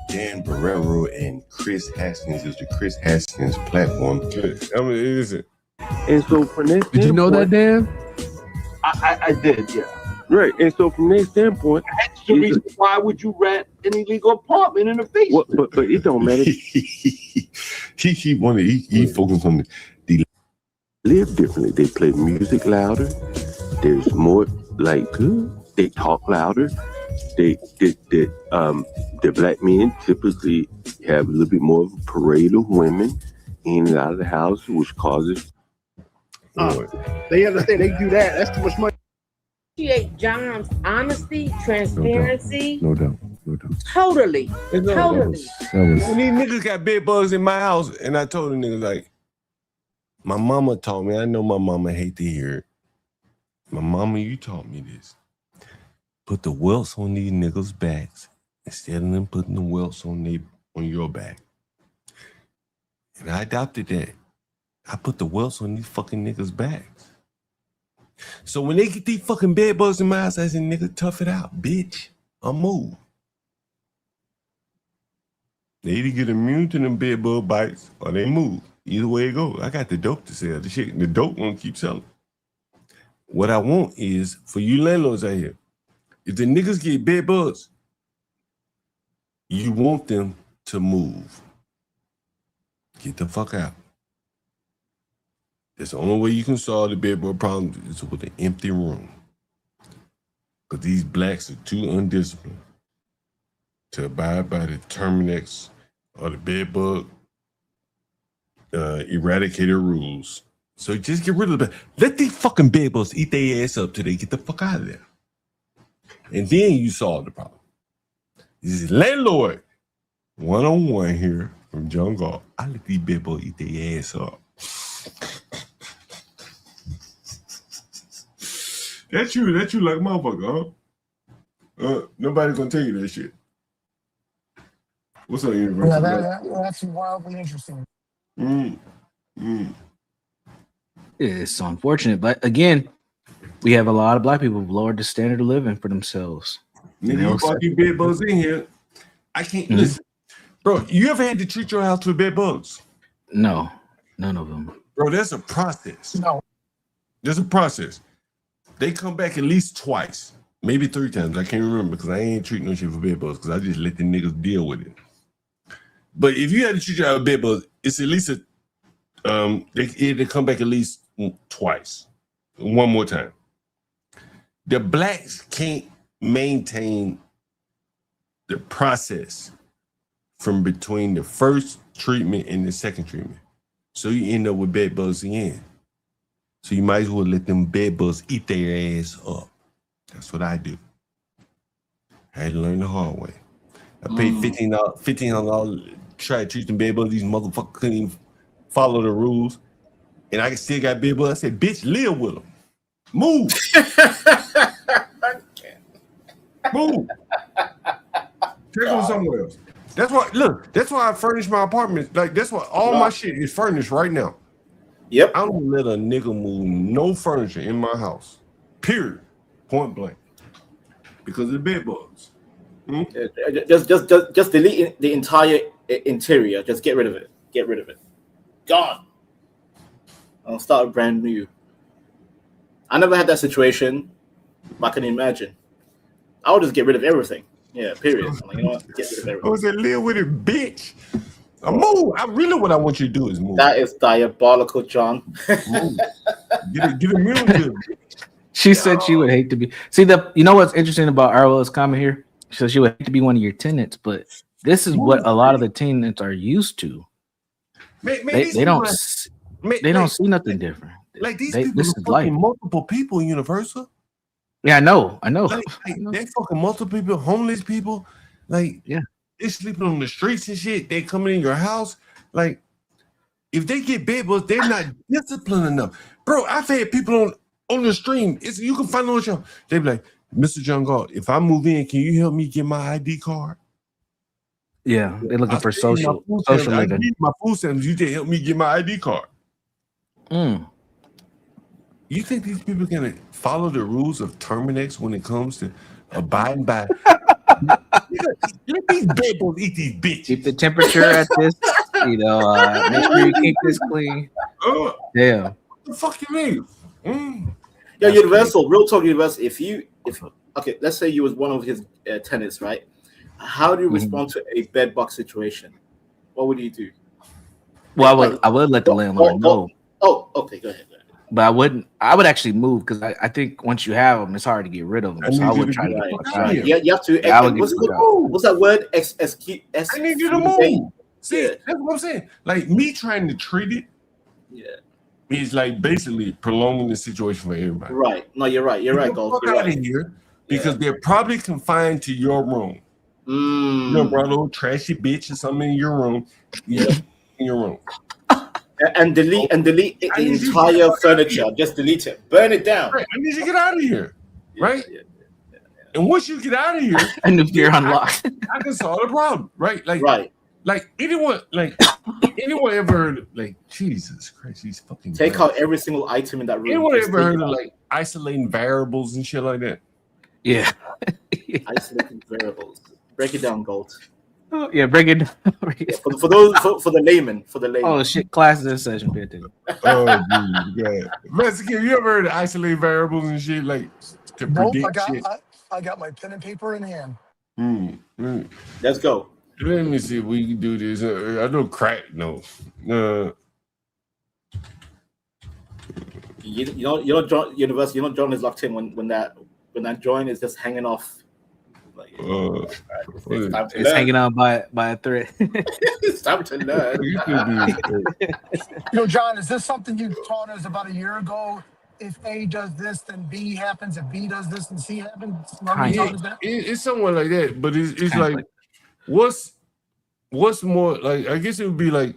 Dan Barrero and Chris Haskins is the Chris Haskins platform. I mean, it isn't. And so from that Did you know that, Dan? I did, yeah. Right. And so from that standpoint, that's the reason why would you rent an illegal apartment in the basement? But it don't matter. he focused on the live differently. They play music louder. There's more like they talk louder. The black men typically have a little bit more of a parade of women in and out of the house, which causes. They understand they do that. That's too much money. Appreciate John's honesty, transparency. No doubt. Totally. That was when these niggas got bed bugs in my house, and I told the niggas like, my mama taught me. I know my mama hate to hear it. My mama, you taught me this. Put the welts on these niggas' backs instead of them putting the welts on your back. And I adopted that. I put the welts on these fucking niggas' backs. So when they get these fucking bed bugs in my house, I say, nigga, tough it out, bitch. I'll move. They either get immune to them bed bug bites or they move. Either way it goes. I got the dope to sell. The dope won't keep selling. What I want is, for you landlords out here, if the niggas get bed bugs, you want them to move. Get the fuck out. That's the only way you can solve the bed bug problem is with an empty room. But these blacks are too undisciplined to abide by the Terminex or the bed bug eradicator rules. So just get rid of the bed. Let these fucking bed bugs eat their ass up till they get the fuck out of there. And then you solve the problem. This is landlord 101 here from John Gall. I let these bed bugs eat their ass up. That's you like a motherfucker, huh? Nobody's gonna tell you that shit. What's up, University? Yeah, that's wildly interesting. It's unfortunate, but again, we have a lot of black people who've lowered the standard of living for themselves. Nigga, you brought these bed bugs in here. I can't listen. Bro, you ever had to treat your house with bed bugs? No, none of them. Bro, there's a process. No. There's a process. They come back at least twice, maybe 3 times. I can't remember because I ain't treating no shit for bed bugs because I just let the niggas deal with it. But if you had to treat your house with bed bugs, it's at least they come back at least twice. One more time. The blacks can't maintain the process from between the first treatment and the second treatment. So you end up with bed bugs again. So you might as well let them bed bugs eat their ass up. That's what I do. I had to learn the hard way. I paid $1,500 to try to treat them bed bugs. These motherfuckers couldn't even follow the rules. And I still got bed bugs. I said, bitch, live with them. Move. Move. Take them somewhere else. That's why, look, that's why I furnish my apartment. Like, that's why all my shit is furnished right now. Yep. I don't let a nigga move no furniture in my house. Period. Point blank. Because of the bed bugs. Just delete the entire interior. Just get rid of it. Get rid of it. Gone. I'll start brand new. I never had that situation, but I can imagine. I would just get rid of everything. Yeah, period. Like, you know what? Get rid of everything. I said, live with it, bitch. I move. What I want you to do is move. That is diabolical, John. Move. Get immune to it. She said she would hate to be. See, you know what's interesting about Arlo's comment here? She said she would hate to be one of your tenants, but this is what a lot of the tenants are used to. They don't see nothing different. Like these people are fucking multiple people, Universal. Yeah, I know. Like they fucking multiple people, homeless people. Like, yeah, they sleeping on the streets and shit. They coming in your house. Like, if they get bed bugs, they're not disciplined enough. Bro, I've had people on the stream. You can find it on the show. They be like, Mr. John Galt, if I move in, can you help me get my ID card? Yeah, they're looking for social I living. need my food stamps. You just help me get my ID card. You think these people can follow the rules of Terminex when it comes to abiding by? Let these bad boys eat these bitches. Keep the temperature at this. Make sure you keep this clean. Damn. What the fuck you mean? Yeah, Universal, real talk, Universal. If okay, let's say you was one of his tenants, right? How do you respond to a bed bug situation? What would you do? Well, I would let the landlord know. Oh, okay, go ahead. But I wouldn't. I would actually move because I think once you have them, it's hard to get rid of them. So I would try to get the fuck out. Yeah, you have to. Yeah, what's that word? I need you to move. See, that's what I'm saying. Like, me trying to treat it. Yeah. Is like basically prolonging the situation for everybody. Right. No, you're right. You're right, Gold. You're out of here because they're probably confined to your room. You know, bro, a little trashy bitch or something in your room. Yeah, in your room. And delete the entire furniture. Just delete it. Burn it down. Right. I need you to get out of here. Right? And once you get out of here, and if you're unlocked, I can solve the problem. Right? Like anyone ever heard of, like, Jesus Christ, these fucking take out every single item in that room. Anyone ever heard of like isolating variables and shit like that? Yeah. Isolating variables. Break it down, Gold. Oh, yeah, break it down. For the layman. Oh shit, class this session. Pay attention. Oh, dude, yeah. Mexican, you ever heard of isolating variables and shit like to predict shit? I got my pen and paper in hand. Let's go. Let me see if we can do this. I know crack. No. John is locked in when that joint is just hanging off. Like, it's hanging on by a thread. It's time to learn. John, is this something you taught us about a year ago? If A does this, then B happens. If B does this, then C happens. It's somewhere like that, but it's like, what's more like? I guess it would be like,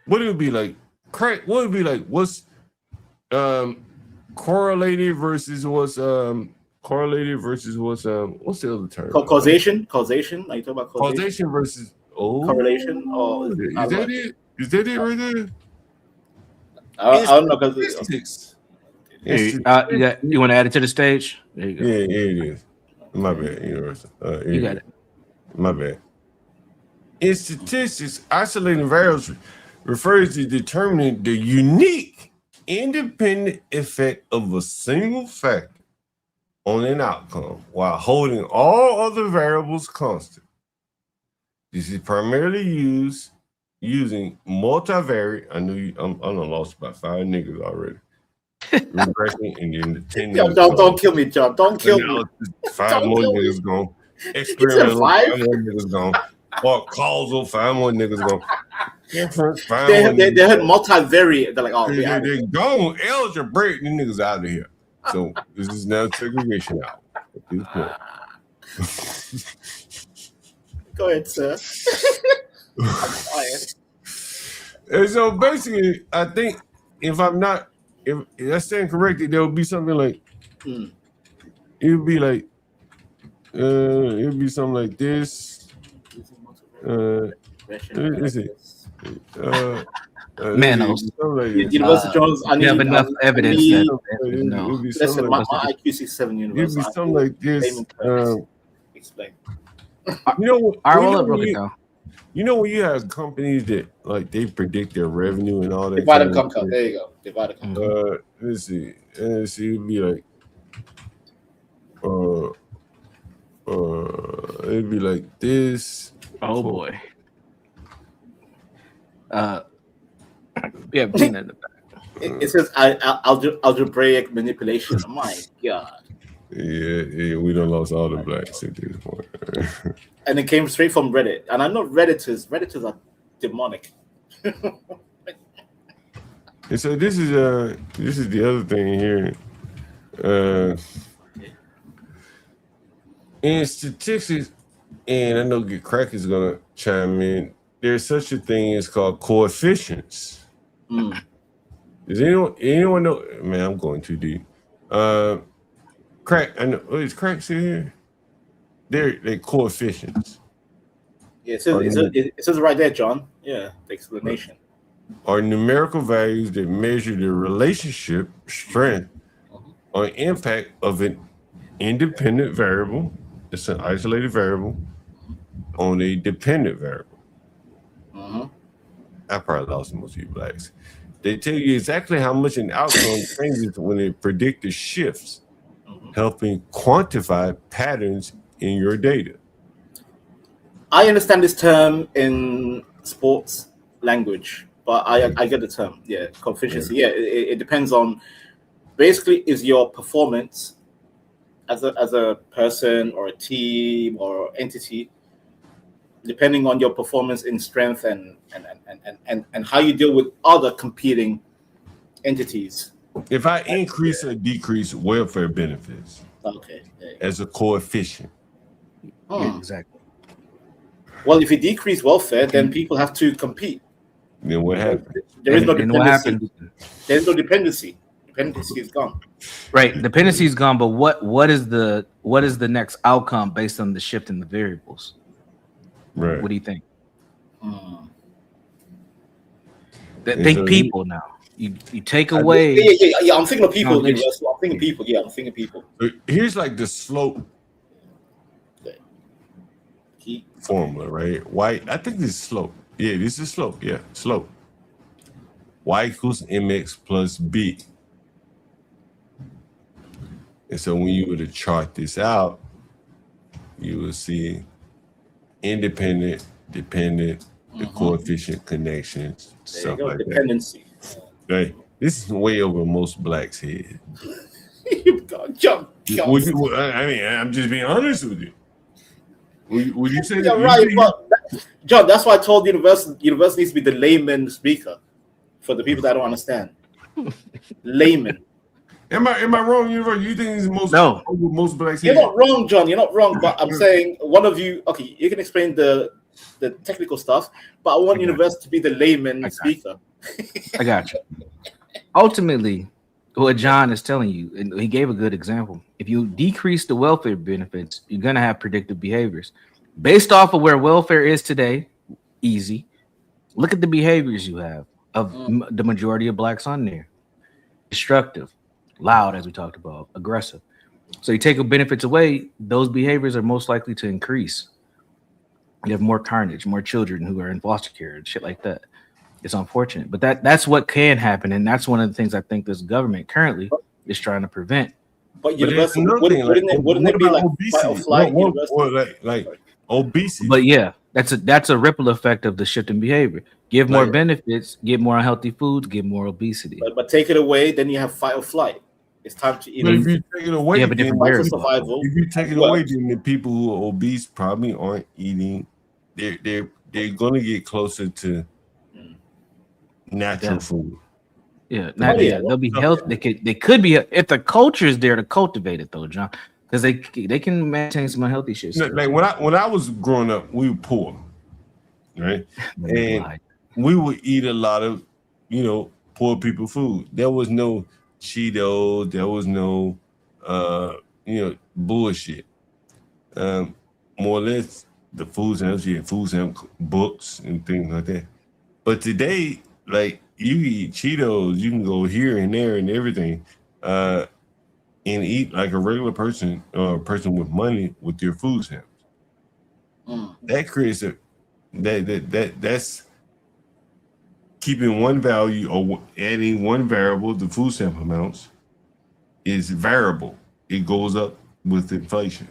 what it would be like? Crack. What would be like? What's correlated versus what's correlated versus what's the other term? Causation. Are you talking about causation versus correlation? Or is that it? Is that it right there? I don't know because you want to add it to the stage? There you go. Yeah, it is. My bad, Universal. You got it. My bad. In statistics, isolating variables refers to determining the unique, independent effect of a single factor on an outcome while holding all other variables constant. This is primarily using multivariate. I knew I'm lost about 5 niggas already. Regression and then the 10 niggas. Don't kill me, John. Don't kill me. 5 more niggas gone. Experimental, 5 more niggas gone. Or causal, 5 more niggas gone. Different, 5 more niggas. They had multivariate. They're like, oh, they're gone. Algebra, these niggas out of here. So this is now segregation out at this point. Go ahead, sir. And so basically, I think if I stand corrected, there would be something like it would be like it would be something like this. Let's see. Manos. University Jones. You have enough evidence that no. Listen, my IQ 67 University. It'd be something like this. Explain. You know what? down. You know when you have companies that like they predict their revenue and all that. Divide and conquer. There you go. Divide and conquer. Let's see. It'd be like it'd be like this. Oh boy. Yeah, in the back. It says algebraic manipulation. Oh my god. Yeah, we done lost all the blacks at this point. And it came straight from Reddit. And I know Redditors are demonic. And so this is the other thing here. In statistics, and I know Get Crack is gonna chime in. There's such a thing as called coefficients. Does anyone know? Man, I'm going too deep. Crack, I know. Is Crack still here? They're coefficients. Yeah, it says right there, John. Yeah, the explanation. Are numerical values that measure the relationship, strength, or impact of an independent variable. It's an isolated variable on a dependent variable. I probably lost most of you blacks. They tell you exactly how much an outcome changes when it predicts the shifts, helping quantify patterns in your data. I understand this term in sports language, but I get the term. Yeah, coefficient. Yeah, it depends on. Basically, is your performance as a person or a team or entity, depending on your performance in strength and how you deal with other competing entities. If I increase or decrease welfare benefits, as a coefficient, exactly. Well, if you decrease welfare, then people have to compete. Then what happens? There is no dependency. There's no dependency. Dependency is gone. Right, dependency is gone. But what is the next outcome based on the shift in the variables? Right. What do you think? Think people now. You take away. Yeah. I'm thinking of people. I'm thinking people. Yeah, I'm thinking people. Here's like the slope formula, right? Y. I think this is slope. Yeah, this is slope. Yeah, slope. Y equals mx plus b. And so when you were to chart this out, you will see independent, dependent, the coefficient connections, stuff like dependency. That. Right. This is way over most blacks' head. Jump. I mean, I'm just being honest with you. Would you say you're right, but John, that's why I told university needs to be the layman speaker for the people that don't understand. Layman. Am I wrong, University? You think it's most blacks? You're not wrong, John. You're not wrong. But I'm saying one of you. Okay, you can explain the technical stuff, but I want university to be the layman speaker. I got you. Ultimately, what John is telling you, and he gave a good example. If you decrease the welfare benefits, you're gonna have predictive behaviors based off of where welfare is today. Easy. Look at the behaviors you have of the majority of blacks on there. Destructive. Loud, as we talked about, aggressive. So you take the benefits away, those behaviors are most likely to increase. You have more carnage, more children who are in foster care and shit like that. It's unfortunate, but that's what can happen, and that's one of the things I think this government currently is trying to prevent. But university, wouldn't it be like fight or flight? Like obesity. But yeah, that's a ripple effect of the shift in behavior. Give more benefits, get more unhealthy foods, get more obesity. But take it away, then you have fight or flight. It's time to eat. If you take it away, you have a different survival. If you take it away, then the people who are obese probably aren't eating. They're gonna get closer to natural food. Yeah, they'll be healthy. They could be if the culture is there to cultivate it, though, John, because they can maintain some unhealthy shit. Like when I was growing up, we were poor, right? And we would eat a lot of, poor people food. There was no Cheetos. There was no, bullshit. More or less, the food stamps, books and things like that. But today, like you eat Cheetos, you can go here and there and everything, and eat like a regular person or a person with money with your food stamps. That creates that's keeping one value or adding one variable. The food stamp amounts is variable. It goes up with inflation.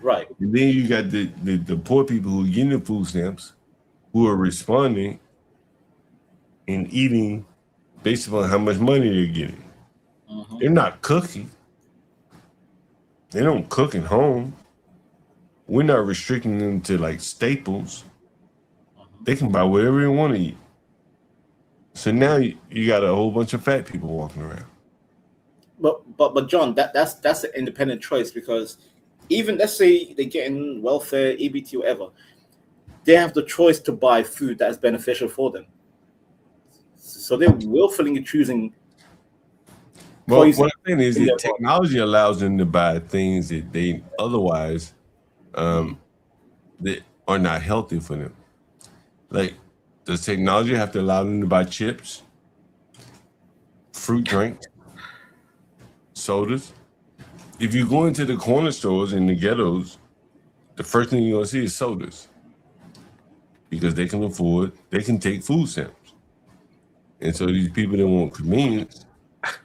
Right. And then you got the poor people who are getting the food stamps, who are responding and eating based upon how much money they're getting. They're not cooking. They don't cook at home. We're not restricting them to like staples. They can buy whatever they want to eat. So now you got a whole bunch of fat people walking around. But John, that's an independent choice, because even let's say they're getting welfare, EBT, whatever, they have the choice to buy food that's beneficial for them. So they're willfully choosing. Well, what I'm saying is that technology allows them to buy things that they otherwise that are not healthy for them. Like, does technology have to allow them to buy chips, fruit drinks, sodas? If you go into the corner stores in the ghettos, the first thing you're gonna see is sodas, because they can take food stamps. And so these people that want convenience,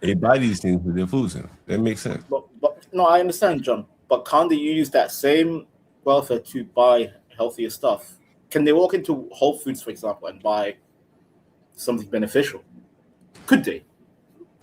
they buy these things with their food stamps. That makes sense. But no, I understand, John. But can't they use that same welfare to buy healthier stuff? Can they walk into Whole Foods, for example, and buy something beneficial? Could they?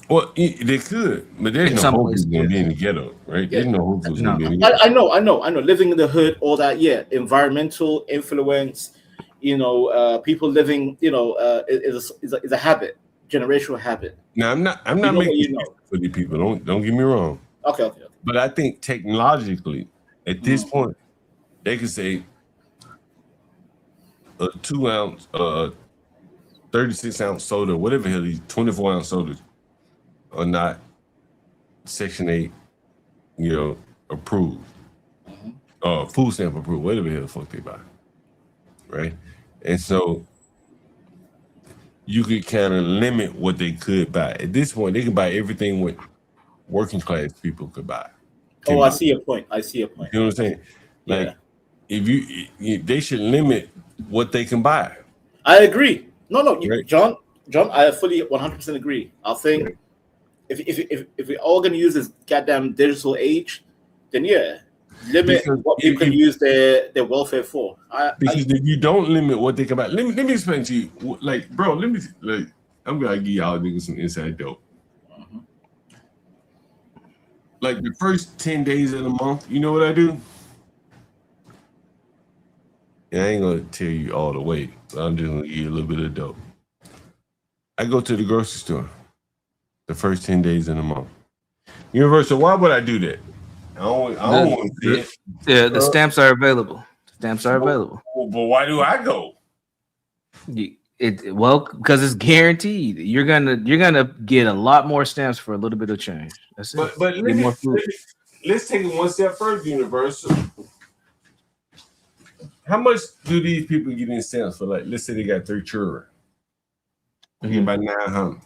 Well, they could, but there's no Whole Foods gonna be in the ghetto, right? There's no Whole Foods gonna be in the ghetto. I know. Living in the hood, all that, yeah. Environmental influence, people living, is a habit, generational habit. Now, I'm not making for these people. Don't get me wrong. Okay. But I think technologically, at this point, they could say a 2-ounce, 36-ounce soda, whatever hell these 24-ounce sodas are not Section 8, approved, food stamp approved, whatever the hell the fuck they buy, right? And so you could kind of limit what they could buy. At this point, they can buy everything what working class people could buy. I see your point. You know what I'm saying? Like, if they should limit what they can buy. I agree. No, right. John, I fully 100% agree. I think if we're all going to use this goddamn digital age, then limit what people can use their welfare for. Because if you don't limit what they can buy, let me explain to you. Like, bro, I'm gonna give y'all niggas some inside dope. Like the first 10 days of the month, you know what I do? And I ain't gonna tell you all the way, but I'm just gonna give you a little bit of dope. I go to the grocery store the first 10 days of the month. Universal, why would I do that? I don't want to see it. Yeah, the stamps are available. But why do I go? Because it's guaranteed. You're gonna get a lot more stamps for a little bit of change. That's it. But let's take it one step further, Universal. How much do these people get in stamps for? Like, let's say they got 3 children. You get about 900,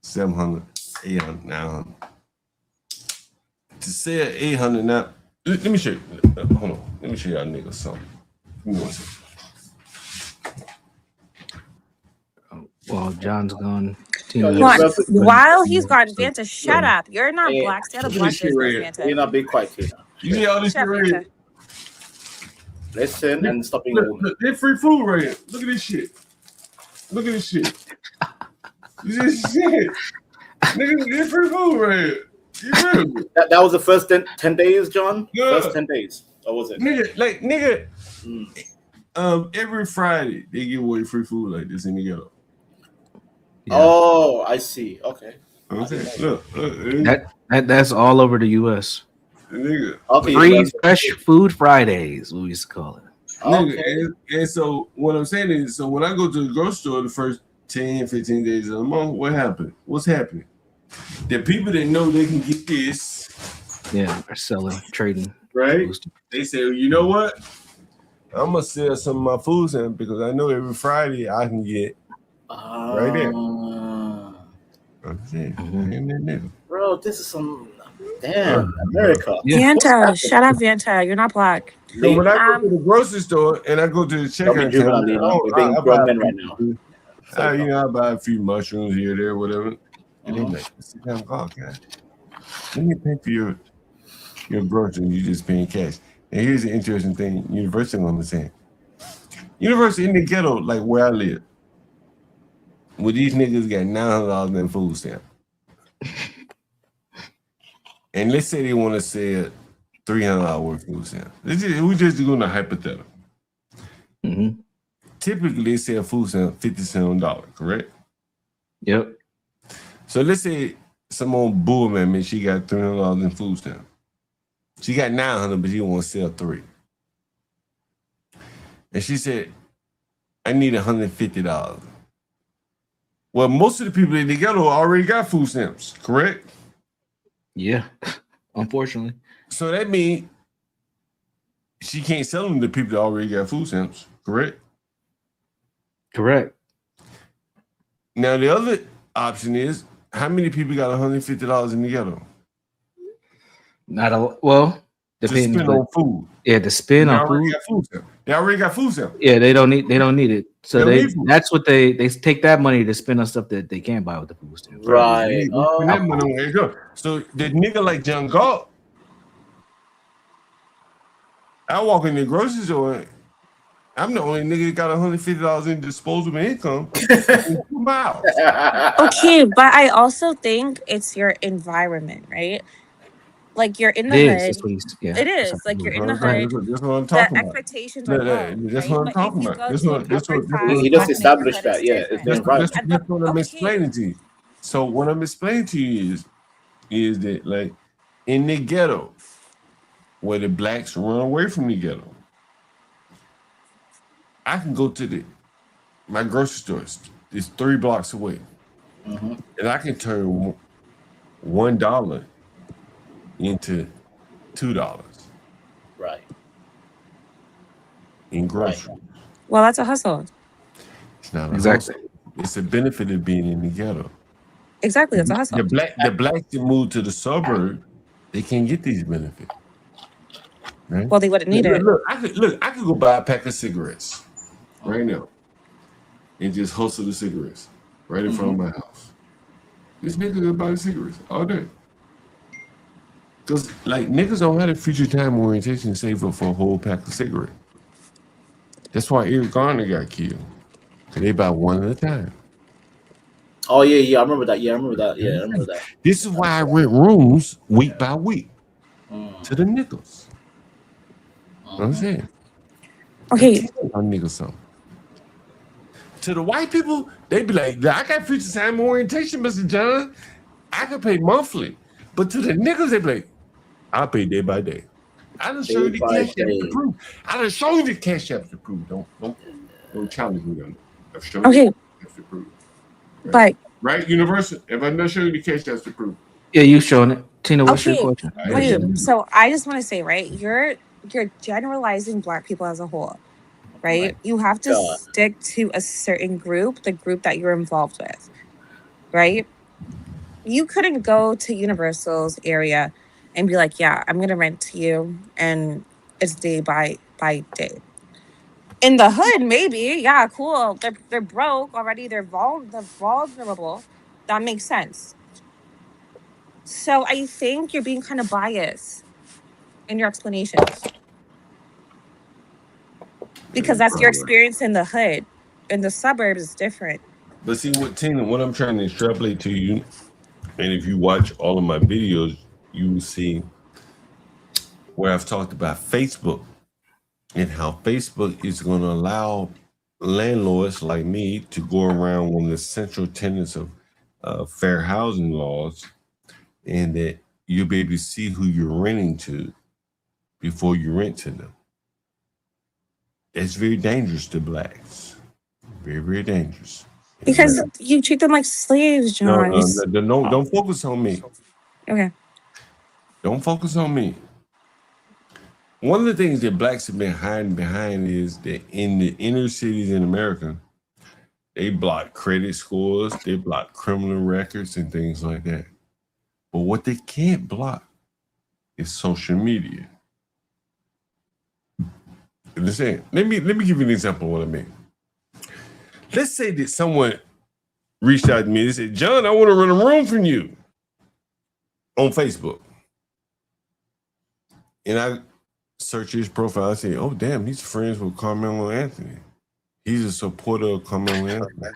700, 800, 900. To sell 800 now, let me show you. Hold on. Let me show y'all niggas something. Give me one second. Well, John's gone. While he's gone, Vanta, shut up. You're not black. Stay out of black business, Vanta. You're not big quiet, Tina. You see all this shit right here? Listen and stop being look, there's free food right here. Look at this shit. You see this shit? Nigga, there's free food right here. That was the first 10 days, John? Yeah. First 10 days. Or was it? Nigga, every Friday they give away free food like this in the ghetto. Yeah. Oh, I see. Okay. Look, that's all over the U.S. Nigga. Free Fresh Food Fridays, we used to call it. Nigga, and so what I'm saying is, so when I go to the grocery store the first 10, 15 days of the month, what happened? What's happening? The people that know they can get this, are selling, trading, right? They say, well, you know what? I'm gonna sell some of my food stamps because I know every Friday I can get right there. Bro, this is some damn America. Vanta, shut up, Vanta. You're not black. So when I go to the grocery store and I go to the checkout counter, I buy a few mushrooms here, there, whatever. And they like, sit down, God, guys. Let me pay for your groceries. You just paying cash. And here's the interesting thing: Universal understand. Universal in the ghetto, like where I live, where these niggas got $900 in food stamp, and let's say they want to sell $300 worth of food stamp. We just doing a hypothetical. Typically, they sell food stamp 50 cents on dollar, correct? Yep. So let's say some old bull man, she got $300 in food stamps. She got $900, but she want to sell 3. And she said, I need $150. Well, most of the people in the ghetto already got food stamps, correct? Yeah, unfortunately. So that means she can't sell them to people that already got food stamps, correct? Correct. Now, the other option is, how many people got $150 in the ghetto? Not a well, depending to spend on food. Yeah, to spend They on already food. got food stamps. They already got food stamps. Yeah, they don't need it. So They don't need food. that's what they take that money to spend on stuff that they can't buy with the food stamps. Right. They spend that money where they go. So the nigga like John Galt, I walk in the grocery store. I'm the only nigga that got $150 in disposable income in 2 miles. Okay, but I also think it's your environment, right? Like you're in the It is. hood. That's what he's. Yeah. It is like you're in the Right, hood. that's what I'm The talking about. expectations are low, That's right? what I'm But if talking you about. go That's to what an that's upper what class He black just neighborhood, established it's that. Yeah, it's different. the environment. that's what I'm explaining to you. So what I'm explaining to you is that like in the ghetto, where the blacks run away from the ghetto, I can go to my grocery store. It's 3 blocks away, and I can turn $1 into $2 Right. in groceries. Well, that's a hustle. It's not a Exactly. hustle. It's a benefit of being in the ghetto. Exactly, that's a hustle. The blacks that move to the suburb, they can't get these benefits. Right? Well, they wouldn't need it. Look, I could go buy a pack of cigarettes right now and just hustle the cigarettes right in front of my house. This nigga could buy the cigarettes all day. Because like niggas don't have a future time orientation save up for a whole pack of cigarettes. That's why Eric Garner got killed. Because they buy one at a time. Oh yeah, I remember that. Yeah, I remember that. This is why I rent rooms week by week to the niggas. You know what I'm saying? Okay. Our niggas something. To the white people, they be like, I got future time orientation, Mr. John. I can pay monthly. But to the niggas, they be like, I'll pay day by day. I done show you the cash app to prove. I done show you the cash app to prove. Don't challenge me on it. I've shown you the cash app to prove. But right, Universal. If I not show you the cash apps to prove. Yeah, you showing it. Tina, what's your okay, question? wait. So I just want to say, right? You're generalizing Black people as a whole, right? You have to stick to a certain group, the group that you're involved with, right? You couldn't go to Universal's area and be like, yeah, I'm gonna rent to you, and it's day by day. In the hood, maybe, yeah, cool. They're broke already. They're vulnerable. That makes sense. So I think you're being kind of biased in your explanations because that's your experience in the hood. In the suburbs, is different. But see what Tina, what I'm trying to extrapolate to you, and if you watch all of my videos, you will see where I've talked about Facebook and how Facebook is going to allow landlords like me to go around one of the central tenets of fair housing laws, and that you'll be able to see who you're renting to before you rent to them. That's very dangerous to blacks. Very, very dangerous. Because you treat them like slaves, John. No, don't focus on me. Okay. Don't focus on me. One of the things that blacks have been hiding behind is that in the inner cities in America, they block credit scores, they block criminal records and things like that. But what they can't block is social media. Understand? Let me give you an example of what I mean. Let's say that someone reached out to me and said, John, I want to rent a room from you on Facebook. And I search his profile. I say, oh, damn, he's friends with Carmelo Anthony. He's a supporter of Carmelo Anthony.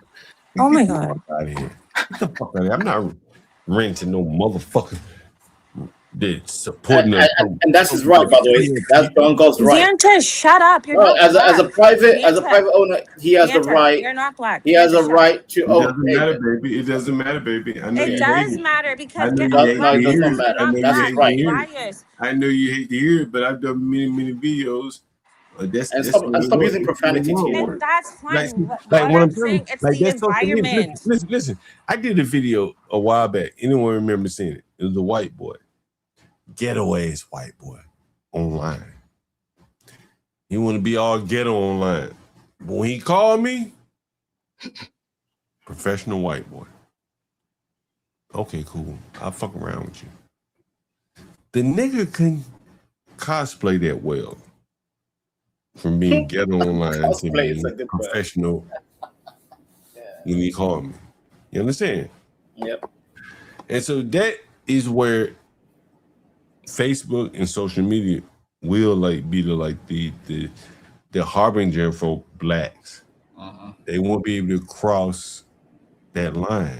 Oh, my God. Out of here. Get the fuck out of here. I'm not renting no motherfucker That supporting and that's his right, by the way. That's John God's right. Xantas, shut up. You're No, not as a black. private owner, he has the Xantas, right. You're not black. He has a Xantas, shut up. right to It own. doesn't matter, baby. It doesn't matter, baby. I know It you does hate it. matter I because know you're you hate No, to it does hear not it. matter. I know you That's hate his to right. hear it. biased. I know you hate to hear it, but I've done many videos. That's And that's stop what it using works. profanity to you. And that's Like, fine. What like what I'm I'm telling you, saying, it's like the that's social media. environment. Listen. I did a video a while back. Anyone remember seeing it? It was a white boy, ghetto ass white boy, online. He want to be all ghetto online, but when he called me, professional white boy. Okay, cool. I'll fuck around with you. The nigga couldn't cosplay that well from being ghetto online to being professional when he called me. You understand? Yep. And so that is where Facebook and social media will be the harbinger for blacks. They won't be able to cross that line.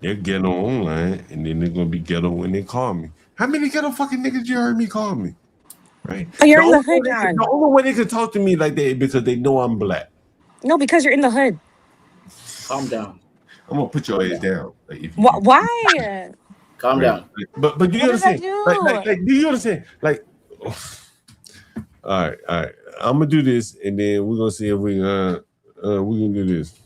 They're ghetto online, and then they're gonna be ghetto when they call me. How many ghetto fucking niggas you heard me call me? Right? But you're in the hood, John. The only way they can talk to me like that is because they know I'm black. No, because you're in the hood. Calm down. I'm gonna put your ass down. Like, Why? Calm down. But do you What did I understand? do? Like, do you understand? Like, all right. I'm gonna do this, and then we're gonna see if we gonna do this.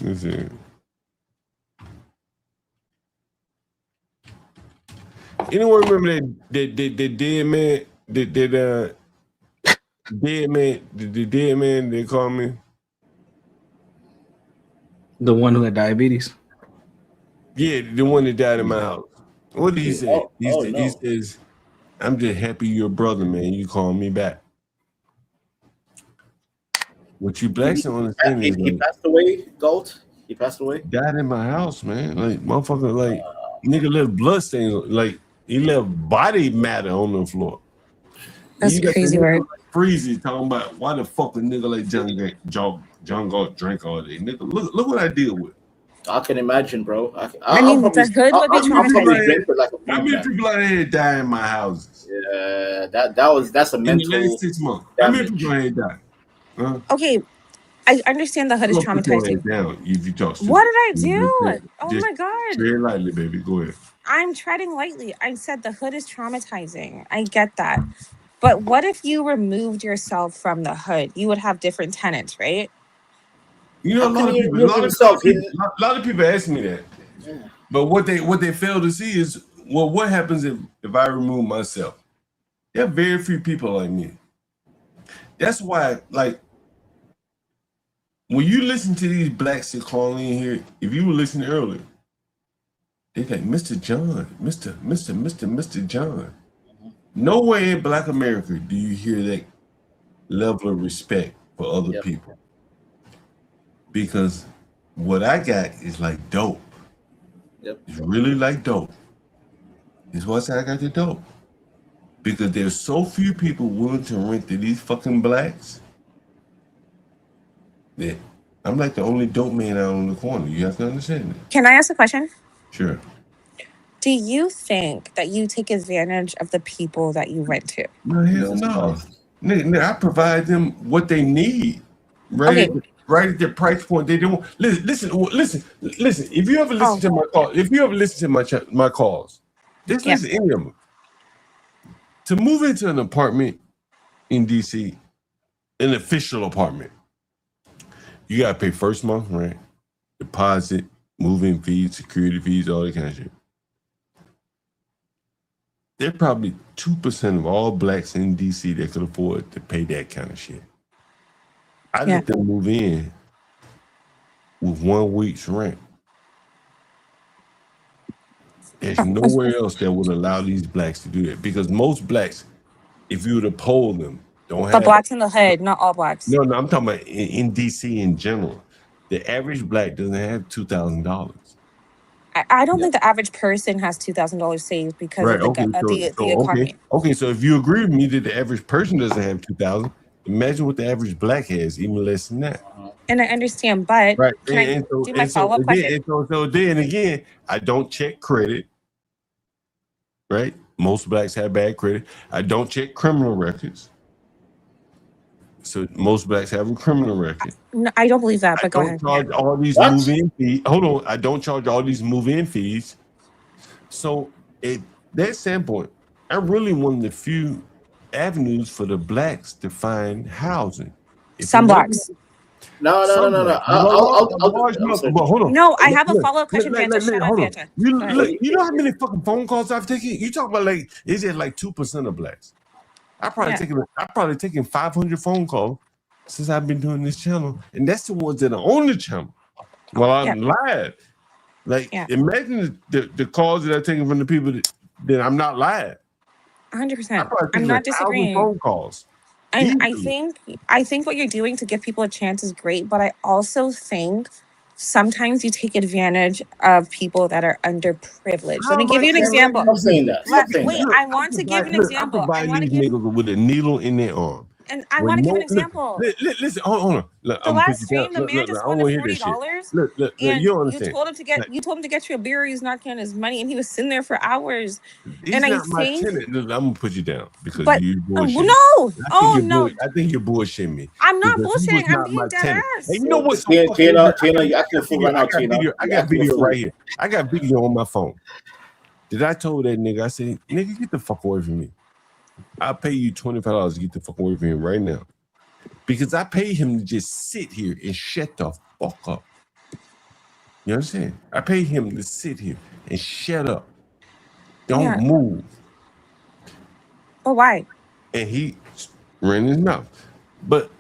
Let's see. Anyone remember that dead man? The dead man they call me? The one who had diabetes? Yeah, the one that died in my house. What did he say? He no. says, I'm just happy you're a brother, man. You call me back. What you blacks don't understand is He passed away, Gold. He passed away. died in my house, man. Like motherfucker, like nigga left blood stains, like he left body matter on the floor. That's You got crazy the nigga word. like Freezy talking about why the fuck a nigga like John Galt drink all day. Nigga, look what I deal with. I can imagine, bro. I mean, the hood would be traumatizing. How many people out here die in my houses? Yeah, that's a mental. In the last 6 months. How many people out here die? Huh? Okay, I understand the hood is I'm gonna put your traumatizing. ass down if you talk stupid. What did I do? Just Oh my God. tread lightly, baby. Go ahead. I'm treading lightly. I said the hood is traumatizing. I get that. But what if you removed yourself from the hood? You would have different tenants, right? You know, a lot of people ask me that. But what they fail to see is, well, what happens if I remove myself? There are very few people like me. That's why, like, when you listen to these blacks that call in here, if you were listening earlier, they like, Mr. John, Mr. John. Nowhere in Black America do you hear that level of respect for other people. Because what I got is like dope. It's really like dope. It's why I say I got the dope. Because there's so few people willing to rent to these fucking blacks that I'm like the only dope man out on the corner. You have to understand that. Can I ask a question? Sure. Do you think that you take advantage of the people that you rent to? No, hell no. Nigga, I provide them what they need. Right? Okay. Right at the price point they don't. Listen. If you ever listen to my call, if you ever listen to my calls, just listen to any of them. To move into an apartment in DC, an official apartment, you gotta pay first month rent, deposit, moving fees, security fees, all that kind of shit. They're probably 2% of all blacks in DC that could afford to pay that kind of shit. I let them move in with 1 week's rent. There's nowhere else that would allow these blacks to do that, because most blacks, if you were to poll them, don't have. But blacks in the hood, not all blacks. No, I'm talking about in DC in general. The average black doesn't have $2,000. I don't think the average person has $2,000 saved because of the economy. Okay, so if you agree with me that the average person doesn't have $2,000, imagine what the average black has, even less than that. And I understand, but Right. can I do my follow-up question? So then again, I don't check credit. Right? Most blacks have bad credit. I don't check criminal records. So most blacks have a criminal record. No, I don't believe that, I but go don't ahead. charge all these move-in fees. Hold on. I don't charge all these move-in fees. So at that standpoint, I'm really one of the few avenues for the blacks to find housing. Some blacks. No. But hold on. No, I have a Look, follow-up question, Vanta. Shut up, hold on. Vanta. You know how many fucking phone calls I've taken? You talk about like, is it like 2% of blacks? I've probably taken 500 phone calls since I've been doing this channel, and that's the ones that are on the channel while I'm live. Like, imagine the calls that I'm taking from the people that I'm not live. 100%. I'm not disagreeing. Phone calls. And I think what you're doing to give people a chance is great, but I also think sometimes you take advantage of people that are underprivileged. Let me give you an example. Stop saying that. Wait, I want to give an example. I provide these niggas with a needle in their arm. And I want to give an example. Listen, hold on. Look, The last stream, the man just wanted $40. Look, and you understand. You told him to get you a beer. He's not getting his money, and he was sitting there for hours. He's and not I my think, tenant. Look, I'm gonna put you down because you no, bullshit. I think you're bullshitting me. I'm not bullshitting. I'm being dead ass. Hey, you know what's so Tina, you acting a fool right now, Tina. I got video right here. I got video on my phone. Did I told that nigga? I said, nigga, get the fuck away from me. I'll pay you $25 to get the fuck away from him right now. Because I pay him to just sit here and shut the fuck up. You understand? I pay him to sit here and shut up. Don't move. Oh, why? And he ran his mouth. But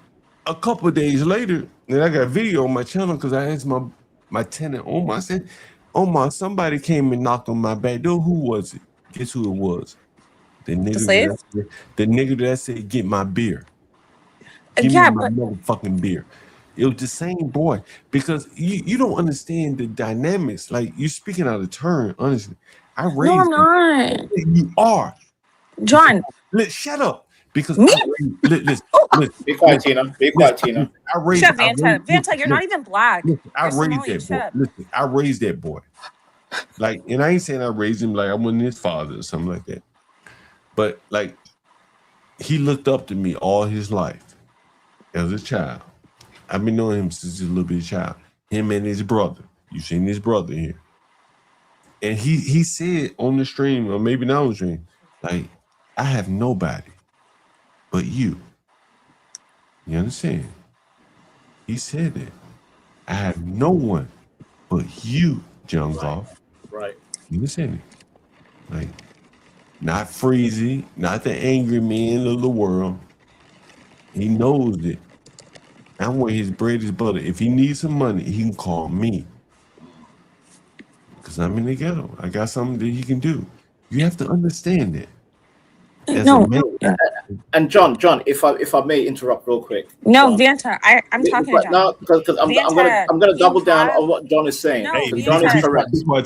a couple of days later, then I got video on my channel because I asked my tenant, Omar, I said, Omar, somebody came and knocked on my back door. Who was it? Guess who it was? The nigga that said, get my beer. Give me my motherfucking beer. It was the same boy because you don't understand the dynamics. Like, you're speaking out of turn, honestly. I raised I'm not. You are. John. Shut up. Because me? Listen, be quiet, Tina. Be quiet, Tina. Shut Vanta, you're not even black. I raised that boy. Listen, I raised that boy. Like, and I ain't saying I raised him like I wasn't his father or something like that. But like, he looked up to me all his life as a child. I've been knowing him since he was a little bit child. Him and his brother. You seen his brother here. And he said on the stream, or maybe not on the stream, like, I have nobody but you. You understand? He said that. I have no one but you, John Goff. Right. You understand it? Like, not Freezy, not the angry man of the world. He knows it. I'm where his bread is butter. If he needs some money, he can call me. Because I'm in the ghetto. I got something that he can do. You have to understand it. And John, if I may interrupt real quick. No, John. Vanta, I'm talking to John. No, because I'm gonna double down on what John is saying. No, hey, John is correct. Let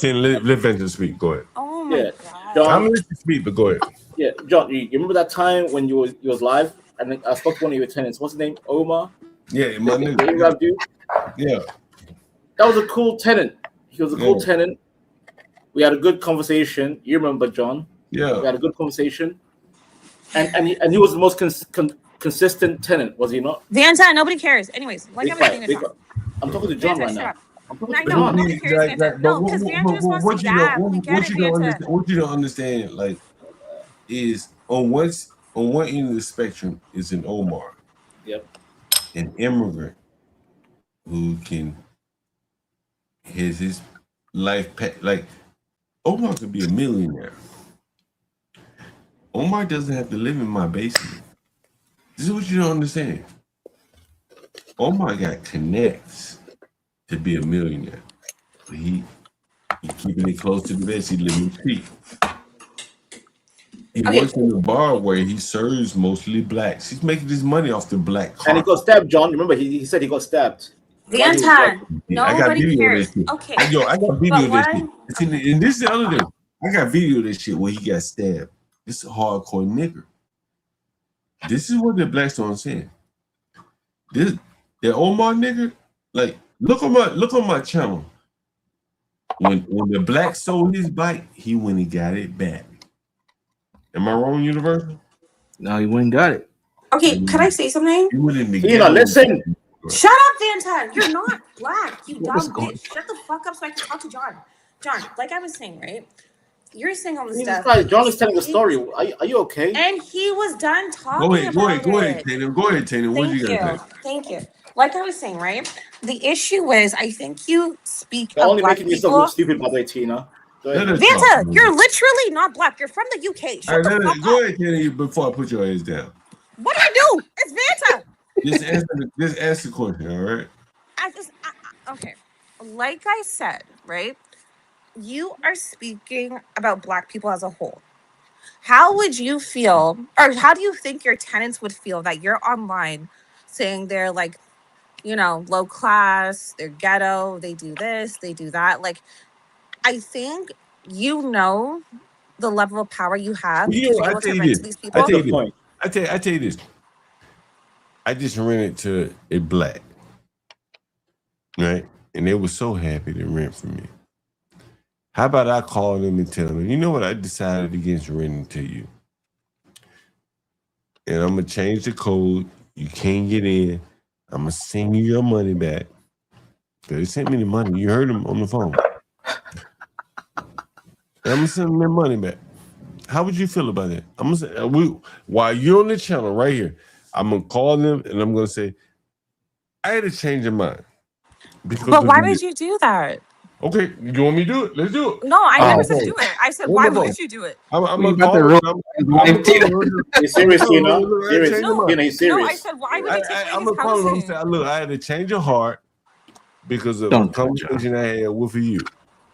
Vanta speak. Go ahead. Oh my God. John, I'm going to speak, but go ahead. Yeah, John, you remember that time when you was live and I spoke to one of your tenants. What's his name? Omar. Yeah, my nigga. Yeah. That was a cool tenant. He was a cool tenant. We had a good conversation. You remember, John? Yeah. We had a good conversation. And he was the most consistent tenant, was he not? Vanta, nobody cares. Anyways, like everything to John. I'm talking to John right now. I know, nobody cares, Vanta. No, because Vanta just wants to dab. We get it, Vanta. What you don't understand, like, is on one end of the spectrum is an Omar. Yep. An immigrant who has his life like Omar could be a millionaire. Omar doesn't have to live in my basement. This is what you don't understand. Omar got connects to be a millionaire. He keeping it close to the vest. He living cheap. He works in a bar where he serves mostly blacks. He's making his money off the black car. And he got stabbed, John. Remember, he said he got stabbed. Vanta, nobody cares. Okay. I got video of this shit. And this is the other thing. I got video of this shit where he got stabbed. This is a hardcore nigger. This is what the blacks don't understand. The Omar nigger Like, look on my channel. When the black sold his bike, he went and got it back. Am I wrong, Universal? No, he went and got it. Okay, can I say something? He went in the Tina, listen. Shut up, Vanta. You're not black, you What's dumb going- bitch. Shut the fuck up so I can talk to John. John, like I was saying, right? You're saying all this Jesus stuff. Christ, John is telling the story. Are you okay? And he was done talking Go ahead, about it. Tatum. Go ahead, Tatum. What Thank you got? Thank you. Like I was saying, right? The issue is, I think you speak You're of only black making yourself people. look stupid, by the way, Tina. Go ahead. Vanta, you're literally not black. You're from the UK. Shut the fuck up. Go ahead, Tatum, before I put your ass down. What do I do? It's Vanta. Just answer the question, all right? Okay. Like I said, right? You are speaking about black people as a whole. How would you feel, or how do you think your tenants would feel that you're online saying they're like, you know, low class, they're ghetto, they do this, they do that? Like, I think you know the level of power you have because you're able to rent to these people. I tell you this. I just rented to a black, right? And they were so happy to rent from me. How about I call them and tell them, you know what? I decided against renting to you. And I'm going to change the code. You can't get in. I'm going to send you your money back. They sent me the money. You heard them on the phone. I'm going to send them their money back. How would you feel about that? I'm going to say, while you're on the channel right here, I'm going to call them and I'm going to say, I had to change your mind. But why would you do that? Okay, you want me to do it? Let's do it. No, I never said do it. I said, why would you do it? I'm going to call him. He's serious, Tina. Serious. No, Tina, he's serious. No, I said, why would you take I'm away going to his call him and housing? say, look, I had to change your heart because of the conversation I had with you.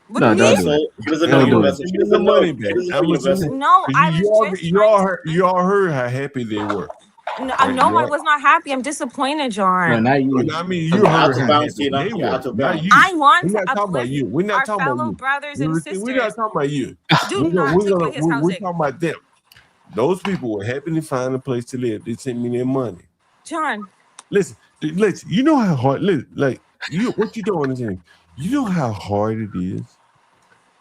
What do you mean? He doesn't know Universal. He doesn't know. He doesn't know Universal. No, I was just you all heard how happy they were. No, I was not happy. I'm disappointed, John. I mean, you heard how happy they were. Not you. I want We're to not talking about you. We're not our talking about fellow you. brothers and sisters. We're not talking about you. Do not take away his we're housing. talking about them. Those people were happy to find a place to live. They sent me their money. John. Listen. You know how hard. What you don't understand. You know how hard it is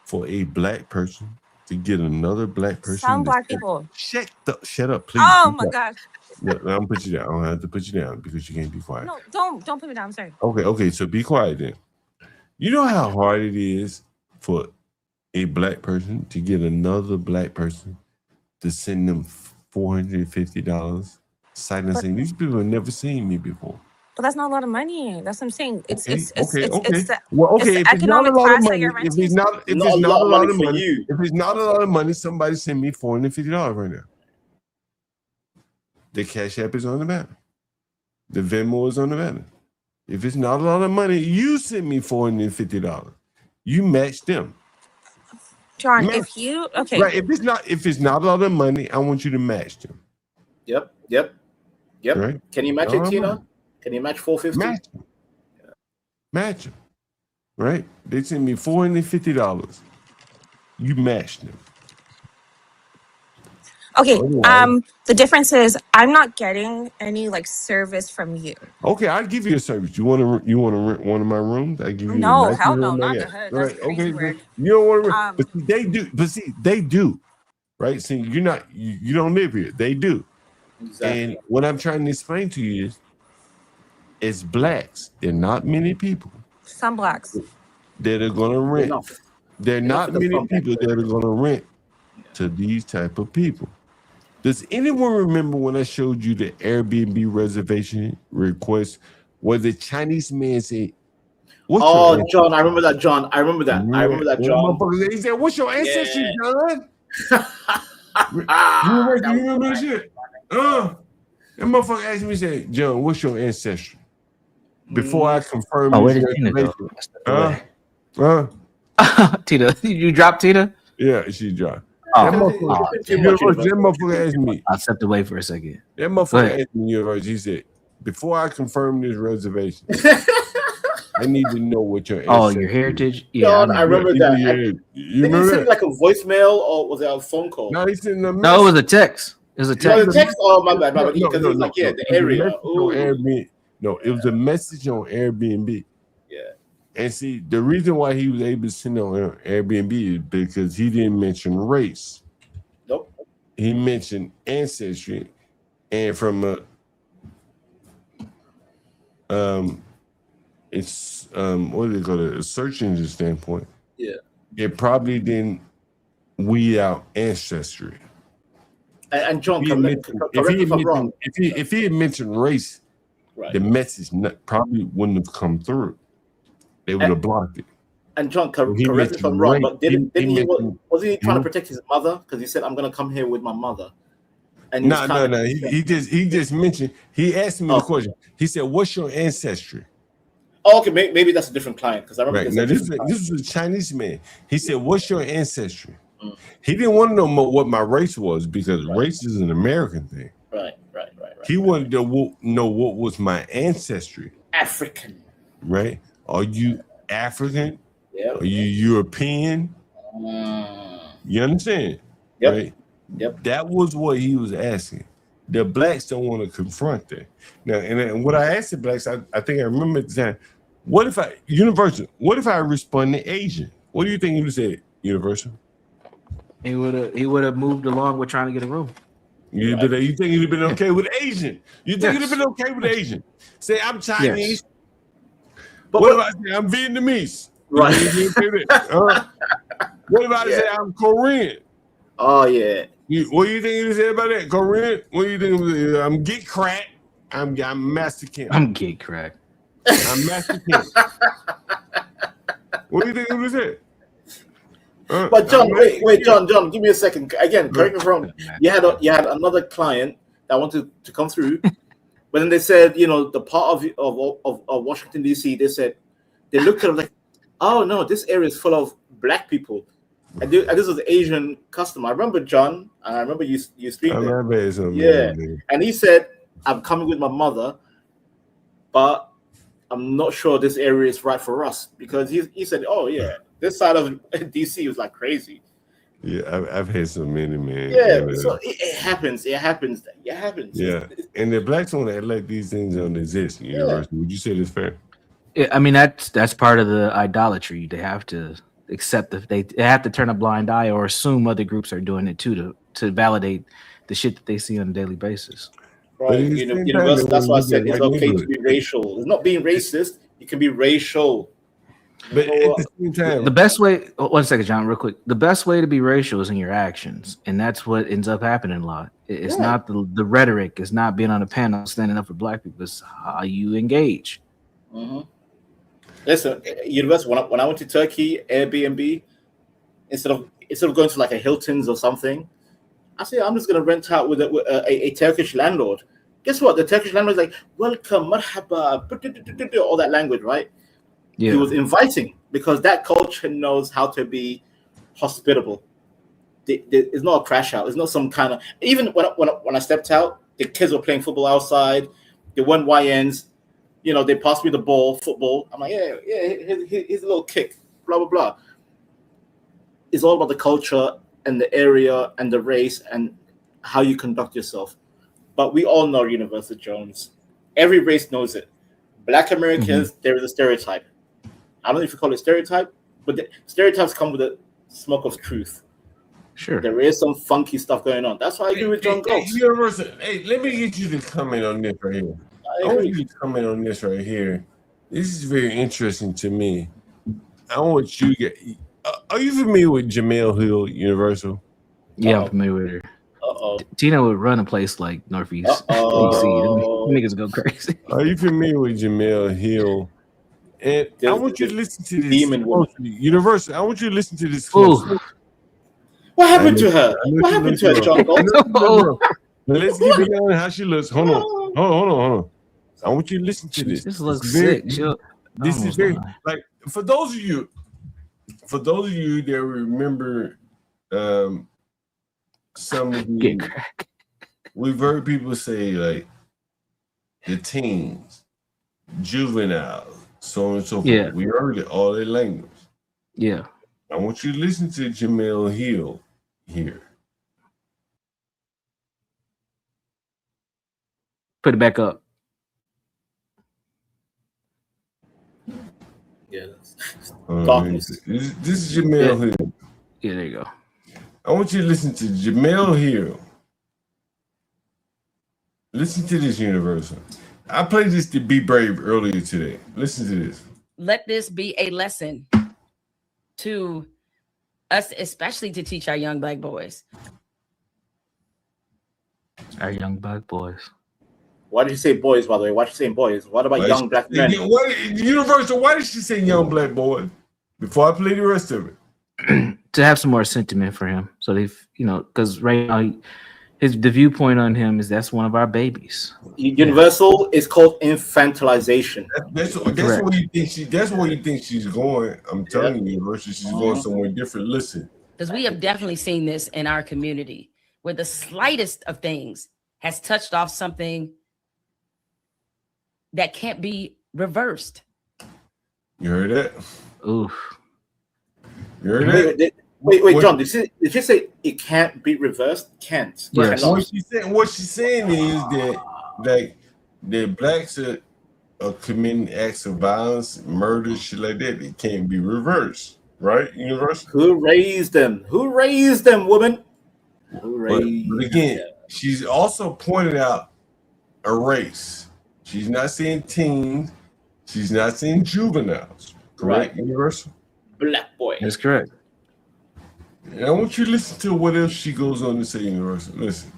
for a black person to get another black person. Some black people. Shut up, please. Oh my gosh. No, I'm gonna put you down. I don't have to put you down because you can't be quiet. No, don't put me down. I'm sorry. Okay, so be quiet then. You know how hard it is for a black person to get another black person to send them $450 sight unseen. These people have never seen me before. But that's not a lot of money. That's what I'm saying. It's Okay. the If it's not a economic lot class of that money, you're if renting. it's not a lot of money, if it's not a lot of money, somebody send me $450 right now. The Cash App is on the banner. The Venmo is on the banner. If it's not a lot of money, you send me $450. You match them. John, Match. if you okay. Right. If it's not a lot of money, I want you to match them. Yep. Right. Can you match it, Tina? Can you match 450? Match them. Right? They send me $450. You match them. Okay. The difference is I'm not getting any like service from you. Okay, I'll give you a service. You want to rent one of my rooms? I give you No, a nice hell no, room not right the here. hood. Right? That's crazy work. You don't want to rent, but see, they do. But see, they do. Right? See, you don't live here. They do. Exactly. And what I'm trying to explain to you is, it's blacks. They're not many people Some blacks. that are going to rent. There are not many people that are going to rent to these type of people. Does anyone remember when I showed you the Airbnb reservation request where the Chinese man said, John, I remember that, John. I remember that, John. He said, what's your ancestry, John? You remember that shit? That motherfucker asked me, said, John, what's your ancestry? Before I confirm this reservation. Tina, you dropped Tina? Yeah, she dropped. That motherfucker asked me. I stepped away for a second. That motherfucker asked me, he said, before I confirm this reservation, I need to know what your ancestry your heritage? Yeah, John, I remember that. You Did he remember send that? like a voicemail or was it a phone call? No, he sent a message. No, it was a text. It was a text. No, the text. Oh, my bad. Because No, it was like, the area. No, it was a message on Airbnb. And see, the reason why he was able to send on Airbnb is because he didn't mention race. Nope. He mentioned ancestry, and from it's what do they call it? A search engine standpoint. Yeah. It probably didn't weed out ancestry. And John, If he had mentioned race, right. the message probably wouldn't have come through. They would have blocked it. And John, So he correct me if I'm wrong, but wasn't he trying to Mhm. protect his mother? Because he said, "I'm going to come here with my mother." And No. He just mentioned. He asked me the question. He said, "What's your ancestry?" Oh, okay, maybe that's a different client because I remember Right now, this is a Chinese man. He said, "What's your ancestry?" He didn't want to know what my race was because race is an American thing. Right. He wanted to know what was my ancestry. African. Right? Are you African? Yeah. Are you European? You understand? Yep. Right? Yep. That was what he was asking. The blacks don't want to confront that. Now, and what I asked the blacks, I think I remember at the time, what if I respond to Asian? What do you think he would have said, Universal? He would have moved along with trying to get a room. You think he'd have been okay with Asian? You think he'd have been okay with Asian? Say I'm Chinese. But what if I say I'm Vietnamese? Right. What if I say I'm Korean? Oh yeah. What do you think he said about that? Korean? What do you think? I'm get crack. I'm Master Kim. I'm get crack. I'm Master Kim. What do you think he would have said? But John, wait, John, give me a second. Again, correct me if I'm wrong. You had another client that wanted to come through, but then they said, the part of Washington D.C. They said they looked at it like, oh no, this area is full of black people, and this was an Asian customer. I remember John, and I remember you speaking. Yeah, and he said, I'm coming with my mother, but I'm not sure this area is right for us because he said, oh yeah. This side of DC was like crazy. Yeah, I've had so many, man. Yeah, so it happens. It happens. Yeah, and the blacks want to act like these things don't exist. University. Would you say this fair? Yeah, I mean that's part of the idolatry. They have to accept they have to turn a blind eye or assume other groups are doing it too to validate the shit that they see on a daily basis. Right. Universal. That's why I said it's okay to be racial. It's not being racist. You can be racial. But at the same time, the best way. One second, John, real quick. The best way to be racial is in your actions, and that's what ends up happening a lot. It's not the rhetoric. It's not being on a panel standing up for black people. It's how you engage. Mm-hmm. Listen, Universal. When I went to Turkey, Airbnb, instead of going to like a Hilton's or something, I said I'm just going to rent out with a Turkish landlord. Guess what? The Turkish landlord is like, welcome, marhaba, all that language, right? Yeah. He was inviting because that culture knows how to be hospitable. It's not a crash out. It's not some kind of. Even when I stepped out, the kids were playing football outside. They weren't YNs. They passed me the ball, football. I'm like, yeah. Here's a little kick. Blah blah blah. It's all about the culture and the area and the race and how you conduct yourself. But we all know Universal Jones. Every race knows it. Black Americans, there is a stereotype. I don't know if you call it stereotype, but the stereotypes come with a smoke of truth. Sure. There is some funky stuff going on. That's why I agree with John Galt. Hey, let me get you to comment on this right here. I want you to comment on this right here. This is very interesting to me. I want you to get. Are you familiar with Jamel Hill, Universal? Yeah, I'm familiar with her. Tina would run a place like Northeast DC. Niggas go crazy. Are you familiar with Jamel Hill? And I want you to listen to this closely. Universal, I want you to listen to this closely. What happened to her? What happened to her, John Galt? Let's get beyond how she looks. Hold on. I want you to listen to this. This looks sick. This is very like for those of you that remember some of the we've heard people say like the teens, juveniles, so on and so forth. Yeah. We heard it all in language. Yeah. I want you to listen to Jamel Hill here. Put it back up. Yeah, that's Darkness. This is Jamel Hill. Yeah, there you go. I want you to listen to Jamel Hill. Listen to this, Universal. I played this to Be Brave earlier today. Listen to this. Let this be a lesson to us, especially to teach our young black boys. Our young black boys. Why did you say boys, by the way? Why did you say boys? What about young black men? Universal, why did she say young black boy? Before I play the rest of it. To have some more sentiment for him. So they've, because right now the viewpoint on him is that's one of our babies. Universal is called infantilization. That's where you think she's going. I'm telling you, Universal, she's going somewhere different. Listen. Because we have definitely seen this in our community where the slightest of things has touched off something that can't be reversed. You heard that? Oof. You heard that? Wait, John, did you say it can't be reversed? Can't. Yes. What she's saying is that blacks are committing acts of violence, murder, shit like that. It can't be reversed, right? Universal. Who raised them? Who raised them, woman? Who raised but again, she's also pointed out a race. She's not saying teens. She's not saying juveniles. Correct, Universal? Black boy. That's correct. And I want you to listen to what else she goes on to say, Universal. Listen.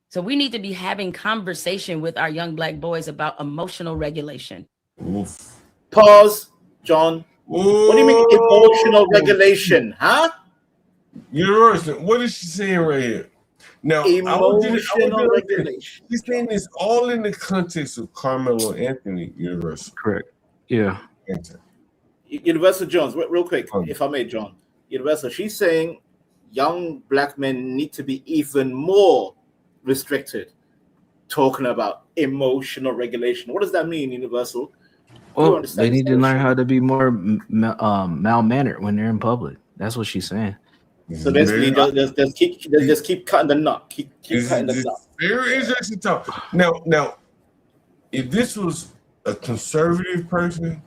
So we need to be having conversation with our young black boys about emotional regulation. Oof. Pause, John. Ooh. What do you mean emotional regulation, huh? Universal, what is she saying right here? Now, emotional regulation. She's saying this all in the context of Carmelo Anthony, Universal. Correct. Yeah. Universal Jones, real quick, if I may, John. Universal, she's saying young black men need to be even more restricted, talking about emotional regulation. What does that mean, Universal? Well, they need to learn how to be more mal-mannered when they're in public. That's what she's saying. So basically, just keep cutting the nut. Keep cutting the nut. Very interesting talk. Now, if this was a conservative person,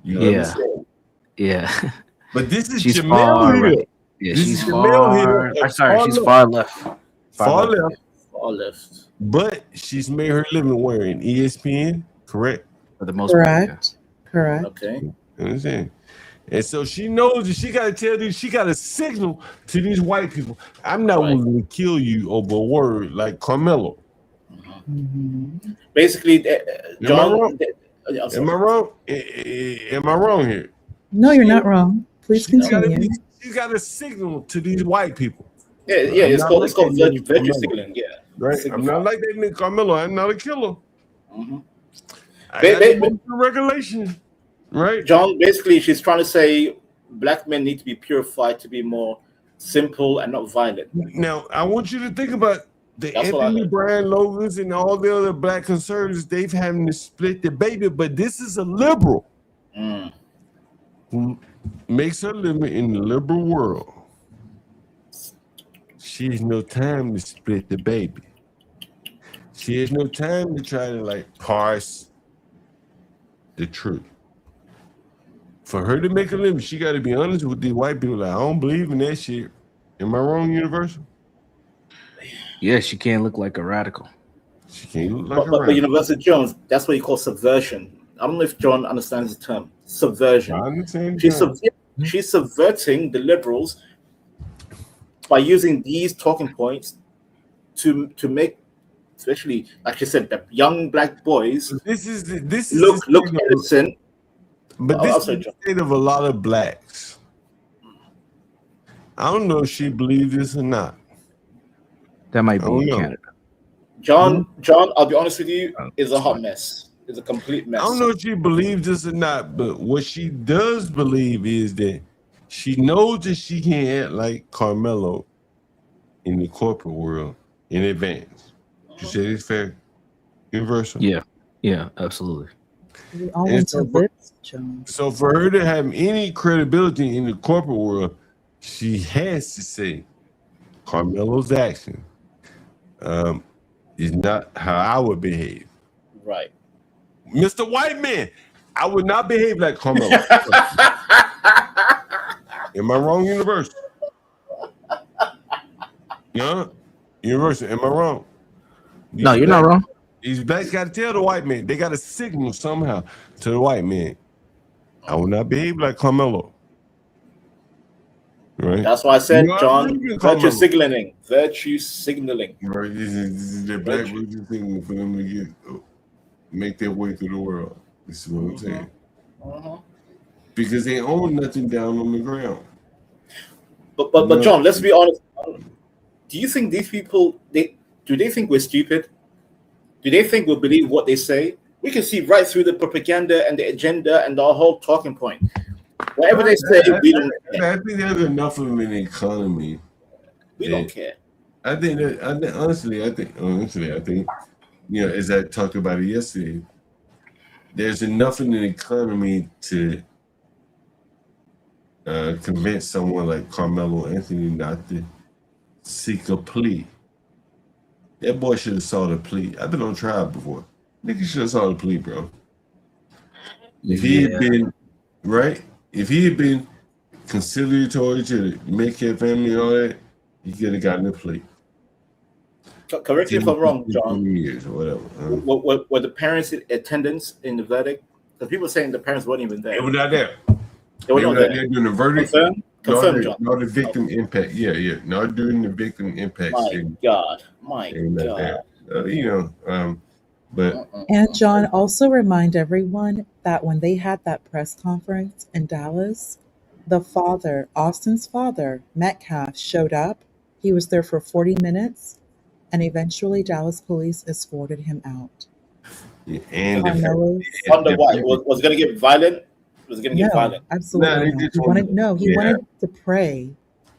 yeah. But this is she's Jamel Hill. Right. Yeah, she's far. She's far left. Far left. Far left. But she's made her living wearing ESPN, correct? For the most part. Correct. Correct. Okay. You understand? And so she knows that she got to tell these, she got to signal to these white people, I'm not willing to kill you over a word like Carmelo. Mm-hmm. Basically, John. Am I wrong? Am I wrong here? No, you're not wrong. Please continue. You got to signal to these white people. Yeah, it's called virtue signaling. Yeah, right. I'm not like that nigga Carmelo. I'm not a killer. Mm-hmm. I got regulation. Right, John. Basically, she's trying to say black men need to be purified to be more simple and not violent. Now, I want you to think about the Anthony Bryan Logans and all the other black conservatives. They've having to split the baby, but this is a liberal who makes her living in the liberal world. She has no time to split the baby. She has no time to try to parse the truth. For her to make a living, she got to be honest with these white people. I don't believe in that shit. Am I wrong, Universal? Yeah, she can't look like a radical. She can't look like a radical. But Universal Jones, that's what you call subversion. I don't know if John understands the term subversion. I understand. She's subverting the liberals by using these talking points to make, especially like you said, the young black boys look innocent. But this is the state of a lot of blacks. I don't know if she believes this or not. That might be in Canada. John, I'll be honest with you, is a hot mess. It's a complete mess. I don't know if she believes this or not, but what she does believe is that she knows that she can't act like Carmelo in the corporate world in advance. You say it's fair? Universal? Yeah, absolutely. We all went to this, John. So for her to have any credibility in the corporate world, she has to say Carmelo's action is not how I would behave. Right. Mr. White Man, I would not behave like Carmelo. Am I wrong, Universal? Yeah, Universal. Am I wrong? No, you're not wrong. These blacks got to tell the white man. They got to signal somehow to the white man. I will not behave like Carmelo. Right. That's why I said, You John, agree with virtue Carmelo. signaling. Virtue signaling. Right. This is the black virtue signaling for them to make their way through the world. This is what I'm saying. Because they own nothing down on the ground. But John, let's be honest. Do you think these people do they think we're stupid? Do they think we'll believe what they say? We can see right through the propaganda and the agenda and the whole talking point. Whatever they say, we don't care. I think there's enough of an economy. We don't care. I think honestly, I think as I talked about it yesterday, there's enough in the economy to convince someone like Carmelo Anthony not to seek a plea. That boy should have saw the plea. I've been on trial before. Nigga should have saw the plea, bro. If he had been right, if he had been conciliatory to the Metcalf family and all that, he could have gotten a plea. Correct me if I'm wrong, John. Years or whatever. Were the parents in attendance in the verdict? Because people are saying the parents weren't even there. They were not there. They were not there during the verdict. Confirm, John. Not the victim impact. Yeah. Not during the victim impact. My God. But And John, also remind everyone that when they had that press conference in Dallas, the father, Austin's father, Metcalf, showed up. He was there for 40 minutes, and eventually Dallas police escorted him out. And wonder why was going to get violent. Was going to get violent. Absolutely. He wanted to pray.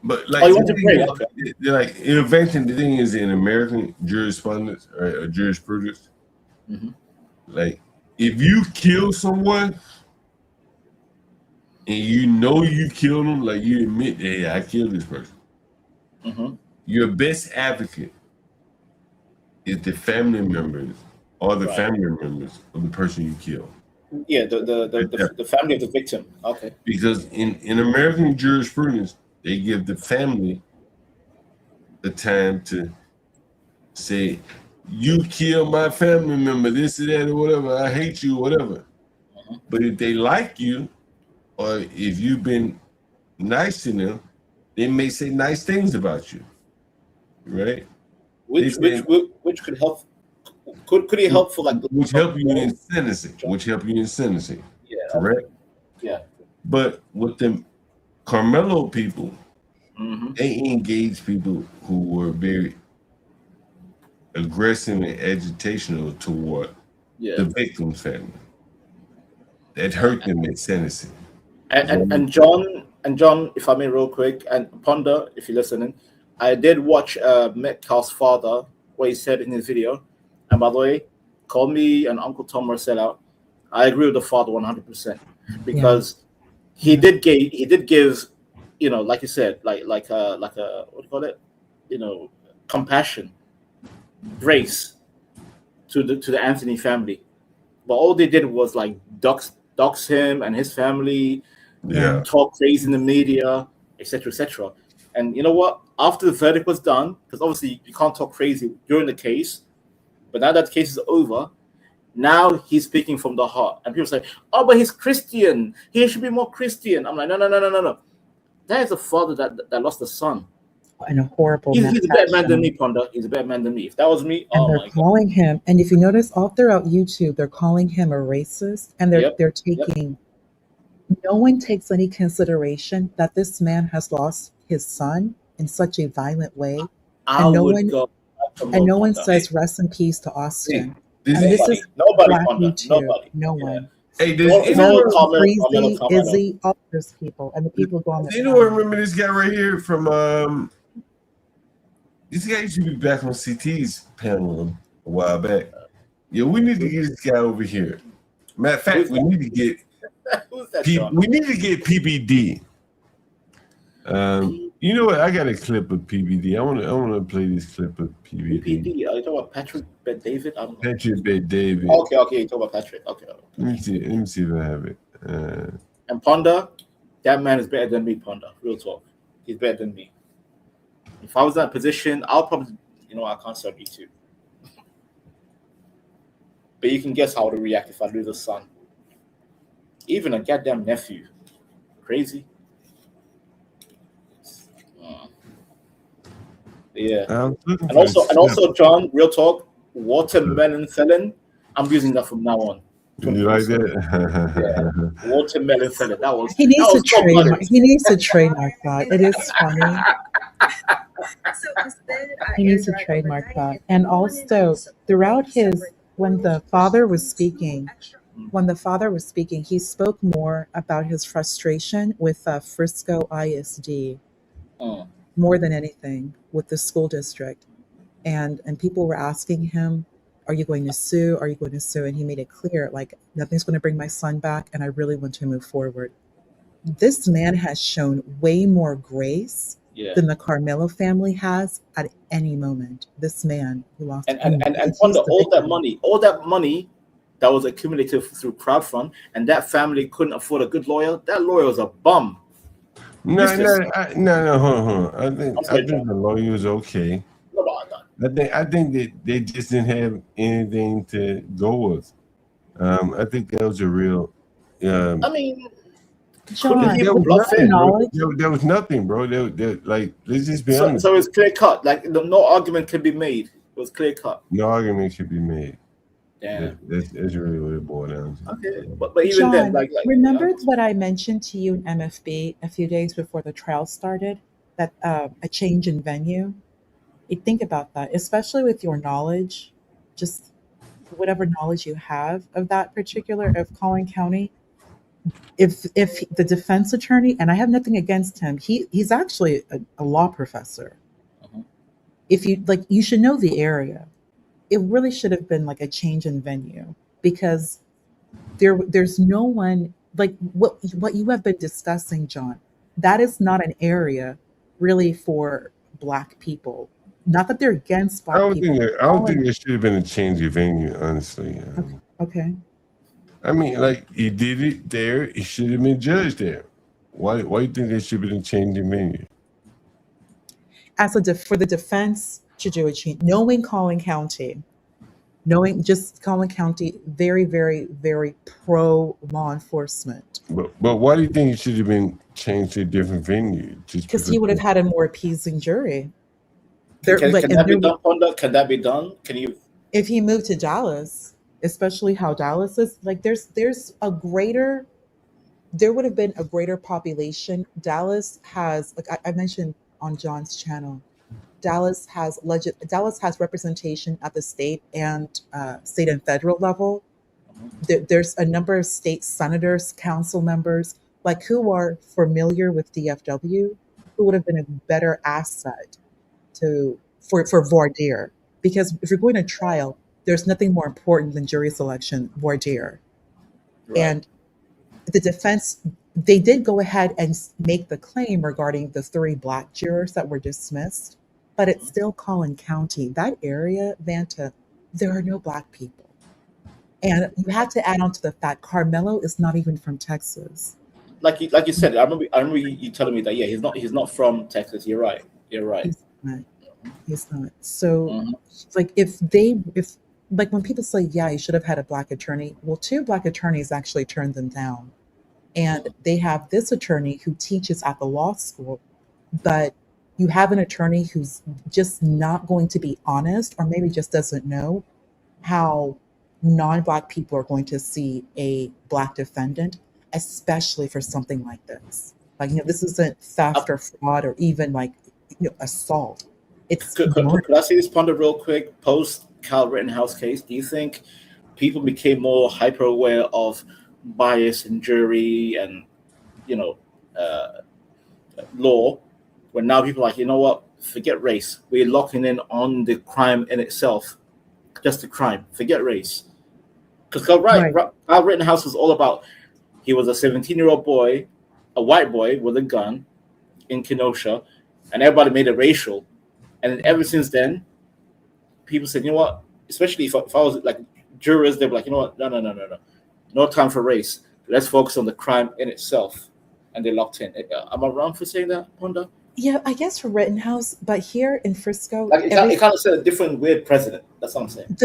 But like, like intervention. The thing is, in American jurisprudence or jurisprudence, like if you kill someone and you know you killed them, like you admit, hey, I killed this person. Your best advocate is the family members or the family members of the person you killed. Yeah, the family of the victim. Okay. Because in American jurisprudence, they give the family the time to say, you killed my family member, this or that or whatever, I hate you, whatever. But if they like you, or if you've been nice to them, they may say nice things about you, right? Which could help. Could it help for like which help you in sentencing? Yeah. Correct. Yeah. But with the Carmelo people, they engage people who were very aggressive and agitational toward the victim's family. That hurt them in sentencing. And John, if I may, real quick, and Ponder, if you're listening, I did watch Metcalf's father, what he said in his video. And by the way, call me and Uncle Tom or sellout. I agree with the father 100% because he did give, like you said, like a what do you call it, compassion, grace to the Anthony family. But all they did was like dox him and his family, talk crazy in the media, etc., etc. And you know what? After the verdict was done, because obviously you can't talk crazy during the case. But now that the case is over, now he's speaking from the heart. And people say, oh, but he's Christian. He should be more Christian. I'm like, no. That is a father that lost a son. And a horrible He's a better man than me, Ponder. He's a better man than me. If that was me, and they're calling him, and if you notice all throughout YouTube, they're calling him a racist. And they're taking, no one takes any consideration that this man has lost his son in such a violent way. And no one says rest in peace to Austin. And this is nobody. No one. Hey, Breezy, Izzy, all those people, and the people go on the. You know what? Remember this guy right here from this guy used to be back on CT's panel a while back. Yeah, we need to get this guy over here. Matter of fact, we need to get PBD. You know what? I got a clip of PBD. I want to play this clip of PBD. PBD. Are you talking about Patrick Bet David? I don't know. Patrick Bet David. Okay. You talk about Patrick. Okay. Let me see if I have it. And Ponder, that man is better than me. Ponder, real talk. He's better than me. If I was in that position, I'll probably, I can't serve you too. But you can guess how I would react if I lose a son. Even a goddamn nephew. Crazy. Yeah. And also, John, real talk, watermelon felon. I'm using that from now on. You like that? Yeah. Watermelon felon. That was. He needs to trademark. He needs to trademark that. It is funny. He needs to trademark that. And also, throughout when the father was speaking, he spoke more about his frustration with Frisco ISD more than anything with the school district. And people were asking him, are you going to sue? Are you going to sue? And he made it clear, like, nothing's going to bring my son back, and I really want to move forward. This man has shown way more grace than the Carmelo family has at any moment. This man who lost and Wonder, all that money that was accumulated through crowdfund, and that family couldn't afford a good lawyer. That lawyer was a bum. No, hold on. I think the lawyer was okay. I think that they just didn't have anything to go with. I think that was a real. I mean, John, there was nothing, bro. Like, let's just be honest. So it's clear cut. Like, no argument can be made. It was clear cut. No argument should be made. Damn. That's really what it boiled down to. Okay, but even John, then, like remember what I mentioned to you in MFB a few days before the trial started? That a change in venue. You think about that, especially with your knowledge, just whatever knowledge you have of that particular of Collin County. If the defense attorney, and I have nothing against him, he's actually a law professor. If you should know the area. It really should have been like a change in venue, because there's no one like what you have been discussing, John. That is not an area really for Black people. Not that they're against Black people. I don't think there should have been a change of venue, honestly. Okay. I mean, like, he did it there. He should have been judged there. Why do you think there should have been a change in venue? For the defense to do a change, knowing Collin County, very, very, very pro law enforcement. But why do you think it should have been changed to a different venue? Because he would have had a more appeasing jury. Can that be done, Ponder? Can that be done? Can you? If he moved to Dallas, especially how Dallas is, like there would have been a greater population. Dallas has, like I mentioned on John's channel, Dallas has representation at the state and federal level. There's a number of state senators, council members, like who are familiar with DFW, who would have been a better asset for voir dire. Because if you're going to trial, there's nothing more important than jury selection, voir dire. Right. And the defense, they did go ahead and make the claim regarding the 3 Black jurors that were dismissed, but it's still Collin County. That area, Vanta, there are no Black people. And you have to add on to the fact Carmelo is not even from Texas. Like you said, I remember you telling me that he's not from Texas. You're right. He's not. So like if when people say, yeah, you should have had a Black attorney, well, 2 Black attorneys actually turned them down. And they have this attorney who teaches at the law school, but you have an attorney who's just not going to be honest, or maybe just doesn't know how non-Black people are going to see a Black defendant, especially for something like this. Like, this isn't theft or fraud or even assault. Could I say this, Ponder, real quick? Post Kyle Rittenhouse case, do you think people became more hyper aware of bias in jury and law, when now people are like, you know what, forget race, we're locking in on the crime in itself, just the crime, forget race? Because Kyle Rittenhouse was all about, he was a 17-year-old boy, a white boy with a gun in Kenosha, and everybody made it racial. And then ever since then, people said, you know what? Especially if I was like jurors, they were like, you know what? No time for race. Let's focus on the crime in itself. And they locked in. Am I wrong for saying that, Ponda? Yeah, I guess for Rittenhouse, but here in Frisco, Like it kind of said a different weird president. That's what I'm saying.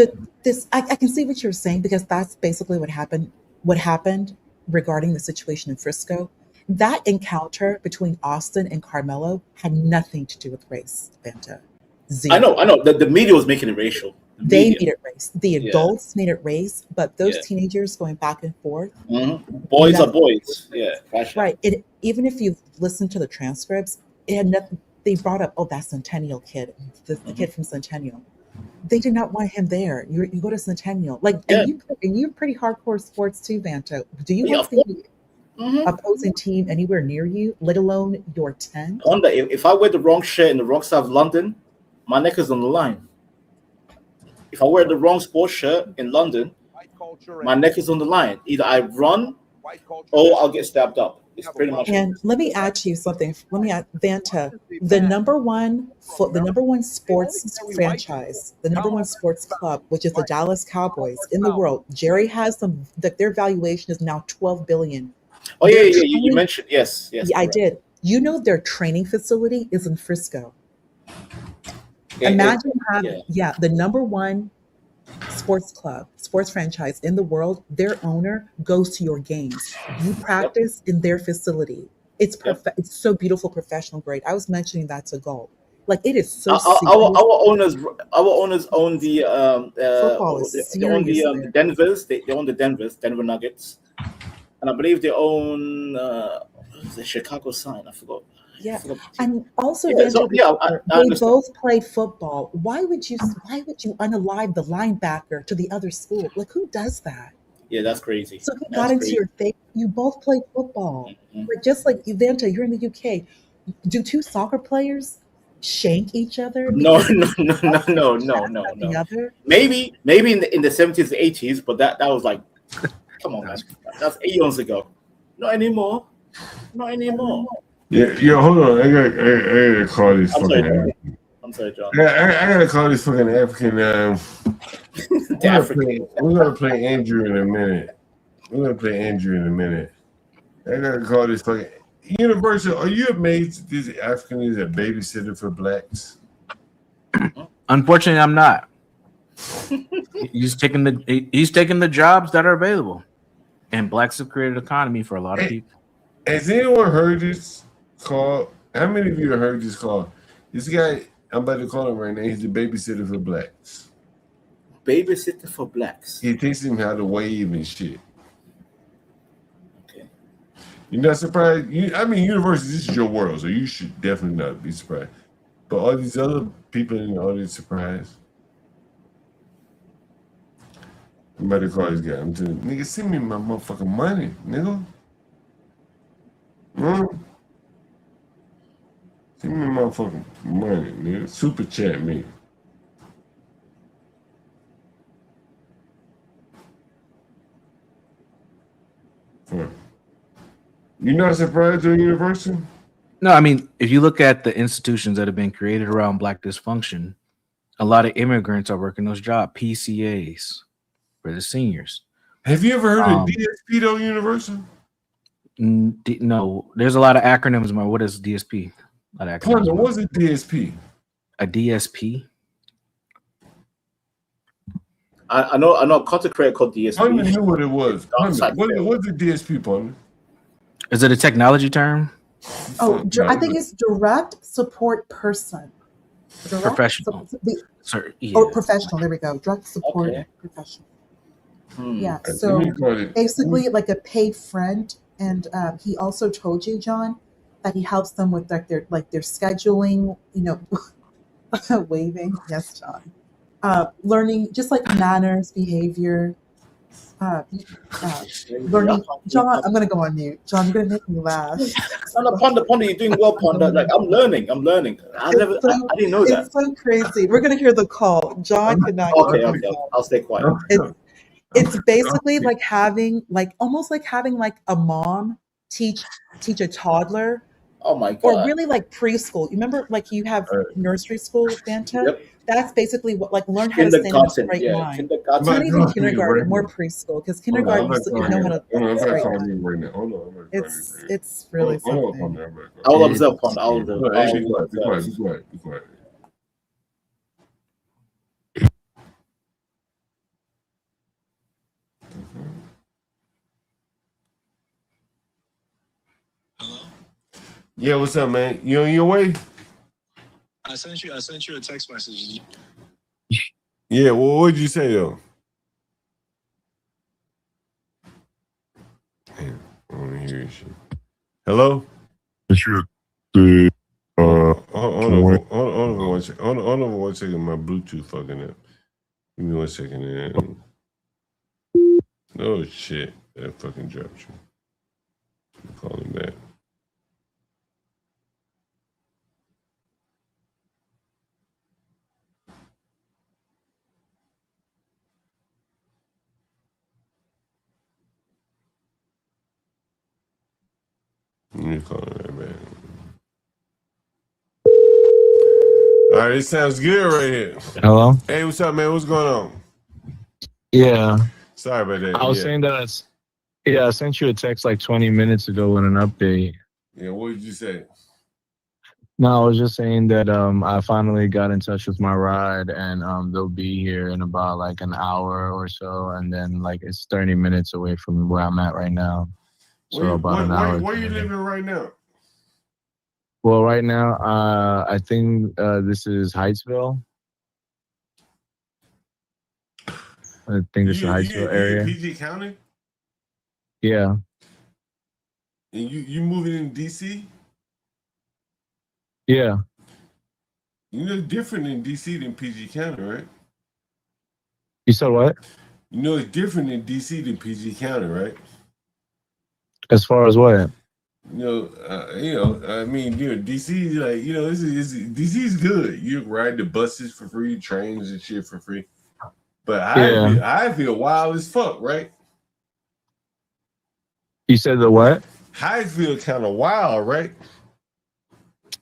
I can see what you're saying, because that's basically what happened. What happened regarding the situation in Frisco? That encounter between Austin and Carmelo had nothing to do with race, Banta. Zero. I know. The media was making it racial. They made it race. The adults made it race, but those teenagers going back and forth. Boys are boys. Yeah. Right. Even if you listen to the transcripts, it had nothing. They brought up, oh, that Centennial kid, the kid from Centennial. They did not want him there. You go to Centennial, and you're pretty hardcore sports too, Banto. Do you want the opposing team anywhere near you, let alone your tent? If I wear the wrong shirt in the wrong side of London, my neck is on the line. If I wear the wrong sports shirt in London, my neck is on the line. Either I run or I'll get stabbed up. It's pretty much. And let me add to you something. Let me add, Vanta, the number one sports franchise, the number one sports club, which is the Dallas Cowboys in the world. Jerry has them. Their valuation is now $12 billion. Oh yeah. You mentioned yes. Yeah, I did. You know their training facility is in Frisco. Imagine having the number one sports franchise in the world. Their owner goes to your games. You practice in their facility. It's it's so beautiful, professional grade. I was mentioning that to Gold. Like, it is so. Our owners own the football is they own the Denvers. They own the Denver Nuggets, and I believe they own the Chicago Sign. I forgot. Yeah, and also I they both played football. Why would you unalive the linebacker to the other school? Like, who does that? Yeah, that's crazy. So he got into your face. You both played football. Like, just like Ivanta, you're in the UK. Do two soccer players shank each other? No. Maybe in the 70s, 80s, but that was like, come on, man. That's eons ago. Not anymore. Yeah, hold on. I gotta call this fucking. I'm sorry, John. I gotta call this fucking African. We're gonna play Andrew in a minute. I gotta call this fucking Universal. Are you amazed that this African is a babysitter for blacks? Unfortunately, I'm not. He's taking the jobs that are available, and blacks have created an economy for a lot of people. Has anyone heard this call? How many of you have heard this call? This guy, I'm about to call him right now. He's a babysitter for blacks. Babysitter for blacks. He teaches him how to wave and shit. Okay. You're not surprised? University, this is your world, so you should definitely not be surprised. But all these other people in the audience surprised. I'm about to call this guy. I'm telling nigga, send me my motherfucking money, nigga. Send me my motherfucking money, nigga. Super chat me. You're not surprised at Universal? No, I mean, if you look at the institutions that have been created around black dysfunction, a lot of immigrants are working those jobs, PCAs for the seniors. Have you ever heard of DSP though, Universal? No, there's a lot of acronyms. What is DSP? A lot of acronyms. What's a DSP? A DSP? I know a content creator called DSP. I knew what it was. What's the DSP, partner? Is it a technology term? Oh, I think it's direct support person. Professional. Professional. There we go. Direct support professional. Yeah. So basically, like a paid friend, and he also told you, John, that he helps them with their scheduling. Waving. Yes, John. Learning just like manners, behavior. Learning. John, I'm going to go on mute. John, you're going to make me laugh. Ponda, you're doing well, Ponda. Like, I'm learning. I didn't know that. It's so crazy. We're going to hear the call. John cannot. Okay. I'll stay quiet. It's basically almost like having a mom teach a toddler Oh my Or god. really like preschool. You remember, like you have nursery school, Vanta? Yep. That's basically what, like, learn how to stand in a Kindergarten. straight Yeah, line. kindergarten. Not even kindergarten, more preschool, because Hold on, kindergarten I'm you about still to know how call to you. like I'm a about to straight call line. you right now. Hold on, I'm about to call you. It's really Hold on, something. I will observe, Pond. I will observe. Hey, be quiet, be quiet, be quiet, be quiet. Yeah, what's up, man? You on your way? I sent you a text message. Yeah, well, what did you say though? Damn, I want to hear your shit. Hello? Sure. Hold on one second. Hold on one second. My Bluetooth fucking up. Give me 1 second. Oh shit, that fucking dropped you. I'm calling back. Let me call it right back. All right, it sounds good right here. Hello? Hey, what's up, man? What's going on? Yeah. Sorry about that. I was saying that I sent you a text like 20 minutes ago with an update. Yeah, what did you say? No, I was just saying that I finally got in touch with my ride and they'll be here in about like an hour or so, and then like it's 30 minutes away from where I'm at right now. So about an hour. Where you living right now? Well, right now, I think this is Heightsville. I think it's the Heightsville area. PG County? Yeah. And you moving in DC? Yeah. You know, different in DC than PG County, right? You said what? You know, it's different in DC than PG County, right? As far as what? I mean, DC, like, DC is good. You ride the buses for free, trains and shit for free. But I feel wild as fuck, right? You said the what? I feel kind of wild, right?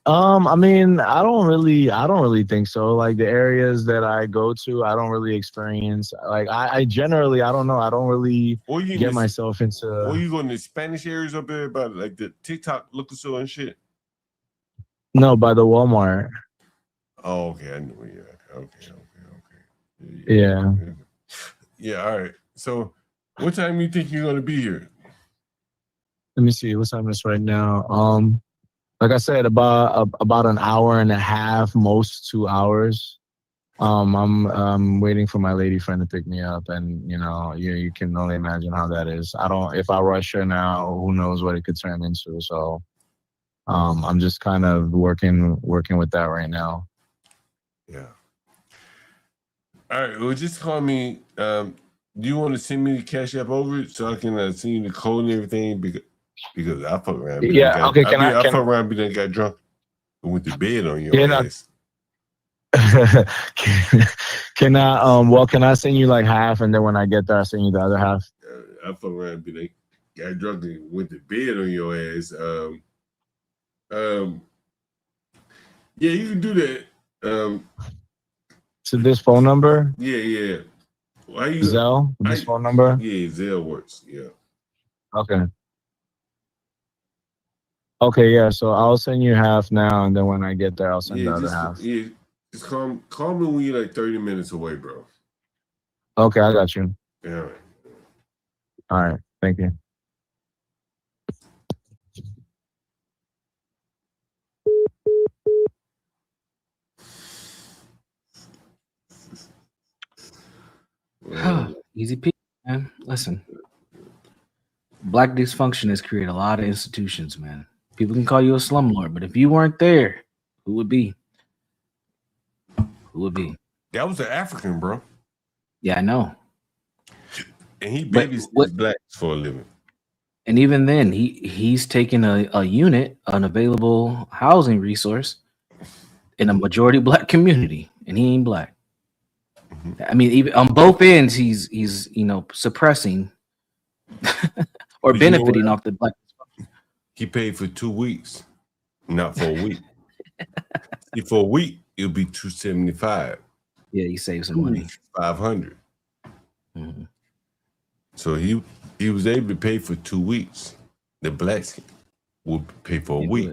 I mean, I don't really think so. Like the areas that I go to, I don't really experience. Like I generally, I don't know. I don't really get myself into. Or you going to Spanish areas up there about like the TikTok Lucaso and shit? No, by the Walmart. Oh, okay. I know where you're at. Okay. Yeah. Yeah. All right. So, what time you think you're gonna be here? Let me see. What time is it right now? Like I said, about an hour and a half, most 2 hours. I'm waiting for my lady friend to pick me up, and you can only imagine how that is. If I rush her now, who knows what it could turn into. So, I'm just kind of working with that right now. Yeah. All right. Well, just call me. Do you want to send me the Cash App over so I can send you the code and everything? Because I fuck around. Yeah. Okay. I fuck around, but then got drunk and went to bed on your ass. Can I? Well, can I send you like half, and then when I get there, I send you the other half? I fuck around, but they got drunk and went to bed on your ass. Yeah, you can do that. To this phone number? Yeah. Zelle? This phone number? Yeah, Zelle works. Yeah. Okay. Okay, yeah. So I'll send you half now, and then when I get there, I'll send the other half. Yeah, just call me when you're like 30 minutes away, bro. Okay, I got you. Yeah. All right. Thank you. Easy peasy, man. Listen, Black dysfunction has created a lot of institutions, man. People can call you a slumlord, but if you weren't there, who would be? Who would be? That was an African, bro. Yeah, I know. And he babysits blacks for a living. And even then, he's taken a unit, an available housing resource in a majority Black community, and he ain't Black. I mean, even on both ends, he's suppressing or benefiting off the Black. He paid for 2 weeks. Not for a week. See, for a week, it'll be $275. Yeah, you save some money. $500. So he was able to pay for 2 weeks. The blacks will pay for a week.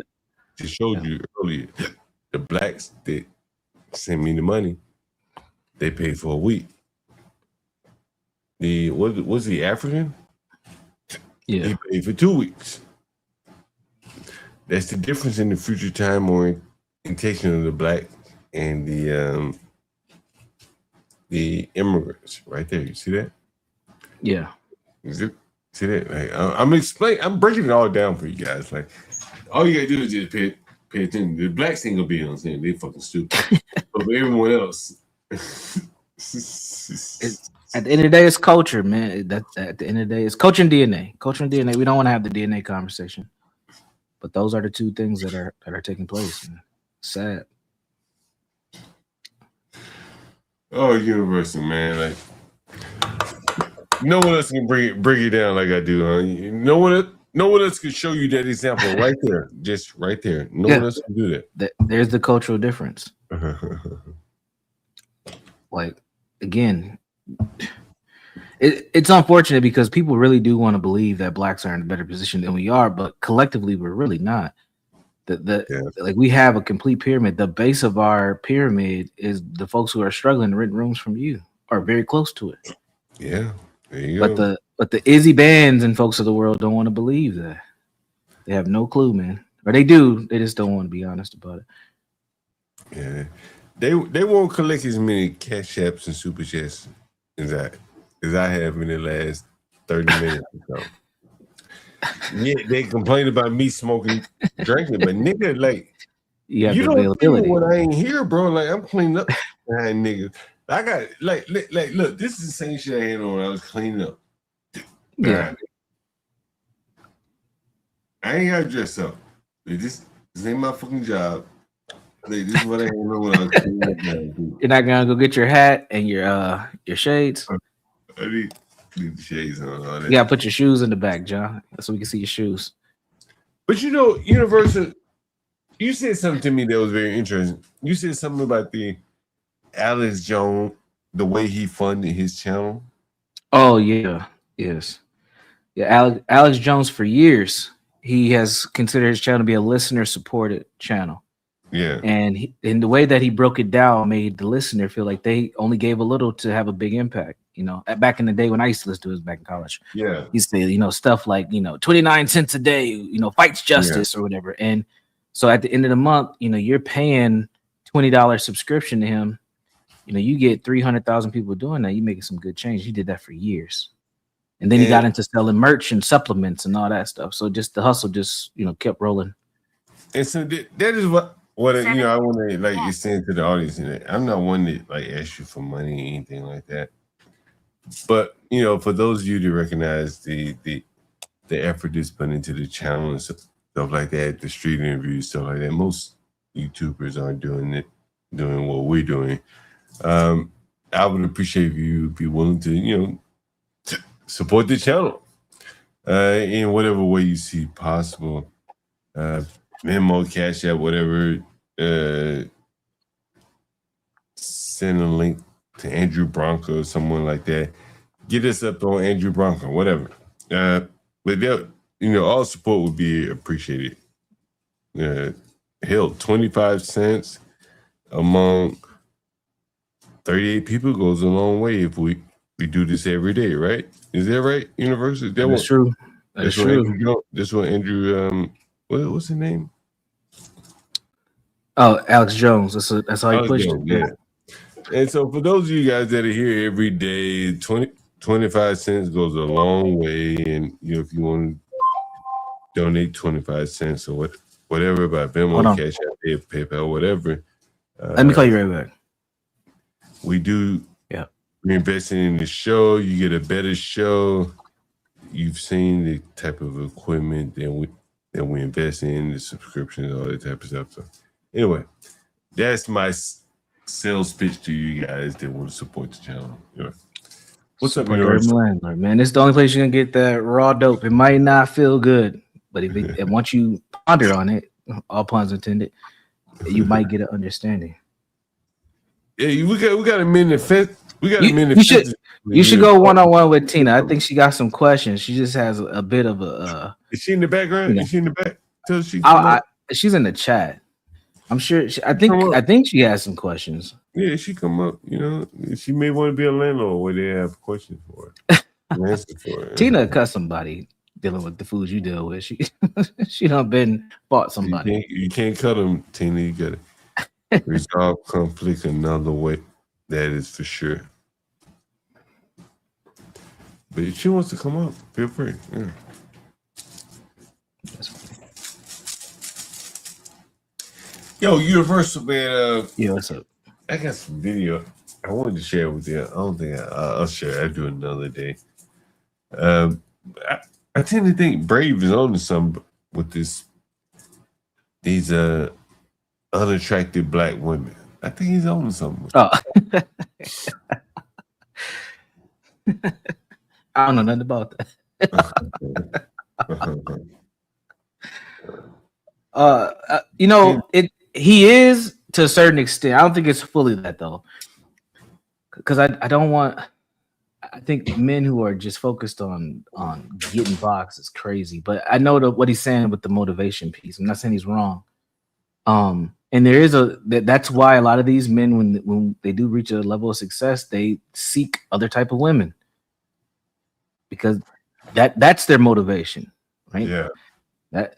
Just showed you earlier. The blacks that sent me the money, they paid for a week. The was he African? Yeah. He paid for 2 weeks. That's the difference in the future time orientation of the black and the immigrants right there. You see that? Yeah. See that? Like, I'm breaking it all down for you guys. Like, all you gotta do is just pay attention. The blacks ain't gonna be on saying they fucking stupid. But for everyone else, at the end of the day, it's culture, man. That's at the end of the day, it's culture and DNA. Culture and DNA. We don't want to have the DNA conversation, but those are the two things that are taking place. Man. Sad. Oh, Universal, man. Like, no one else can bring it down like I do. Huh? No one else can show you that example right there. Just right there. No one else can do that. There's the cultural difference. Like, again, it's unfortunate because people really do want to believe that blacks are in a better position than we are, but collectively we're really not. Like, we have a complete pyramid. The base of our pyramid is the folks who are struggling to rent rooms from you, or very close to it. Yeah, there you go. But the Izzy Bands and folks of the world don't want to believe that. They have no clue, man. Or they do. They just don't want to be honest about it. Yeah, they won't collect as many cash apps and super chats as I have in the last 30 minutes or so. Yeah, they complain about me smoking, drinking, but nigga, like, you don't see me when I ain't here, bro. Like, I'm cleaning up behind niggas. I got like, look, this is the same shit I had on when I was cleaning up. Yeah, I ain't gotta dress up. This ain't my fucking job. Like, this is what I had on when I was cleaning up. You're not gonna go get your hat and your shades. I need the shades on. All that. You gotta put your shoes in the back, John, so we can see your shoes. But you know, Universal, you said something to me that was very interesting. You said something about the Alex Jones, the way he funded his channel. Oh yeah, yes, yeah. Alex Jones, for years, he has considered his channel to be a listener-supported channel. Yeah, and in the way that he broke it down, made the listener feel like they only gave a little to have a big impact. You know, back in the day when I used to listen to it, back in college. Yeah, he said, stuff like 29 cents a day, fights justice or whatever. And so at the end of the month, you're paying $20 subscription to him. You get 300,000 people doing that. You making some good change. He did that for years, and then he got into selling merch and supplements and all that stuff. So just the hustle just kept rolling. And so that is what I want to like extend to the audience. I'm not one that like ask you for money or anything like that. But for those of you to recognize the effort that's put into the channel and stuff like that, the street interviews, stuff like that, most YouTubers aren't doing what we're doing. I would appreciate if you be willing to support the channel in whatever way you see possible. Venmo, Cash App, whatever. Send a link to Andrew Bronco or someone like that. Get us up on Andrew Bronco, whatever. But all support would be appreciated. Hell, 25 cents among 38 people goes a long way if we do this every day, right? Is that right, Universal? That's true. That's true. This one, Andrew. What's his name? Oh, Alex Jones. That's how he pushed it. Yeah. And so for those of you guys that are here every day, 25 cents goes a long way. And if you want to donate 25 cents or whatever by Venmo, Cash App, PayPal, whatever. Let me call you right back. We do. Yeah. We're investing in the show. You get a better show. You've seen the type of equipment that we invest in, the subscriptions, all that type of stuff. So anyway, that's my sales pitch to you guys that want to support the channel. What's up, landlord, man? It's the only place you're gonna get that raw dope. It might not feel good, but once you ponder on it, all puns intended, you might get an understanding. Yeah, we got a minute. We got a minute. You should go one-on-one with Tina. I think she got some questions. She just has a bit of a. Is she in the background? You know. Is she in the back? Till she come up? She's in the chat. I'm sure. I think she has some questions. Yeah, she come up. You know, she may want to be a landlord where they have questions for her. Tina cut somebody dealing with the foods you deal with. She done been fought somebody. You can't cut them, Tina. You got to resolve conflict another way. That is for sure. But if she wants to come up, feel free. Yeah. Yo, Universal, man. Yeah, what's up? I got some video I wanted to share with you. I don't think I'll share it. I'll do it another day. I tend to think Brave is on to something with these unattractive black women. I think he's on to something. Oh. I don't know nothing about that. He is to a certain extent. I don't think it's fully that though, because I don't want. I think men who are just focused on getting boxed is crazy. But I know what he's saying with the motivation piece. I'm not saying he's wrong. And there is that's why a lot of these men, when they do reach a level of success, they seek other type of women because that's their motivation, right? Yeah. That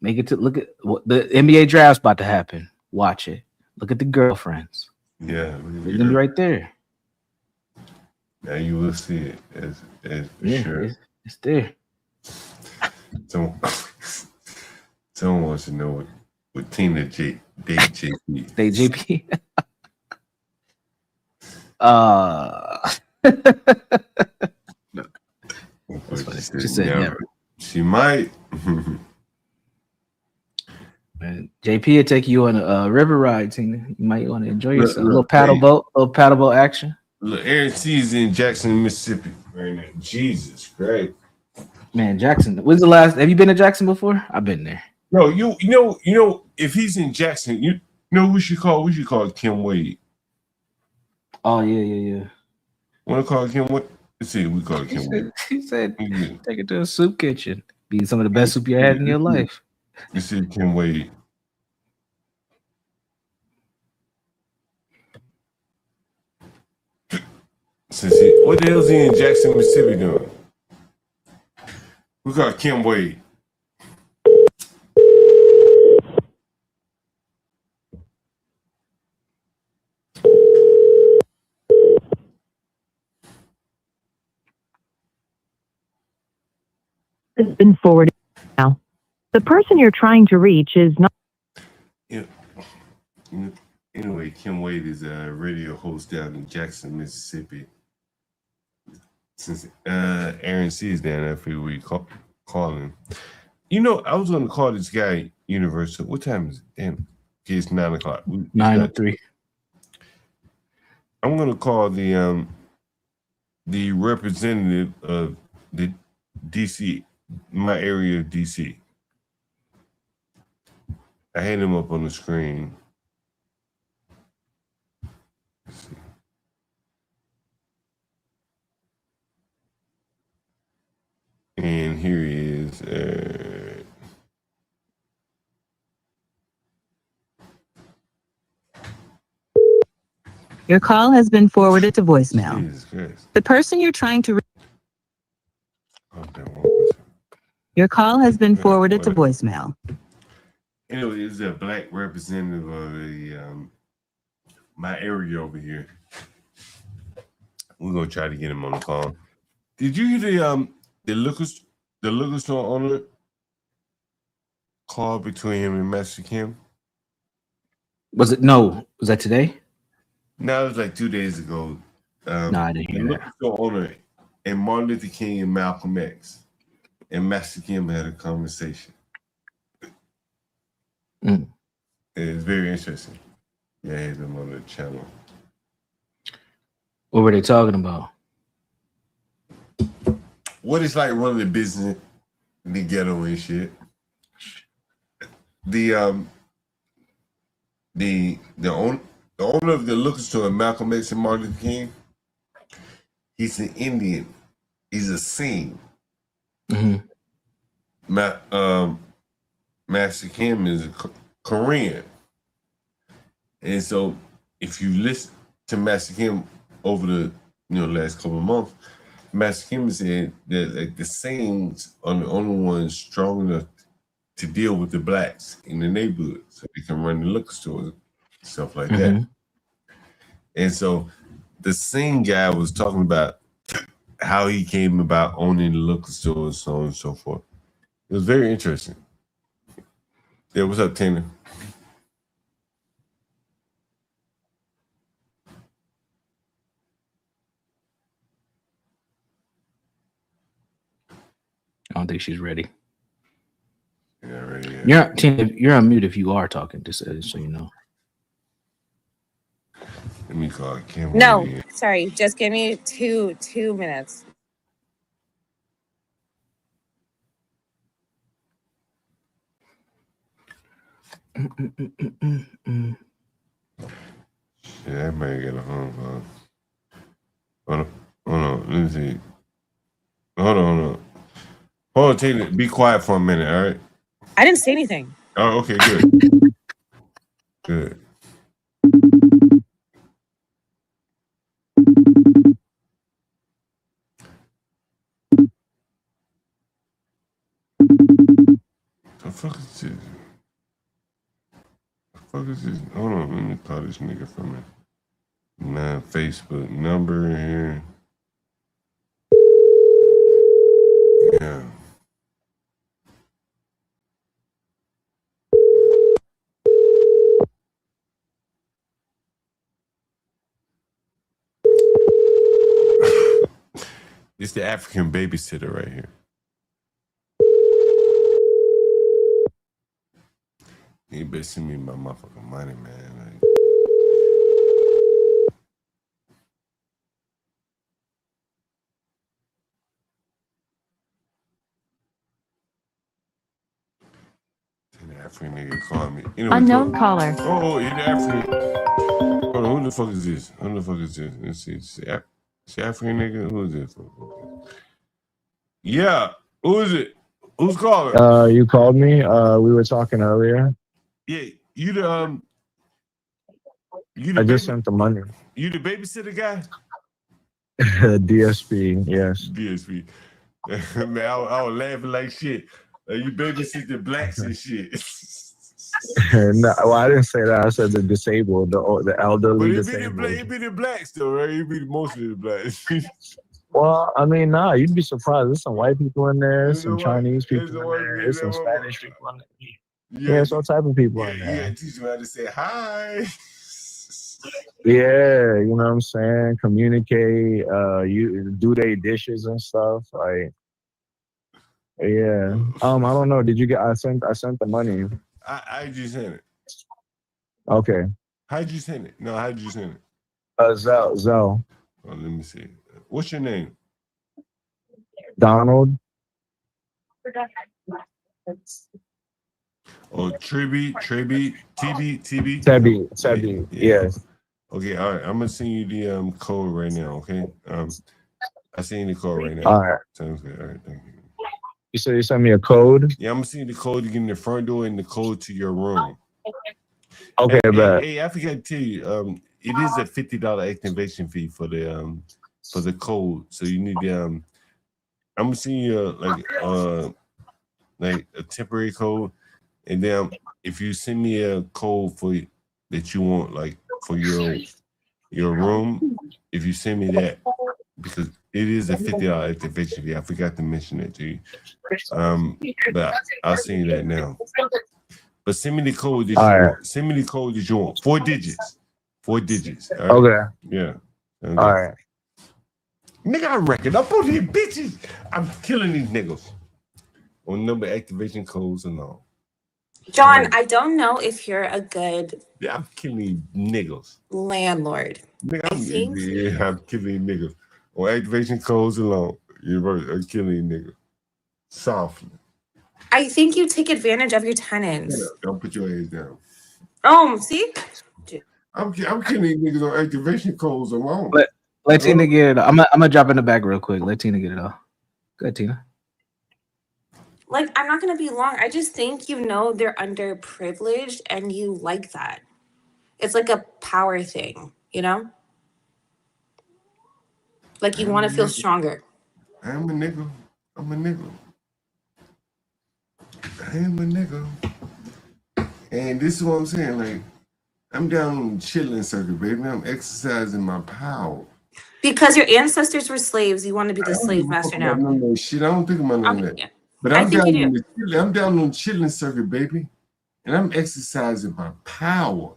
make it to look at what the NBA draft's about to happen. Watch it. Look at the girlfriends. Yeah, they're gonna be right there. Now you will see it as for sure. It's there. Someone wants to know what Tina date JP. Date JP. She said never. She might. Man, JP will take you on a river ride, Tina. You might want to enjoy yourself. A little paddle boat action. Look, Aaron C is in Jackson, Mississippi right now. Jesus Christ. Man, Jackson. When's the last? Have you been to Jackson before? I've been there. No, you know, if he's in Jackson, you know who we should call? We should call Kim Wade. Oh yeah. Want to call Kim Wade? Let's see, we call Kim Wade. He said, take it to a soup kitchen. Be some of the best soup you had in your life. Let's see, Kim Wade. What the hell is he in Jackson, Mississippi doing? We got Kim Wade. Has been forwarded now. The person you're trying to reach is not. Yeah. Anyway, Kim Wade is a radio host down in Jackson, Mississippi. Since Aaron C is down there, I figured we call him. You know, I was going to call this guy Universal. What time is it? Damn, it's 9 o'clock. 9:03. I'm going to call the representative of the DC, my area of DC. I had him up on the screen. Let's see. And here he is. Your call has been forwarded to voicemail. Jesus Christ. The person you're trying to reach. Okay, Your call has been forwarded to voicemail. Anyway, this is a black representative of my area over here. We're gonna try to get him on the call. Did you hear the liquor store owner call between him and Master Kim? Was that today? No, it was like 2 days ago. No, I didn't hear the that. liquor store owner and Martin Luther King and Malcolm X and Master Kim had a conversation. It's very interesting. Yeah, I had them on the channel. What were they talking about? What it's like running a business in the ghetto and shit. the owner of the liquor store, Malcolm X and Martin Luther King, he's an Indian. He's a Singh. Master Kim is a Korean. And so if you listen to Master Kim over the last couple of months, Master Kim said that like the Singhs are the only ones strong enough to deal with the blacks in the neighborhood, so they can run the liquor stores, stuff like that. And so the Singh guy was talking about how he came about owning the liquor stores, so on and so forth. It was very interesting. Yeah, what's up, Tina? I don't think she's ready. Yeah, ready. Yeah. You're on mute if you are talking, just so you know. Let me call Kim. No, sorry. Just give me two minutes. Yeah, I might get a phone call. Hold on. Let me see. Hold on, Tina. Be quiet for a minute, all right? I didn't say anything. Oh, okay, good. Good. The fuck is this? Hold on, let me call this nigga from it. Facebook number here. Yeah. It's the African babysitter right here. You better send me my motherfucking money, man. The African nigga call me. Unknown caller. Oh, you're the African. Hold on, who the fuck is this? Let's see. It's the African nigga. Who is this? Yeah, who is it? Who's calling? You called me. We were talking earlier. Yeah, you the I just sent the money. You the babysitter guy? DSP, yes. DSP. Man, I was laughing like shit. You babysit the blacks and shit. No, well, I didn't say that. I said the disabled, the elderly But disabled. it be the blacks though, right? It be mostly the blacks. Well, I mean, nah, you'd be surprised. There's some white people in there, some Chinese people in there, there's some Spanish people in there. Yeah, it's all type of people in there. Yeah, teach them how to say hi. Yeah, you know what I'm saying? Communicate, you do their dishes and stuff. Like, yeah. I don't know. Did you get? I sent the money. I just sent it. Okay. How'd you send it? No, how'd you send it? Zell. Oh, let me see. What's your name? Donald. Oh, Tibby, yes. Okay, all right. I'm gonna send you the code right now. Okay. I send you the code right now. All right. Sounds good. All right, thank you. You said you sent me a code? Yeah, I'm gonna send you the code to get in the front door and the code to your room. Okay, hey, I forgot to tell you, it is a $50 activation fee for the code. So you need the I'm gonna send you like a temporary code, and then if you send me a code for that you want, like for your room, if you send me that, because it is a $50 activation fee. I forgot to mention that to you. But I'll send you that now. But send me the code that you want. Send me the code that you want. 4 digits. 4 digits. All right? Okay. Yeah. Okay. All right. Nigga, I'm wrecking up on these bitches. I'm killing these niggas. On number activation codes and all. John, I don't know if you're a good Yeah, I'm killing niggas. landlord. Nigga, I'm killing niggas. On activation codes alone. I'm killing niggas. Softly. I think you take advantage of your tenants. Don't put your ass down. See? I'm killing these niggas on activation codes alone. Let Tina get it. I'm gonna drop in the back real quick. Let Tina get it off. Go ahead, Tina. Like, I'm not gonna be long. I just think they're underprivileged and you like that. It's like a power thing, Like you want to feel stronger. I'm a nigga. I am a nigga. And this is what I'm saying. Like, I'm down on the chilling circuit, baby. I'm exercising my power. Because your ancestors were slaves, you want to be the slave master now. None of that shit. I don't think about none of that. Yeah. But I'm down on the chilling circuit, baby. And I'm exercising my power.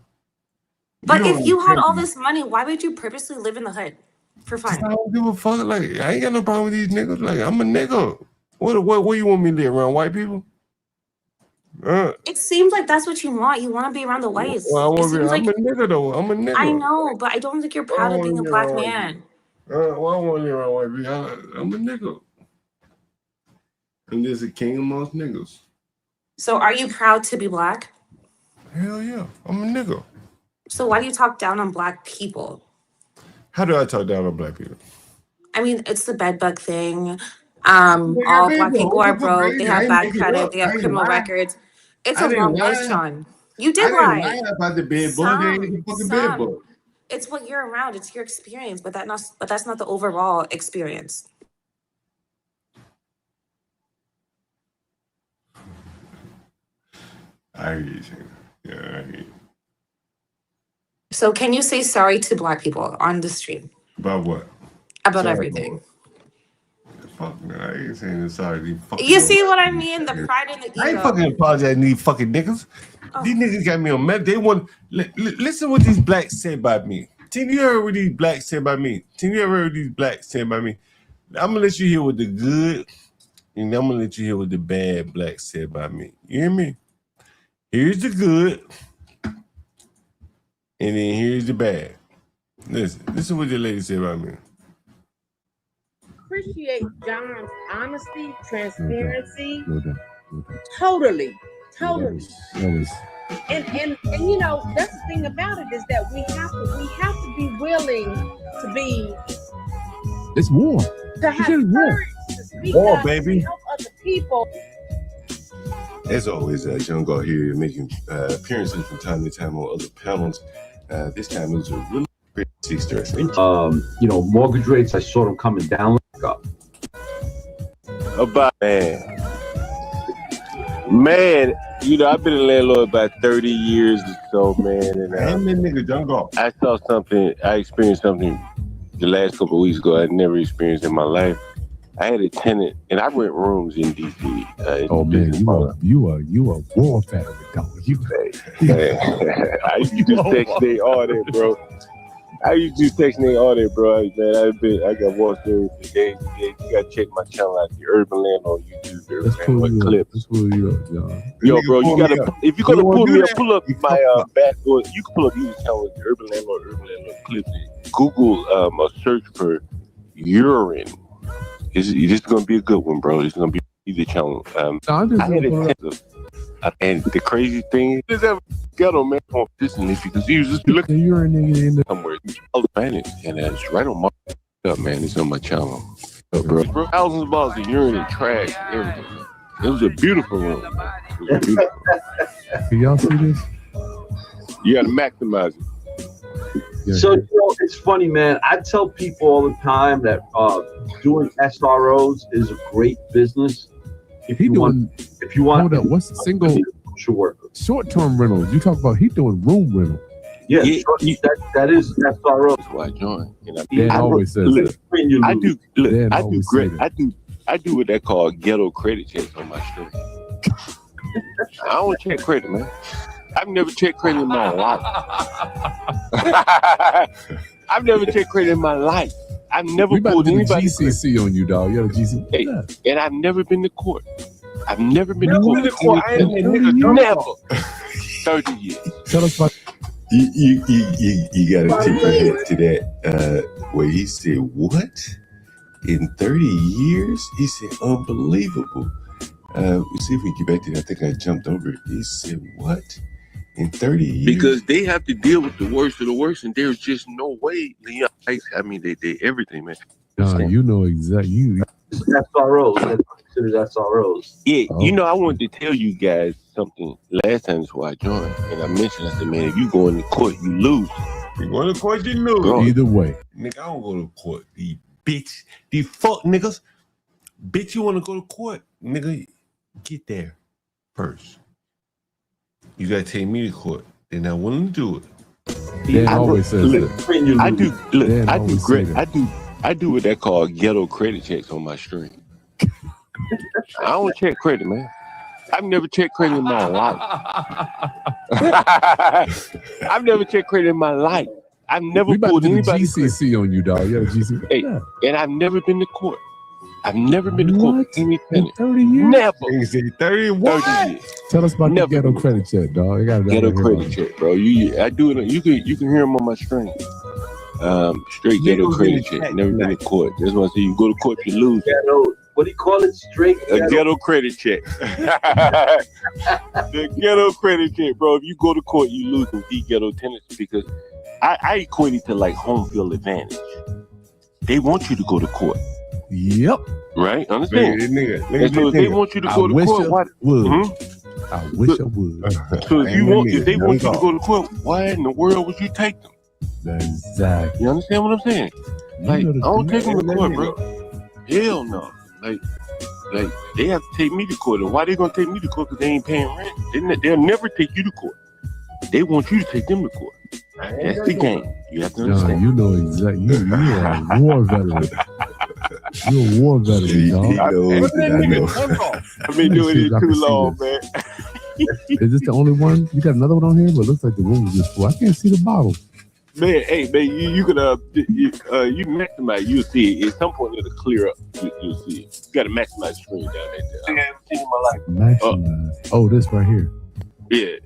But if you had all this money, why would you purposely live in the hood for fun? I don't give a fuck. Like, I ain't got no problem with these niggas. Like, I'm a nigga. What you want me to live around white people? It seems like that's what you want. You want to be around the whites. Well, I'm a nigga though. I'm a nigga. I know, but I don't think you're proud of being a black man. I want to live around white people. I'm a nigga. I'm just a king amongst niggas. So are you proud to be black? Hell yeah. I'm a nigga. So why do you talk down on black people? How do I talk down on black people? I mean, it's the bed bug thing. All black people are broke. They have bad credit. They have criminal records. It's a long list, Sean. You did lie. I didn't lie about the bed bug. There ain't a fucking bed bug. It's what you're around. It's your experience, but that's not the overall experience. I hear you, Shana. Yeah, I hear you. So can you say sorry to black people on the stream? About what? About everything. Fuck no, I ain't saying sorry to these fucking. You see what I mean? The pride and the ego. I ain't fucking apologizing to these fucking niggas. Oh. These niggas got me on mad. They want listen what these blacks say about me. Tina, you heard what these blacks say about me? Tina, you ever heard what these blacks say about me? I'm gonna let you hear what the good, and I'm gonna let you hear what the bad blacks say about me. You hear me? Here's the good, and then here's the bad. Listen what the lady said about me. Appreciate John's honesty, transparency. Totally. And that's the thing about it is that we have to be willing to be. It's war. To have courage to speak up, baby. To help other people. As always, John Galt here making appearances from time to time on other panels. This time it was a really pretty stressing. Mortgage rates, I saw them coming down. About man, I've been a landlord about 30 years or so, man. And I saw something. I experienced something the last couple of weeks ago I'd never experienced in my life. I had a tenant, and I rent rooms in DC. Oh man, you are warfare, dog. I used to text they all that, bro. Man, I got one story today. You gotta check my channel out, the Urban Land on YouTube. That's cool. Yo, bro, you gotta if you're gonna pull up my backdoor, you can pull up YouTube channel, the Urban Landlord Clips. Google a search for urine. This is gonna be a good one, bro. It's gonna be the channel. I had a test and the crazy thing is that ghetto man on consistently because he was just looking urinating somewhere all the planet, and it's right on my up, man. It's on my channel, bro. Thousands of bottles of urine and trash, and everything. It was a beautiful room. It was beautiful. Can y'all see this? You gotta maximize it. So it's funny, man. I tell people all the time that doing SROs is a great business. If you want, hold up, what's the single short-term rentals? You talk about he doing room rental. Yeah, that is SRO. That's why I joined. Dan always says that. I do what they call ghetto credit checks on my stream. I don't check credit, man. I've never checked credit in my life. I've never checked credit in my life. I've never pulled anybody. GCC on you, dog. You have a GCC. Hey, and I've never been to court. I've never been to court. Never. 30 years. Tell us about. You gotta tip your head to that. Where he said, "What? In 30 years?" He said, "Unbelievable." Let's see if we can get back to that. I think I jumped over it. He said, what? In 30 years? Because they have to deal with the worst of the worst, and there's just no way. I mean, they everything, man. You know exactly. You SROs. They're considered SROs. Yeah, you know, I wanted to tell you guys something last time before I joined, and I mentioned, I said, man, if you go into court, you lose. You go to court, you lose. Bro, either way. Nigga, I don't go to court. These fuck niggas. Bitch, you want to go to court? Nigga, get there first. You gotta take me to court. They're not willing to do it. Dan always says that. I do what they call ghetto credit checks on my stream. I don't check credit, man. I've never checked credit in my life. I've never checked credit in my life. I've never pulled anybody. GCC on you, dog. You got a GCC. Hey, and I've never been to court. I've never been to court for anything. 30 years? Never. 30 what? 30 years. Tell us about the ghetto credit check, dog. You got ghetto credit check, bro. I do it. You can hear them on my stream. Straight ghetto credit check. Never been to court. That's why I say you go to court, you lose. What do you call it? Straight ghetto credit check. The ghetto credit check, bro. If you go to court, you lose in the ghetto tendency because I equate it to like home field advantage. They want you to go to court. Yep. Right? Understand? Nigga, so if they want you to go to court, why? I wish I would. So if they want you to go to court, why in the world would you take them? Exactly. You understand what I'm saying? Like, I don't take them to court, bro. Hell no. Like they have to take me to court. And why they gonna take me to court? Because they ain't paying rent. They'll never take you to court. They want you to take them to court. That's the game. You have to understand. You know exactly. You are a war veteran. You're a war veteran, dog. I've been doing it too long, man. Is this the only one? You got another one on here? But it looks like the room is just full. I can't see the bottle. Man, hey, man, you can you maximize. You'll see it. At some point, it'll clear up. You'll see it. You got to maximize the screen down there. I haven't seen in my life. Oh, this right here. Yeah.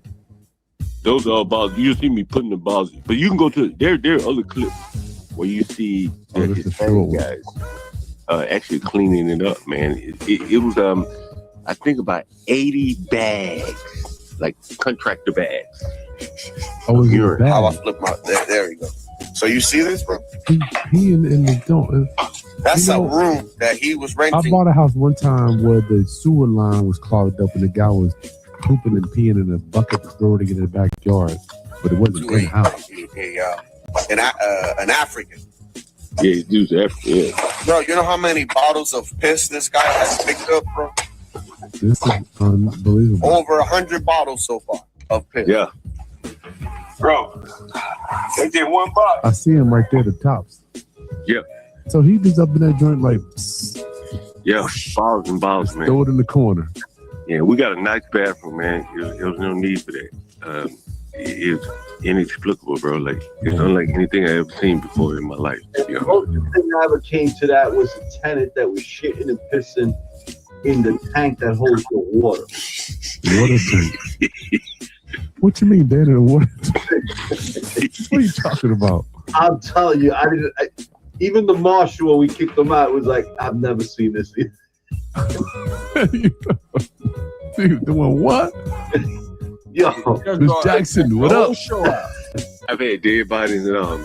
Those are all balls. You'll see me putting the balls. But you can go to there are other clips where you see the Hispanic guys actually cleaning it up, man. It was I think about 80 bags, like contractor bags. Oh, urine. How I flip my there you go. So you see this, bro? He in the don't. That's a room that he was renting. I bought a house one time where the sewer line was clogged up and the guy was pooping and peeing in a bucket throwing it in the backyard, but it wasn't in the house. An African. Yeah, dude's African. Yeah. Bro, you know how many bottles of piss this guy has picked up, bro? This is unbelievable. Over 100 bottles so far of piss. Yeah. Bro, they did $1. I see him right there, the tops. Yeah. So he was up in that joint like, yeah, balls and balls, man. Throw it in the corner. Yeah, we got a nice bathroom, man. There was no need for that. It's inexplicable, bro. Like, it's unlike anything I ever seen before in my life. The closest thing I ever came to that was a tenant that was shitting and pissing in the tank that holds the water. Water tank. What you mean, Dan, in the water tank? What are you talking about? I'm telling you, even the marshal when we kicked him out was like, I've never seen this. Dude, doing what? Yo, Miss Jackson, what up? I've had dead bodies and all,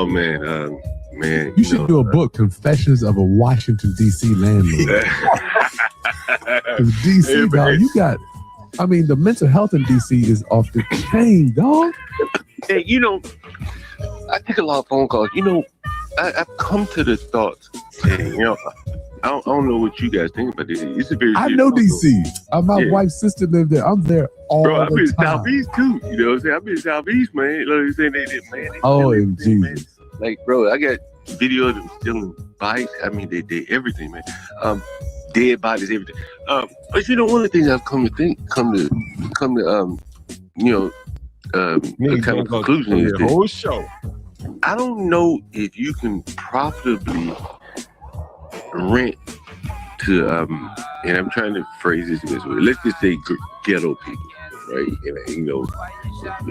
man. Man. You should do a book, Confessions of a Washington, D.C. Landlord. D.C., dog, you got, I mean, the mental health in D.C. is off the chain, dog. Hey, I take a lot of phone calls. I've come to the thoughts, and, I don't know what you guys think about this. It's a very. I know DC. My wife's sister lived there. I'm there all the time. Bro, I've been Southeast too. You know what I'm saying? I've been Southeast, man. You know what I'm saying? They Jesus. Like, bro, I got video of them stealing bikes. I mean, they did everything, man. Dead bodies, everything. But one of the things I've come to kind of conclusion is the whole show. I don't know if you can profitably rent to and I'm trying to phrase this this way. Let's just say ghetto people, right? And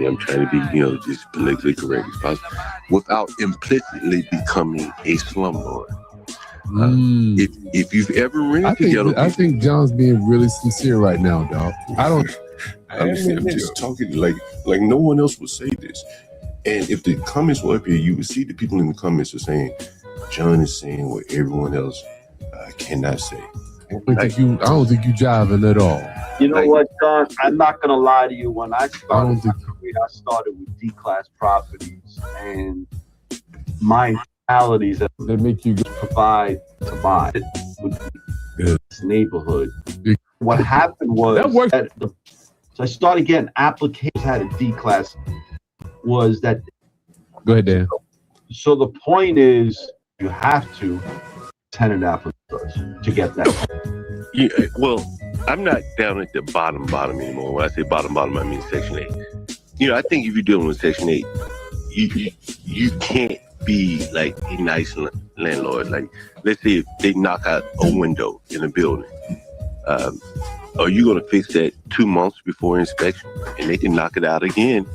I'm trying to be just politically correct as possible without implicitly becoming a slumlord. If you've ever rented together, I think John's being really sincere right now, dog. I'm just talking like no one else would say this. And if the comments were up here, you would see the people in the comments are saying, John is saying what everyone else cannot say. I don't think you jiving at all. You know what, John? I'm not gonna lie to you. When I started my career, I started with D-class properties, and my mentalities that make you provide to buy with this neighborhood. What happened was so I started getting applications had a D-class. Was that? Go ahead, Dan. So the point is, you have to tenant applicants to get that. Yeah, well, I'm not down at the bottom anymore. When I say bottom, I mean Section 8. You know, I think if you're dealing with Section 8, you can't be like a nice landlord. Like, let's say if they knock out a window in a building, are you going to fix that 2 months before inspection? And they can knock it out again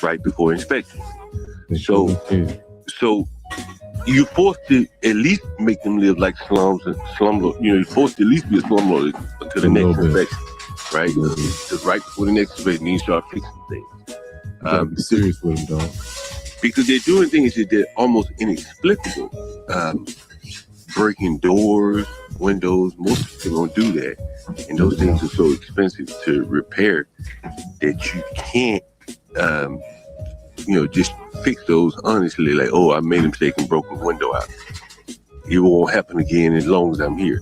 right before inspection. So you're forced to at least make them live like slums. You know, you're forced to at least be a slumlord until the next inspection, right? Because right before the next inspection, you start fixing things. Be serious with them, dog. Because they're doing things that they're almost inexplicable. Breaking doors, windows, most people don't do that. And those things are so expensive to repair that you can't, just fix those honestly. Like, oh, I made a mistake and broke a window out. It won't happen again as long as I'm here.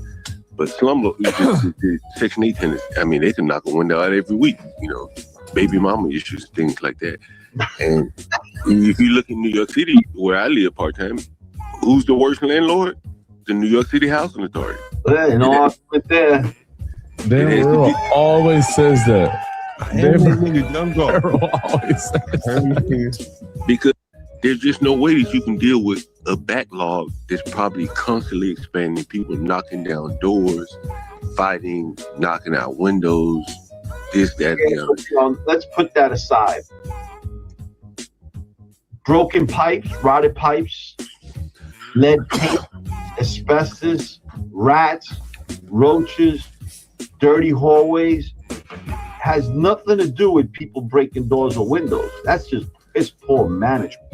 But the Section 8 tenants, I mean, they can knock a window out every week, baby mama issues, things like that. And if you look in New York City, where I live part-time, who's the worst landlord? The New York City Housing Authority. I'll put there. Dan Earl always says that. Because there's just no way that you can deal with a backlog that's probably constantly expanding, people knocking down doors, fighting, knocking out windows, this, that, and let's put that aside. Broken pipes, rotted pipes, lead paint, asbestos, rats, roaches, dirty hallways has nothing to do with people breaking doors or windows. It's poor management.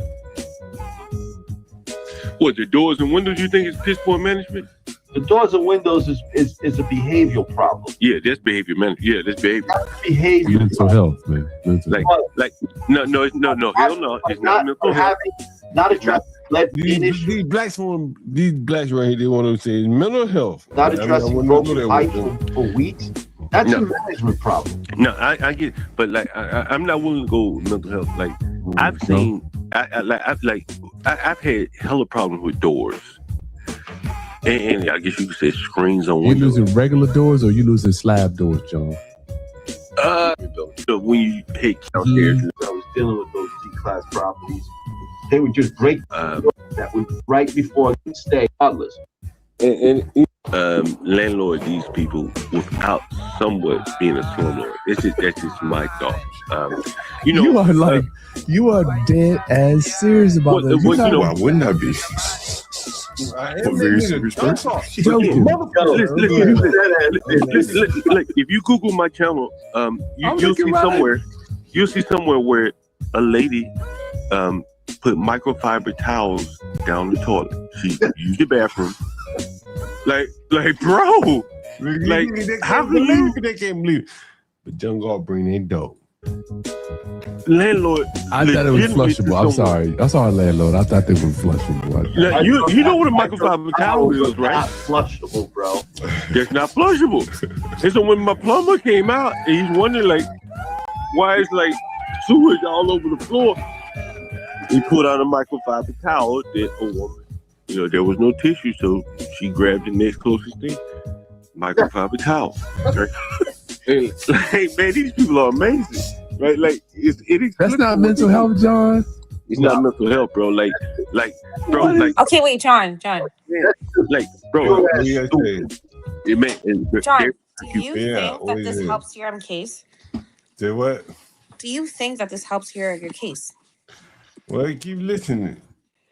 What, the doors and windows you think is piss poor management? The doors and windows is a behavioral problem. Yeah, that's behavior management. Yeah, that's behavior. Behavior. Mental health, man. No, hell no. It's not mental health. Not addressing these blacks right here, they want to say mental health. Not addressing broken pipes for weeks. That's a management problem. No, I get it, but like I'm not willing to go with mental health. Like I've seen, I've had hella problems with doors, and I guess you could say screens on windows. You losing regular doors or you losing slab doors, John? So when you hit downstairs, I was dealing with those D-class properties. They would just break that would right before they stay regardless. Landlord these people without somewhat being a slumlord. That's just my thought. You are dead as serious about this. Why wouldn't I be? I'm very serious person. Look, if you Google my channel, you'll see somewhere where a lady put microfiber towels down the toilet. She used the bathroom. Like, bro. How can you? They can't believe it. But Young God bring in dope. Landlord. I thought it was flushable. I'm sorry, landlord. I thought they were flushable. Now, you know what a microfiber towel is, right? Not flushable, bro. It's not flushable. And so when my plumber came out, and he's wondering like, why is like sewage all over the floor? He put out a microfiber towel that a woman, there was no tissue, so she grabbed the next closest thing, microfiber towel. Right? And, like, man, these people are amazing, right? Like, that's not mental health, John. It's not mental health, bro. Like, bro, like. Okay, wait, John. Like, bro. John, do you think that this helps your case? Say what? Do you think that this helps your case? Well, keep listening.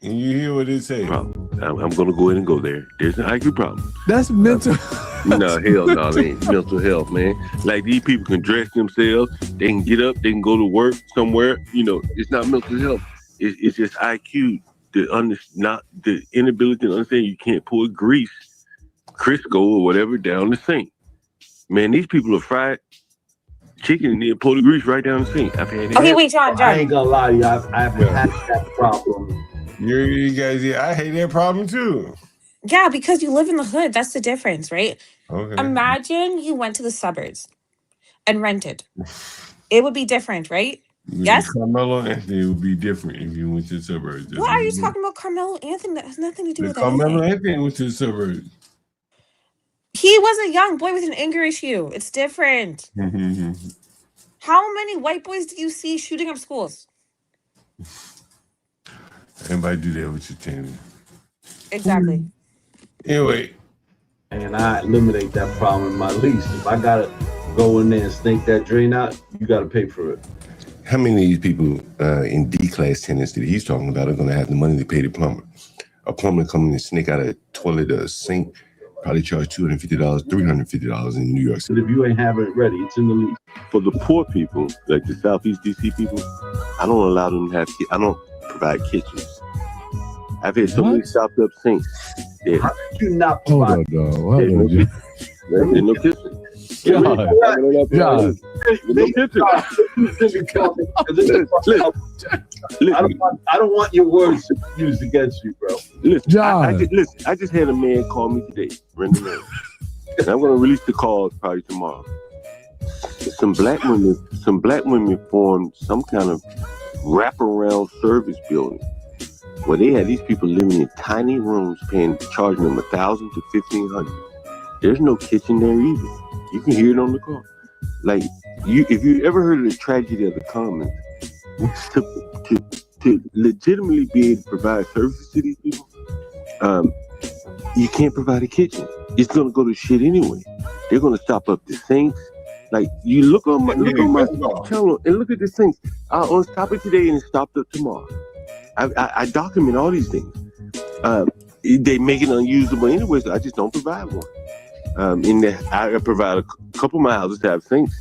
And you hear what they say. Problem. I'm gonna go ahead and go there. There's an IQ problem. That's mental. No, hell no, it ain't mental health, man. Like these people can dress themselves, they can get up, they can go to work somewhere. You know, it's not mental health. It's just IQ. Not the inability to understand you can't pour grease, Crisco or whatever down the sink. Man, these people are fried chicken and then pour the grease right down the sink. I've had Okay, wait, John. I ain't gonna lie to you. I've had that problem. You guys, I hate that problem too. Yeah, because you live in the hood. That's the difference, right? Okay. Imagine you went to the suburbs and rented. It would be different, right? Yes? Carmelo Anthony would be different if you went to the suburbs. What are you talking about, Carmelo Anthony? That has nothing to do with Carmelo anything. Anthony went to the suburbs. He was a young boy with an anger issue. It's different. How many white boys do you see shooting up schools? Everybody do that with your team. Exactly. Anyway. And I eliminate that problem in my lease. If I gotta go in there and stink that drain out, you gotta pay for it. How many of these people in D-class tenants that he's talking about are going to have the money to pay the plumber? A plumber coming and sneak out a toilet or a sink, probably charge $250, $350 in New York City. But if you ain't having it ready, it's in the lease. For the poor people, like the Southeast DC people, I don't allow them to have. I don't provide kitchens. I've had so many stopped up sinks. How did you not Hold provide? on, dog. Hold on, John. There's no kitchen. John. John. I don't want your words used against you, bro. Listen, John. I just had a man call me today, Brendan Man. And I'm gonna release the call probably tomorrow. Some black women formed some kind of wraparound service building where they had these people living in tiny rooms, charging them $1,000 to $1,500. There's no kitchen there either. You can hear it on the call. Like if you ever heard of the tragedy of the commons, to legitimately be able to provide services to these people, you can't provide a kitchen. It's gonna go to shit anyway. They're gonna stop up the sinks. Like you look on my channel and look at the sinks. I'll stop it today and stop it tomorrow. I document all these things. They make it unusable anyway, so I just don't provide one. I provide a couple of my houses to have sinks,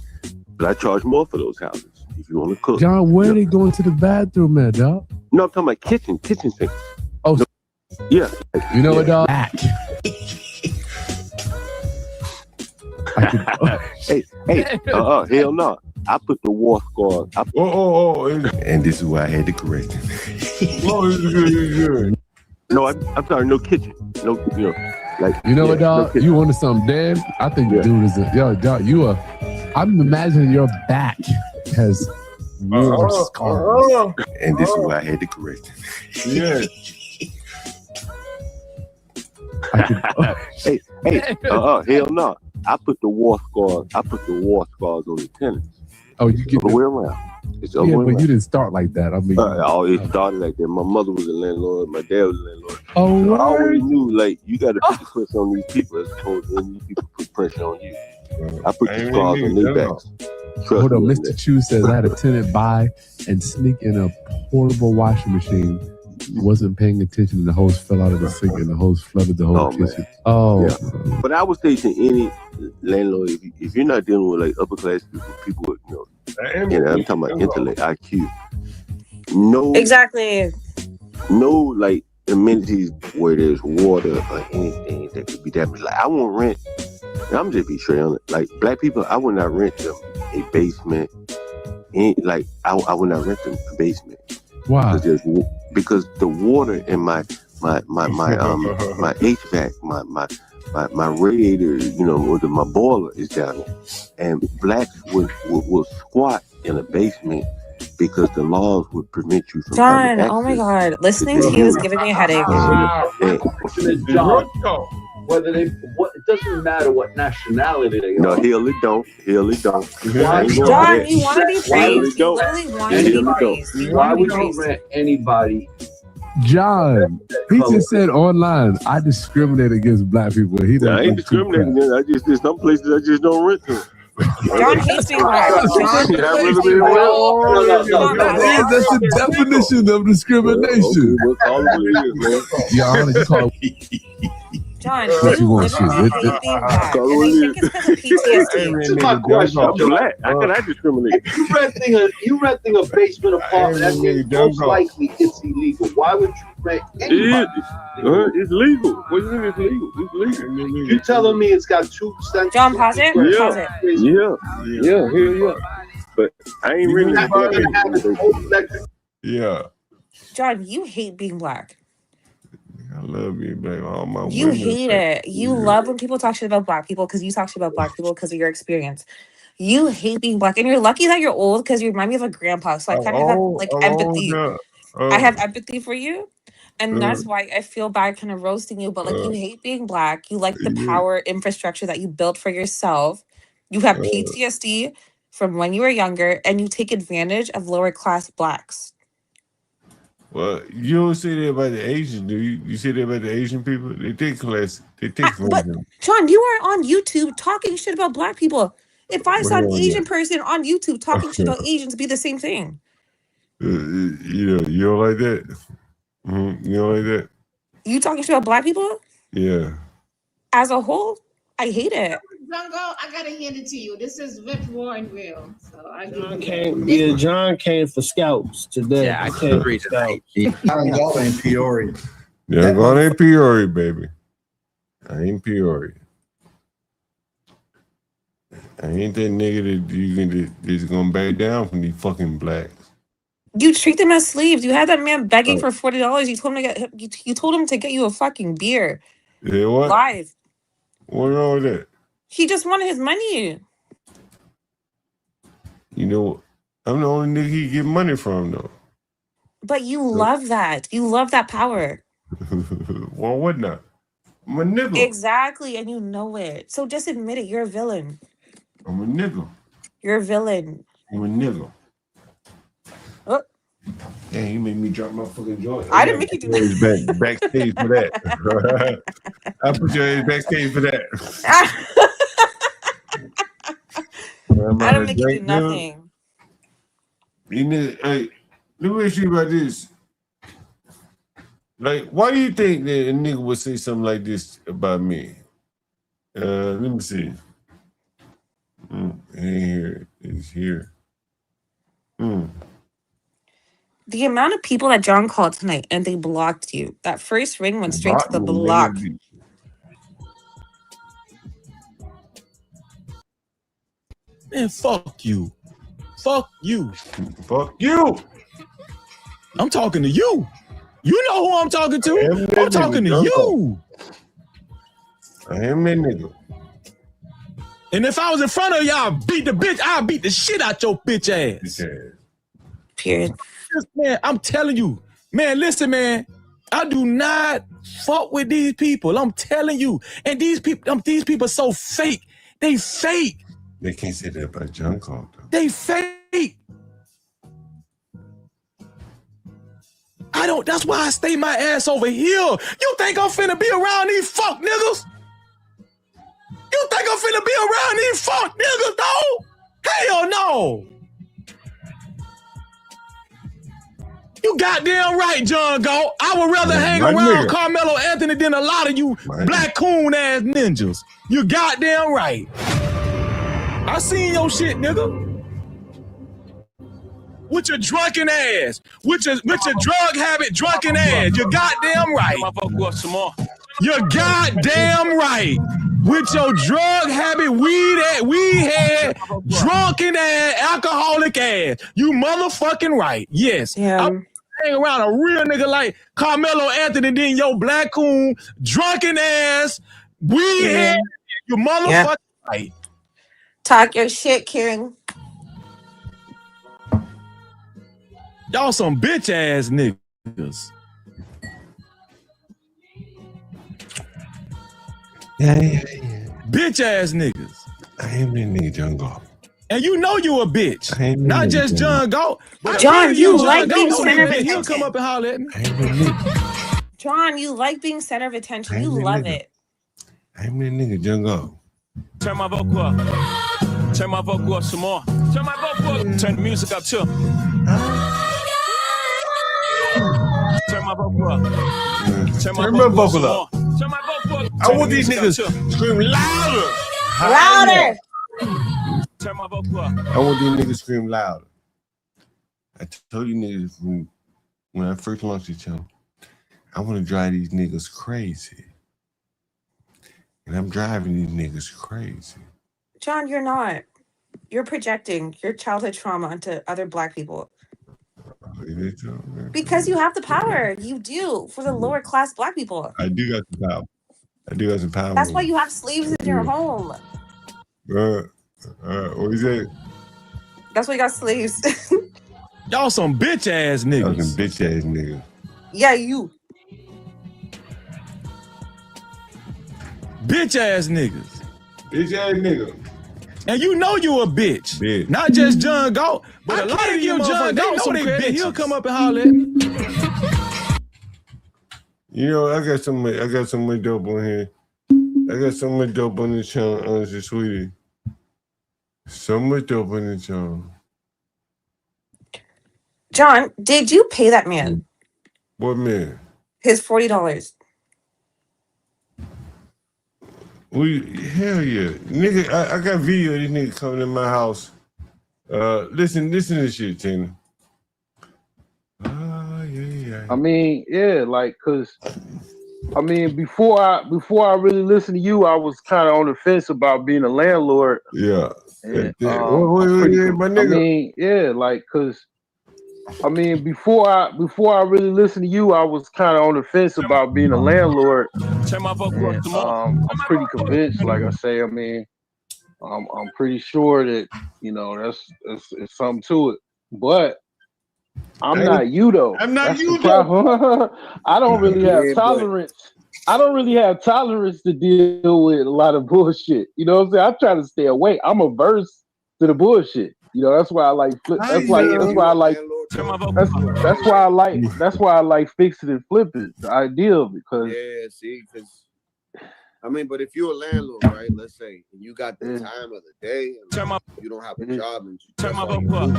but I charge more for those houses if you want to cook. John, where are they going to the bathroom at, dog? No, I'm talking about kitchen sinks. Oh, no, yeah. You know what, dog? Hey, hell no. I put the war scar. And this is why I had to correct him. No, I'm sorry, no kitchen. No, like you know what, dog? You wanted something, Dan? I think the dude is dog. You are. I'm imagining your back has war scars. And this is why I had to correct him. Yeah. Hell no. I put the war scars on the tenants. Oh, you get the way around. It's yeah, but you didn't start like that. I mean, it started like that. My mother was a landlord. My dad was a landlord. Oh, so I already knew like you got to put the pressure on these people as opposed to these people put pressure on you. I put the scars on their backs. Hold on, Mr. Chu says I had a tenant buy and sneak in a portable washing machine. Wasn't paying attention, and the hose fell out of the sink, and the hose flooded the whole kitchen. Man. Oh, yeah. But I would say to any landlord, if you're not dealing with like upper class people with, I'm talking about intellect, IQ. No, like amenities where there's water or anything that could be damaged. Like I won't rent. I'm just be straight on it. Like black people, I would not rent them a basement. I would not rent them a basement. Why? Because the water in my HVAC, my radiator, my boiler is down there, and blacks will squat in a basement because the laws would prevent you from John, oh my God, listening to you is giving me a headache. It doesn't matter what nationality they are. No, hell it don't. Why, John, you want to be praised. You literally want to be praised. Why would you rent anybody? John, he just said online, I discriminate against black people. I ain't discriminating. There's some places I just don't rent to. John hates being black. John Yeah, hates really, being black. That's the definition of discrimination. We'll call it what it is, man. Your Honor, you call John, what you you want, literally shit. hate being black. Call it And what I it think is. it's because of PTSD. This is my question. I'm black. How can I discriminate? You renting a basement apartment, that means most likely it's illegal. Why would you rent anybody? It's legal. What do you mean it's legal? It's legal. You telling me it's got 2 cents? John, pause it. Pause it. Yeah, hell yeah. But I ain't really. Yeah. John, you hate being black. I love being black. All my You women hate black. it. You love when people talk shit about black people because you talk shit about black people because of your experience. You hate being black, and you're lucky that you're old because you remind me of a grandpa. So I kind of have like empathy. I have empathy for you, and that's why I feel bad kind of roasting you. But like, you hate being black. You like the power infrastructure that you built for yourself. You have PTSD from when you were younger, and you take advantage of lower class blacks. Well, you don't say that about the Asian, do you? You say that about the Asian people? They take class. They take class. But John, you are on YouTube talking shit about black people. If I saw an Asian person on YouTube talking shit about Asians, it'd be the same thing. You don't like that? Mm-hmm. You don't like that? You talking shit about black people? Yeah. As a whole, I hate it. Jungle, I gotta hand it to you. This is Vip Warrenville. So I John came for scouts today. Yeah, I can agree to that. Y'all in Peoria. Yeah, God ain't Peoria, baby. I ain't Peoria. I ain't that nigga that's gonna back down from these fucking blacks. You treat them as slaves. You had that man begging for $40. You told him to get. You told him to get you a fucking beer. Yeah, what? Live. What's wrong with that? He just wanted his money. You know, I'm the only nigga he get money from, though. But you love that. You love that power. Well, what not? I'm a nigga. Exactly, and you know it. So just admit it. You're a villain. I'm a nigga. You're a villain. I'm a nigga. Oh. Damn, you made me drop my fucking joint. I didn't make you do that. Backstage for that. I put your ass backstage for that. I didn't make you do nothing. You know, hey, let me ask you about this. Like, why do you think that a nigga would say something like this about me? Let me see. It ain't here. It's here. The amount of people that John called tonight and they blocked you. That first ring went straight to the block. Man, fuck you. Fuck you. Fuck you. I'm talking to you. You know who I'm talking to. I'm talking to you. I am that nigga. And if I was in front of y'all, beat the bitch, I'll beat the shit out your bitch ass. Period. Man, I'm telling you, man, listen, man. I do not fuck with these people. I'm telling you. And these people are so fake. They fake. They can't say that about John Carl, though. They fake. That's why I stay my ass over here. You think I'm finna be around these fuck niggas? You think I'm finna be around these fuck niggas, though? Hell no. You goddamn right, John Galt. I would rather hang around Carmelo Anthony than a lot of you black coon ass ninjas. You goddamn right. I seen your shit, nigga. With your drunken ass. With your drug habit drunken ass. You goddamn right. You're goddamn right. With your drug habit, weed head, drunken ass, alcoholic ass. You motherfucking right. Yes. Yeah. Hang around a real nigga like Carmelo Anthony, then your black coon, drunken ass, weed head. You motherfucking right. Talk your shit, Karen. Y'all some bitch ass niggas. Yeah. Bitch ass niggas. I ain't that nigga John Galt. And you know you a bitch. Not just John Galt. But John, you like being center of He'll attention. come up and holler at me. John, you like being center of attention. You love it. I ain't that nigga John Galt. Turn my vocal up. Turn my vocal up some more. Turn my vocal up. Turn the music up too. Turn my vocal up. Turn my vocal up. Turn my vocal up. I want these niggas scream louder. Louder. Turn my vocal up. I want these niggas scream louder. I told you niggas when I first launched this channel, I want to drive these niggas crazy. And I'm driving these niggas crazy. John, you're not. You're projecting your childhood trauma onto other Black people. Because you have the power. You do for the lower class Black people. I do got the power. I do got some power. That's why you have slaves in your home. What is that? That's why you got slaves. Y'all some bitch ass niggas. Y'all some bitch ass niggas. Yeah, you. Bitch ass niggas. Bitch ass nigga. And you know you a bitch. Not just John Galt, but a lot of you John Galt some credit. He'll come up and holler at me. You know, I got so much dope on here. I got so much dope on this channel, honestly, sweetie. So much dope on this channel. John, did you pay that man What man? his $40? Hell yeah. Nigga, I got video of this nigga coming in my house. Listen to this shit, Tina. I mean, yeah, like, cause I mean, before I really listened to you, I was kind of on the fence about being a landlord. Yeah. And, my nigga. I mean, yeah, like, cause I mean, before I really listened to you, I was kind of on the fence about being a landlord. Turn my vocal up some more. I'm pretty convinced, like I say. I mean, I'm pretty sure that that's something to it, but I'm not you though. I'm not That's you the problem. I don't really have tolerance. I don't really have tolerance to deal with a lot of bullshit. You know what I'm saying? I try to stay away. I'm averse to the bullshit. That's why I like flip. That's why I like. That's why I like fixing and flipping. The ideal because because I mean, but if you're a landlord, right? Let's say and you got the time of the day, and you don't have a job, and you turn my vocal up.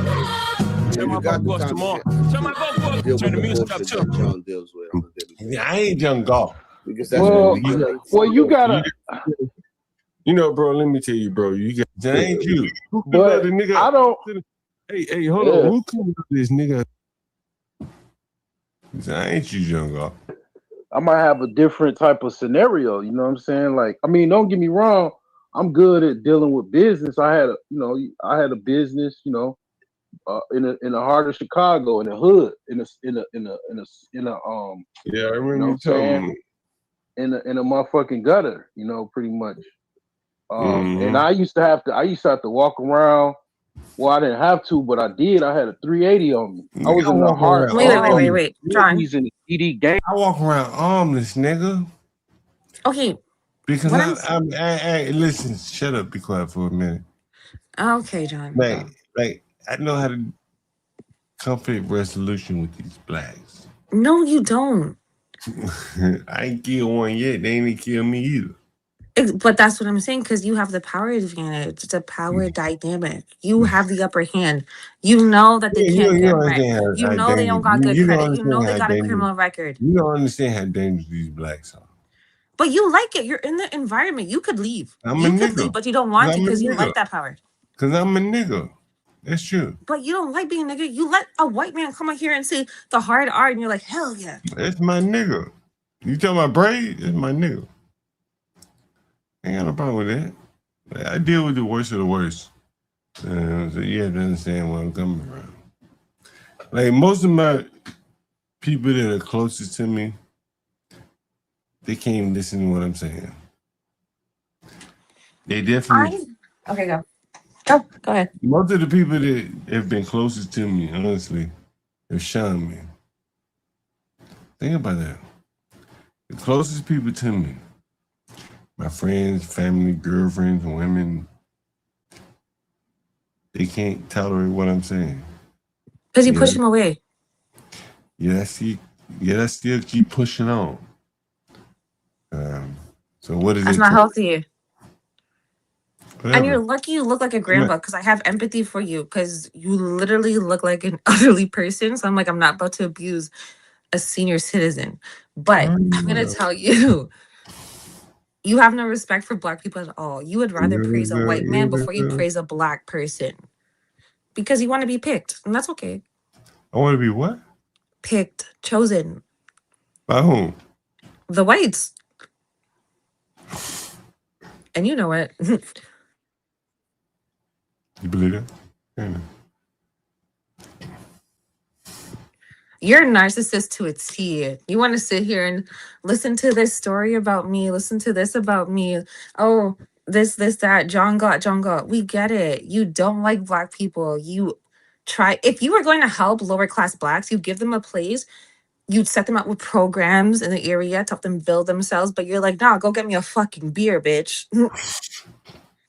Turn my vocal up some more. Turn my vocal up. Turn the music up too. John deals with. I ain't John Galt. Because that's what you gotta. You know, bro. Let me tell you, bro. That ain't you. But the nigga? I don't. Hey, hold on. Who come up this nigga? That ain't you, John Galt. I might have a different type of scenario. You know what I'm saying? Like, I mean, don't get me wrong. I'm good at dealing with business. I had a business. In the heart of Chicago, in the hood, in a yeah, I remember you telling me. In a motherfucking gutter, pretty much. And I used to have to walk around. Well, I didn't have to, but I did. I had a 380 on me. I was in the heart. Wait, John. He's in the ED gang. I walk around armless, nigga. Okay. Because I listen. Shut up. Be quiet for a minute. Okay, John. Like I know how to conflict resolution with these blacks. No, you don't. I ain't killed one yet. They ain't kill me either. But that's what I'm saying, because you have the power advantage. It's a power dynamic. You have the upper hand. You know that they can't get rent. You know they don't got good credit. You know they got a criminal record. You don't understand how dangerous these blacks are. But you like it. You're in the environment. You could leave. You could leave, but you don't want to because you like that power. Because I'm a nigga. That's true. But you don't like being a nigga. You let a white man come out here and say the hard R, and you're like, hell yeah. That's my nigga. You talking about Braid? It's my nigga. Ain't got no problem with that. I deal with the worst of the worst. So you have to understand where I'm coming from. Like most of my people that are closest to me, they can't even listen to what I'm saying. They definitely. Okay, go. Go ahead. Most of the people that have been closest to me, honestly, have shunned me. Think about that. The closest people to me, my friends, family, girlfriends, women, they can't tolerate what I'm saying. Because you push them away. I still keep pushing on. So what is That's it? not healthy. And you're lucky you look like a grandpa because I have empathy for you because you literally look like an elderly person. So I'm like, I'm not about to abuse a senior citizen. But I'm going to tell you, you have no respect for Black people at all. You would rather praise a white man before you praise a Black person because you want to be picked. And that's okay. I want to be what? Picked, chosen. By whom? The whites. And you know it. You believe that? Yeah. You're a narcissist to a T. You want to sit here and listen to this story about me, listen to this about me. Oh, this, that. John got. We get it. You don't like Black people. You try. If you were going to help lower class Blacks, you give them a place. You'd set them up with programs in the area to help them build themselves. But you're like, nah, go get me a fucking beer, bitch.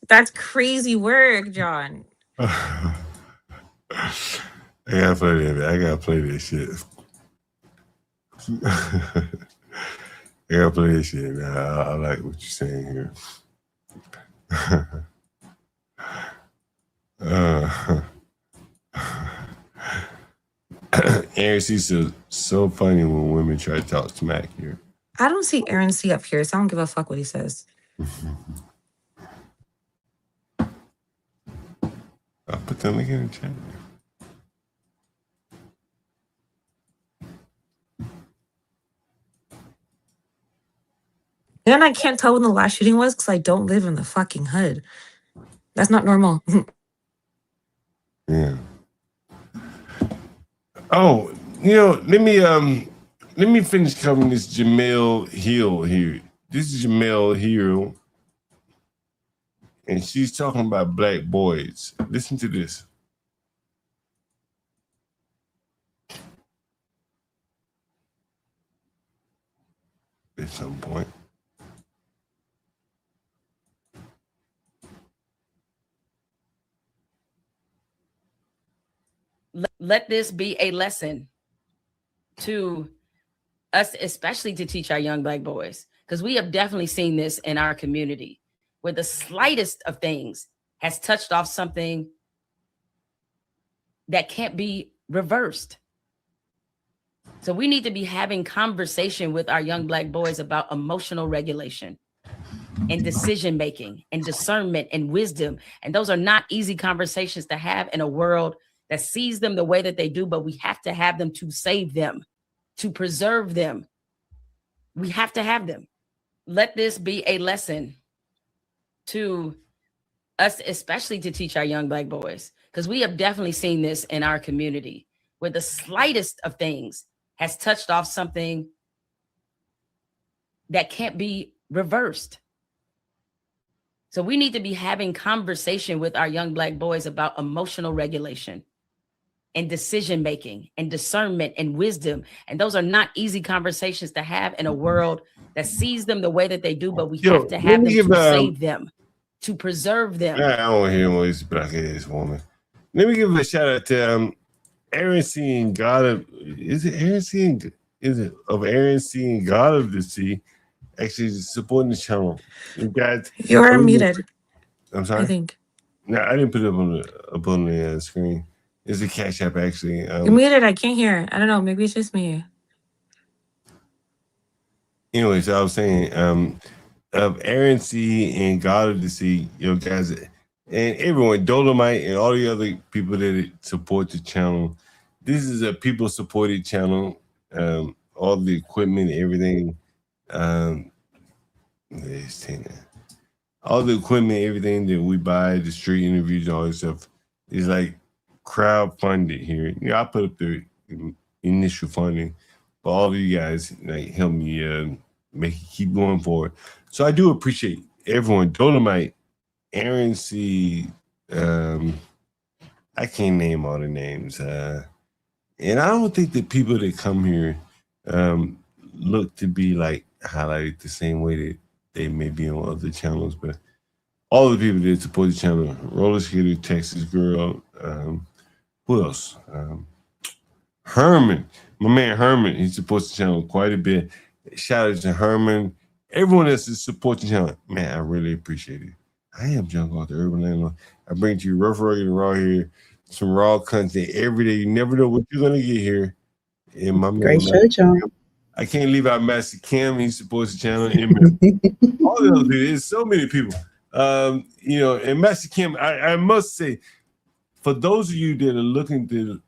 That's crazy work, John. I gotta play that. I gotta play this shit. I gotta play this shit. Now. I like what you're saying here. Aaron C's so funny when women try to talk smack here. I don't see Aaron C up here, so I don't give a fuck what he says. I'll put the link in the chat. And I can't tell when the last shooting was because I don't live in the fucking hood. That's not normal. Yeah. Oh, let me finish covering this Jamel Hill here. This is Jamel Hill, and she's talking about Black boys. Listen to this. At some point. Let this be a lesson to us, especially to teach our young Black boys, because we have definitely seen this in our community where the slightest of things has touched off something that can't be reversed. So we need to be having conversation with our young Black boys about emotional regulation and decision making and discernment and wisdom. And those are not easy conversations to have in a world that sees them the way that they do, but we have to have them to save them, to preserve them. We have to have them. Let this be a lesson to us, especially to teach our young Black boys, because we have definitely seen this in our community where the slightest of things has touched off something that can't be reversed. So we need to be having conversation with our young Black boys about emotional regulation and decision making and discernment and wisdom. And those are not easy conversations to have in a world that sees them the way that they do, but we have to have them to save them, to preserve them. I don't hear more this black ass woman. Let me give a shout out to Aaron C and God of, is it Aaron C and, is it of Aaron C and God of the Sea actually supporting the channel. You guys, You're muted. I'm sorry. I think. No, I didn't put it up on the screen. It's a Cash App actually. You're muted. I can't hear. I don't know. Maybe it's just me. Anyway, so I was saying, of Aaron C and God of the Sea, guys, and everyone, Dolomite and all the other people that support the channel. This is a people supported channel. All the equipment, everything. All the equipment, everything that we buy, the street interviews, all this stuff is like crowdfunded here. I put up the initial funding, but all of you guys help me make it keep going forward. So I do appreciate everyone. Dolomite, Aaron C. I can't name all the names, and I don't think that people that come here look to be like highlighted the same way that they may be on other channels, but all the people that support the channel, Roller Skater, Texas Girl, who else? Herman, my man Herman, he supports the channel quite a bit. Shout out to Herman. Everyone else that supports the channel, man, I really appreciate it. I am John Galt, the urban landlord. I bring to you rough, rugged, and raw here, some raw content every day. You never know what you're gonna get here. And my man, Great show, John. I can't leave out Master Cam. He supports the channel. All the other people. There's so many people. And Master Cam, I must say, for those of you that are looking to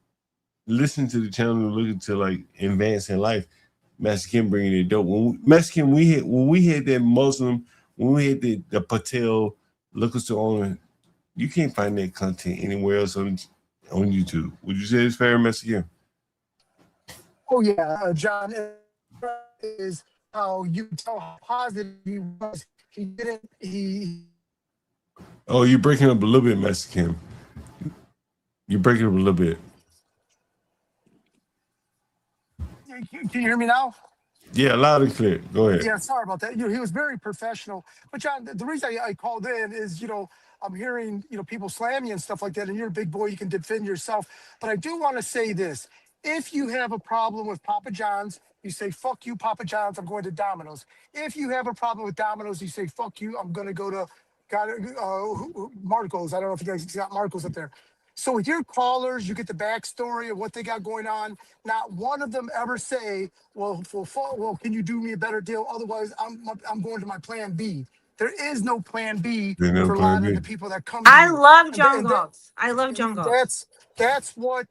listen to the channel and looking to like advance in life, Master Kim bringing it dope. When we had that Muslim, when we had the Patel liquor store owner, you can't find that content anywhere else on YouTube. Would you say it's fair, Master Kim? Oh yeah, John, is how you tell how positive he was. He didn't. Oh, you're breaking up a little bit, Master Kim. You're breaking up a little bit. Can you hear me now? Yeah, loud and clear. Go ahead. Yeah, sorry about that. He was very professional. But John, the reason I called in is, I'm hearing, people slam you and stuff like that, and you're a big boy, you can defend yourself. But I do want to say this. If you have a problem with Papa John's, you say, fuck you, Papa John's, I'm going to Domino's. If you have a problem with Domino's, you say, fuck you, I'm going to go to Marco's. I don't know if you guys got Marco's up there. So with your callers, you get the backstory of what they got going on. Not one of them ever say, well, can you do me a better deal? Otherwise, I'm going to my plan B. There is no plan B for a lot of the people that come to I you. love John Galt. I love John Galt. That's what,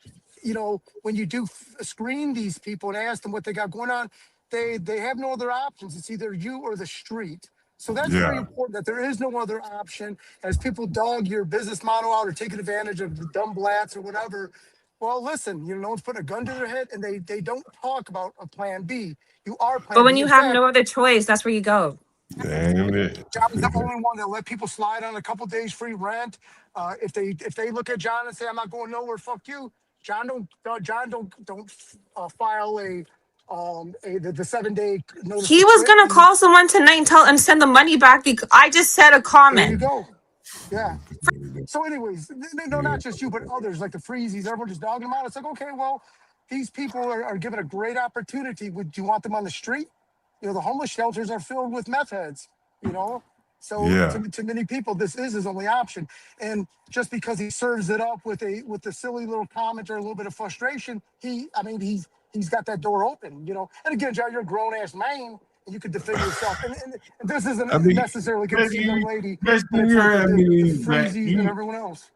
when you do screen these people and ask them what they got going on, they have no other options. It's either you or the street. So that's very important that there is no other option. As people dog your business model out or taking advantage of the dumb blats or whatever, well, listen, no one's putting a gun to their head, and they don't talk about a plan B. You are plan But when B. you In have fact, no other choice, that's where you go. Damn it. John's the only one that let people slide on a couple days free rent. If they look at John and say, I'm not going nowhere, fuck you. John don't file the 7-day notice. He was gonna call someone tonight and send the money back because I just said a comment. There you go. Yeah. So, anyways, no, not just you, but others like the Freezies. Everyone just dogging them out. It's like, okay, well, these people are given a great opportunity. Would you want them on the street? The homeless shelters are filled with meth heads. So to many people, this is his only option. And just because he serves it up with a silly little comment or a little bit of frustration, he's got that door open. And again, John, you're a grown ass man. You could defend yourself, and this isn't necessarily against the young lady, but it's like the Freezies and everyone else.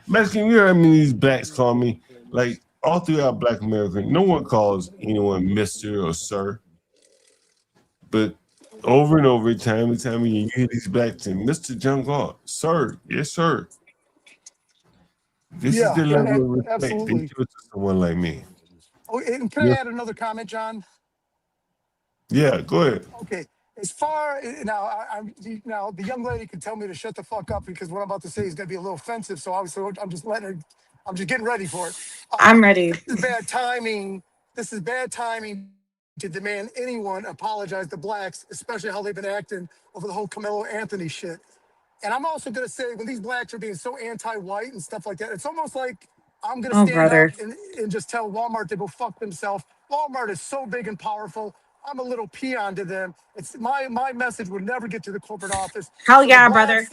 Mexican, you heard how many these blacks call me? Like all throughout Black America, no one calls anyone Mr. or Sir. But over and over, time and time again, you hear these blacks saying, Mr. John Galt, sir, yes, sir. This is the level of respect they give it to someone like me. Oh, and can I add another comment, John? Yeah, go ahead. Okay. As far now, the young lady can tell me to shut the fuck up because what I'm about to say is going to be a little offensive. So obviously, I'm just getting ready for it. I'm ready. This is bad timing. This is bad timing to demand anyone apologize to blacks, especially how they've been acting over the whole Carmelo Anthony shit. And I'm also going to say, when these blacks are being so anti-white and stuff like that, it's almost like I'm going to stand up and just tell Walmart to go fuck themselves. Walmart is so big and powerful. I'm a little peon to them. It's my message would never get to the corporate office. Hell yeah, brother.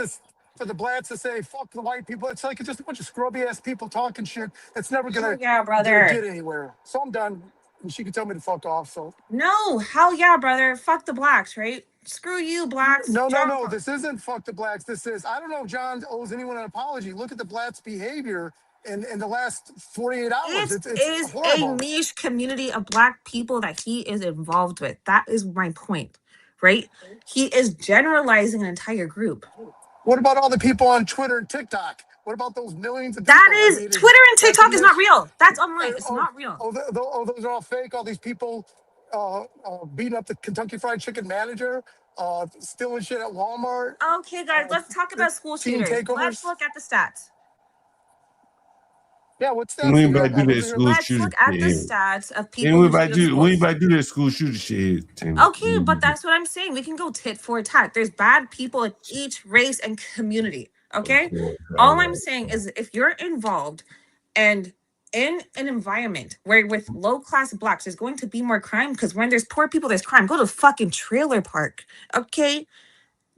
For the blacks to say, fuck the white people, it's like just a bunch of scrubby ass people talking shit that's never going to get anywhere. So I'm done. And she can tell me to fuck off. So no, hell yeah, brother. Fuck the blacks, right? Screw you, blacks. No. This isn't fuck the blacks. This is, I don't know if John owes anyone an apology. Look at the blacks' behavior in the last 48 hours. It it's is horrible. a niche community of black people that he is involved with. That is my point, right? He is generalizing an entire group. What about all the people on Twitter and TikTok? What about those millions of people? That is, Twitter and TikTok is not real. That's online. It's not real. Those are all fake. All these people beating up the Kentucky Fried Chicken manager, stealing shit at Walmart. Okay, guys, let's talk about school shooters. Let's look at the stats. Yeah, what's that? We about to do that school Let's shooter look at the shit. stats of people. We about to do that school shooter shit. Okay, but that's what I'm saying. We can go tit for tat. There's bad people in each race and community. Okay? All I'm saying is if you're involved and in an environment where with low-class blacks, there's going to be more crime because when there's poor people, there's crime. Go to fucking trailer park. Okay?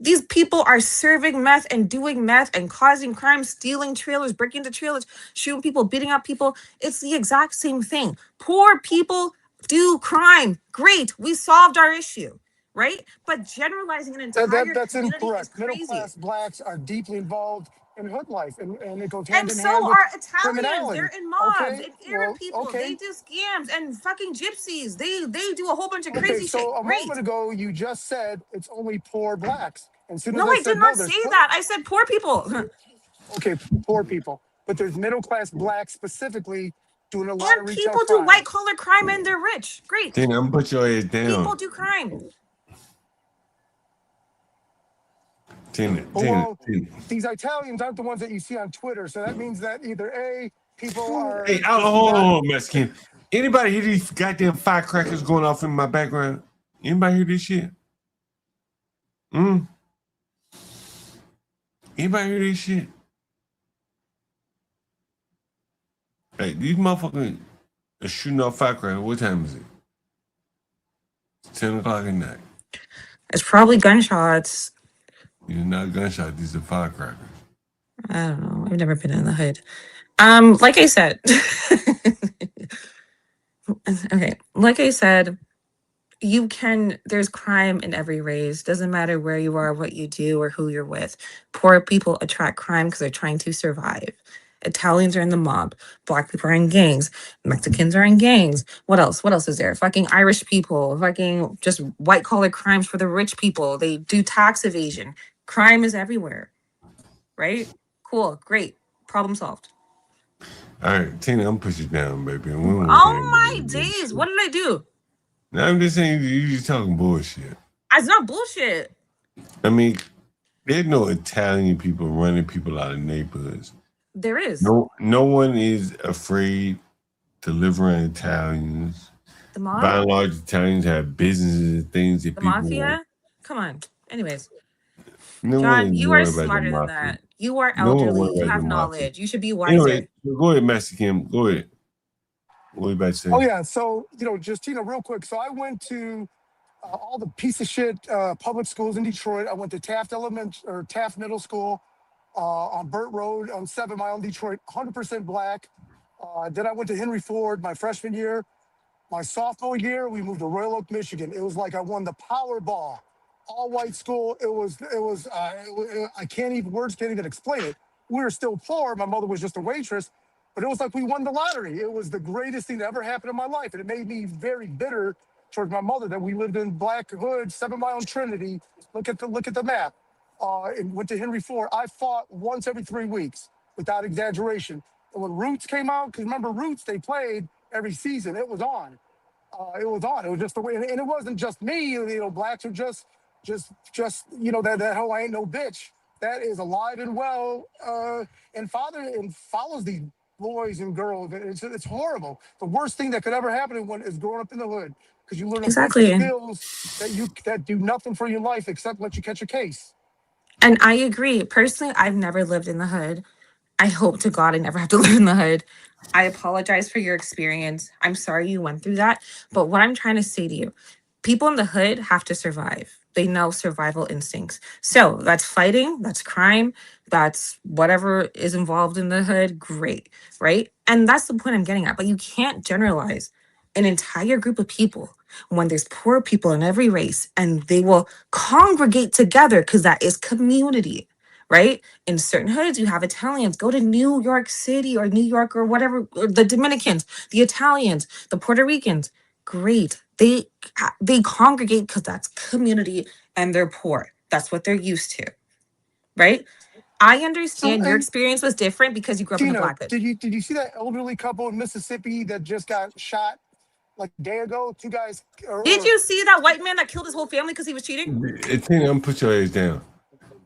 These people are serving meth and doing meth and causing crime, stealing trailers, breaking into trailers, shooting people, beating up people. It's the exact same thing. Poor people do crime. Great. We solved our issue, right? But generalizing an entire That's community is incorrect. Middle crazy. class blacks are deeply involved in hood life, and it goes And hand in so hand with are Italians. criminality. They're in mobs Okay, and Arab well, people. okay. They do scams and fucking gypsies. They do a whole bunch of Okay, crazy shit. so a Great. moment ago you just said it's only poor blacks. And as soon as No, I I did said no, not there's say that. I said poor people. okay, poor people. But there's middle class blacks specifically doing a lot And of retail people do crime. white collar crime and they're rich. Great. Tina, I'm gonna put your ass People down. do crime. Tina, Well, these Italians aren't the ones that you see on Twitter. So that means that either A, people are Hey, just hold not. on, Mexican. Anybody hear these goddamn firecrackers going off in my background? Anybody hear this shit? Anybody hear this shit? Hey, these motherfuckers are shooting off firecrackers. What time is it? It's 10 o'clock at night. It's probably gunshots. These are not gunshots. These are firecrackers. I don't know. I've never been in the hood. Like I said, okay, like I said, there's crime in every race. Doesn't matter where you are, what you do, or who you're with. Poor people attract crime because they're trying to survive. Italians are in the mob. Black people are in gangs. Mexicans are in gangs. What else? What else is there? Fucking Irish people. Fucking just white collar crimes for the rich people. They do tax evasion. Crime is everywhere. Right? Cool. Great. Problem solved. All right, Tina, I'm pushing you down, baby. Oh my days. What did I do? Now I'm just saying you just talking bullshit. It's not bullshit. I mean, there's no Italian people running people out of neighborhoods. There is. No one is afraid to live around Italians. The mob? By and large, Italians have businesses and things that The people mafia? want. Come on. Anyways. No John, one you worry are about the smarter than mafia. that. You are No one elderly. worry You about have the mafia. knowledge. You should be wiser. Anyway, go ahead, Mexican. Go ahead. What are you about to say? Oh yeah, so Justina, real quick. So I went to all the piece of shit public schools in Detroit. I went to Taft Middle School on Burt Road on 7 Mile in Detroit, 100% black. Then I went to Henry Ford my freshman year. My sophomore year, we moved to Royal Oak, Michigan. It was like I won the Powerball. All white school. Words can't even explain it. We were still poor. My mother was just a waitress, but it was like we won the lottery. It was the greatest thing that ever happened in my life. And it made me very bitter towards my mother that we lived in Black Hood, 7 Mile in Trinity. Look at the map. And went to Henry Ford. I fought once every 3 weeks, without exaggeration. And when Roots came out, because remember Roots, they played every season. It was on. It was on. It was just the way, and it wasn't just me. Blacks are just that whole "I ain't no bitch." That is alive and well, and follows these boys and girls. It's horrible. The worst thing that could ever happen to one is growing up in the hood because you learn a bunch of skills that do nothing for your life except let you catch a case. And I agree. Personally, I've never lived in the hood. I hope to God I never have to live in the hood. I apologize for your experience. I'm sorry you went through that. But what I'm trying to say to you, people in the hood have to survive. They know survival instincts. So that's fighting, that's crime, that's whatever is involved in the hood. Great, right? And that's the point I'm getting at. But you can't generalize an entire group of people when there's poor people in every race and they will congregate together because that is community, right? In certain hoods, you have Italians. Go to New York City or New York or whatever, or the Dominicans, the Italians, the Puerto Ricans. Great. They congregate because that's community and they're poor. That's what they're used to, right? I understand your experience was different because you grew up in the Tina, Black hood. did you see that elderly couple in Mississippi that just got shot like a day ago? Two guys. Did you see that white man that killed his whole family because he was cheating? Tina, I'm gonna put your ass down.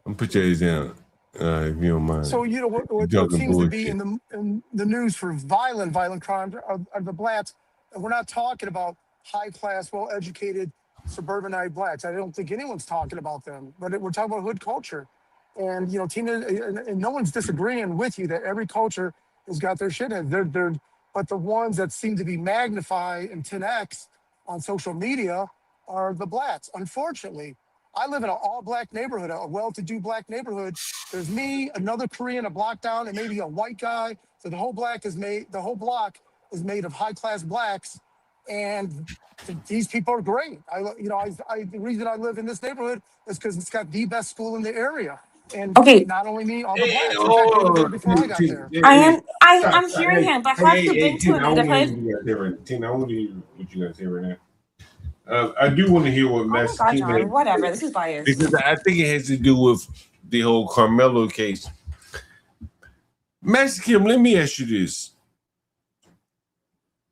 If you don't mind. So what seems to be in the news for violent crimes are the blacks, and we're not talking about high class, well educated suburbanite blacks. I don't think anyone's talking about them, but we're talking about hood culture. And Tina, and no one's disagreeing with you that every culture has got their shit in. But the ones that seem to be magnified in 10x on social media are the blacks, unfortunately. I live in an all-black neighborhood, a well-to-do black neighborhood. There's me, another Korean a block down, and maybe a white guy. So the whole block is made of high-class blacks, and these people are great. The reason I live in this neighborhood is because it's got the best school in the area. And Okay, not only me, all the Hey, blacks. In fact, they were there before I got there. I'm hearing him, but have you been to a Tina, I want native to hear hood? what you got to say right. Tina, I want to hear what you got to say right now. I do want to hear what Oh my Master God, Kim had John, to whatever. say, This is biased. because I think it has to do with the whole Carmelo case. Master Kim, let me ask you this: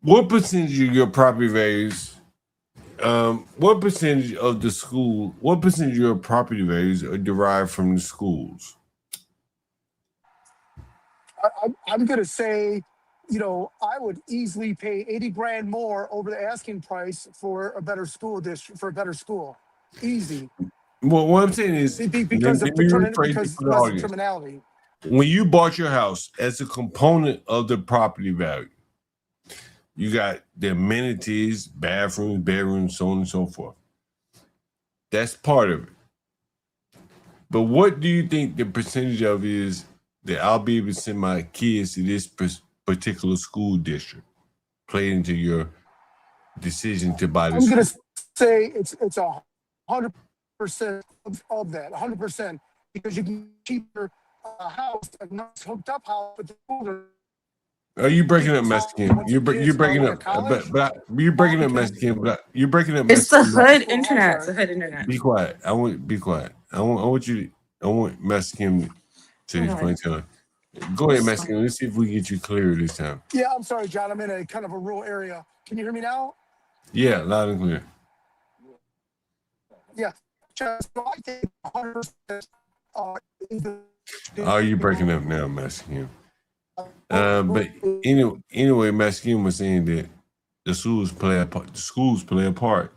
what percentage of your property values? What percentage of the school? What percentage of your property values are derived from the schools? I'm going to say, I would easily pay 80 grand more over the asking price for a better school district, for a better school. Easy. Well, what I'm saying is, Because let me rephrase it because for the less audience. criminality. When you bought your house, as a component of the property value, you got the amenities, bathrooms, bedrooms, so on and so forth. That's part of it. But what do you think the percentage of is that I'll be able to send my kids to this particular school district play into your decision to buy this? I'm going to say it's 100% of that, 100%, because you can keep your house, a nice hooked up house, but the schools Are you breaking up, Mexican? You're breaking up, but you're breaking up, Mexican. But you're breaking up, It's the Mexican. hood internet. It's the hood internet. Be quiet. I want Mexican to explain to her. Go ahead, Mexican. Let's see if we get you clear this time. Yeah, I'm sorry, John. I'm in a kind of a rural area. Can you hear me now? Yeah, loud and clear. Yeah. Just, I think 100% Are you breaking up now, Mexican? But anyway, Mexican was saying that the schools play a part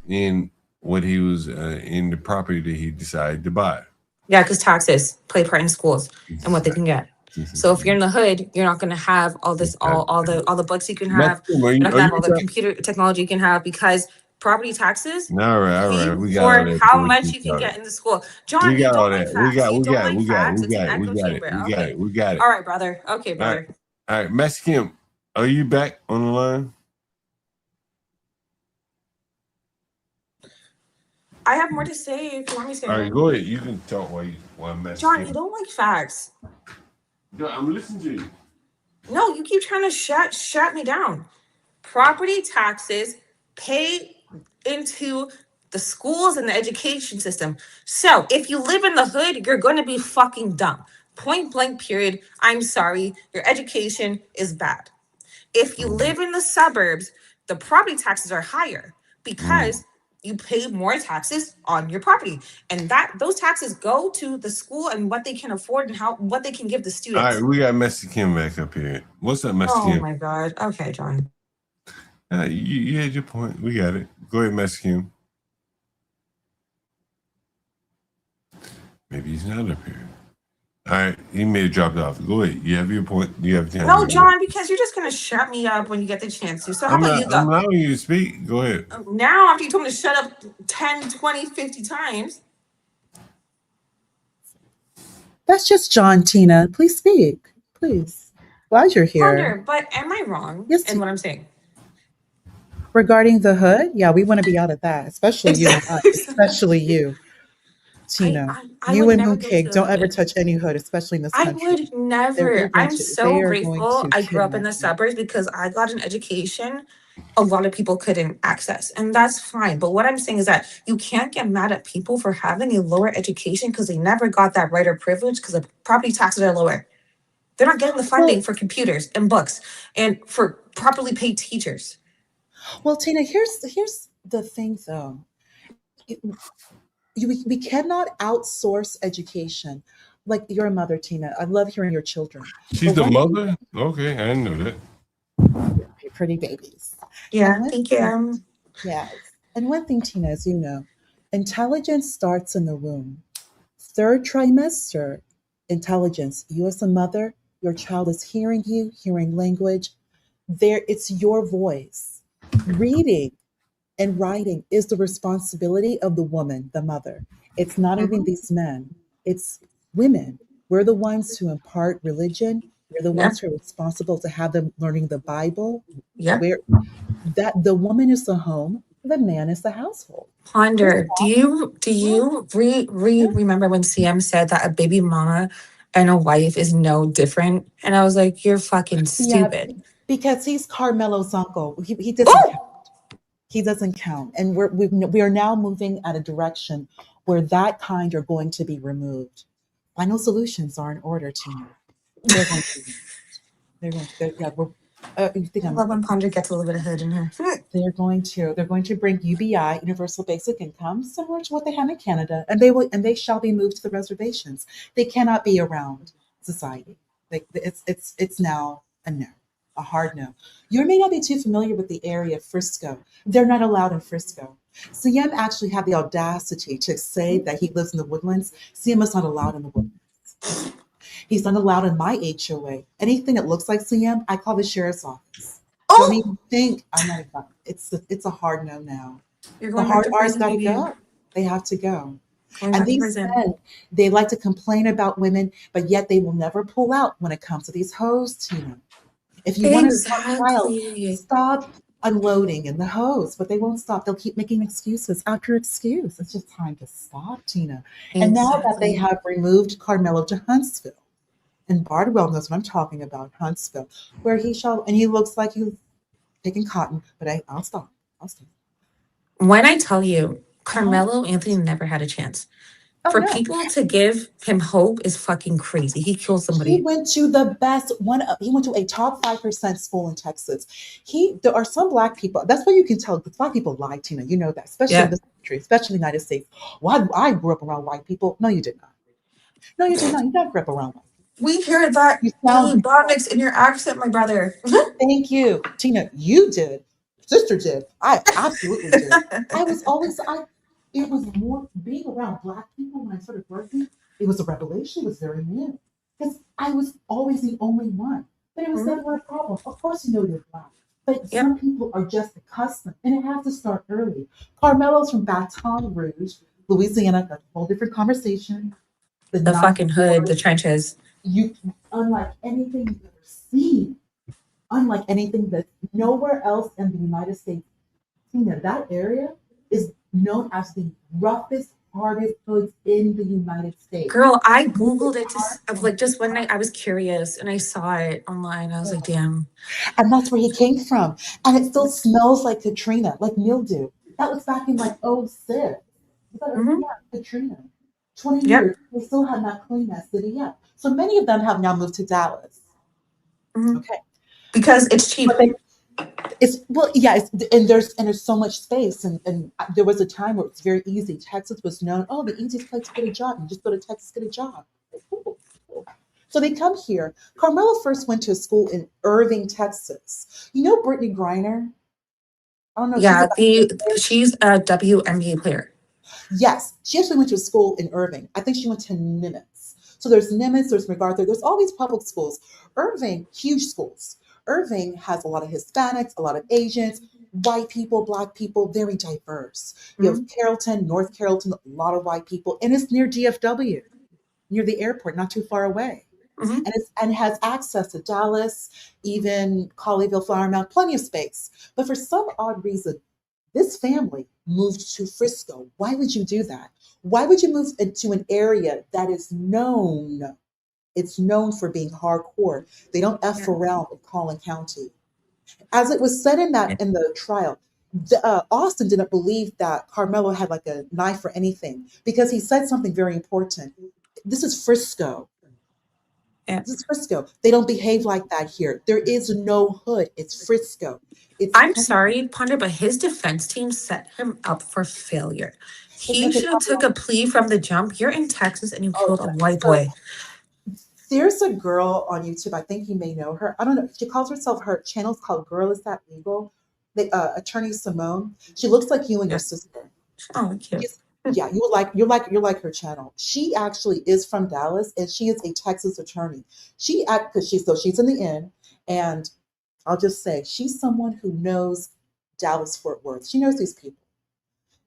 in what he was in the property that he decided to buy. Yeah, because taxes play a part in schools and what they can get. So if you're in the hood, you're not going to have all this, all the books you can have. You're not going to have all the computer technology you can have because property taxes. All right. We got for all that. how much you can get in the school. John, we you got don't all like that. facts. You don't like facts. It's an We echo got chamber. it. We got it. All right, brother. Okay, brother. All right, Mexican, are you back on the line? I have more to say if you want me to say. All right, go ahead. You can talk while I'm Mexican. John, you don't like facts. No, I'm listening to you. No, you keep trying to shut me down. Property taxes pay into the schools and the education system. So if you live in the hood, you're going to be fucking dumb. Point blank, period. I'm sorry. Your education is bad. If you live in the suburbs, the property taxes are higher because you pay more taxes on your property. And those taxes go to the school and what they can afford and what they can give the students. All right, we got Mexican back up here. What's up, Mexican? Oh my God. Okay, John. You had your point. We got it. Go ahead, Mexican. Maybe he's not up here. All right, he may have dropped off. Go ahead. You have your point. You have time. No, John, because you're just going to shut me up when you get the chance to. So how about you go? I'm allowing you to speak. Go ahead. Now, after you told me to shut up 10, 20, 50 times. That's just John, Tina. Please speak. Please. Glad you're here. Hunter, but am I wrong in what I'm saying? Regarding the hood, yeah, we want to be out of that, especially you. Especially you, Tina. You and Mooncake, don't ever touch any hood, especially in this country. I would never. I'm so grateful I grew up in the suburbs because I got an education a lot of people couldn't access, and that's fine. But what I'm saying is that you can't get mad at people for having a lower education because they never got that right or privilege because the property taxes are lower. They're not getting the funding for computers and books and for properly paid teachers. Well, Tina, here's the thing, though. We cannot outsource education. Like your mother, Tina. I love hearing your children. She's the mother? Okay, I didn't know that. Pretty babies. Yeah, thank you. Yes. And one thing, Tina, as you know, intelligence starts in the womb. Third trimester, intelligence. You as a mother, your child is hearing you, hearing language. It's your voice. Reading in writing is the responsibility of the woman, the mother. It's not even these men, it's women. We're the ones who impart religion. We're the Yep. ones who are responsible to have them learning the Bible. Yep. Where that the woman is the home, the man is the household. Ponder, do you remember when CM said that a baby mama and a wife is no different? And I was like, you're fucking Yeah, stupid. because he's Carmelo's uncle. He doesn't count. He doesn't count. And we are now moving at a direction where that kind are going to be removed. Final solutions are in order, Tina. They're going to be. They're going to. Yeah, you think I I'm love when Ponder gets a little bit of hood in her. They're going to bring UBI, Universal Basic Income, similar to what they have in Canada, and they shall be moved to the reservations. They cannot be around society. It's now a no, a hard no. You may not be too familiar with the area of Frisco. They're not allowed in Frisco. CM actually had the audacity to say that he lives in the Woodlands. CM is not allowed in the Woodlands. He's not allowed in my HOA. Anything that looks like CM, I call the sheriff's office. Don't even think I'm not. It's a hard no now. You're The going back hard to R's prison, got to baby. go. They have to go. Going And back to these prison. men, they like to complain about women, but yet they will never pull out when it comes to these hoes, Tina. If you want to stop trial, Exactly. stop unloading in the hose, but they won't stop. They'll keep making excuses after excuse. It's just time to stop, Tina. And now that they Exactly. have removed Carmelo to Huntsville, and Bardwell knows what I'm talking about, Huntsville, where he looks like he's picking cotton, but I'll stop. I'll stop. When I tell you, Carmelo Anthony never had a chance. Oh, For no. people to give him hope is fucking crazy. He killed He somebody. went to the best one. He went to a top 5% school in Texas. There are some black people. That's what you can tell. Black people lie, Tina. You know that, especially in Yeah. this country, especially in the United States. Well, I grew up around white people. No, you did not. No, you did not. You never grew up around white. We hear that You sound. Ebonics in your accent, my brother. Thank you, Tina. You did. Sister did. I absolutely did. It was more being around black people when I started working. It was a revelation. It was very new because I was always the only one. But it was never a problem. Of course, you know you're black. But some people are just accustomed, and it has to start early. Carmelo's from Baton Rouge, Louisiana. That's a whole different conversation. The fucking hood, the trenches. Unlike anything you've ever seen, unlike anything that's nowhere else in the United States. Tina, that area is known as the roughest, hardest hoods in the United States. Girl, I Googled it just one night. I was curious and I saw it online. I was like, damn. And that's where he came from. And it still smells like Katrina, like mildew. That was back in like 06. Katrina. 20 years, they still have not cleaned that city up. So many of them have now moved to Dallas. Okay. Because it's cheap. And there's so much space, and there was a time where it's very easy. Texas was known, the easiest place to get a job. You just go to Texas, get a job. So they come here. Carmelo first went to a school in Irving, Texas. You know Brittany Griner? I don't know. Yeah, she's a WNBA player. Yes, she actually went to a school in Irving. I think she went to Nimitz. So there's Nimitz, there's MacArthur, there's all these public schools. Irving, huge schools. Irving has a lot of Hispanics, a lot of Asians, white people, black people, very diverse. You have Carrollton, North Carrollton, a lot of white people, and it's near DFW, near the airport, not too far away. And it has access to Dallas, even Colleyville, Flower Mound, plenty of space. But for some odd reason, this family moved to Frisco. Why would you do that? Why would you move into an area that is known? It's known for being hardcore. They don't F around in Collin County. As it was said in the trial, Austin didn't believe that Carmelo had like a knife or anything because he said something very important. This is Frisco. This is Frisco. They don't behave like that here. There is no hood. It's Frisco. I'm sorry, Ponder, but his defense team set him up for failure. He should have took a plea from the jump. You're in Texas and you killed a white boy. There's a girl on YouTube. I think you may know her. I don't know. She calls herself, her channel's called Girl Is That Legal? Attorney Simone. She looks like you and your sister. Oh, cute. Yeah, you like her channel. She actually is from Dallas, and she is a Texas attorney. She's in the inn, and I'll just say she's someone who knows Dallas Fort Worth. She knows these people.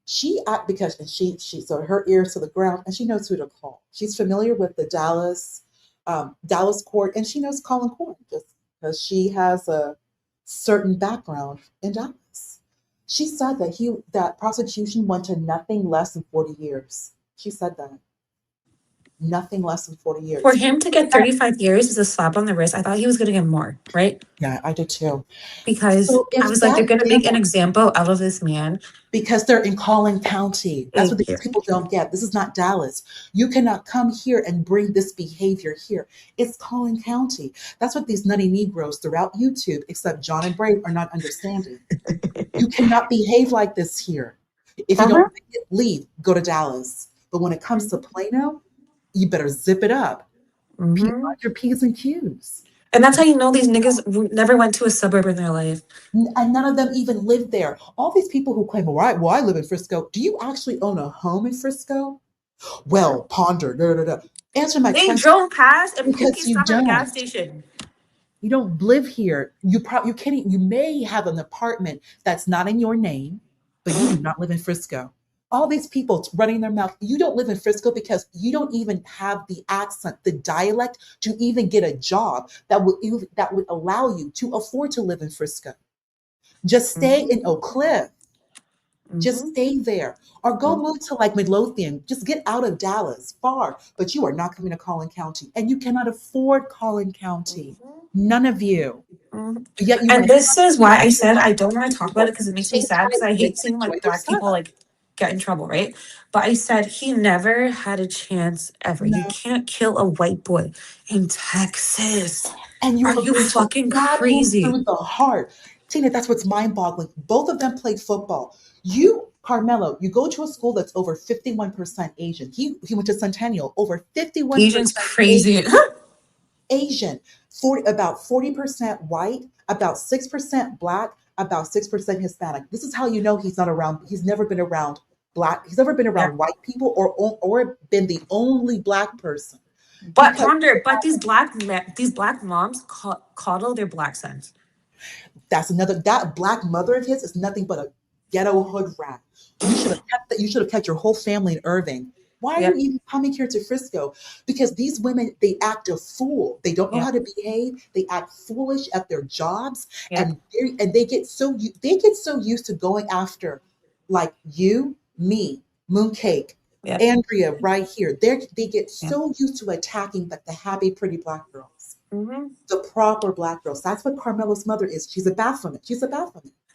She so her ears to the ground, and she knows who to call. She's familiar with the Dallas court, and she knows Colin Court just because she has a certain background in Dallas. She said that prosecution went to nothing less than 40 years. She said that. Nothing less than 40 years. For him to get 35 years is a slap on the wrist. I thought he was going to get more, right? Yeah, I did too. Because So I was like, they're going to make an example out of this man. Because they're in Collin County. That's what these people don't get. This is not Dallas. You cannot come here and bring this behavior here. It's Collin County. That's what these nutty Negroes throughout YouTube, except John and Brave, are not understanding. You cannot behave like this here. If you don't like it, leave, go to Dallas. But when it comes to Plano, you better zip it up. Mind your P's and Q's. And that's how you know these niggas never went to a suburb in their life. And none of them even lived there. All these people who claim, well, I live in Frisco. Do you actually own a home in Frisco? Well, ponder. Answer my question. They drove past and because Pookie stopped at a gas station. You don't live here. You may have an apartment that's not in your name, but you do not live in Frisco. All these people running their mouth, you don't live in Frisco because you don't even have the accent, the dialect to even get a job that would allow you to afford to live in Frisco. Just stay in Oak Cliff. Just stay there. Or go move to like Midlothian. Just get out of Dallas, far. But you are not coming to Collin County. And you cannot afford Collin County. None of you. Yet you And this is why I said I don't want to talk about it because it makes me sad because I hate seeing like Black people like get in trouble, right? But I said he never had a chance ever. No. You can't kill a white boy in Texas. And are you fucking crazy? Through the heart. Tina, that's what's mind-boggling. Both of them played football. You, Carmelo, you go to a school that's over 51% Asian. He went to Centennial, over 51% Asian's crazy. Asian. About 40% white, about 6% Black, about 6% Hispanic. This is how you know he's never been around Black. He's never been around white people or been the only Black person. But these black moms coddle their Black sons. That Black mother of his is nothing but a ghetto hood rat. You should have kept your whole family in Irving. Why are you even coming here to Frisco? Because these women, they act a fool. They don't know how to behave. They act foolish at their jobs, and they get so used to going after, like you, me, Mooncake, Andrea, right here. They get so used to attacking the happy, pretty Black girls, the proper Black girls. That's what Carmelo's mother is. She's a Baphomet.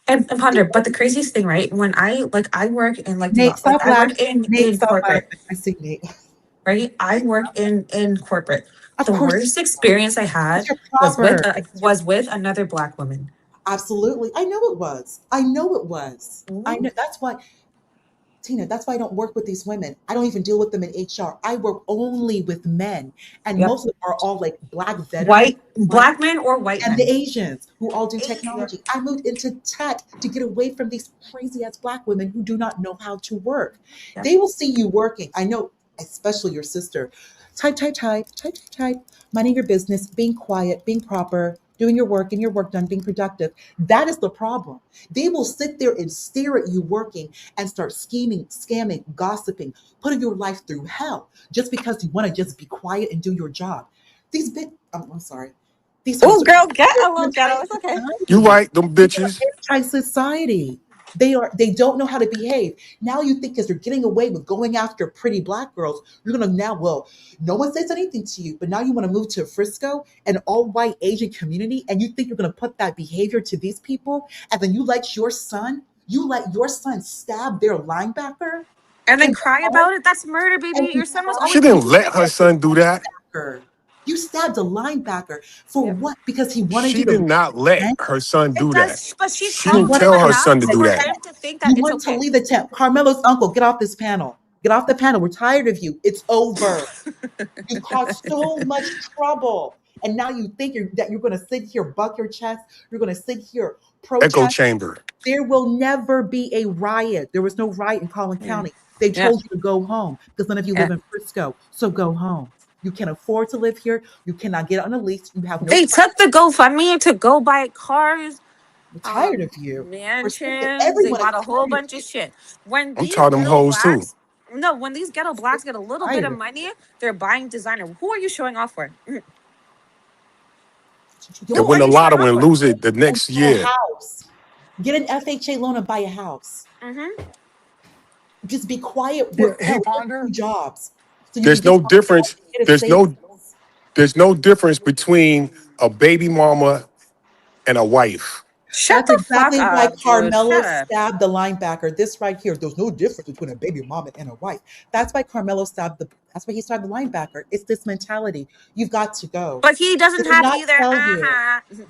And Ponder, but the craziest thing, right? When I work in like Nate, I work in corporate. I see Nate. Right? I work in corporate. The worst experience I had was with another Black woman. Absolutely. I know it was. I know that's why, Tina, that's why I don't work with these women. I don't even deal with them in HR. I work only with men. And most of them are all like Black veterans. Black men or white men. And the Asians who all do technology. I moved into tech to get away from these crazy ass Black women who do not know how to work. They will see you working. I know, especially your sister. Type, minding your business, being quiet, being proper, doing your work, and your work done, being productive. That is the problem. They will sit there and stare at you working and start scheming, scamming, gossiping, putting your life through hell just because you want to just be quiet and do your job. I'm sorry. Oh, girl, get a little ghetto. It's okay. You right, them bitches. Anti-society. They don't know how to behave. Now you think because you're getting away with going after pretty Black girls, you're gonna no one says anything to you, but now you want to move to Frisco, an all-white Asian community, and you think you're gonna put that behavior to these people, and then you let your son stab their linebacker and then cry about it. That's murder, baby. Your son was always. She didn't let her son do that. You stabbed a linebacker for what? Because he wanted you to. She did not let her son do that. But she didn't tell her son to do that. You want to leave the tent. Carmelo's uncle, get off this panel. Get off the panel. We're tired of you. It's over. You caused so much trouble. And now you think that you're going to sit here, buck your chest. You're going to sit here, protest. Echo chamber. There will never be a riot. There was no riot in Collin County. They told you to go home because none of you live in Frisco. So go home. You can't afford to live here. You cannot get on a lease. You have no. They took the GoFundMe to go buy cars. We're tired of you. We're sick of Mansions. They everyone is bought a whole tired of bunch of shit. When I'm these tired of them ghetto hoes too. blacks, no, when these ghetto blacks get a little bit tired of of money, they're buying designer. Who are you showing off for? you. And Who win are the you showing lotto off and for? lose it the And next buy a year. house. Get an FHA loan and buy a house. Mm-hmm. Just be quiet. Yeah, Work hey, hard. Work Ponder. 2 jobs so you can There's get no difference. get a There's savings. no difference between a baby mama and a wife. Shut That's the fuck exactly why up, dude. Carmelo Shut up. stabbed the linebacker. This right here. There's no difference between a baby mama and a wife. That's why Carmelo stabbed the. That's why he stabbed the linebacker. It's this mentality. You've got to go. But he doesn't Did they have not either. tell you?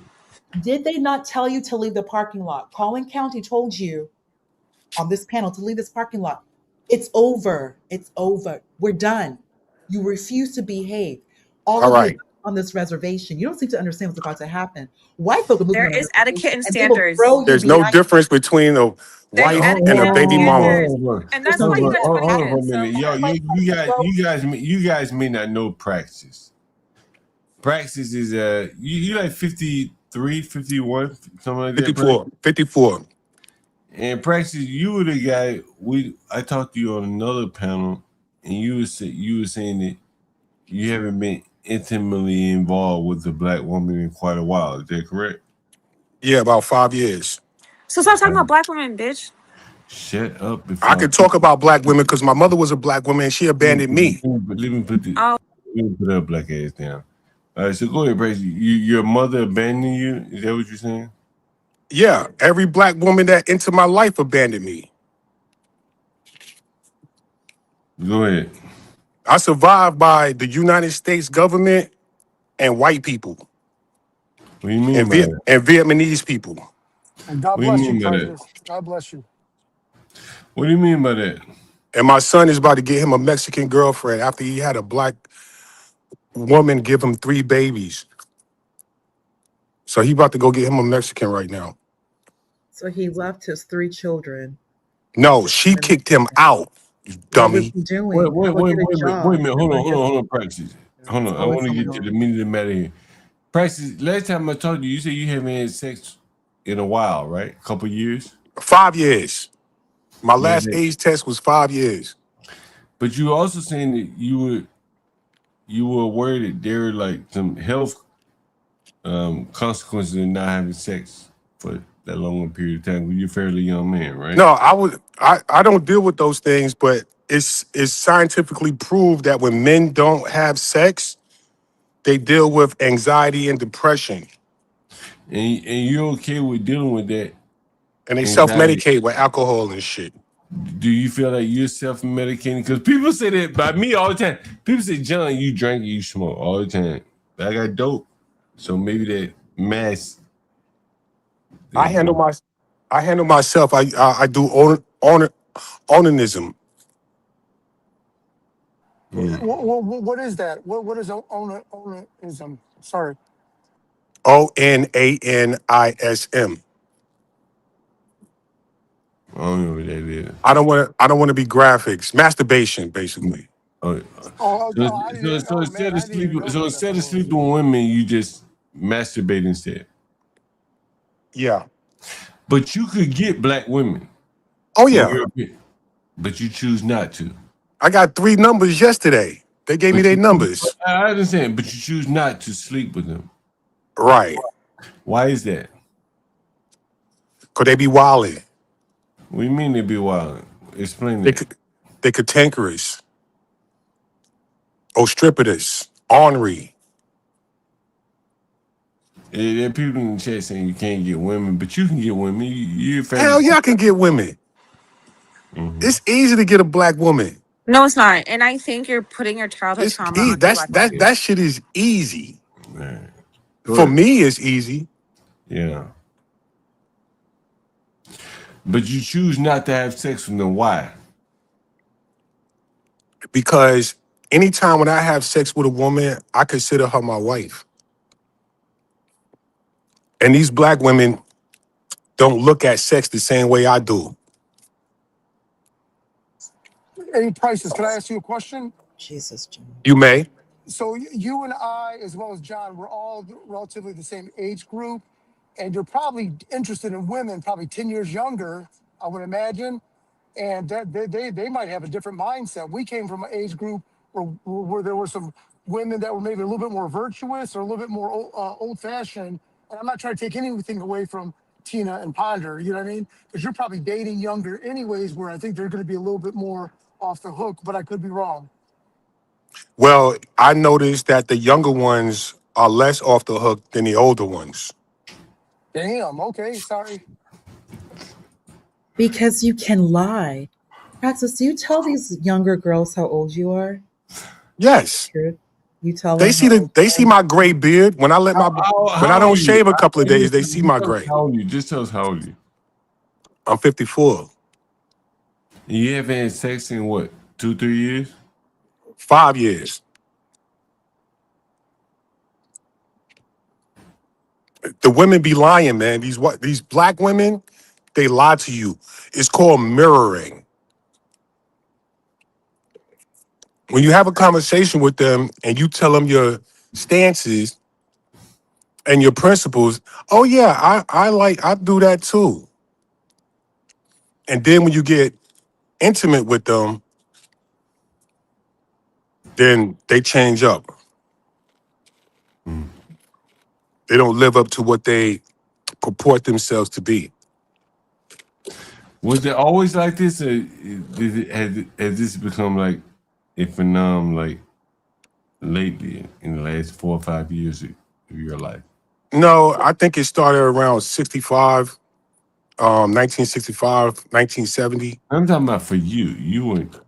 Did they not tell you to leave the parking lot? Collin County told you on this panel to leave this parking lot. It's over. It's over. We're done. You refuse to behave. All All of you right. on this reservation, you don't seem to understand what's about to happen. White folk are moving There on a is etiquette reservation and and they will standards. throw you There's no behind. difference between a There's wife etiquette and a and baby mama. standards. And There's that's no why you got difference. 20 Hold on for a kids. So minute, yo. You guys may not know Praxis. Praxis is you like 53, 51, something like that. 54. And Praxis, you were the guy I talked to you on another panel, and you were saying that you haven't been intimately involved with a black woman in quite a while. Is that correct? Yeah, about 5 years. stop talking about black women, bitch. Shut up before I could talk about black women because my mother was a black woman and she abandoned me. Let me put Oh, her black ass down. All right, so go ahead, Praxis. Your mother abandoned you? Is that what you're saying? Yeah, every black woman that entered my life abandoned me. Go ahead. I survived by the United States government and white people What do you mean by that? and Vietnamese people. And God What do you bless you, mean by that? President. God bless you. What do you mean by that? And my son is about to get him a Mexican girlfriend after he had a black woman give him 3 babies. So he about to go get him a Mexican right now. So he left his 3 children. No, she kicked him out, you What was dummy. he doing? Go get a job. Wait a minute. Hold on, Praxis. Hold on. I want to get to the meat of the matter here. Praxis, last time I talked to you, you said you haven't had sex in a while, right? A couple years? 5 years. My Yeah, last age test was 5 years. but you were also saying that you were aware that there were like some health consequences in not having sex for that long a period of time. You're a fairly young man, right? No, I don't deal with those things, but it's scientifically proved that when men don't have sex, they deal with anxiety and depression. And you're okay with dealing with that And they anxiety? self-medicate with alcohol and shit. Do you feel like you're self-medicating? Because people say that about me all the time. People say, John, you drink, you smoke all the time. But I got dope. So maybe that mass. I handle myself. I do onanism. What is that? What is ownerism? Sorry. ONANISM. I don't know what that is. I don't want to be graphics. Masturbation, basically. Oh, Oh, so, I didn't. so Oh instead man, of I didn't even sleeping, know so about that. instead of sleeping with women, you just masturbate instead. Yeah. But you could get black women. Oh yeah. But you choose not to. I got 3 numbers yesterday. They gave me their numbers. I understand, but you choose not to sleep with them. Right. Why is that? Could they be wilding? What do you mean they be wild? Explain that. They cantankerous, ostripitous, ornery. There are people in the chat saying you can't get women, but you can get women. You're Hell yeah, I can get women. Mm-hmm. It's easy to get a black woman. No, it's not. And I think you're putting your childhood trauma on black women. That shit is easy. Man. For me, it's easy. Yeah. But you choose not to have sex with them. Why? Because anytime when I have sex with a woman, I consider her my wife. And these black women don't look at sex the same way I do. Any prices? Can I ask you a question? Jesus, John. You may. So you and I, as well as John, we're all relatively the same age group. and you're probably interested in women probably 10 years younger, I would imagine, and that they might have a different mindset. We came from an age group where there were some women that were maybe a little bit more virtuous or a little bit more old fashioned. And I'm not trying to take anything away from Tina and Ponder, you know what I mean? Because you're probably dating younger anyways, where I think they're going to be a little bit more off the hook, but I could be wrong. Well, I noticed that the younger ones are less off the hook than the older ones. Damn, okay, sorry. Because you can lie. Praxis, do you tell these younger girls how old you are? Yes. Truth. You tell They them see how old they you see are? my gray beard. When I let my when I How don't old are you? shave a couple of days, they see my Tell us gray. how old are you? Just tell us how old are you. I'm 54. You haven't had sex in what, 2-3 years? 5 years. The women be lying, man. These black women, they lie to you. It's called mirroring. When you have a conversation with them and you tell them your stances and your principles, oh yeah, I do that too. And then when you get intimate with them, then they change up. They don't live up to what they purport themselves to be. Was it always like this, or has this become like a phenomenon like lately in the last 4 or 5 years of your life? No, I think it started around 65, 1965, 1970. I'm talking about for you. You went.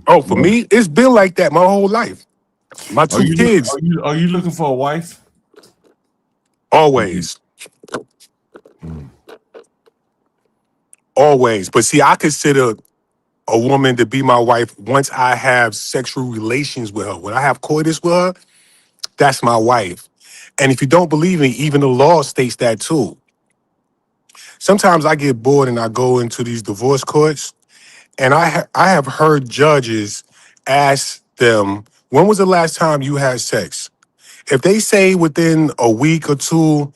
Oh, for me, it's been like that my whole life. My Are 2 you kids, are you looking for a wife? always. Always. But see, I consider a woman to be my wife once I have sexual relations with her. When I have coitus with her, that's my wife. And if you don't believe me, even the law states that too. Sometimes I get bored and I go into these divorce courts, and I have heard judges ask them, when was the last time you had sex? If they say within a week or two,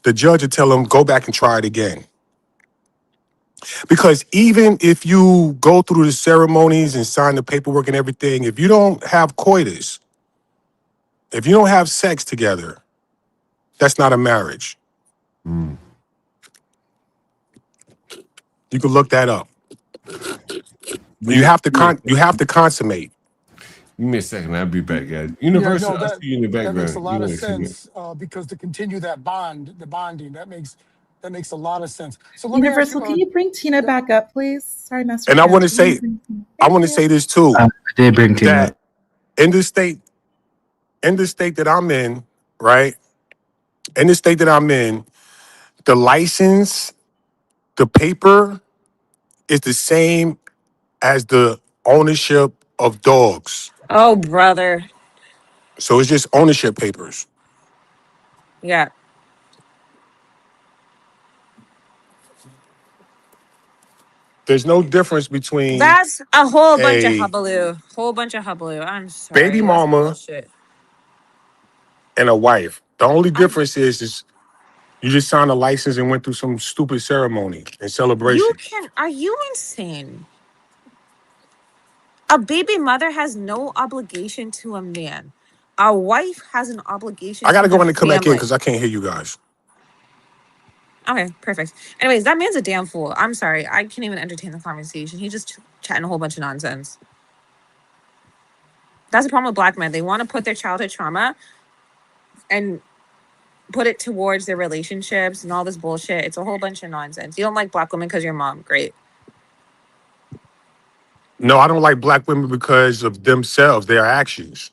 the judge will tell them, go back and try it again. Because even if you go through the ceremonies and sign the paperwork and everything, if you don't have coitus, if you don't have sex together, that's not a marriage. You can look that up. You have to consummate. Give me a second. I'll be back, guys. Yeah, Universal, no, I see you in the that makes a background. You lot of want to come in? sense because to continue that bonding, that makes a lot of sense. So let me ask Universal, you, can you bring Tina back up, please? Sorry, Master And I want Camp. to Can you say, bring Tina? I Thank want to you. say this too, I did bring Tina up. that in the state that I'm in, right? In the state that I'm in, the license, the paper is the same as the ownership of dogs. Oh, brother. So it's just ownership papers. Yeah. There's no difference between That's a whole bunch of a hubaloo. Whole bunch of hubaloo. I'm baby sorry. That's mama bullshit. and a wife. The only I difference is you just signed a license and went through some stupid ceremony and you celebration. can are you insane? A baby mother has no obligation to a man. A wife has an obligation I to gotta go her in and come back in family. because I can't hear you guys. Okay, perfect. Anyways, that man's a damn fool. I'm sorry. I can't even entertain the conversation. He's just chatting a whole bunch of nonsense. That's the problem with black men. They want to put their childhood trauma and put it towards their relationships and all this bullshit. It's a whole bunch of nonsense. You don't like black women because you're mom. Great. No, I don't like black women because of themselves, their actions.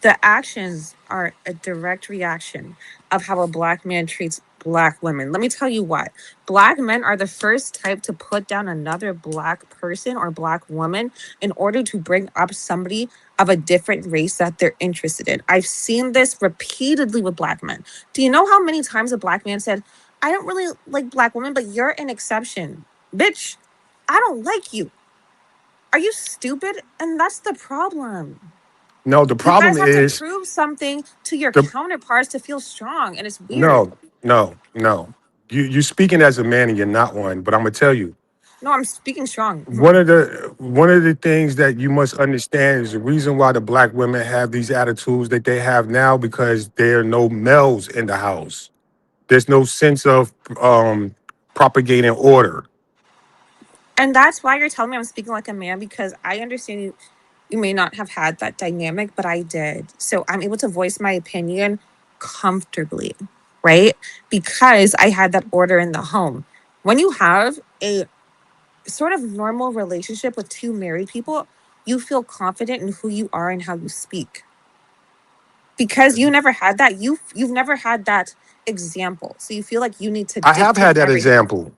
The actions are a direct reaction of how a black man treats black women. Let me tell you why. Black men are the first type to put down another black person or black woman in order to bring up somebody of a different race that they're interested in. I've seen this repeatedly with black men. Do you know how many times a black man said, I don't really like black women, but you're an exception? Bitch, I don't like you. Are you stupid? And that's the problem. No, the You problem guys have to is prove something to your the counterparts to feel strong, and it's weird. no. You speaking as a man and you're not one, but I'm gonna tell you, No, I'm speaking strong. one of the things that you must understand is the reason why the black women have these attitudes that they have now because there are no males in the house. There's no sense of propagating order. And that's why you're telling me I'm speaking like a man, because I understand you may not have had that dynamic, but I did. So I'm able to voice my opinion comfortably, right? Because I had that order in the home. When you have a sort of normal relationship with two married people, you feel confident in who you are and how you speak. Because you never had that, you've never had that example. So you feel like you need to I have dictate had that everything. example.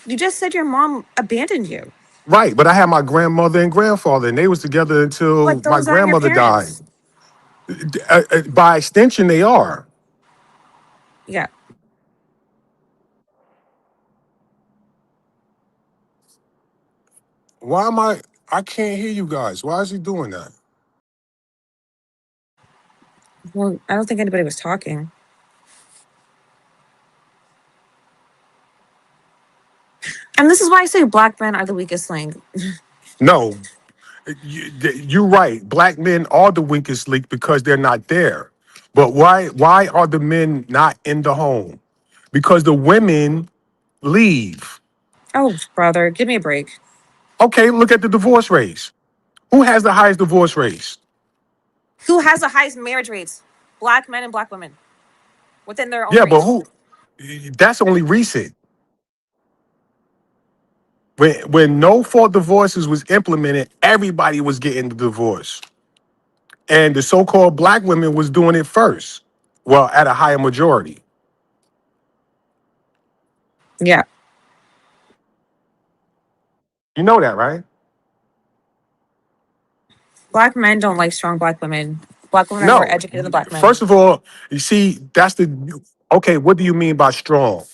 You just said your mom abandoned you. Right, but I had my grandmother and grandfather, and they was together until But my those aren't your grandmother died. parents. By extension, they are. Yeah. Why am I can't hear you guys. Why is he doing that? Well, I don't think anybody was talking. And this is why I say black men are the weakest link. No, you're right. Black men are the weakest link because they're not there. But why are the men not in the home? Because the women leave. Oh, brother, give me a break. Okay, look at the divorce rates. Who has the highest divorce rates? Who has the highest marriage rates? Black men and black women within their own Yeah, but race. who? That's only recent. When no fault divorces was implemented, everybody was getting the divorce. And the so-called black women was doing it first. Well, at a higher majority. Yeah. You know that, right? Black men don't like strong black women. Black women are more No. educated than black men. First of all, you see, that's the okay. What do you mean by strong?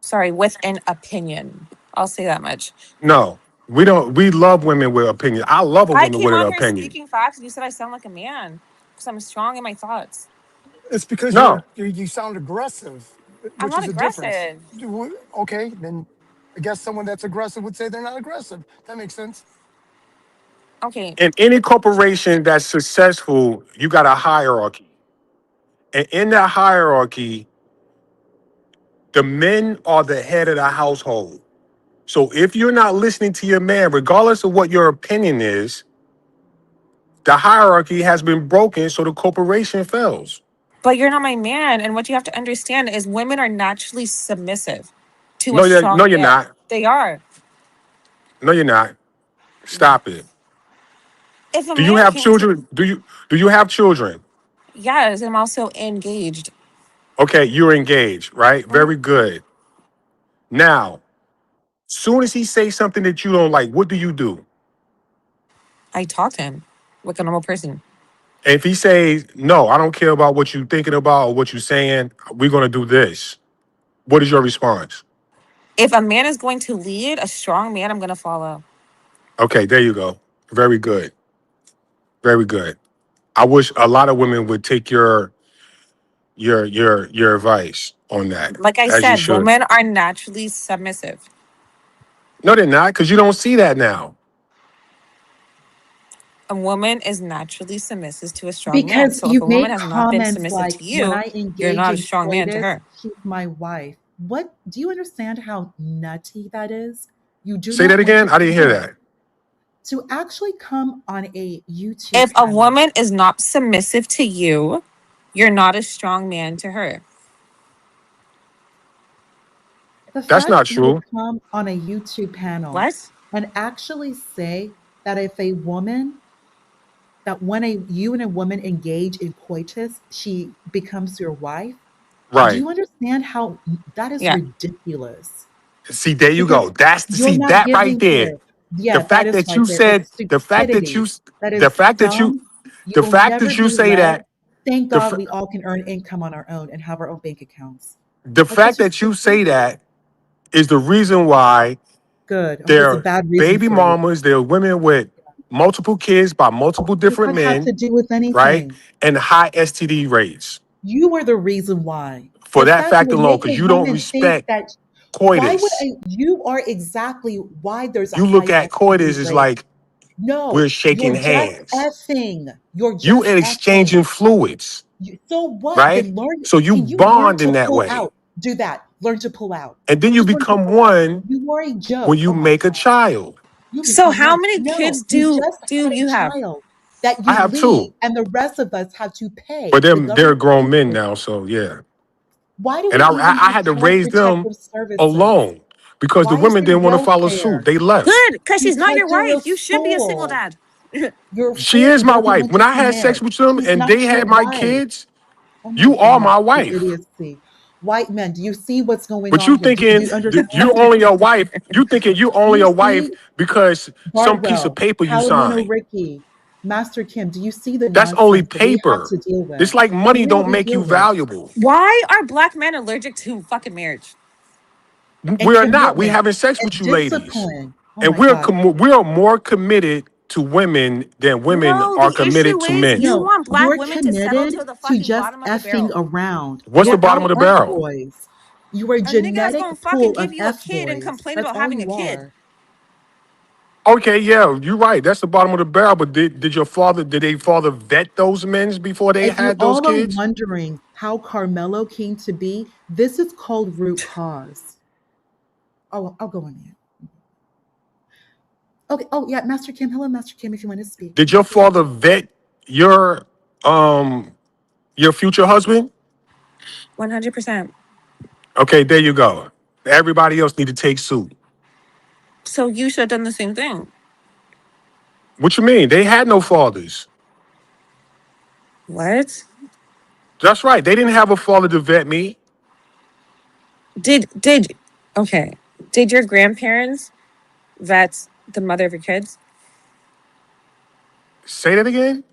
Sorry, with an opinion. I'll say that much. No, we don't. We love women with opinion. I love a I woman came with an on here opinion. speaking facts and you said I sound like a man because I'm strong in my thoughts. It's because No, you sound aggressive, I'm which not is a difference. aggressive. Okay, then I guess someone that's aggressive would say they're not aggressive. That makes sense. Okay. in any corporation that's successful, you got a hierarchy, and in that hierarchy, the men are the head of the household. So if you're not listening to your man, regardless of what your opinion is, the hierarchy has been broken, so the corporation fails. But you're not my man. And what you have to understand is women are naturally submissive to a No, strong you're man. not. They are. No, you're not. Stop it. If a Do you man have came to, children? Do you have children? yes, I'm also engaged. Okay, you're engaged, right? Mhm. Very good. Now, soon as he says something that you don't like, what do you do? I talk to him like a normal person. If he says, no, I don't care about what you're thinking about or what you're saying, we're gonna do this. What is your response? If a man is going to lead, a strong man, I'm going to follow. Okay, there you go. Very good. Very good. I wish a lot of women would take your advice on that, Like I as you said, should. women are naturally submissive. No, they're not, because you don't see that now. A woman is naturally submissive to a strong man. Because So if you a woman make has not been comments submissive like, to when you, I you're engage not a in strong man to coitus, her. she's my wife. What do you understand how nutty that is? You do Say that not again. I didn't hear understand. that. To actually come on a YouTube If a channel, woman is not submissive to you, you're not a strong man to her. the That's fact not that you would true. come on a YouTube panel What? and actually say that if a woman, that when you and a woman engage in coitus, she becomes your wife. Do Right. you understand how that is Yeah. ridiculous? See, there you Because go. That's the you're see not that right giving there. her, The yeah, that fact is that right you there. It's said the fact that you stupidity. That the is fact that you dumb. You the will fact never that you be say led. that Thank the God f- we all can earn income on our own and have our own bank accounts. the That's fact just that you say ridiculous. that is the reason why Good. Okay, there it's a are bad reason baby for you. mamas, there are women with multiple kids by multiple What does different that have men, to do with right? anything? And high STD rates. You were the reason why. For The that fact fact would alone, make because a you don't woman think respect that why would coitus. you are exactly why there's a You look high at STD coitus as rate. like No, we're shaking you're just hands. effing. You're You just are effing. exchanging fluids, So what? right? Then learn. So you Can you learn bond to in that pull way. out? Do that. Learn to pull out. And then you Just learn to become pull out. one You are a when joke. you Oh my make a God. child. You So become how one. many No, kids you do just had a you have? child that I you have leave, two. and the rest of us have to pay. But The they're government grown pays men for now, it. so yeah. Why do And we even I have had to child raise them protective services? alone because the Why is women there didn't want to follow suit. welfare? They left. Good, because she's not Because your you're a wife. You should be a single fool. dad. You're a She fool. is He my doesn't wife. want When you I to had sex marry. with them He's and not they your had my wife. kids, Oh my you are God, my the wife. idiocy. White men, do you see what's going But on you here? Do you thinking understand? you only a wife? You thinking you Do only you a wife see because some piece of Bardwell, paper you Palomino signed? Ricky, Master Kim? Do you see the That's only nonsense that we have paper. to deal with? It's like Do money you know what don't we make deal you with? valuable. Why are black men allergic to fucking marriage? And We're not. We commitment having sex with and you ladies, discipline. Oh and my God. we are more committed to women than women No, are the committed issue to is men. you No, want black you're women to settle committed to the to fucking just bottom of the effing barrel. around. What's the You're bottom of out the F barrel? boys. You are a A nigga that's genetic gonna fucking pool give of you a F kid and boys. complain That's about all having a you kid. are. Okay, yeah, you're right. That's the bottom of the barrel. But did your father, did they father vet those men before they If you had those all are kids? wondering how Carmelo came to be, this is called root cause. Oh, I'll go on here. Okay. Oh, yeah, Master Kim. Hello, Master Kim, if you want to speak. Did your father vet your um your future husband? 100%. Okay, there you go. Everybody else need to take suit. So you should have done the same thing. What you mean? They had no fathers. What? That's right. They didn't have a father to vet me. Did okay. Did your grandparents vet the mother of your kids? Say that again.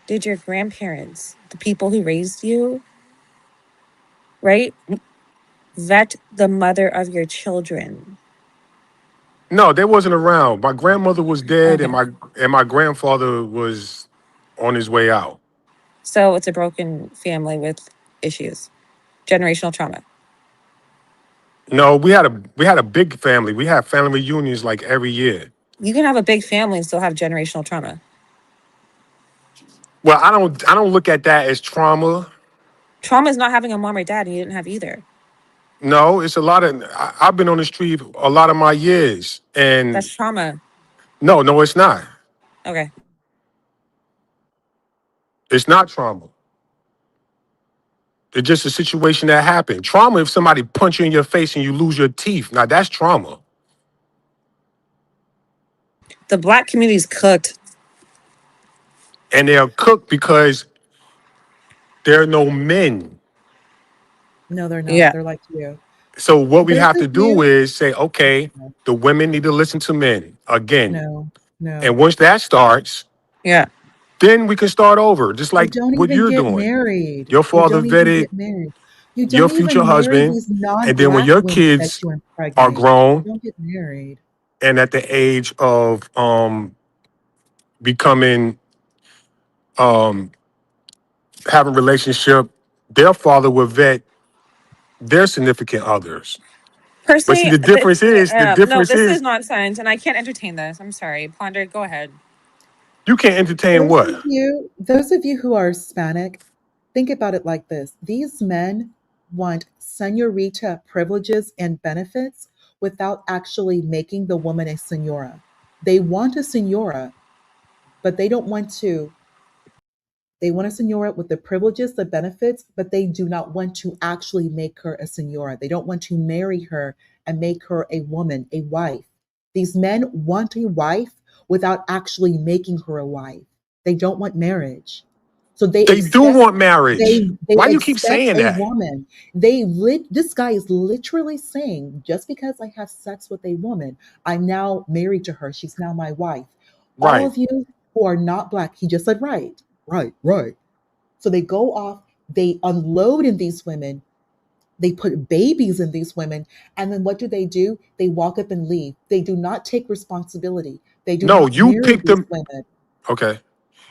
Did your grandparents, the people who raised you, right? Vet the mother of your children. No, they wasn't around. My grandmother was dead, Okay. and my grandfather was on his way out. So it's a broken family with issues. Generational trauma. No, we had a big family. We had family reunions like every year. You can have a big family and still have generational trauma. Well, I don't look at that as trauma. Trauma is not having a mom or dad and you didn't have either. No, it's a lot of. I've been on the street a lot of my years, That's and trauma. no, it's not. Okay. It's not trauma. It's just a situation that happened. Trauma if somebody punch you in your face and you lose your teeth. Now that's trauma. The black community is cooked. And they're cooked because there are no men. No, they're not. Yeah. They're like you. So what we Those have of to do you, is say, okay, the women need to listen to men again. no, no. And once that starts, Yeah. then we can start over, just You like don't what even you're get doing. married. Your You father don't even vetted get married. You your don't future even marry husband, these and then when non-black your women that kids you are impregnate. You grown don't get married. and at the age of becoming having relationship, their father will vet their significant others. But see, Personally, the no, difference this is is nonsense and I can't entertain this. I'm sorry. Ponder, go ahead. you can't entertain what? Those of you who are Hispanic, think about it like this. These men want senorita privileges and benefits without actually making the woman a senora. They want a senora, but they want a senora with the privileges, the benefits, but they do not want to actually make her a senora. They don't want to marry her and make her a woman, a wife. These men want a wife without actually making her a wife. They don't want marriage. So They do want marriage. they Why you keep expect saying a that? woman. This guy is literally saying, just because I have sex with a woman, I'm now married to her. She's now my wife. All Right. of you who are not black, he just said right. Right, right. So they go off, they unload in these women, they put babies in these women, and then what do? They walk up and leave. They do not take responsibility. They do No, not you marry pick these them. women. Okay.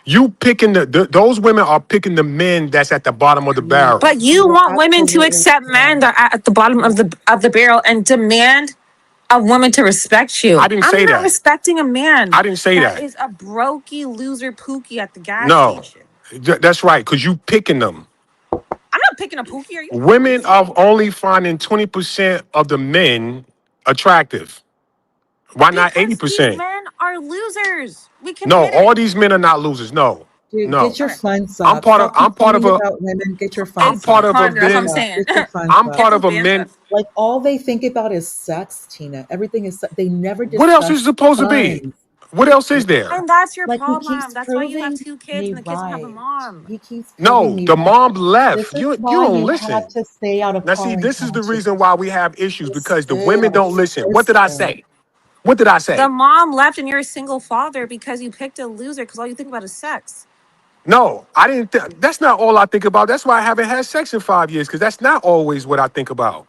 You picking those women are picking the men that's at the bottom of the barrel. But you You're want women to absolutely accept men that are at the bottom of the barrel and demand a woman to respect you. I didn't I'm say not that. respecting a man I didn't say that that. is a brokey loser pookie at the gas No, station. that's right. Because you picking them. I'm not picking a pookie. Are you Women crazy? are only finding 20% of the men attractive. Why not Because these 80%? men are losers. We can No, admit it. all these men are not losers. No, Dude, no. get your Okay. funds I'm up. part of. Stop I'm part of complaining a. about women. Get your I'm funds part up. of a Get That's what your I'm men. funds up. saying. Get your funds I'm up. Get part those of a bands men. up. Like all they think about is sex, Tina. Everything is they never What else is discuss it supposed to be? funds. What else is there? And that's your Like he problem. keeps That's why you have proving 2 kids me and the kids don't have a right. mom. He keeps proving No, me the right. mom This left. is You why don't you have listen. to stay out of Now see, calling this is the contests. reason why we have issues because the women don't Persist. listen. What did I Persist. say? What did I The say? mom left and you're a single father because you picked a loser because all you think about is sex. No, I didn't. That's not all I think about. That's why I haven't had sex in 5 years because that's not always what I think about.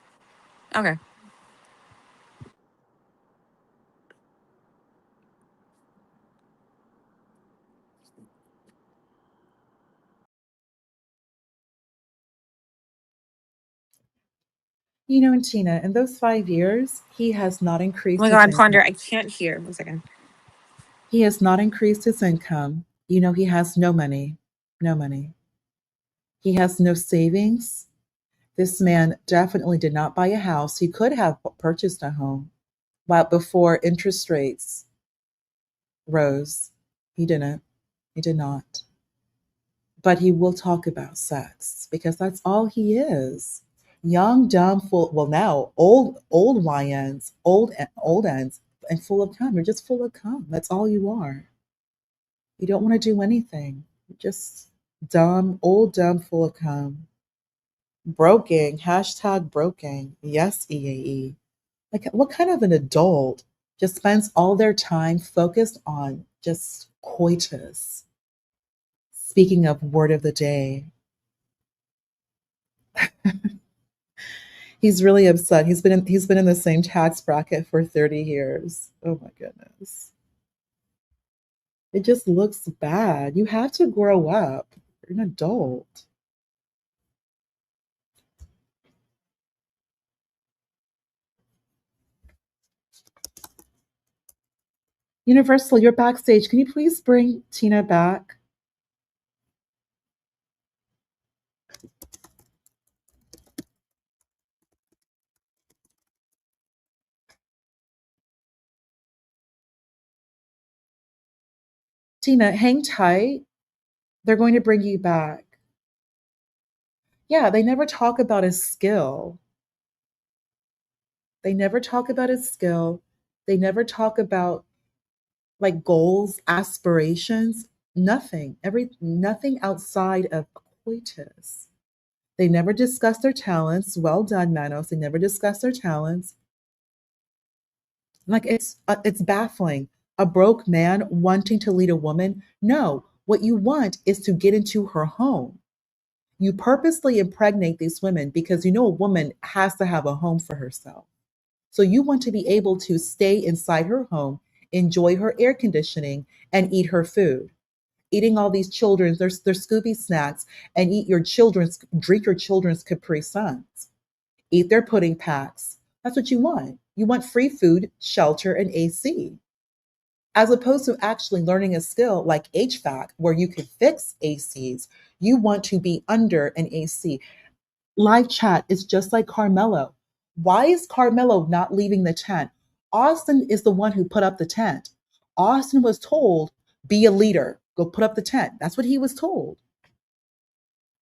Okay. You know, and Tina, in those 5 years, he has not Oh increased my his God, income. Ponder, I can't hear. 1 second. He has not increased his income. You know, he has no money. No money. He has no savings. This man definitely did not buy a house. He could have purchased a home, but before interest rates rose, he didn't. He did not. But he will talk about sex because that's all he is. Young, dumb, full. Well, now old YNs, old ends, and full of cum. You're just full of cum. That's all you are. You don't want to do anything. You're just dumb, old, dumb, full of cum. Broken. Hashtag broken. Yes, EAE. Like, what kind of an adult just spends all their time focused on just coitus? Speaking of word of the day, he's really upset. He's been in the same tax bracket for 30 years. Oh my goodness. It just looks bad. You have to grow up. You're an adult. Universal, you're backstage. Can you please bring Tina back? Tina, hang tight. They're going to bring you back. Yeah, they never talk about his skill. They never talk about his skill. They never talk about like goals, aspirations, nothing. Nothing outside of coitus. They never discuss their talents. Well done, Manos. They never discuss their talents. Like it's baffling. A broke man wanting to lead a woman. No, what you want is to get into her home. You purposely impregnate these women because you know a woman has to have a home for herself. So you want to be able to stay inside her home, enjoy her air conditioning, and eat her food. Eating all these children's their Scooby snacks and drink your children's Capri Suns. Eat their pudding packs. That's what you want. You want free food, shelter, and AC. As opposed to actually learning a skill like HVAC, where you could fix ACs, you want to be under an AC. Live chat is just like Carmelo. Why is Carmelo not leaving the tent? Austin is the one who put up the tent. Austin was told, be a leader, go put up the tent. That's what he was told.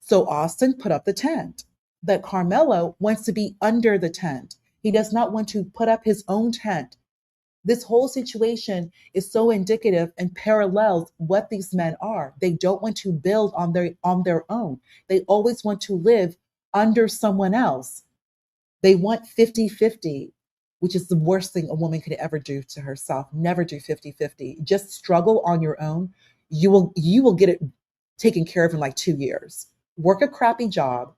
So Austin put up the tent. But Carmelo wants to be under the tent. He does not want to put up his own tent. This whole situation is so indicative and parallels what these men are. They don't want to build on their own. They always want to live under someone else. They want 50-50, which is the worst thing a woman could ever do to herself. Never do 50-50. Just struggle on your own. You will get it taken care of in like 2 years. Work a crappy job,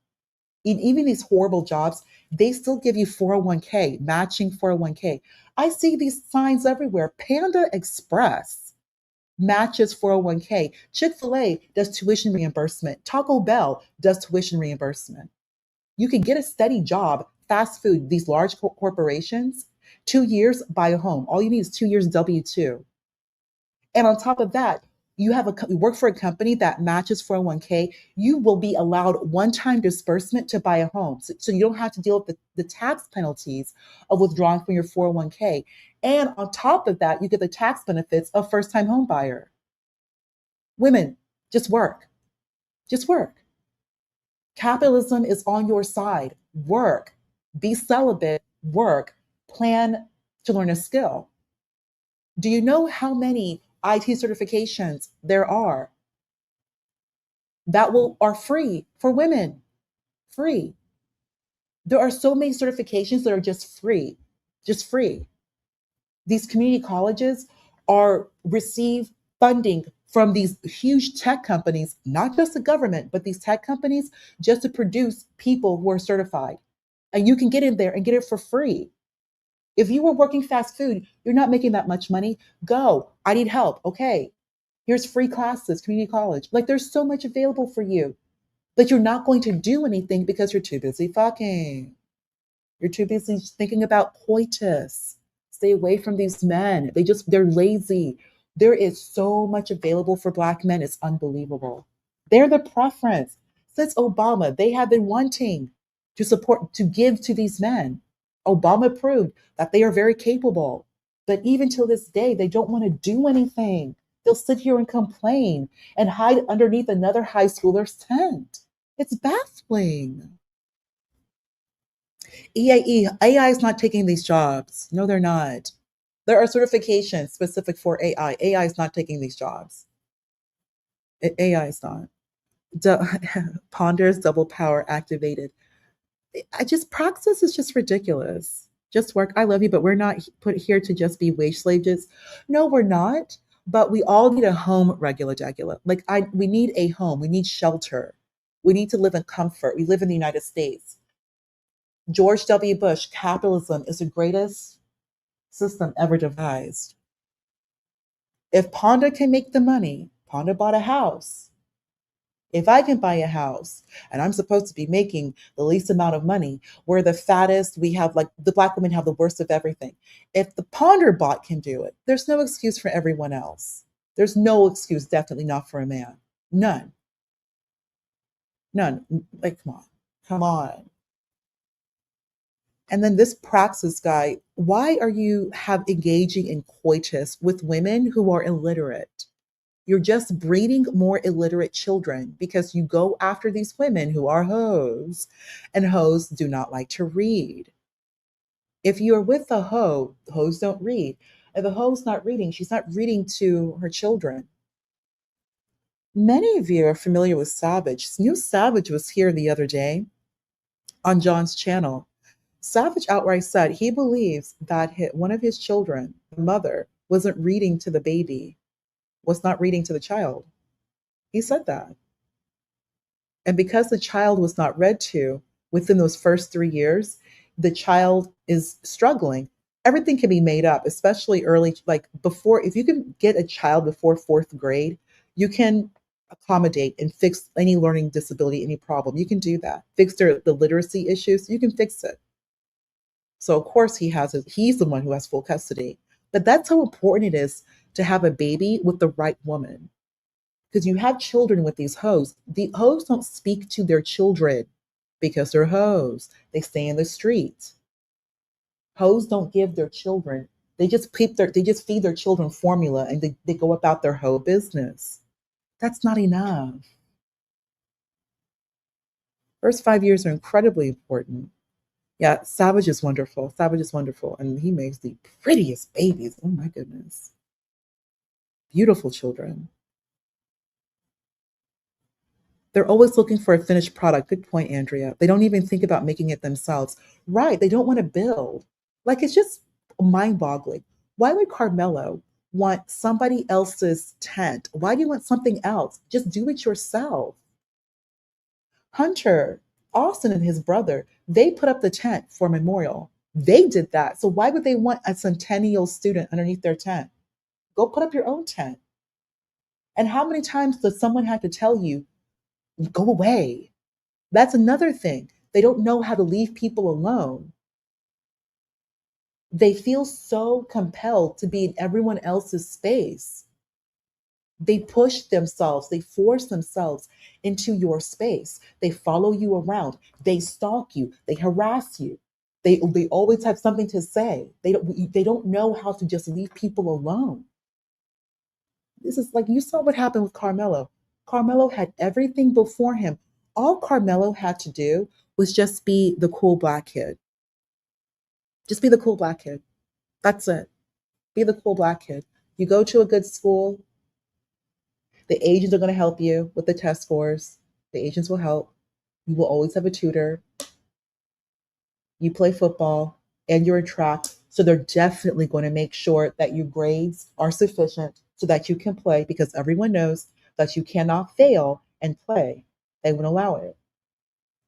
even these horrible jobs, they still give you 401k, matching 401k. I see these signs everywhere. Panda Express matches 401k. Chick-fil-A does tuition reimbursement. Taco Bell does tuition reimbursement. You can get a steady job, fast food, these large corporations, 2 years, buy a home. All you need is 2 years W-2. And on top of that, you work for a company that matches 401k, you will be allowed one-time disbursement to buy a home. So you don't have to deal with the tax penalties of withdrawing from your 401k. And on top of that, you get the tax benefits of first-time home buyer. Women, just work. Just work. Capitalism is on your side. Work. Be celibate. Work. Plan to learn a skill. Do you know how many IT certifications there are that are free for women? Free. There are so many certifications that are just free. Just free. These community colleges receive funding from these huge tech companies, not just the government, but these tech companies, just to produce people who are certified. And you can get in there and get it for free. If you were working fast food, you're not making that much money. Go. I need help. Okay. Here's free classes, community college. Like there's so much available for you, but you're not going to do anything because you're too busy fucking. You're too busy thinking about coitus. Stay away from these men. They're lazy. There is so much available for Black men. It's unbelievable. They're the preference. Since Obama, they have been wanting to give to these men. Obama proved that they are very capable. But even till this day, they don't want to do anything. They'll sit here and complain and hide underneath another high schooler's tent. It's baffling. AI is not taking these jobs. No, they're not. There are certifications specific for AI. AI is not taking these jobs. AI is not. Ponder's double power activated. Praxis is just ridiculous. Just work. I love you, but we're not put here to just be wage slaves. No, we're not. But we all need a home, regular. We need a home. We need shelter. We need to live in comfort. We live in the United States. George W. Bush, capitalism is the greatest system ever devised. If Ponda can make the money, Ponda bought a house. If I can buy a house and I'm supposed to be making the least amount of money, we're the fattest, we have the Black women have the worst of everything. If the Ponder bot can do it, there's no excuse for everyone else. There's no excuse, definitely not for a man. None. None. Come on. And then this Praxis guy, why are you engaging in coitus with women who are illiterate? You're just breeding more illiterate children because you go after these women who are hoes, and hoes do not like to read. If you're with a hoe, hoes don't read. If a hoe's not reading, she's not reading to her children. Many of you are familiar with Savage. New Savage was here the other day on John's channel. Savage outright said he believes that one of his children, the mother, wasn't reading to the baby, was not reading to the child. He said that. And because the child was not read to within those first 3 years, the child is struggling. Everything can be made up, especially early, before. If you can get a child before 4th grade, you can accommodate and fix any learning disability, any problem. You can do that. Fix the literacy issues, you can fix it. So of course he's the one who has full custody. But that's how important it is to have a baby with the right woman. Because you have children with these hoes. The hoes don't speak to their children because they're hoes. They stay in the street. Hoes don't give their children. They just feed their children formula and they go about their hoe business. That's not enough. First 5 years are incredibly important. Yeah, Savage is wonderful. Savage is wonderful. And he makes the prettiest babies. Oh my goodness. Beautiful children. They're always looking for a finished product. Good point, Andrea. They don't even think about making it themselves. Right. They don't want to build. It's just mind-boggling. Why would Carmelo want somebody else's tent? Why do you want something else? Just do it yourself. Hunter, Austin and his brother, they put up the tent for memorial. They did that. So why would they want a centennial student underneath their tent? Go put up your own tent. And how many times does someone have to tell you, go away? That's another thing. They don't know how to leave people alone. They feel so compelled to be in everyone else's space. They push themselves, they force themselves into your space. They follow you around, they stalk you, they harass you. They always have something to say. They don't know how to just leave people alone. This is like you saw what happened with Carmelo. Carmelo had everything before him. All Carmelo had to do was just be the cool black kid. Just be the cool black kid. That's it. Be the cool black kid. You go to a good school. The agents are going to help you with the test scores. The agents will help. You will always have a tutor. You play football and you're in track. So they're definitely going to make sure that your grades are sufficient so that you can play, because everyone knows that you cannot fail and play. They won't allow it.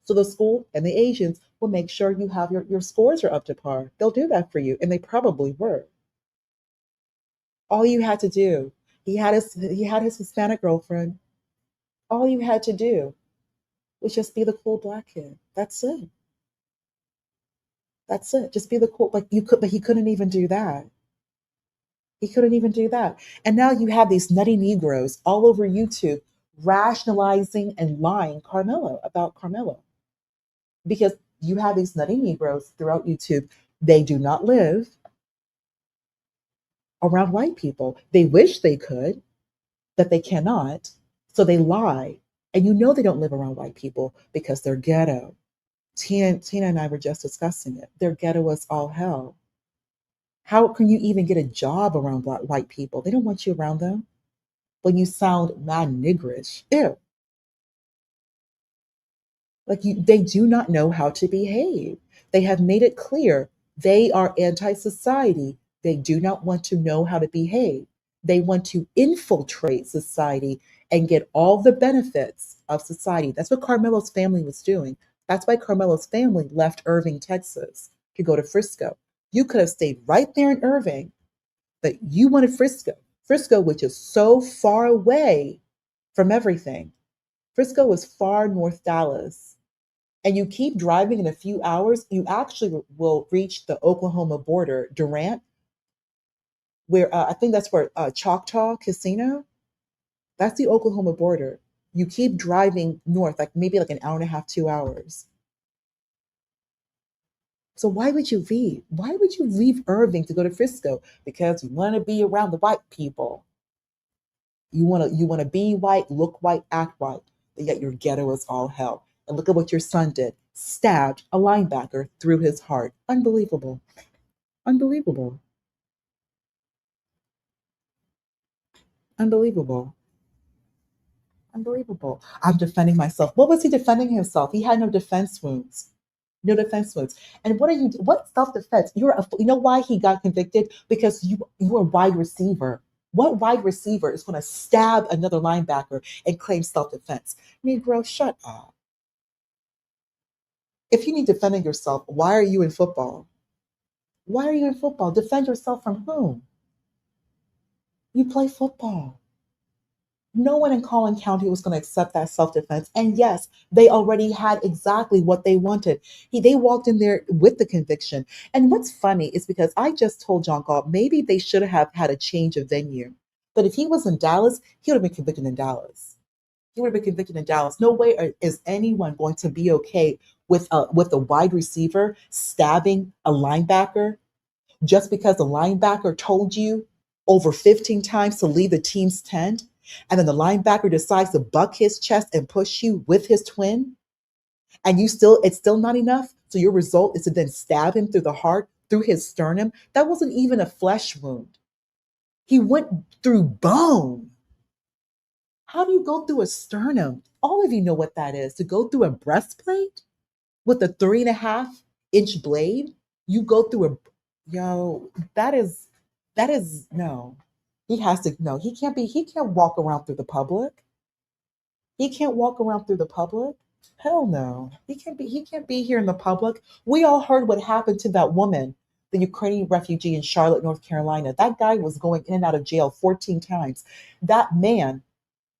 So the school and the agents will make sure you have your scores are up to par. They'll do that for you. And they probably were. All you had to do, he had his Hispanic girlfriend. All you had to do was just be the cool black kid. That's it. That's it. Just be the cool, but he couldn't even do that. He couldn't even do that. And now you have these nutty Negroes all over YouTube rationalizing and lying about Carmelo. Because you have these nutty Negroes throughout YouTube. They do not live around white people. They wish they could, but they cannot. So they lie. And you know they don't live around white people because they're ghetto. Tina and I were just discussing it. They're ghetto as all hell. How can you even get a job around white people? They don't want you around them. When you sound mad niggerish. Ew. They do not know how to behave. They have made it clear they are anti-society. They do not want to know how to behave. They want to infiltrate society and get all the benefits of society. That's what Carmelo's family was doing. That's why Carmelo's family left Irving, Texas to go to Frisco. You could have stayed right there in Irving, but you wanted Frisco. Frisco, which is so far away from everything. Frisco was far north Dallas. And you keep driving in a few hours, you actually will reach the Oklahoma border, Durant, where I think that's where Choctaw Casino, that's the Oklahoma border. You keep driving north, maybe an hour and a half, 2 hours. So why would you leave? Why would you leave Irving to go to Frisco? Because you want to be around the white people. You want to be white, look white, act white, but yet you're ghetto as all hell. And look at what your son did. Stabbed a linebacker through his heart. Unbelievable. Unbelievable. Unbelievable. Unbelievable. I'm defending myself. What was he defending himself? He had no defense wounds. No defense wounds. And what self-defense? You know why he got convicted? Because you were a wide receiver. What wide receiver is going to stab another linebacker and claim self-defense? Negro, shut up. If you need defending yourself, why are you in football? Why are you in football? Defend yourself from whom? You play football. No one in Collin County was going to accept that self-defense. And yes, they already had exactly what they wanted. They walked in there with the conviction. And what's funny is because I just told John Galt, maybe they should have had a change of venue. But if he was in Dallas, he would have been convicted in Dallas. He would have been convicted in Dallas. No way is anyone going to be okay with a wide receiver stabbing a linebacker just because the linebacker told you over 15 times to leave the team's tent, and then the linebacker decides to buck his chest and push you with his twin, and it's still not enough. So your result is to then stab him through the heart, through his sternum. That wasn't even a flesh wound. He went through bone. How do you go through a sternum? All of you know what that is. To go through a breastplate with a 3.5-inch blade, you go through that is no. He can't walk around through the public. He can't walk around through the public. Hell no. He can't be here in the public. We all heard what happened to that woman, the Ukrainian refugee in Charlotte, North Carolina. That guy was going in and out of jail 14 times. That man,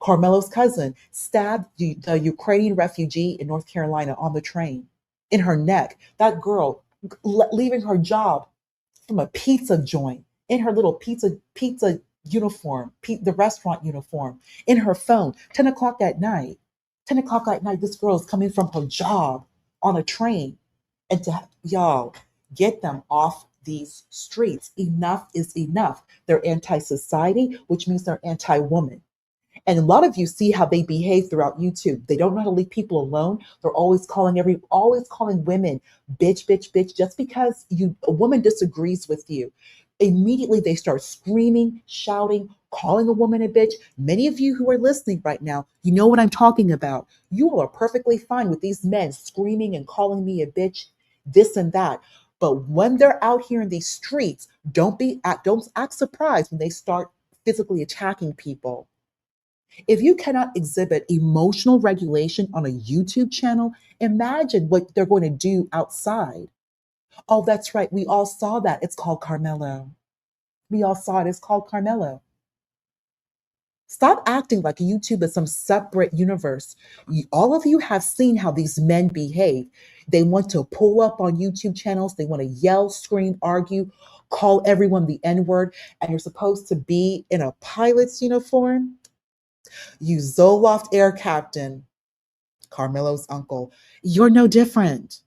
Carmelo's cousin, stabbed the Ukrainian refugee in North Carolina on the train in her neck. That girl leaving her job from a pizza joint in her little pizza uniform, the restaurant uniform, in her phone, 10 o'clock at night. 10 o'clock at night, this girl is coming from her job on a train. And y'all, get them off these streets. Enough is enough. They're anti-society, which means they're anti-woman. And a lot of you see how they behave throughout YouTube. They don't know how to leave people alone. They're always calling women bitch, bitch, bitch, just because a woman disagrees with you. Immediately they start screaming, shouting, calling a woman a bitch. Many of you who are listening right now, you know what I'm talking about. You all are perfectly fine with these men screaming and calling me a bitch, this and that. But when they're out here in these streets, don't act surprised when they start physically attacking people. If you cannot exhibit emotional regulation on a YouTube channel, imagine what they're going to do outside. Oh, that's right. We all saw that. It's called Carmelo. We all saw it. It's called Carmelo. Stop acting like YouTube is some separate universe. All of you have seen how these men behave. They want to pull up on YouTube channels. They want to yell, scream, argue, call everyone the N-word. And you're supposed to be in a pilot's uniform. You Zoloft air captain, Carmelo's uncle. You're no different.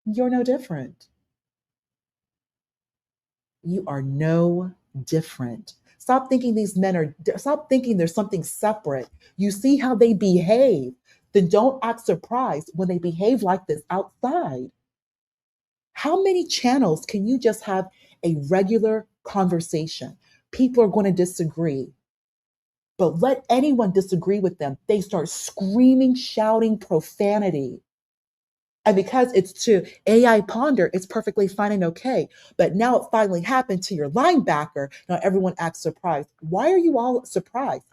You're no different. You are no different. Stop thinking stop thinking there's something separate. You see how they behave. Then don't act surprised when they behave like this outside. How many channels can you just have a regular conversation? People are going to disagree. But let anyone disagree with them. They start screaming, shouting profanity. And because it's to AI Ponder, it's perfectly fine and okay. But now it finally happened to your linebacker. Now everyone acts surprised. Why are you all surprised?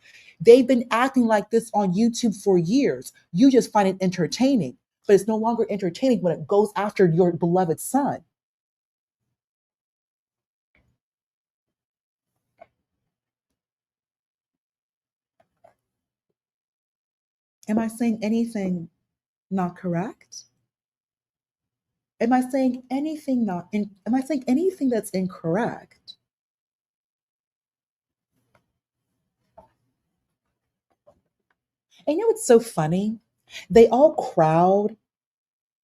They've been acting like this on YouTube for years. You just find it entertaining. But it's no longer entertaining when it goes after your beloved son. Am I saying anything not correct? Am I saying anything that's incorrect? And you know what's so funny? They all crowd,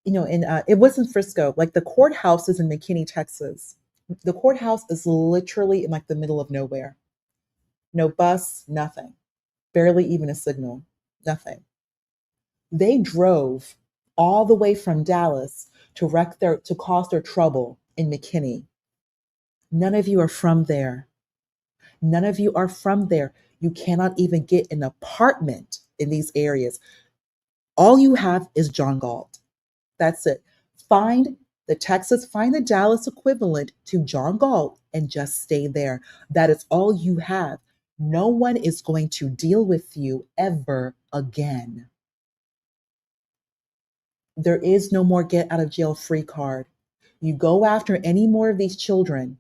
and it was in Frisco. Like the courthouse is in McKinney, Texas. The courthouse is literally in like the middle of nowhere. No bus, nothing. Barely even a signal, nothing. They drove all the way from Dallas to cause their trouble in McKinney. None of you are from there. None of you are from there. You cannot even get an apartment in these areas. All you have is John Galt. That's it. Find the Dallas equivalent to John Galt and just stay there. That is all you have. No one is going to deal with you ever again. There is no more get out of jail free card. You go after any more of these children,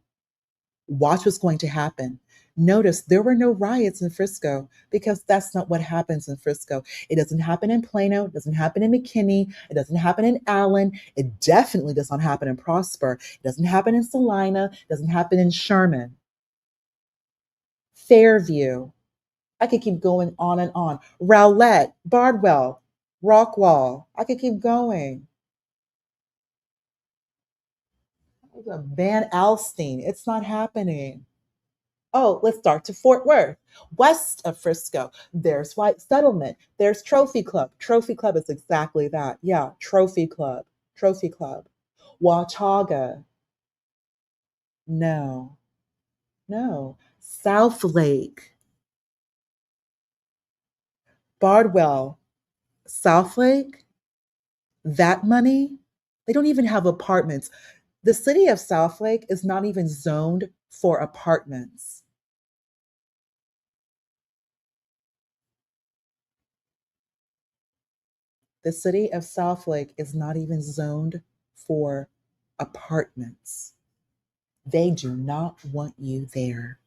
watch what's going to happen. Notice there were no riots in Frisco because that's not what happens in Frisco. It doesn't happen in Plano. It doesn't happen in McKinney. It doesn't happen in Allen. It definitely does not happen in Prosper. It doesn't happen in Salina. It doesn't happen in Sherman. Fairview. I could keep going on and on. Rowlett, Bardwell, Rockwall. I could keep going. Van Alstyne. It's not happening. Oh, let's start to Fort Worth. West of Frisco, there's White Settlement. There's Trophy Club. Trophy Club is exactly that. Yeah, Trophy Club. Trophy Club. Watauga. No. South Lake. Bardwell. South Lake. That money. They don't even have apartments. The city of South Lake is not even zoned for apartments. The city of Southlake is not even zoned for apartments. They do not want you there.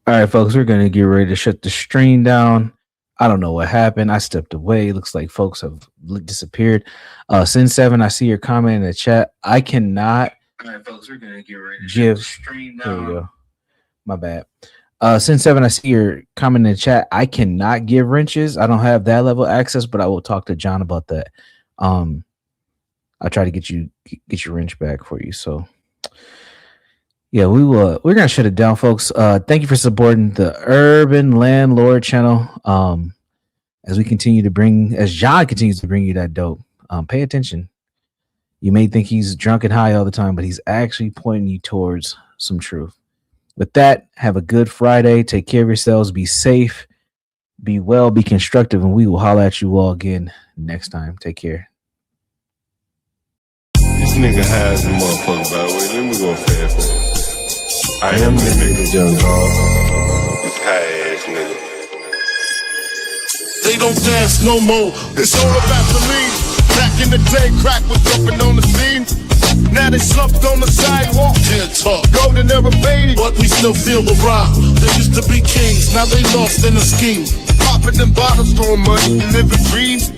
All right, folks, we're going to get ready to shut the stream down. I don't know what happened. I stepped away. It looks like folks have disappeared. Sin7, I see your comment in the chat. I cannot. All right, folks, we're going to get ready to shut the stream down. There we go. My bad. Sin7, I see your comment in the chat. I cannot give wrenches. I don't have that level of access, but I will talk to John about that. I'll try to get your wrench back for you. So yeah, we're gonna shut it down, folks. Thank you for supporting the Urban Landlord channel. As John continues to bring you that dope. Pay attention. You may think he's drunk and high all the time, but he's actually pointing you towards some truth. With that, have a good Friday. Take care of yourselves. Be safe. Be well. Be constructive. And we will holler at you all again next time. Take care. This nigga has a motherfucker, by the way. Let me go fast. I am the nigga, young dog. This high ass nigga. They don't dance no more. It's all about the lean. Back in the day, crack was jumping on the scene. Now they slumped on the sidewalk. Can't talk. Golden era baby, but we still feel the rock. They used to be kings, now they lost in the scheme. Popping them bottles, throwing money, and living dreams.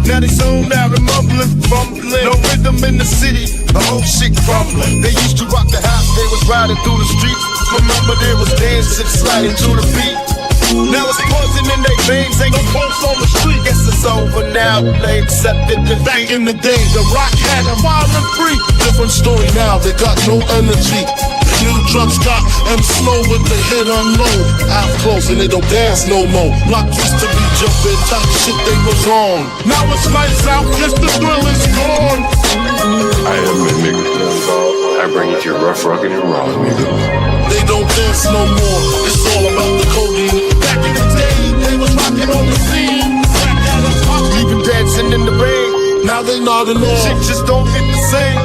Now they zoned out and mumbling, fumbling. No rhythm in the city, the whole shit crumbling. They used to rock the house, they was riding through the streets. Remember there was dancing, sliding to the beat. Now it's poison in their veins, ain't no pulse on the street. Guess it's over now, they accepted defeat. Back in the day, the rock had a violent free. Different story now, they got no energy. New drugs got them slow with the hit unload. Half close and they don't dance no more. Block used to be jumping, top shit they was on. Now it's lights out, just the thrill is gone. I am the nigga, young dog. I bring it to your rough, rugged, and raw, nigga. They don't dance no more. It's all about the codeine. Back in the day, they was rocking on the scene. Even dancing in the rain. Now they nodding off. Shit just don't hit the same.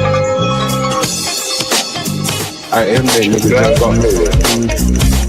I am that nigga, young dog.